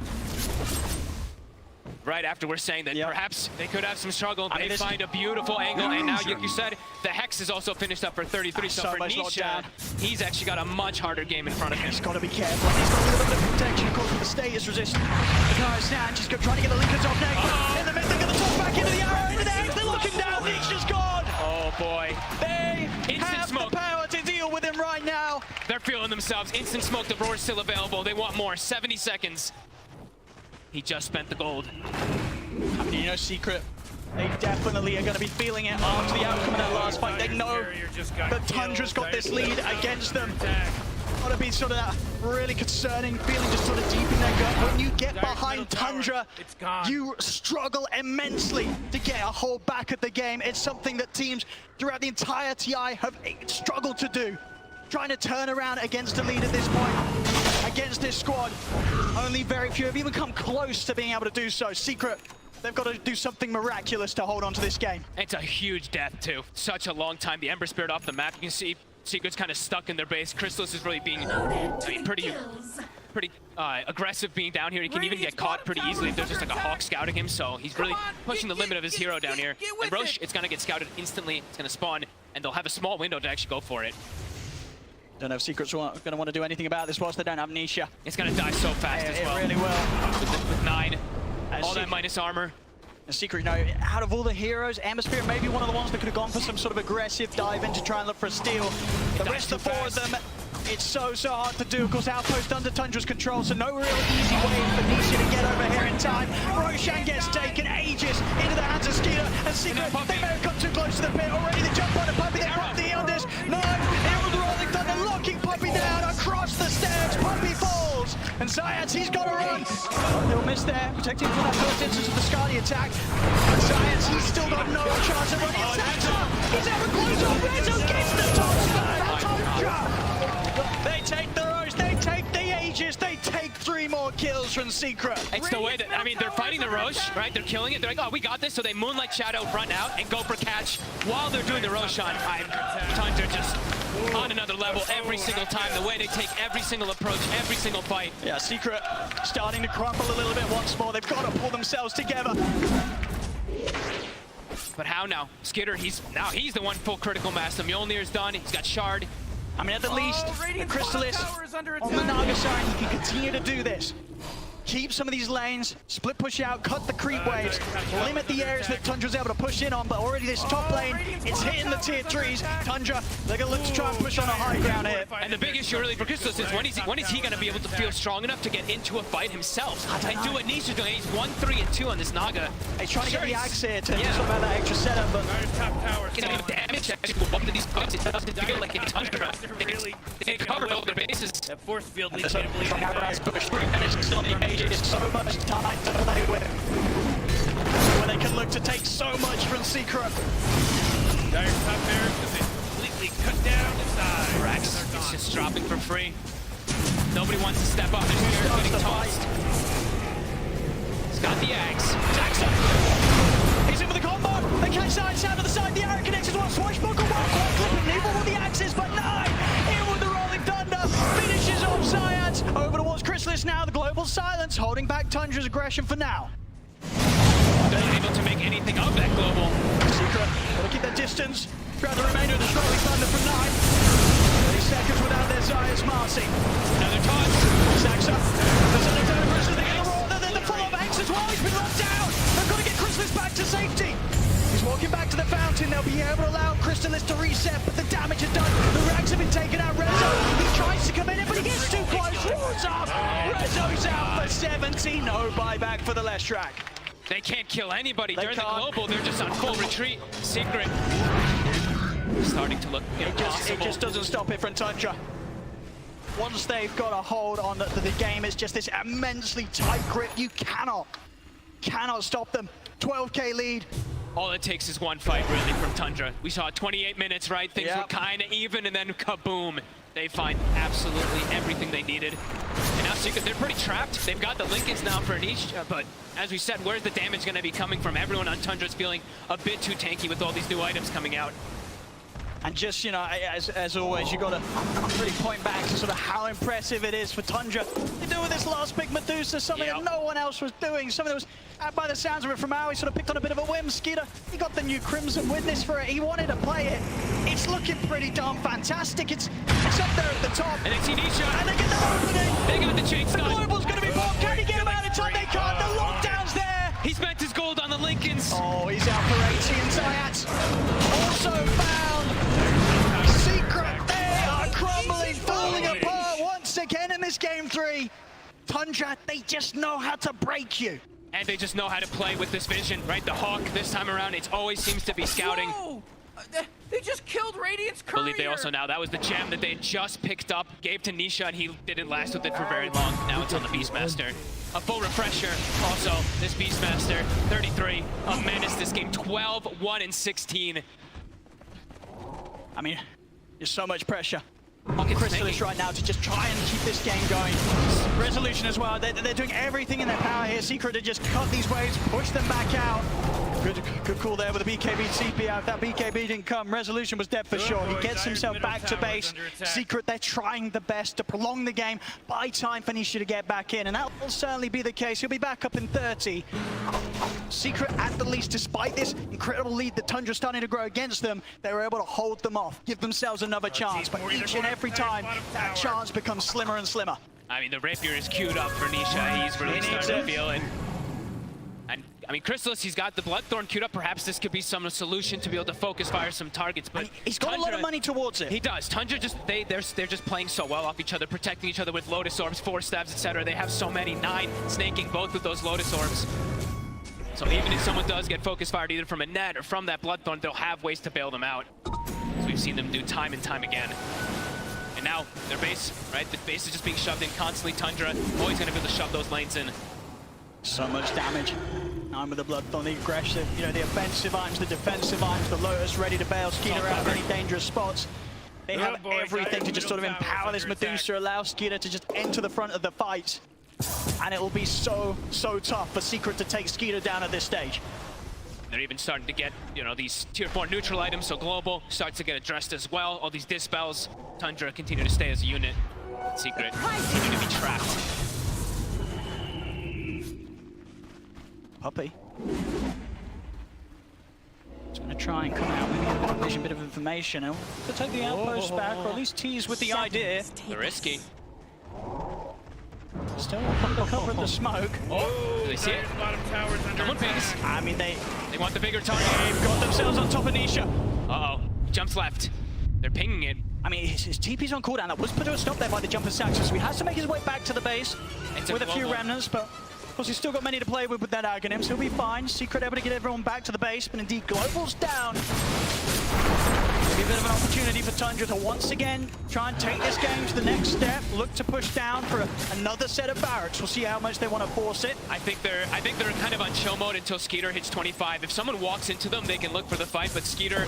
Right after we're saying that perhaps they could have some struggle, they find a beautiful angle, and now you said the Hex is also finished up for 33, so for Nisha, he's actually got a much harder game in front of him. He's got to be careful, he's got a little bit of protection, of course, with the status resist. The guy is now just trying to get the Linkers off next. In the mid, they're going to toss back into the arrow, into the Hex, they're looking down, Nisha's gone! Oh boy. They have the power to deal with him right now. They're feeling themselves. Instant smoke, the roar's still available. They want more, 70 seconds. He just spent the gold. I mean, you know, Secret, they definitely are going to be feeling it after the outcome of that last fight. They know that Tundra's got this lead against them. Got to be sort of that really concerning feeling just sort of deep in their gut. When you get behind Tundra, you struggle immensely to get a hold back at the game. It's something that teams throughout the entire TI have struggled to do. Trying to turn around against a lead at this point, against this squad. Only very few have even come close to being able to do so. Secret, they've got to do something miraculous to hold on to this game. It's a huge death too. Such a long time. The Ember Spirit off the map. You can see Secret's kind of stuck in their base. Chrysalis is really being, pretty aggressive being down here. He can even get caught pretty easily if there's just like a Hawk scouting him. So he's really pushing the limit of his hero down here. And Roche, it's gonna get scouted instantly. It's gonna spawn, and they'll have a small window to actually go for it. Don't know if Secret's going to want to do anything about this whilst they don't have Nisha. It's going to die so fast as well. It really will. With 9, all that minus armor. And Secret, you know, out of all the heroes, Ember Spirit may be one of the ones that could have gone for some sort of aggressive dive in to try and look for a steal. The rest of the 4 of them, it's so hard to do. Of course, Outpost under Tundra's control, so no real easy way for Nisha to get over here in time. Roshan gets taken ages into the hands of Skeeter, and Secret, they may have come too close to the pit already. They jump on the Puppy, they block the Elders. No, it was Rolling Thunder locking Puppy down across the stairs. Puppy falls, and Zayats, he's got to run. They'll miss there, protecting from that first instance of the Skadi attack. But Zayats, he's still got no chance of running. He's ever close on Rezo, gets the top spot. They take the Roche, they take the Aegis, they take 3 more kills from Secret. It's the way that, I mean, they're fighting the Roche, right? They're killing it. They're like, oh, we got this. So they Moonlight Shadow, run out, and go for catch while they're doing the Roshan. Tundra just on another level every single time. The way they take every single approach, every single fight. Yeah, Secret starting to crumble a little bit once more. They've got to pull themselves together. But how now? Skitter, he's the one full critical mass. The Mjolnir's done. He's got Shard. I mean, at the least, the Chrysalis on the Naga Siren, he can continue to do this. Keep some of these lanes, split push out, cut the creep waves, limit the areas that Tundra's able to push in on, but already this top lane, it's hitting the tier 3s. Tundra, they're going to look to try and push on a high ground here. And the big issue really for Chrysalis is when is he going to be able to feel strong enough to get into a fight himself? And do what Nisha's doing. He's 1, 3, and 2 on this Naga. He's trying to get the axe here to sort of have that extra setup, but... damage actually go up to these fights. It doesn't feel like in Tundra. They covered all their bases. That force field leads and it's still Aegis, so much time to play with. Where they can look to take so much from Secret. Dire top there because they completely cut down the side. Rex is just dropping for free. Nobody wants to step up, and he's getting tossed. He's got the axe. Jackson! He's in with the combo! They catch Science to the side, the arrow connects as well. Swashbuckle won't quite clip him, neither will the axes, but Nine in with the Rolling Thunder, finishes off Science. Over towards Chrysalis now, the global silence, holding back Tundra's aggression for now. They're able to make anything of that global. Secret, gotta keep their distance throughout the remainder of the Rolling Thunder from Nine. 30 seconds without their Zayas Marcy. Another toss. Stacks up. There's another Chrysalis, they get the roll, then the follow-up X as well, he's been locked down. They've got to get Chrysalis back to safety. He's walking back to the fountain. They'll be able to allow Chrysalis to reset, but the damage is done. The rags have been taken out. Rezo, he tries to come in, but he gets too close. Rolls up. Rezo's out for 70. No buyback for the Leshrac. They can't kill anybody during the global. They're just on full retreat. Secret starting to look impossible. It just doesn't stop it from Tundra. Once they've got a hold on the game, it's just this immensely tight grip. You cannot stop them. 12K lead. All it takes is one fight, really, from Tundra. We saw 28 minutes, right? Things were kind of even, and then kaboom. They find absolutely everything they needed. And now Secret, they're pretty trapped. They've got the Lincolns now for Niche, but as we said, where's the damage going to be coming from? Everyone on Tundra's feeling a bit too tanky with all these new items coming out. And just, you know, as always, you got to really point back to sort of how impressive it is for Tundra to do with this last pick Medusa, something that no one else was doing, something that was, by the sounds of it, from Maui, sort of picked on a bit of a whim. Skeeter, he got the new Crimson Witness for it. He wanted to play it. It's looking pretty darn fantastic. It's up there at the top. And they see Nisha. And they get the opening. They got the chain stun. The global's going to be bought. Can he get him out in time? They can't. The lockdown's there. He spent his gold on the Lincolns. Oh, he's out for 80, and Zayat also found Secret. They are crumbling, falling apart once again in this game 3. Tundra, they just know how to break you. And they just know how to play with this vision, right? The Hawk this time around, it always seems to be scouting. Whoa! They just killed Radiant's courier. I believe they also now, that was the gem that they just picked up, gave to Nisha, and he didn't last with it for very long. Now it's on the Beastmaster. A full refresher, also, this Beastmaster, 33, a menace this game, 12, 1, and 16. I mean, there's so much pressure on Chrysalis right now to just try and keep this game going. Resolution as well, they're doing everything in their power here. Secret to just cut these waves, push them back out. Good call there with the BKB TP out. If that BKB didn't come, Resolution was dead for sure. He gets himself back to base. Secret, they're trying the best to prolong the game, buy time for Nisha to get back in, and that will certainly be the case. He'll be back up in 30. Secret, at the least, despite this incredible lead that Tundra's starting to grow against them, they were able to hold them off, give themselves another chance, but each and every time, that chance becomes slimmer and slimmer. I mean, the Rapier is queued up for Nisha. He's really starting to feel it. And, I mean, Chrysalis, he's got the Bloodthorn queued up. Perhaps this could be some solution to be able to focus fire some targets, but he's got a lot of money towards it. He does. Tundra just, they're just playing so well off each other, protecting each other with Lotus Orbs, Force Stabs, etc. They have so many, 9 snaking both with those Lotus Orbs. So even if someone does get focus fired either from a net or from that Bloodthorn, they'll have ways to bail them out. As we've seen them do time and time again. And now, their base, right? The base is just being shoved in constantly. Tundra always going to be able to shove those lanes in. So much damage. Nine with the Bloodthorn, the aggressive, you know, the offensive arms, the defensive arms, the Lotus ready to bail Skeeter out of any dangerous spots. They have everything to just sort of empower this Medusa, allow Skeeter to just enter the front of the fight. And it will be so tough for Secret to take Skeeter down at this stage. They're even starting to get, you know, these tier 4 neutral items, so Global starts to get addressed as well. All these dispels, Tundra continue to stay as a unit. Secret continue to be trapped. Puppy. Just gonna try and come out, maybe get a bit of vision, bit of information. And to take the outpost back, or at least tease with the idea. They're risky. Still under cover of the smoke. Oh, do they see it? Come on, Pigs. I mean, they want the bigger target. They've got themselves on top of Nisha. Uh-oh, jumps left. They're pinging it. I mean, his TP's on cooldown. That was put to a stop there by the jumper Saxon, so he has to make his way back to the base with a few remnants, but of course he's still got many to play with that Aghanim, so he'll be fine. Secret able to get everyone back to the base, but indeed Global's down. Maybe a bit of an opportunity for Tundra to once again try and take this game to the next step, look to push down for another set of barracks. We'll see how much they want to force it. I think they're kind of on chill mode until Skeeter hits 25. If someone walks into them, they can look for the fight, but Skeeter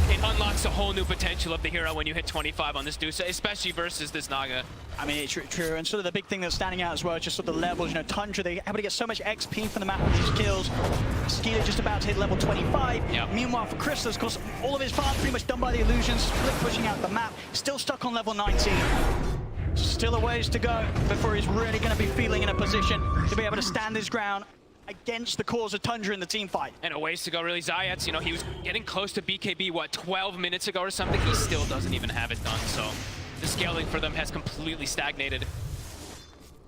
It unlocks a whole new potential of the hero when you hit 25 on this Dusa, especially versus this Naga. I mean, it's true, and sort of the big thing that's standing out as well is just sort of the levels. You know, Tundra, they're able to get so much XP from the map with these kills. Skeeter just about to hit level 25. Yep. Meanwhile, for Crystal, of course, all of his farms pretty much done by the illusions, split pushing out the map, still stuck on level 19. Still a ways to go before he's really going to be feeling in a position to be able to stand his ground against the cause of Tundra in the team fight. And a ways to go, really. Zayats, you know, he was getting close to BKB, what, 12 minutes ago or something? He still doesn't even have it done, so the scaling for them has completely stagnated.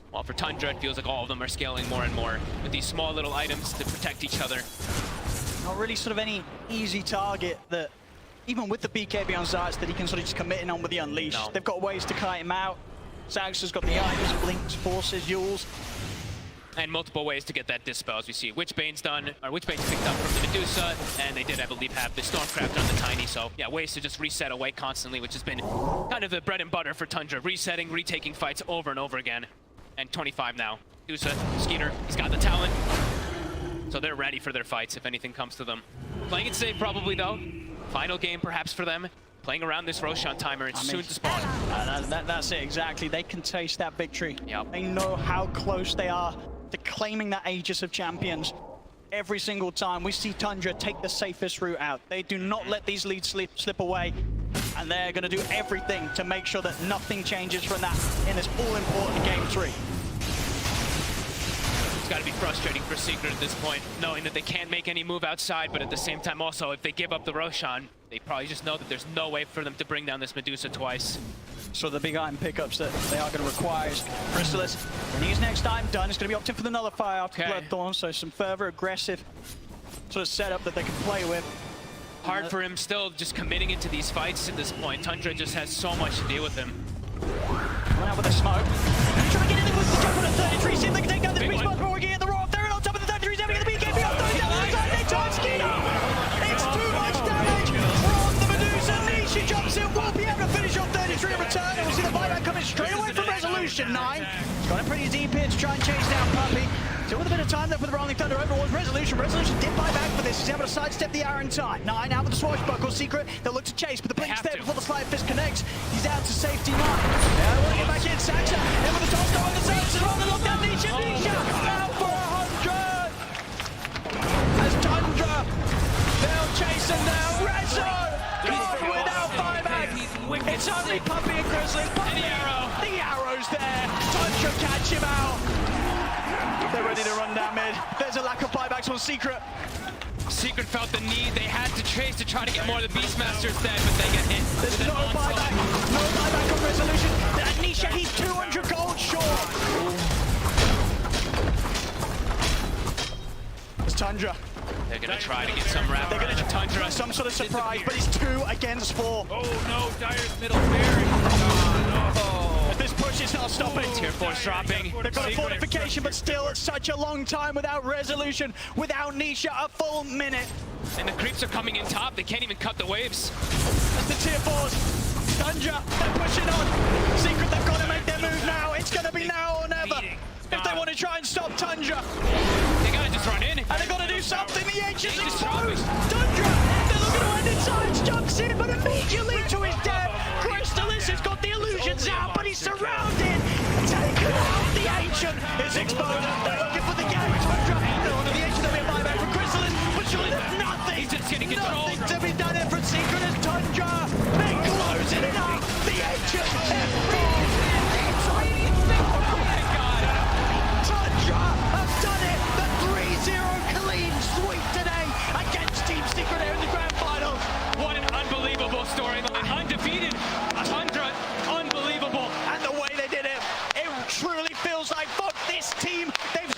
While for Tundra, it feels like all of them are scaling more and more with these small little items to protect each other. Not really sort of any easy target that, even with the BKB on Zayats, that he can sort of just commit in on with the Unleash. No. They've got ways to kite him out. Zags has got the items, Blinks, Forces, Yules. And multiple ways to get that dispel, as we see. Witchbane's done, or Witchbane's picked up from the Medusa, and they did, I believe, have the Stormcraft on the Tiny, so yeah, ways to just reset away constantly, which has been kind of the bread and butter for Tundra, resetting, retaking fights over and over again. And 25 now. Medusa, Skeeter, he's got the talent, so they're ready for their fights if anything comes to them. Playing it safe probably, though. Final game perhaps for them. Playing around this Roshan timer, it's soon to spawn. That's it, exactly. They can taste that victory. Yep. They know how close they are to claiming that Aegis of Champions. Every single time we see Tundra take the safest route out. They do not let these leads slip away, and they're going to do everything to make sure that nothing changes from that in this all-important Game 3. It's got to be frustrating for Secret at this point, knowing that they can't make any move outside, but at the same time also, if they give up the Roshan, they probably just know that there's no way for them to bring down this Medusa twice. So the big item pickups that they are going to require is Chrysalis. When he's next time done, it's going to be opting for the Nullifier after Bloodthorn, so some further aggressive sort of setup that they can play with. Hard for him still just committing into these fights at this point. Tundra just has so much to deal with him. Run out with a smoke. Trying to get in there with the jump on a 33, see if they can take down this beast monster, but we're getting the raw. They're on top of the 33, they're getting the BKB off, throwing down the side, they charge Skeeter! It's too much damage from the Medusa. Nisha jumps in, will be able to finish off 33 in return, and we'll see the buyback coming straight away from Resolution 9. He's got a pretty deep here to try and chase down Puppey. Still with a bit of time there for the Rolling Thunder overwards. Resolution did buy back for this. He's able to sidestep the arrow in time. 9 out with the swashbuckle. Secret, they'll look to chase, but the Blink's there before the slide fist connects. He's out to safety 9. They want to get back in. Saxa, in with the top go on the Saxa. They're on the lockdown. Nisha, out for 100. As Tundra, they'll chase him now. Rezo, gone without buyback. It's only Puppey and Grizzly. The arrow's there. Tundra catch him out. They're ready to run down mid. There's a lack of buybacks on Secret. Secret felt the need. They had to chase to try to get more of the Beastmasters dead, but they get hit. There's no buyback. No buyback on Resolution. Nisha, he's 200 gold short. It's Tundra. They're going to try to get some wrap around the Tundra. Some sort of surprise, but it's 2 against 4. Oh no, Dire's middle very. Oh, This push is not stopping. Tier 4's dropping. They've got a fortification, but still it's such a long time without Resolution, without Nisha, a full minute. And the creeps are coming in top. They can't even cut the waves. That's the tier 4s. Tundra, they're pushing on. Secret, they've got to make their move now. It's going to be now or never. If they want to try and stop Tundra. They got to just run in. And they've got to do something. The H is exposed. Tundra, they're looking to end it. Science jumps in, but immediately to his death. Crystalis has got the illusions out, but he's surrounded. Taken out. The ancient is exposed. They're looking for the game. Tundra, they're on the ancient. There'll be a buyback from Crystalis, but surely there's nothing. He's just getting control. Nothing to be done here from Secret as Tundra. They're closing it up. The ancient have fallen. Tundra have done it. The 3-0 clean sweep today against Team Secret here in the grand final. What an unbelievable storyline. Undefeated. Tundra, unbelievable. And the way they did it, it truly feels like, fuck this team. They've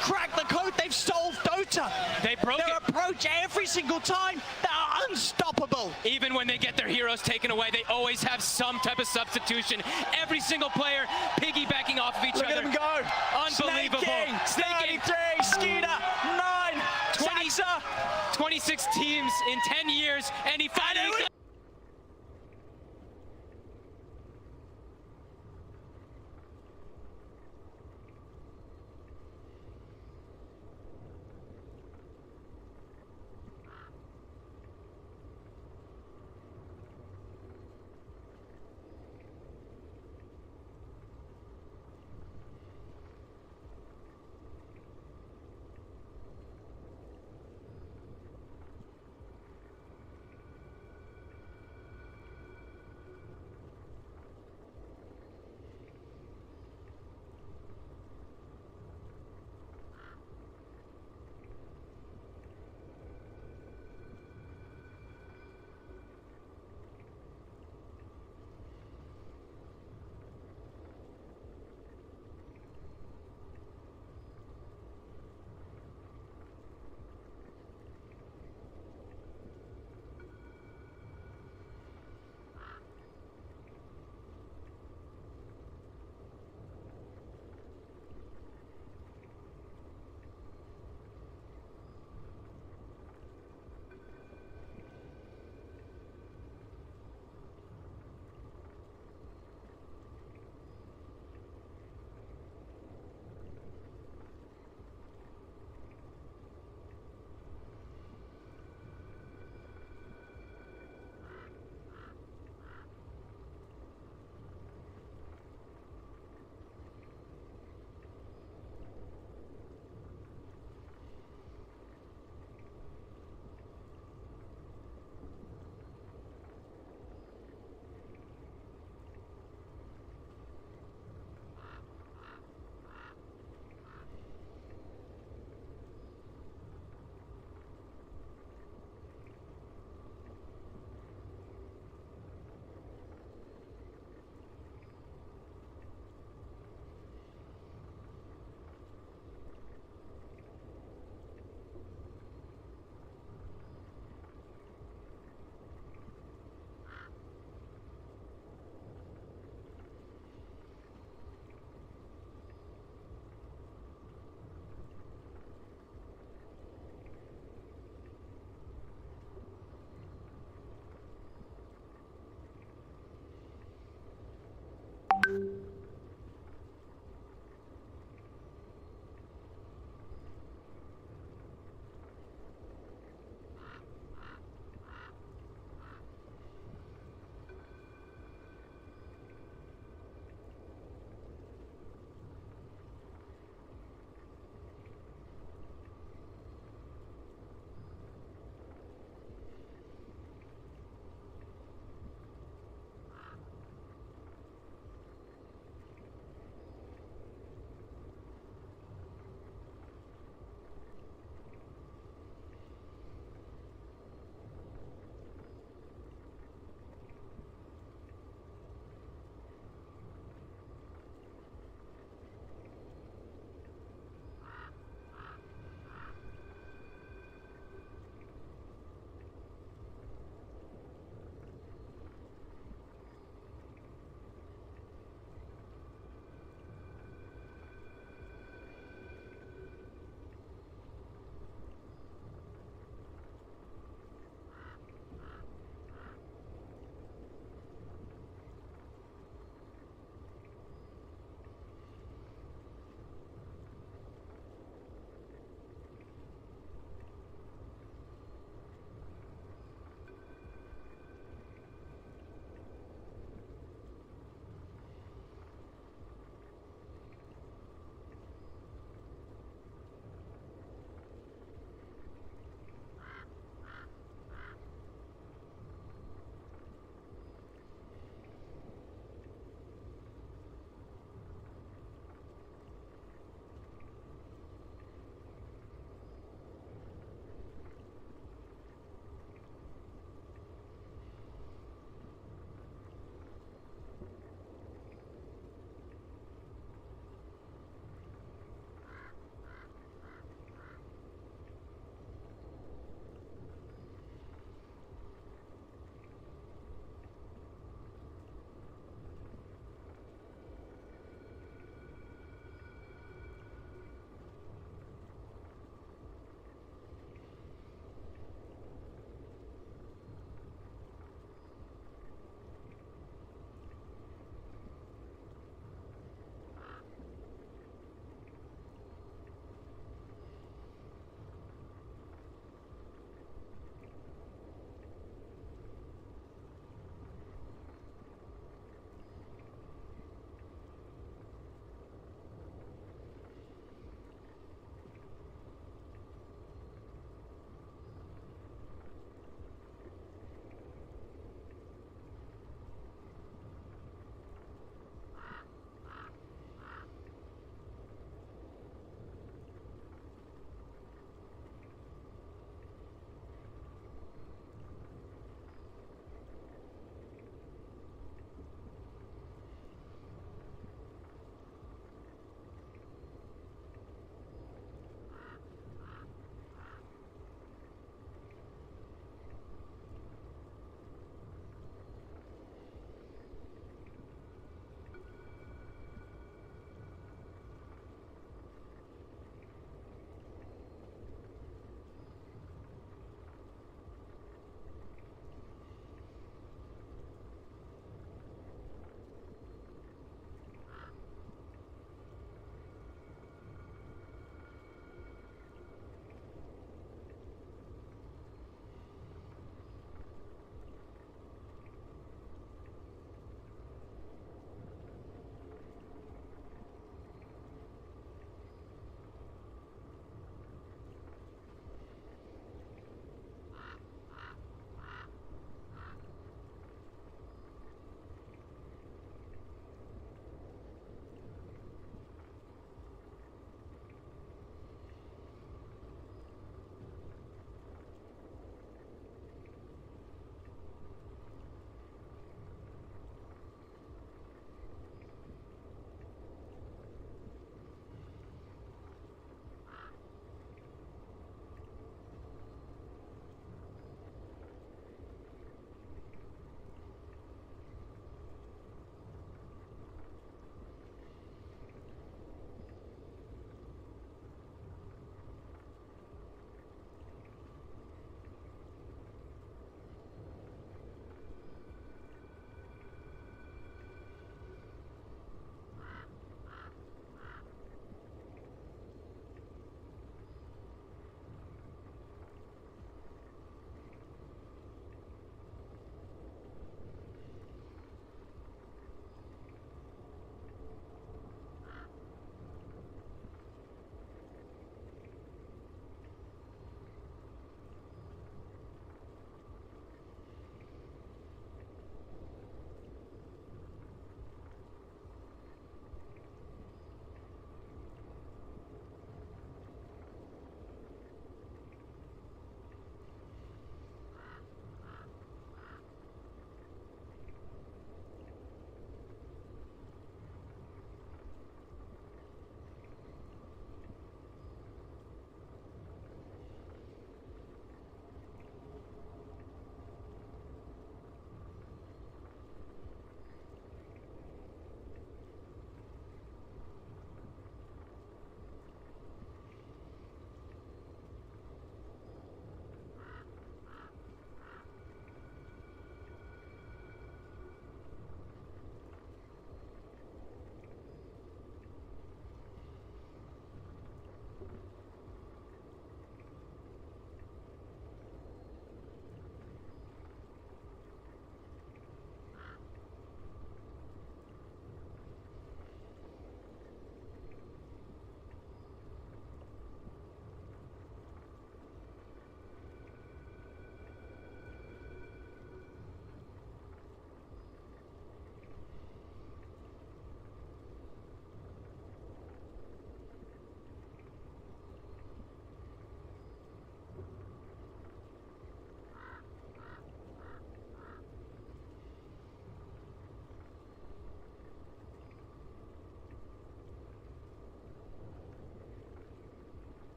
cracked the code. They've solved Dota. They broke their approach every single time. They're unstoppable. Even when they get their heroes taken away, they always have some type of substitution. Every single player piggybacking off of each other. Look at them go. Unbelievable. Snake King, 33, Skeeter, 9, 26 teams in 10 years, and he finally